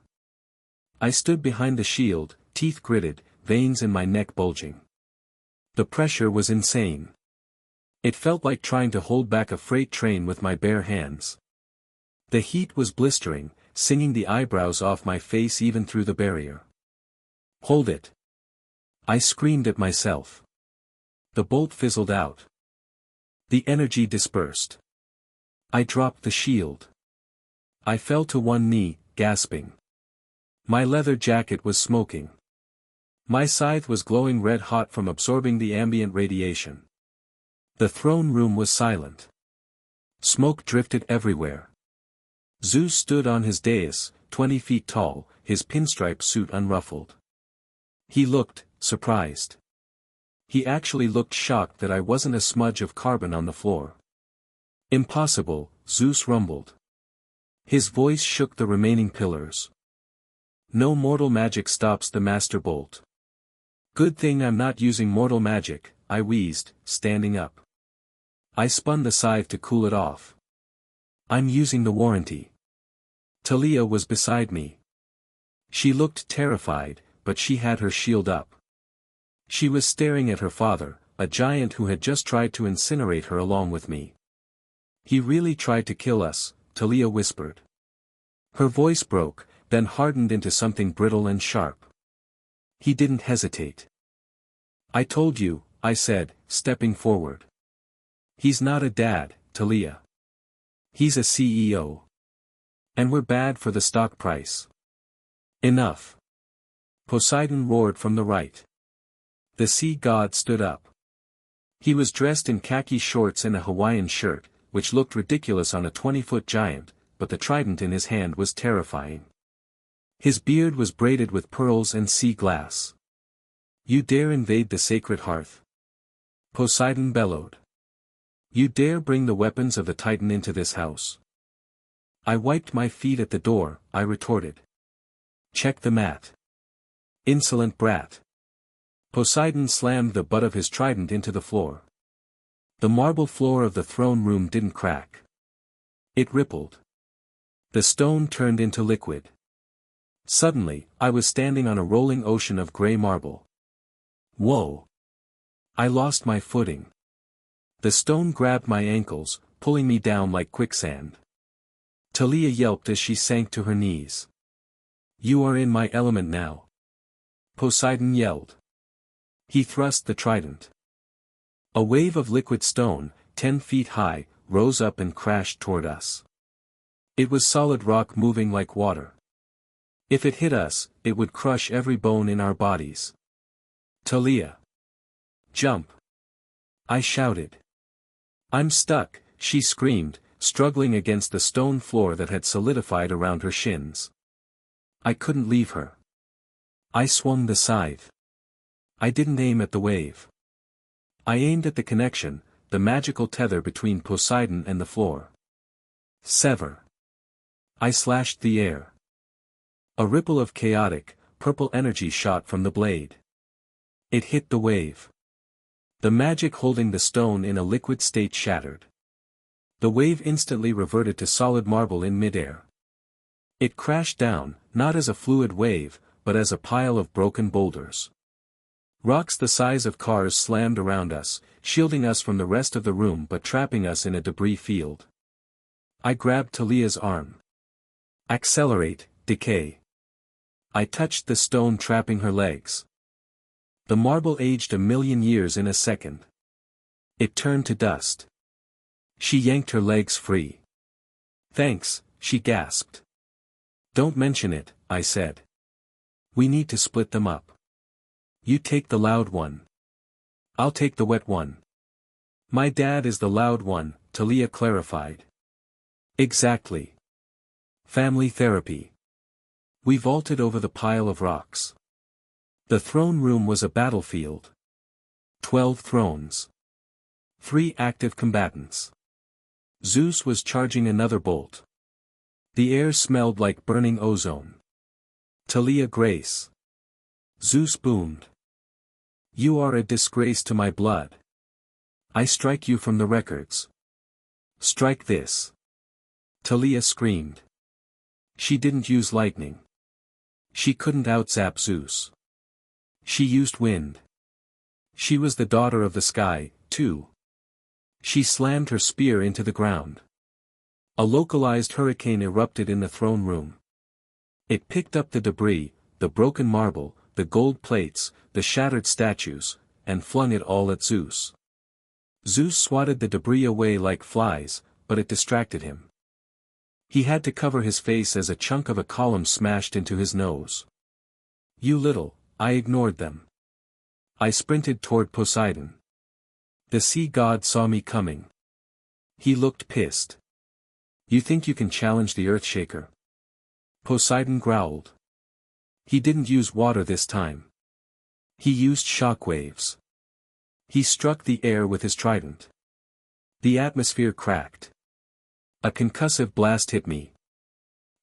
I stood behind the shield, teeth gritted, veins in my neck bulging. The pressure was insane. It felt like trying to hold back a freight train with my bare hands. The heat was blistering, singing the eyebrows off my face even through the barrier. Hold it. I screamed at myself. The bolt fizzled out. The energy dispersed. I dropped the shield. I fell to one knee, gasping. My leather jacket was smoking. My scythe was glowing red hot from absorbing the ambient radiation. The throne room was silent. Smoke drifted everywhere. Zeus stood on his dais, 20 feet tall, his pinstripe suit unruffled. He looked surprised. He actually looked shocked that I wasn't a smudge of carbon on the floor. Impossible, Zeus rumbled. His voice shook the remaining pillars. No mortal magic stops the master bolt. Good thing I'm not using mortal magic, I wheezed, standing up. I spun the scythe to cool it off. I'm using the warranty. Talia was beside me. She looked terrified, but she had her shield up. She was staring at her father, a giant who had just tried to incinerate her along with me. He really tried to kill us, Talia whispered. Her voice broke, then hardened into something brittle and sharp. He didn't hesitate. I told you, I said, stepping forward. He's not a dad, Talia. He's a CEO. And we're bad for the stock price. Enough. Poseidon roared from the right. The sea god stood up. He was dressed in khaki shorts and a Hawaiian shirt, which looked ridiculous on a 20-foot giant, but the trident in his hand was terrifying. His beard was braided with pearls and sea glass. You dare invade the sacred hearth? Poseidon bellowed. You dare bring the weapons of the Titan into this house? I wiped my feet at the door, I retorted. Check the mat. Insolent brat. Poseidon slammed the butt of his trident into the floor. The marble floor of the throne room didn't crack. It rippled. The stone turned into liquid. Suddenly, I was standing on a rolling ocean of gray marble. Whoa! I lost my footing. The stone grabbed my ankles, pulling me down like quicksand. Talia yelped as she sank to her knees. You are in my element now. Poseidon yelled. He thrust the trident. A wave of liquid stone, 10 feet high, rose up and crashed toward us. It was solid rock moving like water. If it hit us, it would crush every bone in our bodies. Talia. Jump. I shouted. I'm stuck, she screamed, struggling against the stone floor that had solidified around her shins. I couldn't leave her. I swung the scythe. I didn't aim at the wave. I aimed at the connection, the magical tether between Poseidon and the floor. Sever. I slashed the air. A ripple of chaotic, purple energy shot from the blade. It hit the wave. The magic holding the stone in a liquid state shattered. The wave instantly reverted to solid marble in midair. It crashed down, not as a fluid wave, but as a pile of broken boulders. Rocks the size of cars slammed around us, shielding us from the rest of the room but trapping us in a debris field. I grabbed Talia's arm. Accelerate, decay. I touched the stone trapping her legs. The marble aged 1,000,000 years in a second. It turned to dust. She yanked her legs free. Thanks, she gasped. Don't mention it, I said. We need to split them up. You take the loud one. I'll take the wet one. My dad is the loud one, Talia clarified. Exactly. Family therapy. We vaulted over the pile of rocks. The throne room was a battlefield. 12 thrones. 3 active combatants. Zeus was charging another bolt. The air smelled like burning ozone. Talia Grace. Zeus boomed. You are a disgrace to my blood. I strike you from the records. Strike this. Talia screamed. She didn't use lightning. She couldn't outzap Zeus. She used wind. She was the daughter of the sky, too. She slammed her spear into the ground. A localized hurricane erupted in the throne room. It picked up the debris, the broken marble, the gold plates, the shattered statues, and flung it all at Zeus. Zeus swatted the debris away like flies, but it distracted him. He had to cover his face as a chunk of a column smashed into his nose. You little, I ignored them. I sprinted toward Poseidon. The sea god saw me coming. He looked pissed. You think you can challenge the Earthshaker? Poseidon growled. He didn't use water this time. He used shockwaves. He struck the air with his trident. The atmosphere cracked. A concussive blast hit me.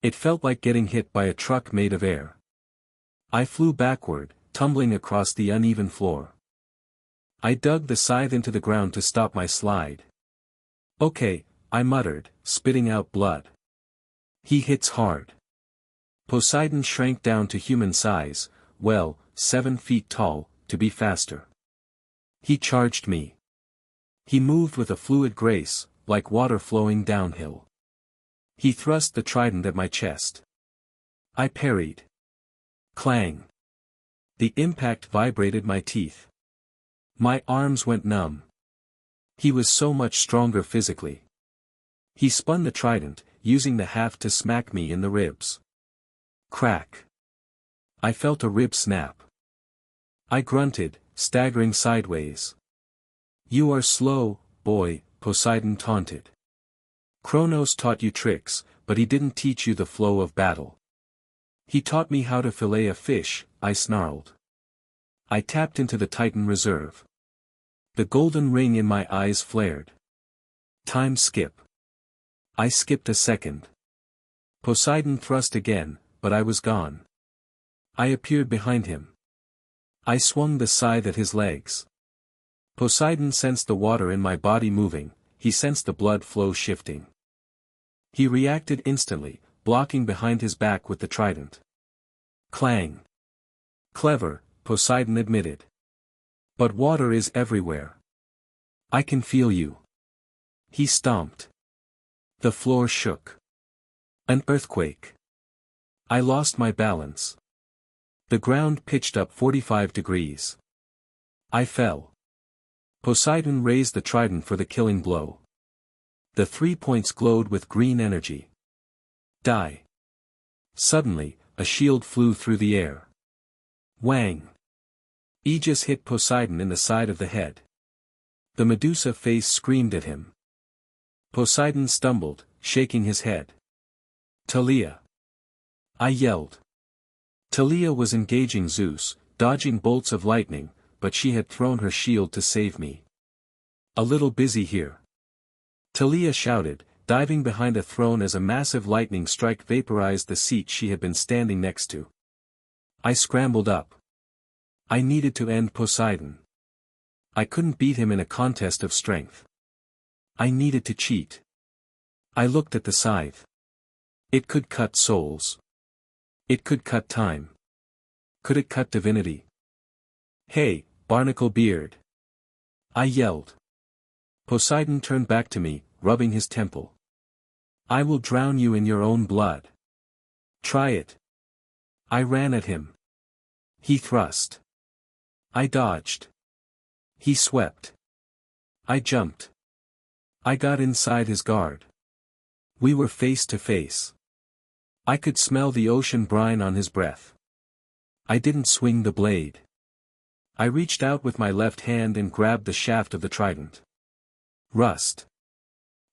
It felt like getting hit by a truck made of air. I flew backward, tumbling across the uneven floor. I dug the scythe into the ground to stop my slide. Okay, I muttered, spitting out blood. He hits hard. Poseidon shrank down to human size, well, 7 feet tall, to be faster. He charged me. He moved with a fluid grace, like water flowing downhill. He thrust the trident at my chest. I parried. Clang. The impact vibrated my teeth. My arms went numb. He was so much stronger physically. He spun the trident, using the haft to smack me in the ribs. Crack. I felt a rib snap. I grunted, staggering sideways. You are slow, boy, Poseidon taunted. Kronos taught you tricks, but he didn't teach you the flow of battle. He taught me how to fillet a fish, I snarled. I tapped into the Titan reserve. The golden ring in my eyes flared. Time skip. I skipped a second. Poseidon thrust again, but I was gone. I appeared behind him. I swung the scythe at his legs. Poseidon sensed the water in my body moving, he sensed the blood flow shifting. He reacted instantly, blocking behind his back with the trident. Clang. Clever, Poseidon admitted. But water is everywhere. I can feel you. He stomped. The floor shook. An earthquake. I lost my balance. The ground pitched up 45 degrees. I fell. Poseidon raised the trident for the killing blow. The 3 points glowed with green energy. Die. Suddenly, a shield flew through the air. Whang! Aegis hit Poseidon in the side of the head. The Medusa face screamed at him. Poseidon stumbled, shaking his head. Talia! I yelled. Talia was engaging Zeus, dodging bolts of lightning, but she had thrown her shield to save me. A little busy here. Talia shouted, diving behind a throne as a massive lightning strike vaporized the seat she had been standing next to. I scrambled up. I needed to end Poseidon. I couldn't beat him in a contest of strength. I needed to cheat. I looked at the scythe. It could cut souls. It could cut time. Could it cut divinity? Hey, Barnacle Beard! I yelled. Poseidon turned back to me, rubbing his temple. I will drown you in your own blood. Try it. I ran at him. He thrust. I dodged. He swept. I jumped. I got inside his guard. We were face to face. I could smell the ocean brine on his breath. I didn't swing the blade. I reached out with my left hand and grabbed the shaft of the trident. Rust.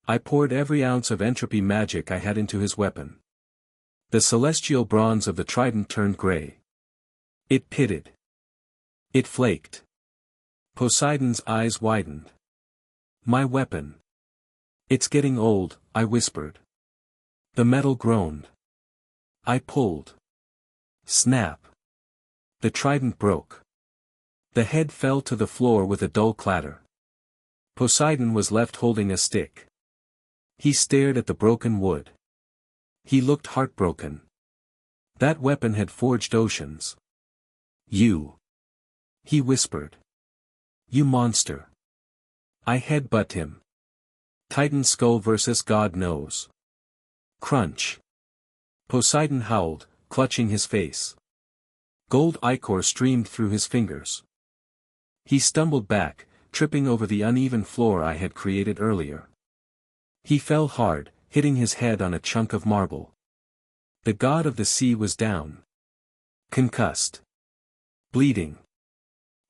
I poured every ounce of entropy magic I had into his weapon. The celestial bronze of the trident turned gray. It pitted. It flaked. Poseidon's eyes widened. My weapon. It's getting old, I whispered. The metal groaned. I pulled. Snap. The trident broke. The head fell to the floor with a dull clatter. Poseidon was left holding a stick. He stared at the broken wood. He looked heartbroken. That weapon had forged oceans. You. He whispered. You monster. I headbutt him. Titan skull versus God knows. Crunch. Poseidon howled, clutching his face. Gold ichor streamed through his fingers. He stumbled back, tripping over the uneven floor I had created earlier. He fell hard, hitting his head on a chunk of marble. The god of the sea was down. Concussed. Bleeding.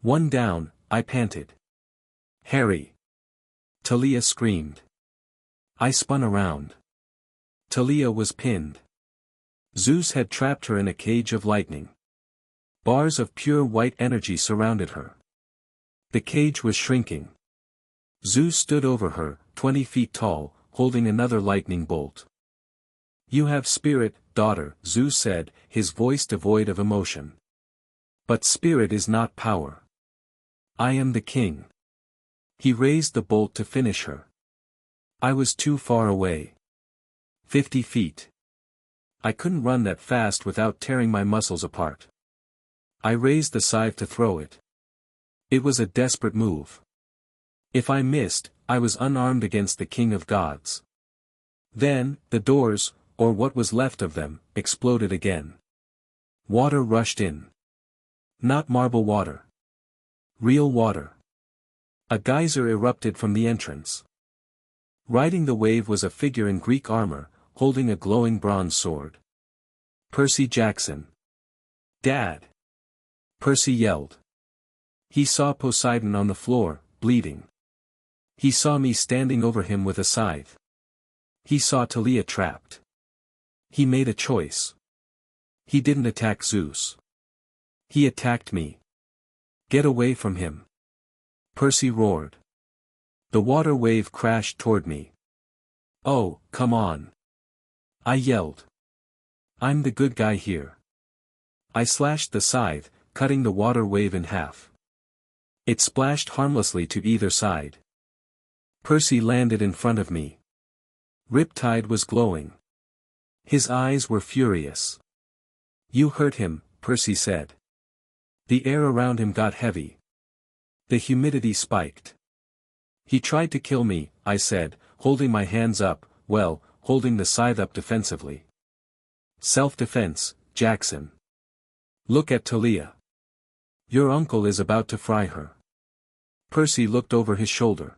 One down, I panted. Harry. Talia screamed. I spun around. Talia was pinned. Zeus had trapped her in a cage of lightning. Bars of pure white energy surrounded her. The cage was shrinking. Zeus stood over her, 20 feet tall, holding another lightning bolt. "You have spirit, daughter," Zeus said, his voice devoid of emotion. "But spirit is not power. I am the king." He raised the bolt to finish her. I was too far away. 50 feet. I couldn't run that fast without tearing my muscles apart. I raised the scythe to throw it. It was a desperate move. If I missed, I was unarmed against the king of gods. Then, the doors, or what was left of them, exploded again. Water rushed in. Not marble water. Real water. A geyser erupted from the entrance. Riding the wave was a figure in Greek armor, holding a glowing bronze sword. "Percy Jackson." "Dad!" Percy yelled. He saw Poseidon on the floor, bleeding. He saw me standing over him with a scythe. He saw Talia trapped. He made a choice. He didn't attack Zeus. He attacked me. "Get away from him!" Percy roared. The water wave crashed toward me. "Oh, come on!" I yelled. "I'm the good guy here." I slashed the scythe, cutting the water wave in half. It splashed harmlessly to either side. Percy landed in front of me. Riptide was glowing. His eyes were furious. "You hurt him," Percy said. The air around him got heavy. The humidity spiked. "He tried to kill me," I said, holding my hands up, well, holding the scythe up defensively. "Self-defense, Jackson. Look at Talia. Your uncle is about to fry her." Percy looked over his shoulder.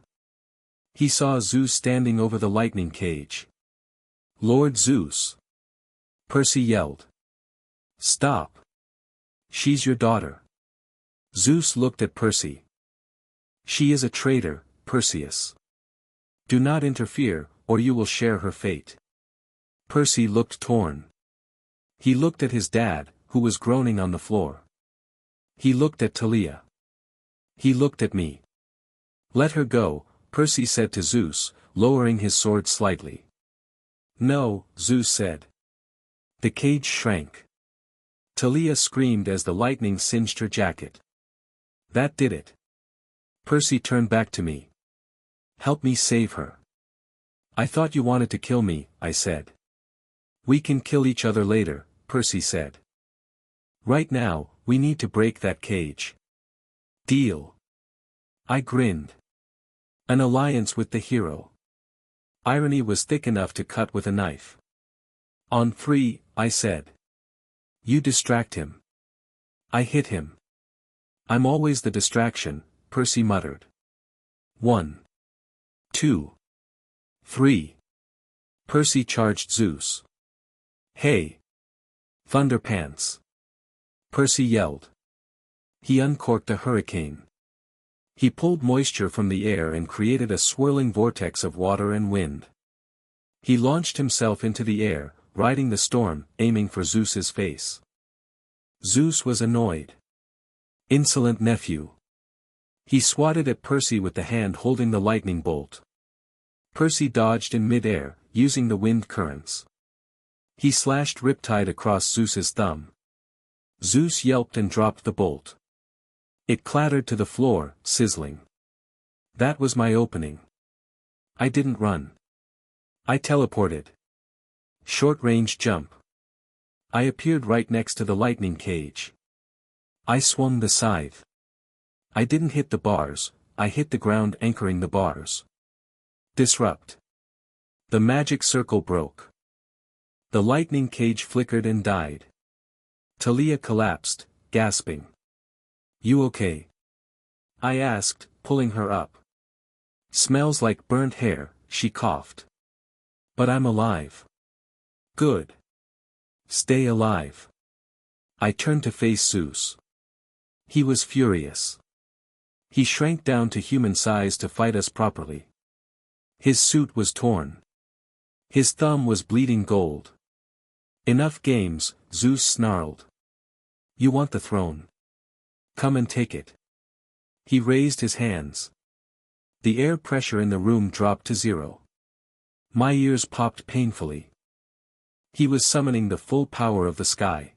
He saw Zeus standing over the lightning cage. "Lord Zeus!" Percy yelled. "Stop. She's your daughter." Zeus looked at Percy. "She is a traitor, Perseus. Do not interfere, or you will share her fate." Percy looked torn. He looked at his dad, who was groaning on the floor. He looked at Talia. He looked at me. "Let her go," Percy said to Zeus, lowering his sword slightly. "No," Zeus said. The cage shrank. Talia screamed as the lightning singed her jacket. That did it. Percy turned back to me. "Help me save her." "I thought you wanted to kill me," I said. "We can kill each other later," Percy said. "Right now, we need to break that cage." "Deal." I grinned. An alliance with the hero. Irony was thick enough to cut with a knife. "On 3, I said. "You distract him." I hit him. "I'm always the distraction," Percy muttered. 1, 2, 3. Percy charged Zeus. "Hey! Thunderpants!" Percy yelled. He uncorked a hurricane. He pulled moisture from the air and created a swirling vortex of water and wind. He launched himself into the air, riding the storm, aiming for Zeus's face. Zeus was annoyed. Insolent nephew. He swatted at Percy with the hand holding the lightning bolt. Percy dodged in mid-air, using the wind currents. He slashed Riptide across Zeus's thumb. Zeus yelped and dropped the bolt. It clattered to the floor, sizzling. That was my opening. I didn't run. I teleported. Short-range jump. I appeared right next to the lightning cage. I swung the scythe. I didn't hit the bars, I hit the ground anchoring the bars. Disrupt. The magic circle broke. The lightning cage flickered and died. Talia collapsed, gasping. "You okay?" I asked, pulling her up. "Smells like burnt hair," she coughed. "But I'm alive." "Good. Stay alive." I turned to face Zeus. He was furious. He shrank down to human size to fight us properly. His suit was torn. His thumb was bleeding gold. "Enough games," Zeus snarled. "You want the throne? Come and take it." He raised his hands. The air pressure in the room dropped to 0. My ears popped painfully. He was summoning the full power of the sky.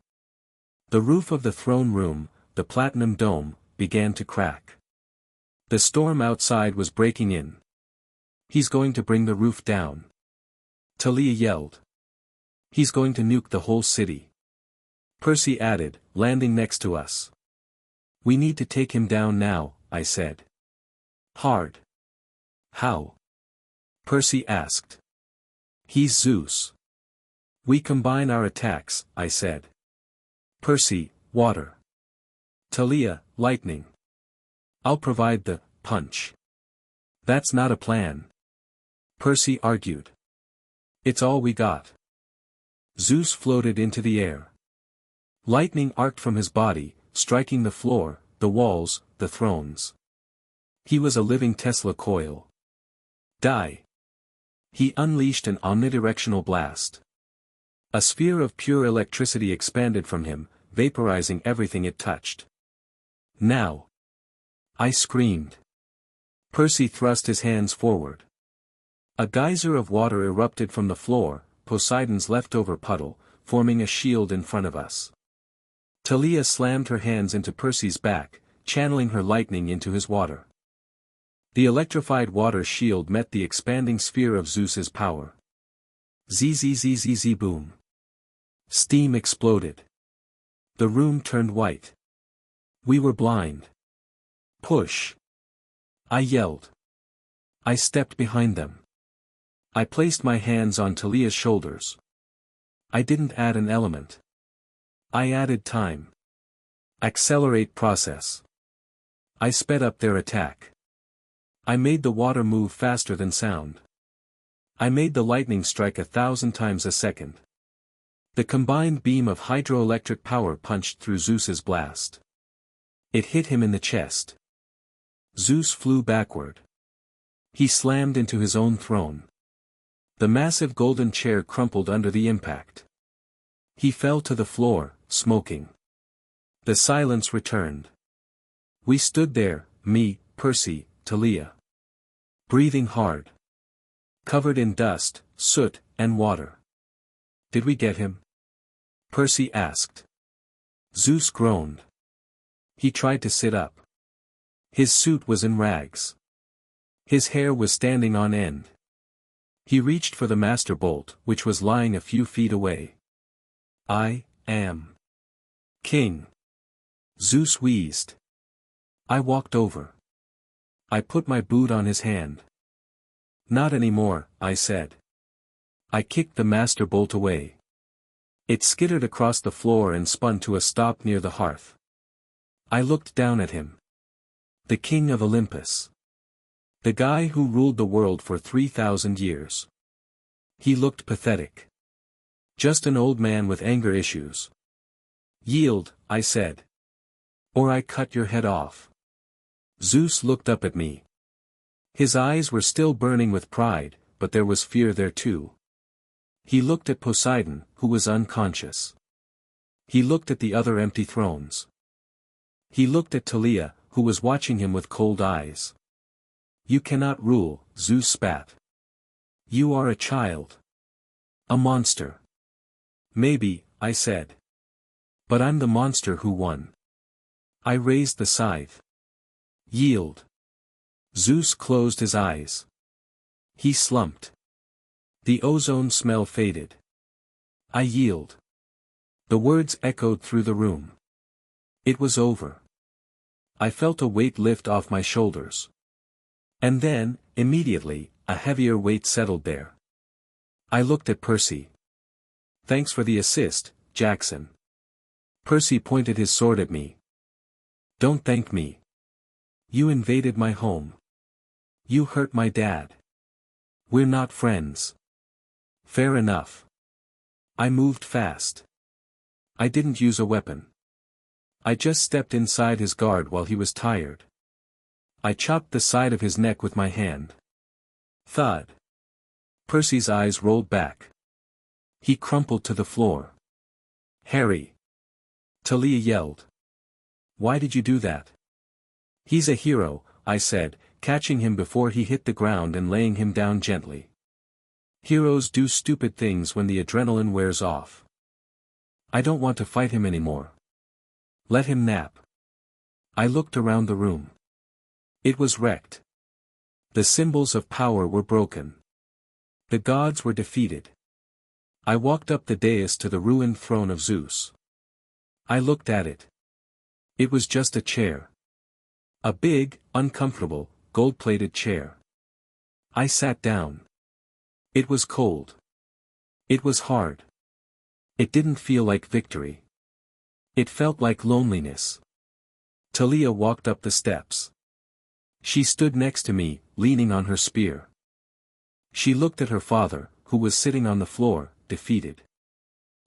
The roof of the throne room, the platinum dome, began to crack. The storm outside was breaking in. He's going to bring the roof down. Talia yelled. He's going to nuke the whole city. Percy added, landing next to us. We need to take him down now, I said. Hard. How? Percy asked. He's Zeus. We combine our attacks, I said. Percy, water. Talia, lightning. I'll provide the punch. That's not a plan. Percy argued. It's all we got. Zeus floated into the air. Lightning arced from his body, striking the floor, the walls, the thrones. He was a living Tesla coil. Die. He unleashed an omnidirectional blast. A sphere of pure electricity expanded from him, vaporizing everything it touched. Now. I screamed. Percy thrust his hands forward. A geyser of water erupted from the floor, Poseidon's leftover puddle, forming a shield in front of us. Talia slammed her hands into Percy's back, channeling her lightning into his water. The electrified water shield met the expanding sphere of Zeus's power. Zzzzz boom. Steam exploded. The room turned white. We were blind. Push. I yelled. I stepped behind them. I placed my hands on Talia's shoulders. I didn't add an element. I added time. Accelerate process. I sped up their attack. I made the water move faster than sound. I made the lightning strike 1,000 times a second. The combined beam of hydroelectric power punched through Zeus's blast. It hit him in the chest. Zeus flew backward. He slammed into his own throne. The massive golden chair crumpled under the impact. He fell to the floor, smoking. The silence returned. We stood there, me, Percy, Talia. Breathing hard. Covered in dust, soot, and water. Did we get him? Percy asked. Zeus groaned. He tried to sit up. His suit was in rags. His hair was standing on end. He reached for the master bolt, which was lying a few feet away. I am king. Zeus wheezed. I walked over. I put my boot on his hand. Not anymore, I said. I kicked the master bolt away. It skittered across the floor and spun to a stop near the hearth. I looked down at him. The king of Olympus. The guy who ruled the world for 3,000 years. He looked pathetic. Just an old man with anger issues. Yield, I said. Or I cut your head off. Zeus looked up at me. His eyes were still burning with pride, but there was fear there too. He looked at Poseidon, who was unconscious. He looked at the other empty thrones. He looked at Talia, who was watching him with cold eyes. You cannot rule, Zeus spat. You are a child. A monster. Maybe, I said. But I'm the monster who won. I raised the scythe. Yield. Zeus closed his eyes. He slumped. The ozone smell faded. I yield. The words echoed through the room. It was over. I felt a weight lift off my shoulders. And then, immediately, a heavier weight settled there. I looked at Percy. Thanks for the assist, Jackson. Percy pointed his sword at me. Don't thank me. You invaded my home. You hurt my dad. We're not friends. Fair enough. I moved fast. I didn't use a weapon. I just stepped inside his guard while he was tired. I chopped the side of his neck with my hand. Thud. Percy's eyes rolled back. He crumpled to the floor. Harry. Talia yelled. Why did you do that? He's a hero, I said, catching him before he hit the ground and laying him down gently. Heroes do stupid things when the adrenaline wears off. I don't want to fight him anymore. Let him nap. I looked around the room. It was wrecked. The symbols of power were broken. The gods were defeated. I walked up the dais to the ruined throne of Zeus. I looked at it. It was just a chair. A big, uncomfortable, gold-plated chair. I sat down. It was cold. It was hard. It didn't feel like victory. It felt like loneliness. Talia walked up the steps. She stood next to me, leaning on her spear. She looked at her father, who was sitting on the floor, defeated.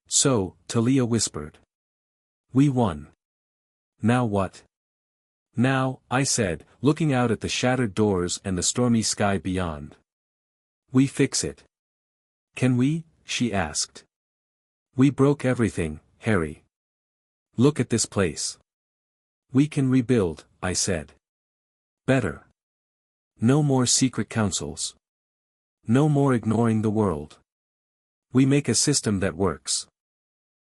So, Talia whispered. We won. Now what? Now, I said, looking out at the shattered doors and the stormy sky beyond. We fix it. Can we? She asked. We broke everything, Harry. Look at this place. We can rebuild, I said. Better. No more secret councils. No more ignoring the world. We make a system that works.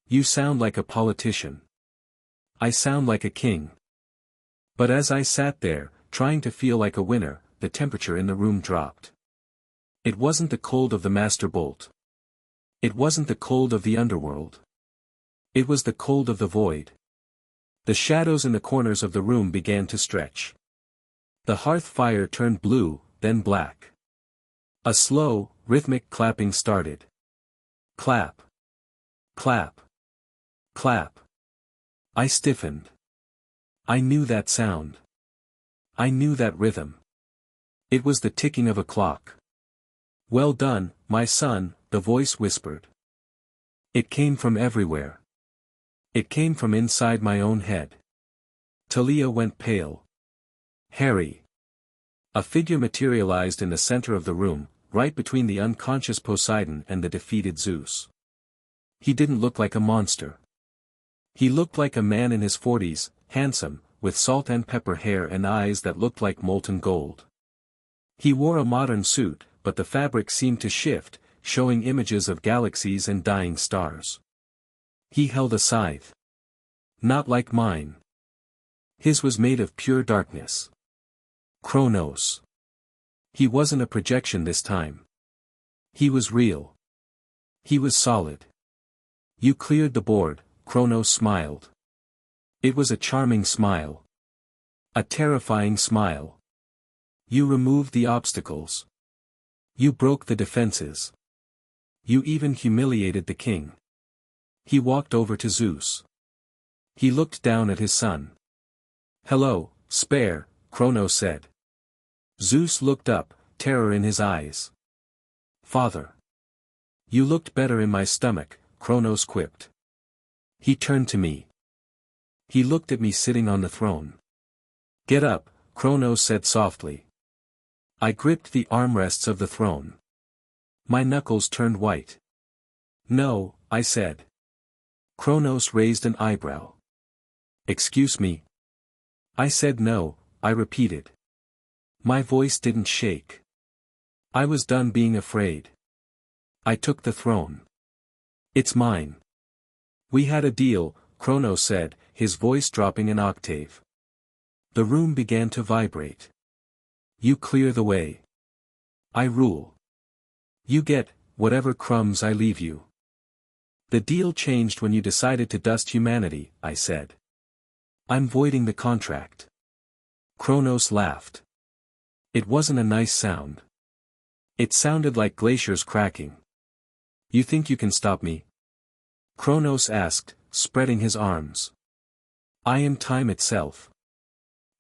You sound like a politician. I sound like a king. But as I sat there, trying to feel like a winner, the temperature in the room dropped. It wasn't the cold of the master bolt. It wasn't the cold of the underworld. It was the cold of the void. The shadows in the corners of the room began to stretch. The hearth fire turned blue, then black. A slow, rhythmic clapping started. Clap. Clap. Clap. I stiffened. I knew that sound. I knew that rhythm. It was the ticking of a clock. Well done, my son, the voice whispered. It came from everywhere. It came from inside my own head. Talia went pale. Harry. A figure materialized in the center of the room, right between the unconscious Poseidon and the defeated Zeus. He didn't look like a monster. He looked like a man in his 40s, handsome, with salt and pepper hair and eyes that looked like molten gold. He wore a modern suit, but the fabric seemed to shift, showing images of galaxies and dying stars. He held a scythe. Not like mine. His was made of pure darkness. Kronos. He wasn't a projection this time. He was real. He was solid. You cleared the board, Kronos smiled. It was a charming smile. A terrifying smile. You removed the obstacles. You broke the defenses. You even humiliated the king. He walked over to Zeus. He looked down at his son. Hello, spare, Kronos said. Zeus looked up, terror in his eyes. Father. You looked better in my stomach, Kronos quipped. He turned to me. He looked at me sitting on the throne. Get up, Kronos said softly. I gripped the armrests of the throne. My knuckles turned white. No, I said. Kronos raised an eyebrow. Excuse me. I said no, I repeated. My voice didn't shake. I was done being afraid. I took the throne. It's mine. We had a deal, Kronos said, his voice dropping an octave. The room began to vibrate. You clear the way. I rule. You get whatever crumbs I leave you. The deal changed when you decided to dust humanity, I said. I'm voiding the contract. Kronos laughed. It wasn't a nice sound. It sounded like glaciers cracking. You think you can stop me? Kronos asked, spreading his arms. I am time itself.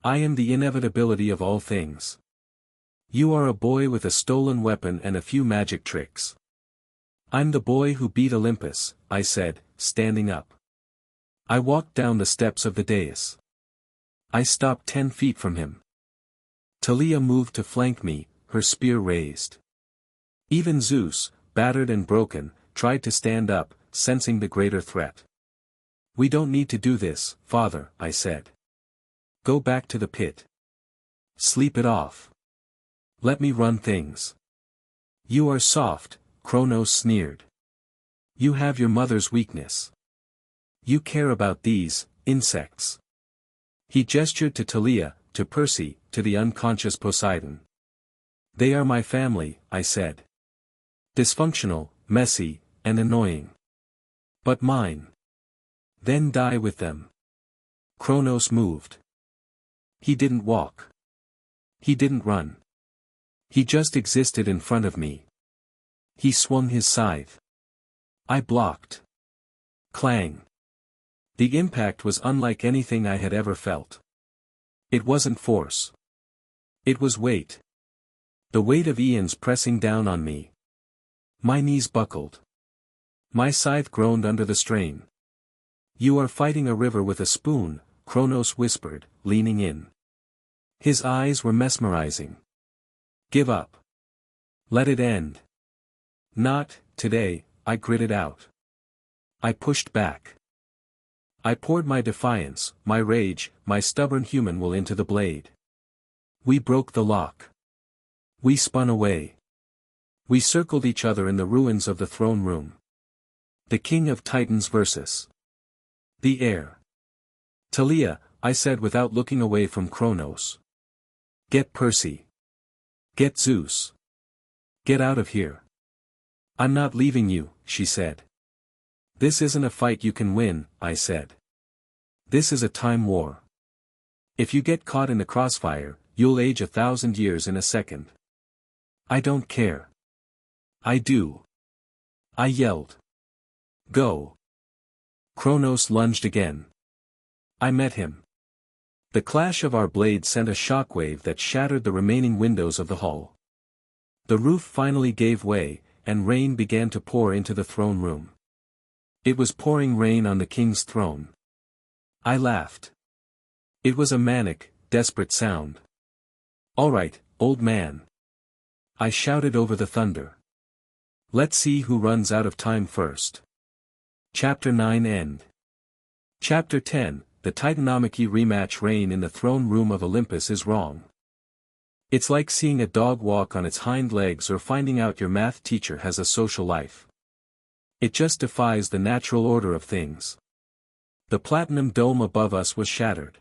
I am the inevitability of all things. You are a boy with a stolen weapon and a few magic tricks. I'm the boy who beat Olympus, I said, standing up. I walked down the steps of the dais. I stopped 10 feet from him. Talia moved to flank me, her spear raised. Even Zeus, battered and broken, tried to stand up, sensing the greater threat. We don't need to do this, father, I said. Go back to the pit. Sleep it off. Let me run things. You are soft, Kronos sneered. You have your mother's weakness. You care about these, insects. He gestured to Talia, to Percy, to the unconscious Poseidon. They are my family, I said. Dysfunctional, messy, and annoying. But mine. Then die with them. Kronos moved. He didn't walk. He didn't run. He just existed in front of me. He swung his scythe. I blocked. Clang. The impact was unlike anything I had ever felt. It wasn't force. It was weight. The weight of eons pressing down on me. My knees buckled. My scythe groaned under the strain. You are fighting a river with a spoon, Kronos whispered, leaning in. His eyes were mesmerizing. Give up. Let it end. Not, today, I gritted out. I pushed back. I poured my defiance, my rage, my stubborn human will into the blade. We broke the lock. We spun away. We circled each other in the ruins of the throne room. The King of Titans versus the heir. Talia, I said without looking away from Kronos. Get Percy. Get Zeus. Get out of here. I'm not leaving you, she said. This isn't a fight you can win, I said. This is a time war. If you get caught in the crossfire, you'll age 1,000 years in a second. I don't care. I do. I yelled. Go. Kronos lunged again. I met him. The clash of our blades sent a shockwave that shattered the remaining windows of the hall. The roof finally gave way, and rain began to pour into the throne room. It was pouring rain on the king's throne. I laughed. It was a manic, desperate sound. All right, old man. I shouted over the thunder. Let's see who runs out of time first. Chapter 9 End. Chapter 10, The Titanomachy Rematch. Rain in the throne room of Olympus is wrong. It's like seeing a dog walk on its hind legs or finding out your math teacher has a social life. It just defies the natural order of things. The platinum dome above us was shattered.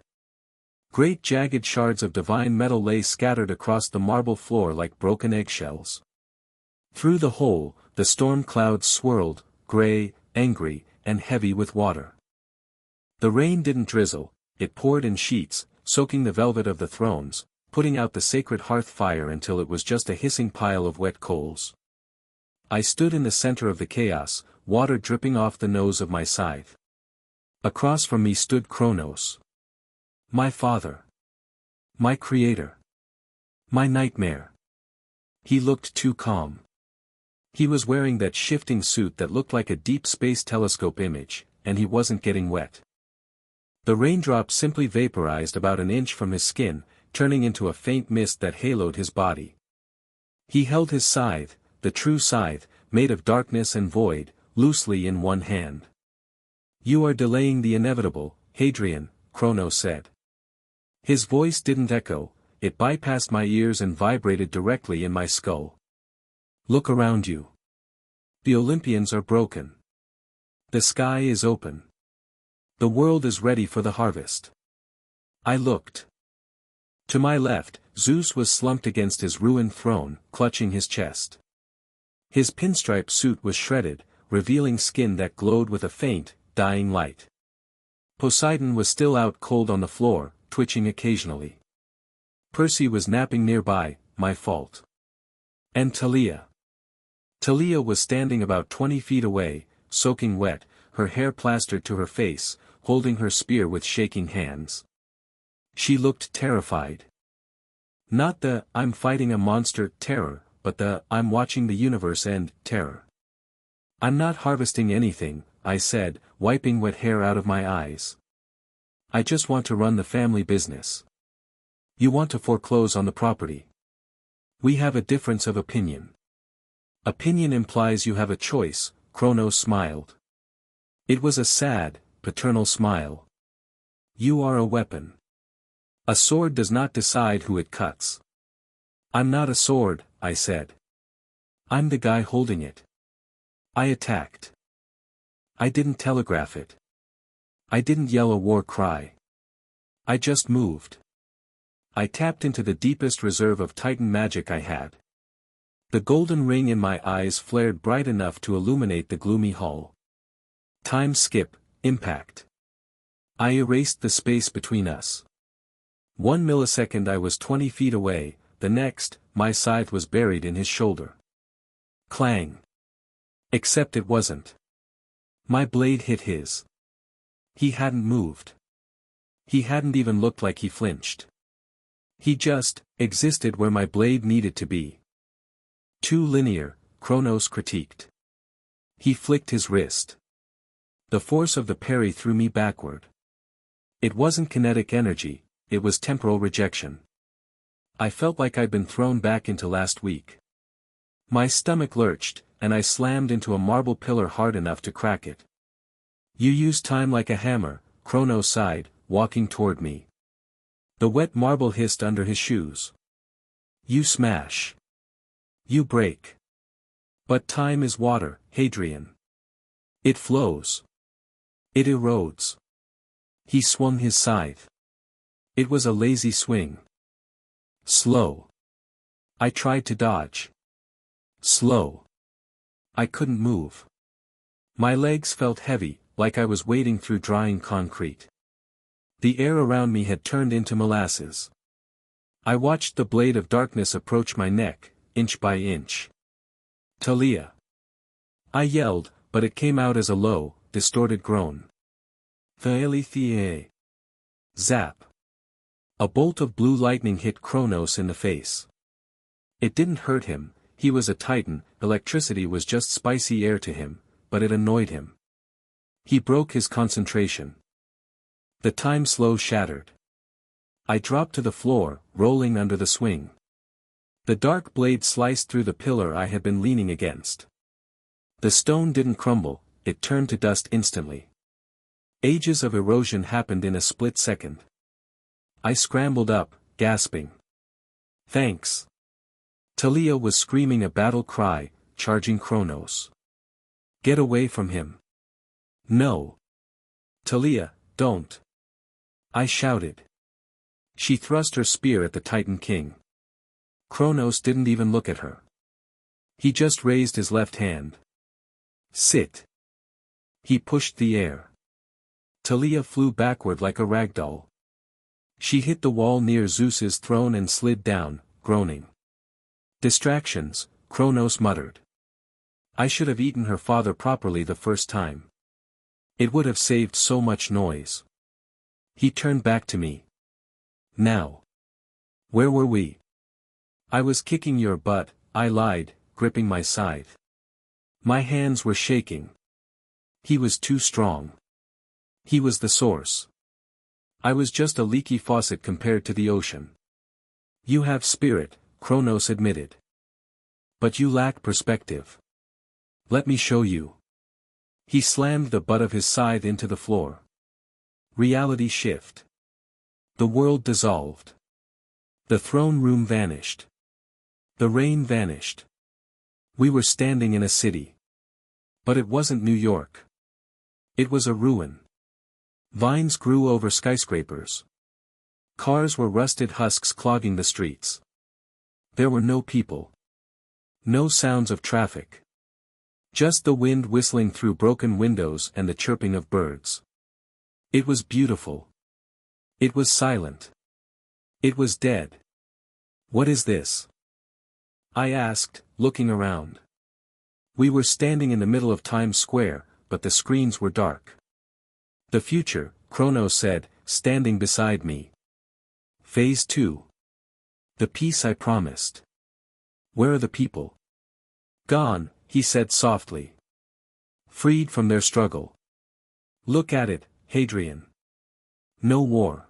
Great jagged shards of divine metal lay scattered across the marble floor like broken eggshells. Through the hole, the storm clouds swirled, gray, angry, and heavy with water. The rain didn't drizzle, it poured in sheets, soaking the velvet of the thrones, putting out the sacred hearth fire until it was just a hissing pile of wet coals. I stood in the center of the chaos, water dripping off the nose of my scythe. Across from me stood Kronos. My father. My creator. My nightmare. He looked too calm. He was wearing that shifting suit that looked like a deep space telescope image, and he wasn't getting wet. The raindrops simply vaporized about an inch from his skin, turning into a faint mist that haloed his body. He held his scythe, the true scythe, made of darkness and void, loosely in one hand. You are delaying the inevitable, Hadrian, Kronos said. His voice didn't echo, it bypassed my ears and vibrated directly in my skull. Look around you. The Olympians are broken. The sky is open. The world is ready for the harvest. I looked. To my left, Zeus was slumped against his ruined throne, clutching his chest. His pinstripe suit was shredded, revealing skin that glowed with a faint, dying light. Poseidon was still out cold on the floor, twitching occasionally. Percy was napping nearby, my fault. And Talia. Talia was standing about 20 feet away, soaking wet, her hair plastered to her face, holding her spear with shaking hands. She looked terrified. Not the, I'm fighting a monster, terror, but the, I'm watching the universe end, terror. I'm not harvesting anything, I said, wiping wet hair out of my eyes. I just want to run the family business. You want to foreclose on the property. We have a difference of opinion. Opinion implies you have a choice, Kronos smiled. It was a sad, paternal smile. You are a weapon. A sword does not decide who it cuts. I'm not a sword, I said. I'm the guy holding it. I attacked. I didn't telegraph it. I didn't yell a war cry. I just moved. I tapped into the deepest reserve of Titan magic I had. The golden ring in my eyes flared bright enough to illuminate the gloomy hull. Time skip, impact. I erased the space between us. 1 millisecond I was 20 feet away, the next, my scythe was buried in his shoulder. Clang. Except it wasn't. My blade hit his. He hadn't moved. He hadn't even looked like he flinched. He just existed where my blade needed to be. Too linear, Kronos critiqued. He flicked his wrist. The force of the parry threw me backward. It wasn't kinetic energy, it was temporal rejection. I felt like I'd been thrown back into last week. My stomach lurched, and I slammed into a marble pillar hard enough to crack it. You use time like a hammer, Kronos sighed, walking toward me. The wet marble hissed under his shoes. You smash. You break. But time is water, Hadrian. It flows. It erodes. He swung his scythe. It was a lazy swing. Slow. I tried to dodge. Slow. I couldn't move. My legs felt heavy, like I was wading through drying concrete. The air around me had turned into molasses. I watched the blade of darkness approach my neck, inch by inch. Talia. I yelled, but it came out as a low, distorted groan. Thaelithie. Zap. A bolt of blue lightning hit Kronos in the face. It didn't hurt him, he was a titan, electricity was just spicy air to him, but it annoyed him. He broke his concentration. The time slow shattered. I dropped to the floor, rolling under the swing. The dark blade sliced through the pillar I had been leaning against. The stone didn't crumble, it turned to dust instantly. Ages of erosion happened in a split second. I scrambled up, gasping. Thanks. Talia was screaming a battle cry, charging Kronos. Get away from him. No. Talia, don't. I shouted. She thrust her spear at the Titan King. Kronos didn't even look at her. He just raised his left hand. Sit. He pushed the air. Talia flew backward like a ragdoll. She hit the wall near Zeus's throne and slid down, groaning. Distractions, Kronos muttered. I should have eaten her father properly the first time. It would have saved so much noise. He turned back to me. Now. Where were we? I was kicking your butt, I lied, gripping my scythe. My hands were shaking. He was too strong. He was the source. I was just a leaky faucet compared to the ocean. You have spirit, Kronos admitted. But you lack perspective. Let me show you. He slammed the butt of his scythe into the floor. Reality shift. The world dissolved. The throne room vanished. The rain vanished. We were standing in a city. But it wasn't New York. It was a ruin. Vines grew over skyscrapers. Cars were rusted husks clogging the streets. There were no people. No sounds of traffic. Just the wind whistling through broken windows and the chirping of birds. It was beautiful. It was silent. It was dead. What is this? I asked, looking around. We were standing in the middle of Times Square, but the screens were dark. The future, Kronos said, standing beside me. Phase 2. The peace I promised. Where are the people? Gone, he said softly. Freed from their struggle. Look at it, Hadrian. No war.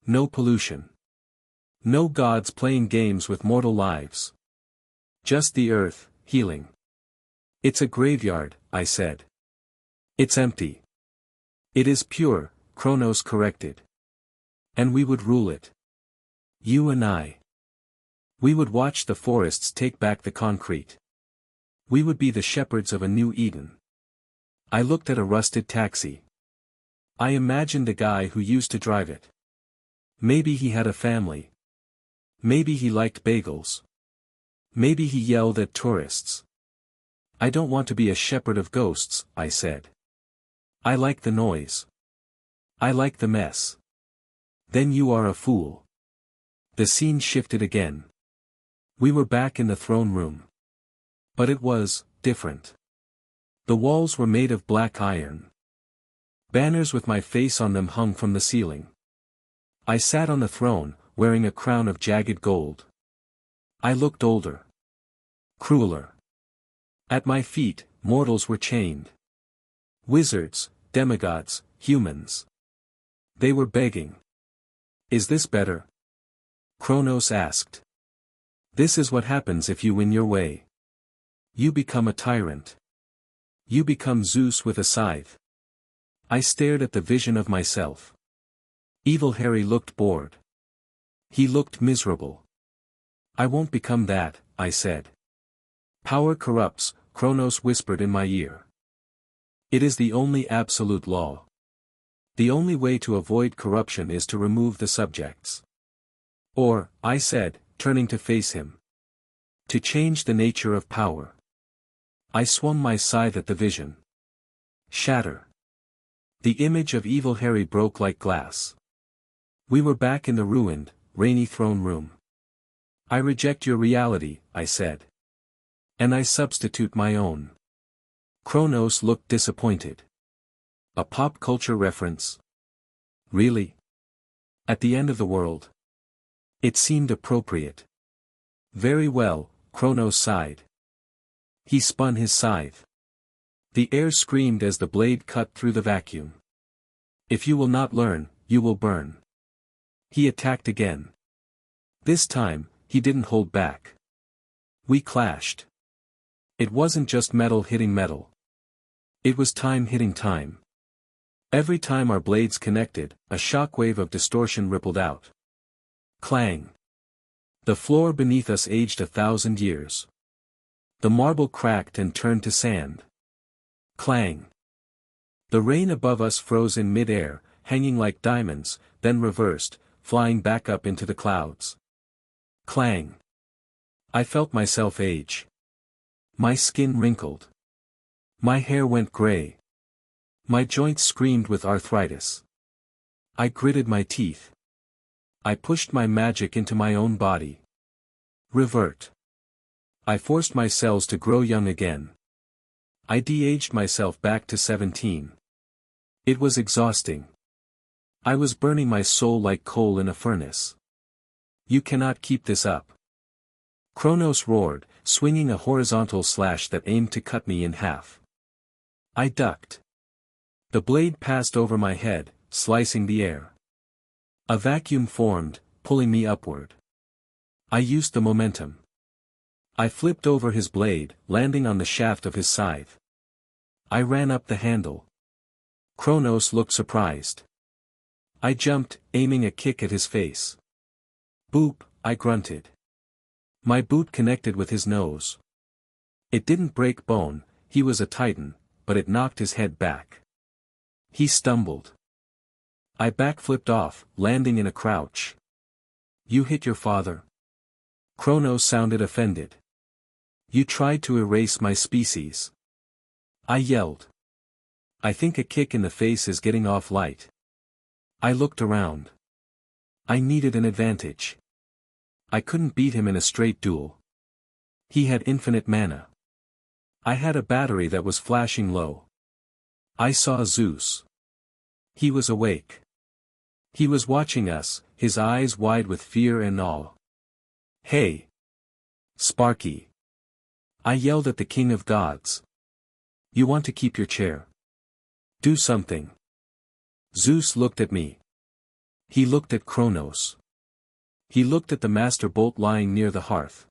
No pollution. No gods playing games with mortal lives. Just the earth, healing. It's a graveyard, I said. It's empty. It is pure, Kronos corrected. And we would rule it. You and I. We would watch the forests take back the concrete. We would be the shepherds of a new Eden. I looked at a rusted taxi. I imagined the guy who used to drive it. Maybe he had a family. Maybe he liked bagels. Maybe he yelled at tourists. I don't want to be a shepherd of ghosts, I said. I like the noise. I like the mess. Then you are a fool. The scene shifted again. We were back in the throne room. But it was different. The walls were made of black iron. Banners with my face on them hung from the ceiling. I sat on the throne, wearing a crown of jagged gold. I looked older. Crueler. At my feet, mortals were chained. Wizards, demigods, humans. They were begging. Is this better? Kronos asked. This is what happens if you win your way. You become a tyrant. You become Zeus with a scythe. I stared at the vision of myself. Evil Harry looked bored. He looked miserable. I won't become that, I said. Power corrupts, Kronos whispered in my ear. It is the only absolute law. The only way to avoid corruption is to remove the subjects. Or, I said, turning to face him. To change the nature of power. I swung my scythe at the vision. Shatter. The image of evil Harry broke like glass. We were back in the ruined, rainy throne room. I reject your reality, I said. And I substitute my own. Kronos looked disappointed. A pop culture reference? Really? At the end of the world? It seemed appropriate. Very well, Kronos sighed. He spun his scythe. The air screamed as the blade cut through the vacuum. If you will not learn, you will burn. He attacked again. This time, he didn't hold back. We clashed. It wasn't just metal hitting metal. It was time hitting time. Every time our blades connected, a shockwave of distortion rippled out. Clang. The floor beneath us aged 1,000 years. The marble cracked and turned to sand. Clang. The rain above us froze in mid-air, hanging like diamonds, then reversed, flying back up into the clouds. Clang. I felt myself age. My skin wrinkled. My hair went gray. My joints screamed with arthritis. I gritted my teeth. I pushed my magic into my own body. Revert. I forced my cells to grow young again. I de-aged myself back to 17. It was exhausting. I was burning my soul like coal in a furnace. You cannot keep this up. Kronos roared, swinging a horizontal slash that aimed to cut me in half. I ducked. The blade passed over my head, slicing the air. A vacuum formed, pulling me upward. I used the momentum. I flipped over his blade, landing on the shaft of his scythe. I ran up the handle. Kronos looked surprised. I jumped, aiming a kick at his face. Boop, I grunted. My boot connected with his nose. It didn't break bone, he was a titan, but it knocked his head back. He stumbled. I backflipped off, landing in a crouch. You hit your father? Kronos sounded offended. You tried to erase my species. I yelled. I think a kick in the face is getting off light. I looked around. I needed an advantage. I couldn't beat him in a straight duel. He had infinite mana. I had a battery that was flashing low. I saw Zeus. He was awake. He was watching us, his eyes wide with fear and awe. Hey! Sparky! I yelled at the king of gods. You want to keep your chair? Do something. Zeus looked at me. He looked at Kronos. He looked at the master bolt lying near the hearth.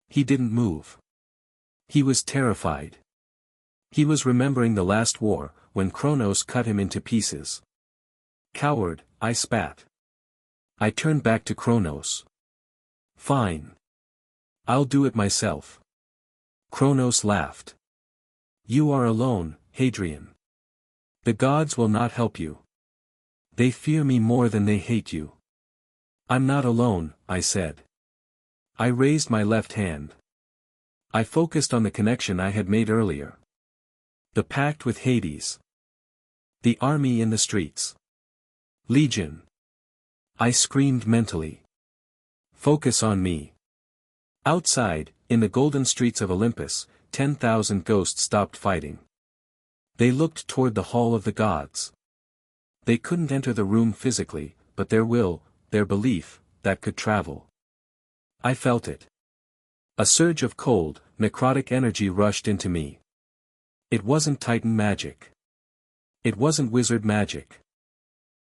He didn't move. He was terrified. He was remembering the last war, when Kronos cut him into pieces. Coward, I spat. I turned back to Kronos. Fine. I'll do it myself. Kronos laughed. You are alone, Hadrian. The gods will not help you. They fear me more than they hate you. I'm not alone, I said. I raised my left hand. I focused on the connection I had made earlier. The pact with Hades. The army in the streets. Legion. I screamed mentally. Focus on me. Outside, in the golden streets of Olympus, 10,000 ghosts stopped fighting. They looked toward the hall of the gods. They couldn't enter the room physically, but their will, their belief, that could travel. I felt it. A surge of cold, necrotic energy rushed into me. It wasn't Titan magic. It wasn't wizard magic.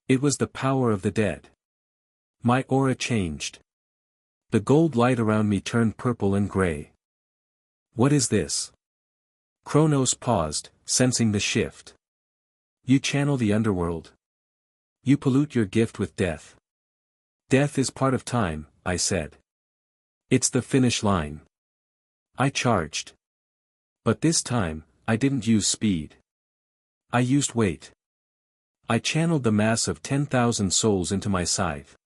It was the power of the dead. My aura changed. The gold light around me turned purple and gray. What is this? Kronos paused, sensing the shift. You channel the underworld. You pollute your gift with death. Death is part of time, I said. It's the finish line. I charged. But this time, I didn't use speed. I used weight. I channeled the mass of 10,000 souls into my scythe.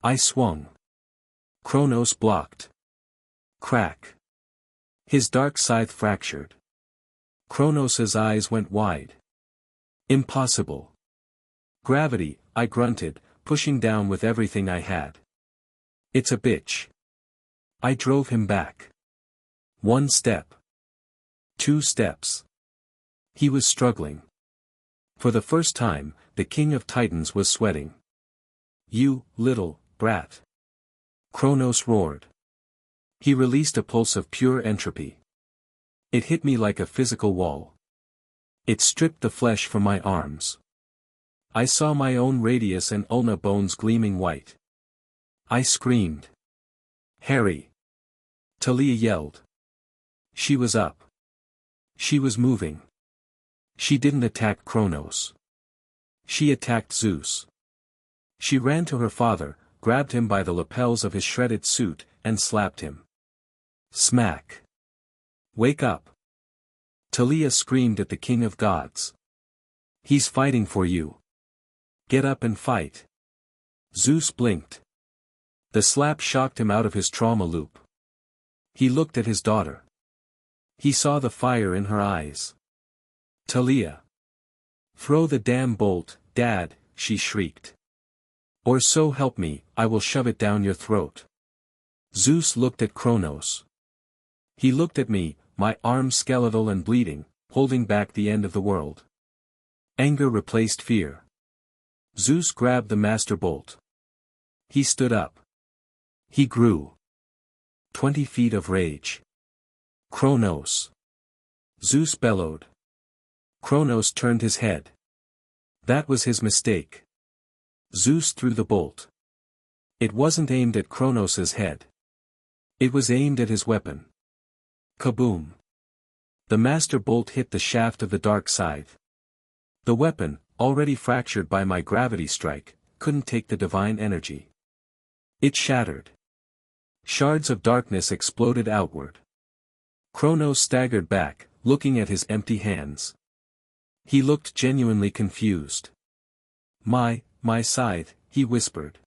I swung. Kronos blocked. Crack. His dark scythe fractured. Kronos' eyes went wide. Impossible. Gravity, I grunted, pushing down with everything I had. It's a bitch. I drove him back. 1 step. 2 steps. He was struggling. For the first time, the king of Titans was sweating. You, little brat. Kronos roared. He released a pulse of pure entropy. It hit me like a physical wall. It stripped the flesh from my arms. I saw my own radius and ulna bones gleaming white. I screamed. Harry. Talia yelled. She was up. She was moving. She didn't attack Kronos. She attacked Zeus. She ran to her father, grabbed him by the lapels of his shredded suit, and slapped him. Smack. Wake up. Talia screamed at the king of gods. He's fighting for you. Get up and fight. Zeus blinked. The slap shocked him out of his trauma loop. He looked at his daughter. He saw the fire in her eyes. Talia. Throw the damn bolt, Dad, she shrieked. Or so help me, I will shove it down your throat. Zeus looked at Kronos. He looked at me, my arms skeletal and bleeding, holding back the end of the world. Anger replaced fear. Zeus grabbed the master bolt. He stood up. He grew. 20 feet of rage. Kronos. Zeus bellowed. Kronos turned his head. That was his mistake. Zeus threw the bolt. It wasn't aimed at Kronos' head. It was aimed at his weapon. Kaboom. The master bolt hit the shaft of the dark scythe. The weapon, already fractured by my gravity strike, couldn't take the divine energy. It shattered. Shards of darkness exploded outward. Kronos staggered back, looking at his empty hands. He looked genuinely confused. My scythe, he whispered.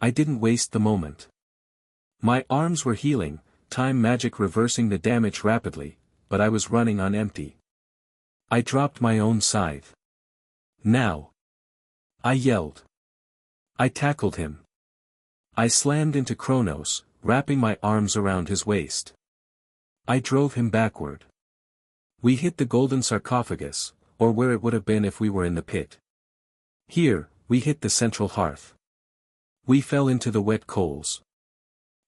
I didn't waste the moment. My arms were healing, time magic reversing the damage rapidly, but I was running on empty. I dropped my own scythe. Now. I yelled. I tackled him. I slammed into Kronos, wrapping my arms around his waist. I drove him backward. We hit the golden sarcophagus, or where it would have been if we were in the pit. Here, we hit the central hearth. We fell into the wet coals.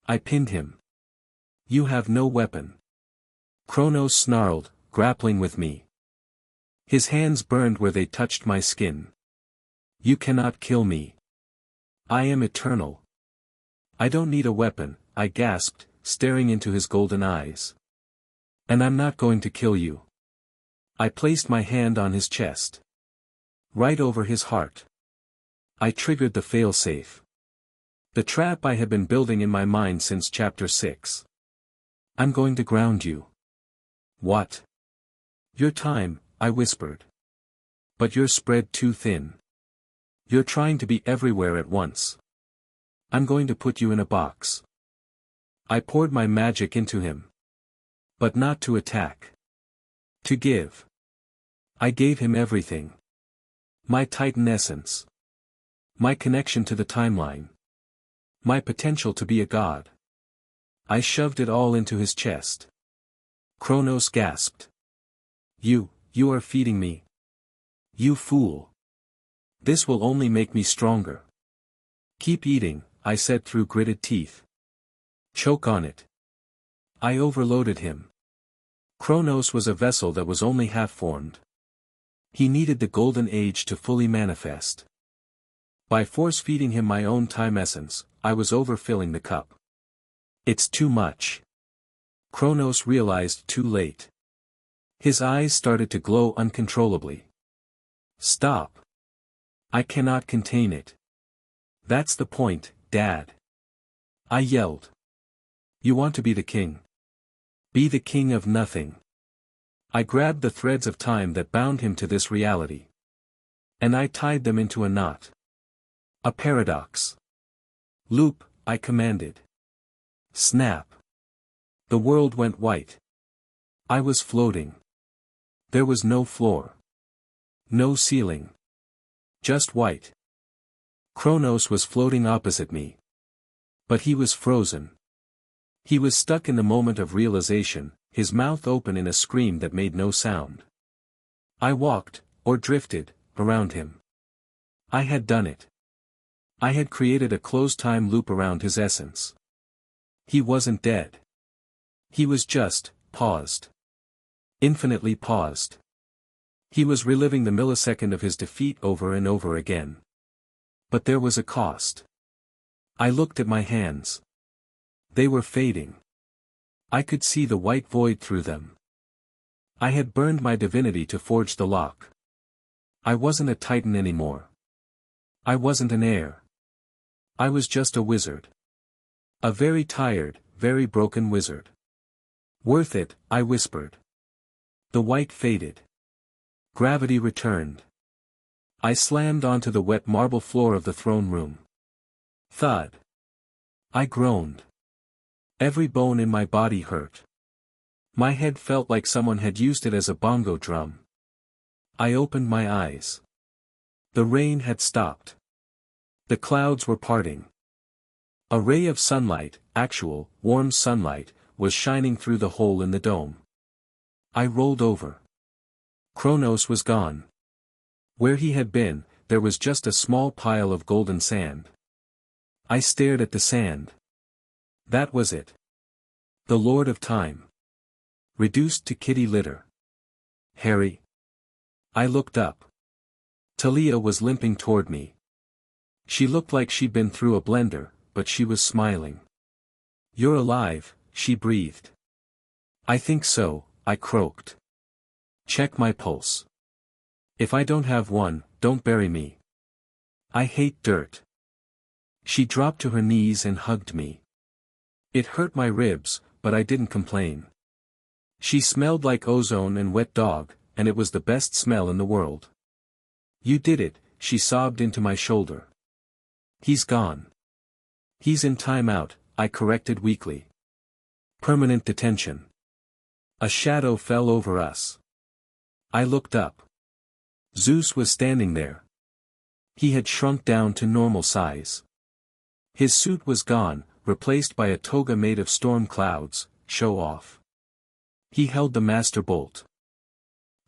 I pinned him. You have no weapon. Kronos snarled, grappling with me. His hands burned where they touched my skin. You cannot kill me. I am eternal. I don't need a weapon, I gasped, staring into his golden eyes. And I'm not going to kill you. I placed my hand on his chest. Right over his heart. I triggered the failsafe. The trap I had been building in my mind since chapter 6. I'm going to ground you. What? Your time, I whispered. But you're spread too thin. You're trying to be everywhere at once. I'm going to put you in a box. I poured my magic into him. But not to attack. To give. I gave him everything. My Titan essence. My connection to the timeline. My potential to be a god. I shoved it all into his chest. Kronos gasped. You are feeding me. You fool. This will only make me stronger. Keep eating, I said through gritted teeth. Choke on it. I overloaded him. Kronos was a vessel that was only half formed. He needed the golden age to fully manifest. By force-feeding him my own time essence, I was overfilling the cup. It's too much. Kronos realized too late. His eyes started to glow uncontrollably. Stop. I cannot contain it. That's the point, Dad. I yelled. You want to be the king. Be the king of nothing. I grabbed the threads of time that bound him to this reality. And I tied them into a knot. A paradox. Loop, I commanded. Snap. The world went white. I was floating. There was no floor. No ceiling. Just white. Kronos was floating opposite me. But he was frozen. He was stuck in the moment of realization, his mouth open in a scream that made no sound. I walked, or drifted, around him. I had done it. I had created a closed time loop around his essence. He wasn't dead. He was just, paused. Infinitely paused. He was reliving the millisecond of his defeat over and over again. But there was a cost. I looked at my hands. They were fading. I could see the white void through them. I had burned my divinity to forge the lock. I wasn't a titan anymore. I wasn't an heir. I was just a wizard. A very tired, very broken wizard. Worth it, I whispered. The white faded. Gravity returned. I slammed onto the wet marble floor of the throne room. Thud. I groaned. Every bone in my body hurt. My head felt like someone had used it as a bongo drum. I opened my eyes. The rain had stopped. The clouds were parting. A ray of sunlight, actual, warm sunlight, was shining through the hole in the dome. I rolled over. Kronos was gone. Where he had been, there was just a small pile of golden sand. I stared at the sand. That was it. The Lord of Time. Reduced to kitty litter. Harry. I looked up. Talia was limping toward me. She looked like she'd been through a blender, but she was smiling. You're alive, she breathed. I think so, I croaked. Check my pulse. If I don't have one, don't bury me. I hate dirt. She dropped to her knees and hugged me. It hurt my ribs, but I didn't complain. She smelled like ozone and wet dog, and it was the best smell in the world. You did it, she sobbed into my shoulder. He's gone. He's in timeout, I corrected weakly. Permanent detention. A shadow fell over us. I looked up. Zeus was standing there. He had shrunk down to normal size. His suit was gone, replaced by a toga made of storm clouds, show off. He held the master bolt.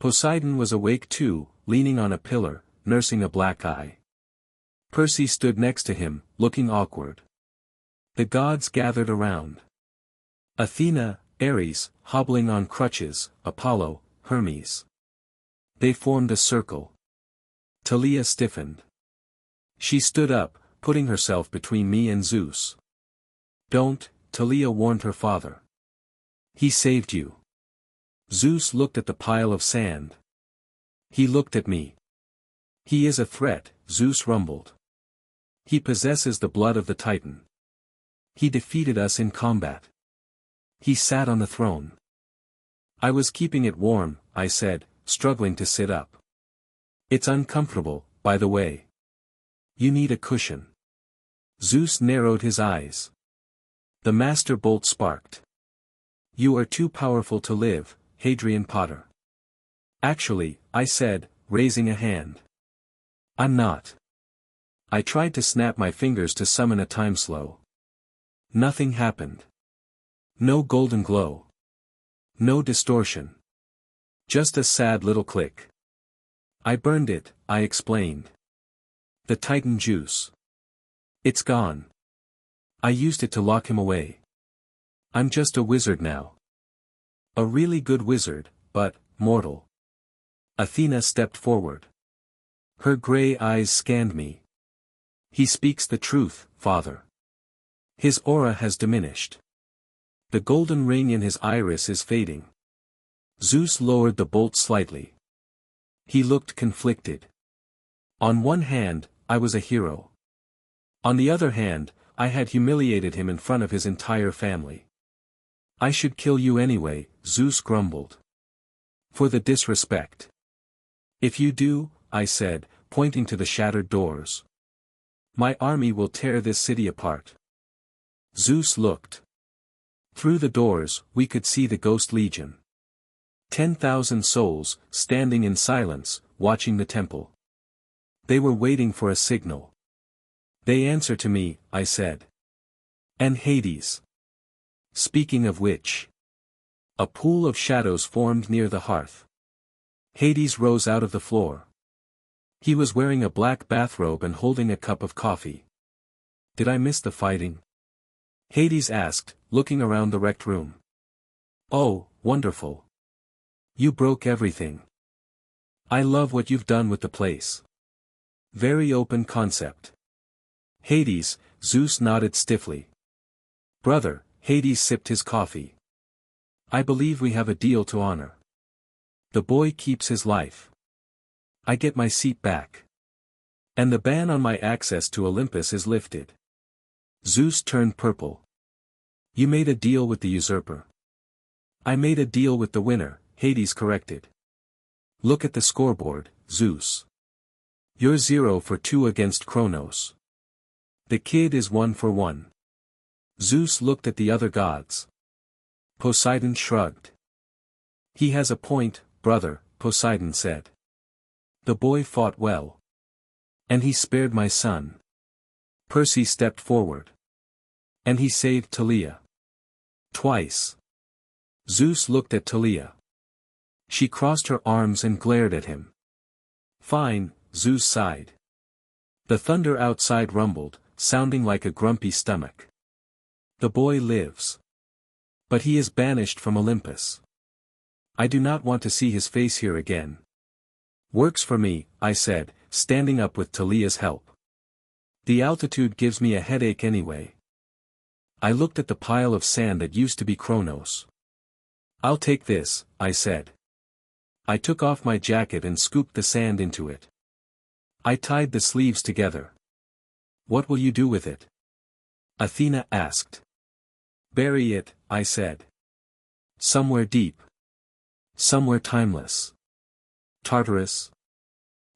Poseidon was awake too, leaning on a pillar, nursing a black eye. Percy stood next to him, looking awkward. The gods gathered around. Athena, Ares, hobbling on crutches, Apollo, Hermes. They formed a circle. Talia stiffened. She stood up, putting herself between me and Zeus. Don't, Talia warned her father. He saved you. Zeus looked at the pile of sand. He looked at me. He is a threat, Zeus rumbled. He possesses the blood of the Titan. He defeated us in combat. He sat on the throne. I was keeping it warm, I said, struggling to sit up. It's uncomfortable, by the way. You need a cushion. Zeus narrowed his eyes. The master bolt sparked. You are too powerful to live, Hadrian Potter. Actually, I said, raising a hand. I'm not. I tried to snap my fingers to summon a time slow. Nothing happened. No golden glow. No distortion. Just a sad little click. I burned it, I explained. The Titan juice. It's gone. I used it to lock him away. I'm just a wizard now. A really good wizard, but, mortal. Athena stepped forward. Her gray eyes scanned me. He speaks the truth, father. His aura has diminished. The golden ring in his iris is fading. Zeus lowered the bolt slightly. He looked conflicted. On one hand, I was a hero. On the other hand, I had humiliated him in front of his entire family. I should kill you anyway, Zeus grumbled. For the disrespect. If you do, I said, pointing to the shattered doors. My army will tear this city apart. Zeus looked. Through the doors, we could see the Ghost Legion. 10,000 souls, standing in silence, watching the temple. They were waiting for a signal. They answer to me, I said. And Hades. Speaking of which. A pool of shadows formed near the hearth. Hades rose out of the floor. He was wearing a black bathrobe and holding a cup of coffee. Did I miss the fighting? Hades asked, looking around the wrecked room. Oh, wonderful. You broke everything. I love what you've done with the place. Very open concept. Hades, Zeus nodded stiffly. Brother, Hades sipped his coffee. I believe we have a deal to honor. The boy keeps his life. I get my seat back. And the ban on my access to Olympus is lifted. Zeus turned purple. You made a deal with the usurper. I made a deal with the winner, Hades corrected. Look at the scoreboard, Zeus. You're 0 for 2 against Kronos. The kid is 1 for 1. Zeus looked at the other gods. Poseidon shrugged. He has a point, brother, Poseidon said. The boy fought well. And he spared my son. Percy stepped forward. And he saved Talia. Twice. Zeus looked at Talia. She crossed her arms and glared at him. Fine, Zeus sighed. The thunder outside rumbled, sounding like a grumpy stomach. The boy lives. But he is banished from Olympus. I do not want to see his face here again. Works for me, I said, standing up with Talia's help. The altitude gives me a headache anyway. I looked at the pile of sand that used to be Kronos. I'll take this, I said. I took off my jacket and scooped the sand into it. I tied the sleeves together. What will you do with it? Athena asked. Bury it, I said. Somewhere deep. Somewhere timeless. Tartarus?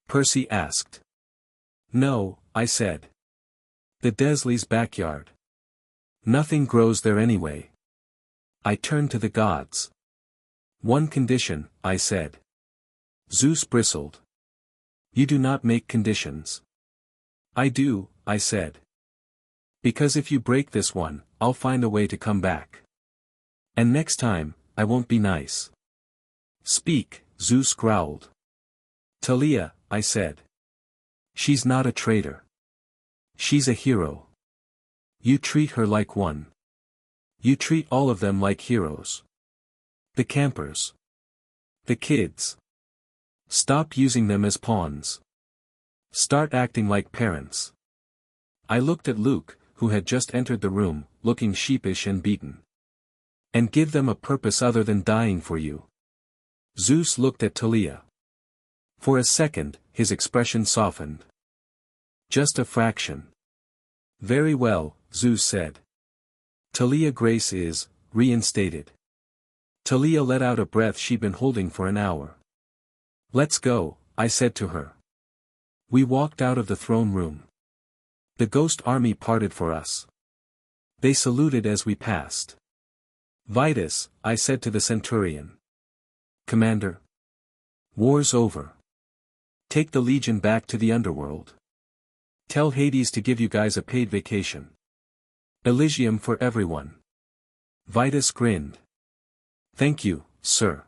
Percy asked. No, I said. The Desleys' backyard. Nothing grows there anyway. I turned to the gods. One condition, I said. Zeus bristled. You do not make conditions. I do, I said. Because if you break this one, I'll find a way to come back. And next time, I won't be nice. Speak, Zeus growled. Talia, I said. She's not a traitor. She's a hero. You treat her like one. You treat all of them like heroes. The campers. The kids. Stop using them as pawns. Start acting like parents. I looked at Luke, who had just entered the room, looking sheepish and beaten. And give them a purpose other than dying for you. Zeus looked at Talia. For a second, his expression softened. Just a fraction. Very well, Zeus said. Talia Grace is, reinstated. Talia let out a breath she'd been holding for an hour. "Let's go," I said to her. We walked out of the throne room. The ghost army parted for us. They saluted as we passed. "Vitus," I said to the centurion. "Commander. War's over. Take the legion back to the underworld. Tell Hades to give you guys a paid vacation. Elysium for everyone." Vitus grinned. "Thank you, sir.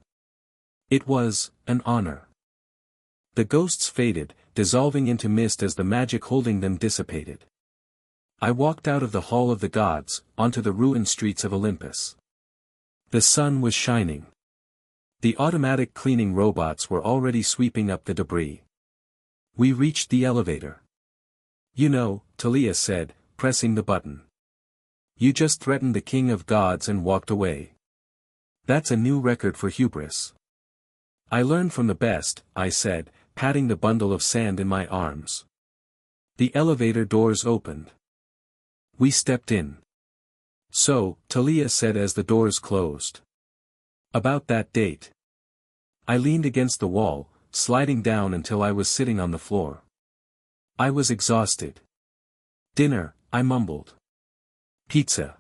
It was an honor." The ghosts faded, dissolving into mist as the magic holding them dissipated. I walked out of the Hall of the Gods, onto the ruined streets of Olympus. The sun was shining. The automatic cleaning robots were already sweeping up the debris. We reached the elevator. "You know," Talia said, pressing the button. "You just threatened the king of gods and walked away. That's a new record for hubris." "I learned from the best," I said, patting the bundle of sand in my arms. The elevator doors opened. We stepped in. "So," Talia said as the doors closed. "About that date." I leaned against the wall, sliding down until I was sitting on the floor. I was exhausted. "Dinner," I mumbled. "Pizza.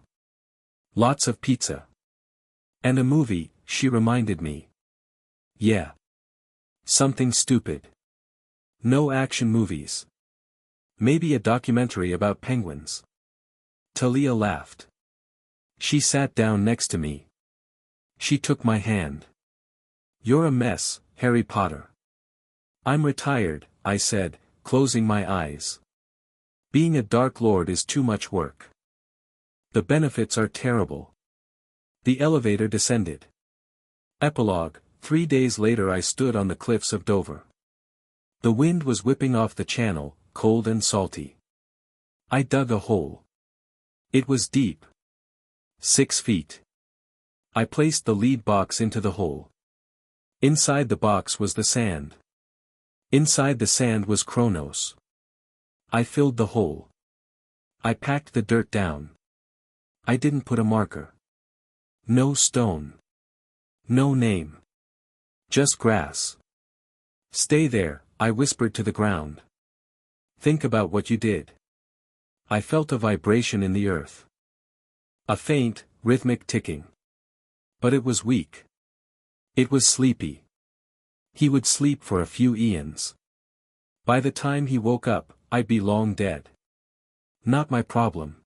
Lots of pizza. And a movie," she reminded me. "Yeah. Something stupid. No action movies. Maybe a documentary about penguins." Talia laughed. She sat down next to me. She took my hand. "You're a mess, Harry Potter." "I'm retired," I said, closing my eyes. "Being a Dark Lord is too much work. The benefits are terrible." The elevator descended. Epilogue: 3 days later I stood on the cliffs of Dover. The wind was whipping off the channel, cold and salty. I dug a hole. It was deep. 6 feet. I placed the lead box into the hole. Inside the box was the sand. Inside the sand was Kronos. I filled the hole. I packed the dirt down. I didn't put a marker. No stone. No name. Just grass. "Stay there," I whispered to the ground. "Think about what you did." I felt a vibration in the earth. A faint, rhythmic ticking. But it was weak. It was sleepy. He would sleep for a few eons. By the time he woke up, I'd be long dead. Not my problem.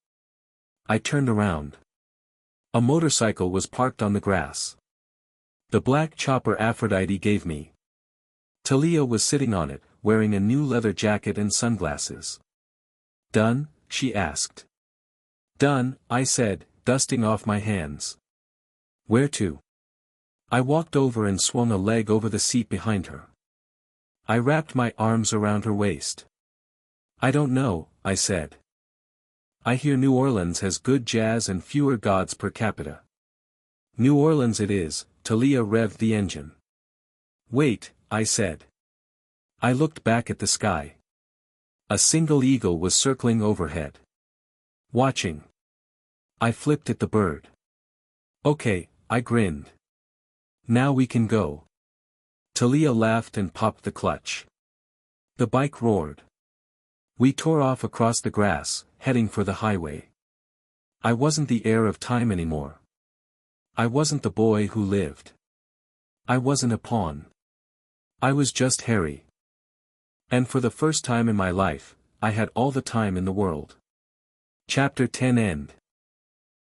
I turned around. A motorcycle was parked on the grass. The black chopper Aphrodite gave me. Talia was sitting on it, wearing a new leather jacket and sunglasses. "Done?" she asked. "Done," I said, dusting off my hands. "Where to?" I walked over and swung a leg over the seat behind her. I wrapped my arms around her waist. "I don't know," I said. "I hear New Orleans has good jazz and fewer gods per capita." "New Orleans it is," Talia revved the engine. "Wait," I said. I looked back at the sky. A single eagle was circling overhead. Watching. I flipped at the bird. "Okay," I grinned. "Now we can go." Talia laughed and popped the clutch. The bike roared. We tore off across the grass, heading for the highway. I wasn't the heir of time anymore. I wasn't the boy who lived. I wasn't a pawn. I was just Harry. And for the first time in my life, I had all the time in the world. Chapter 10 End.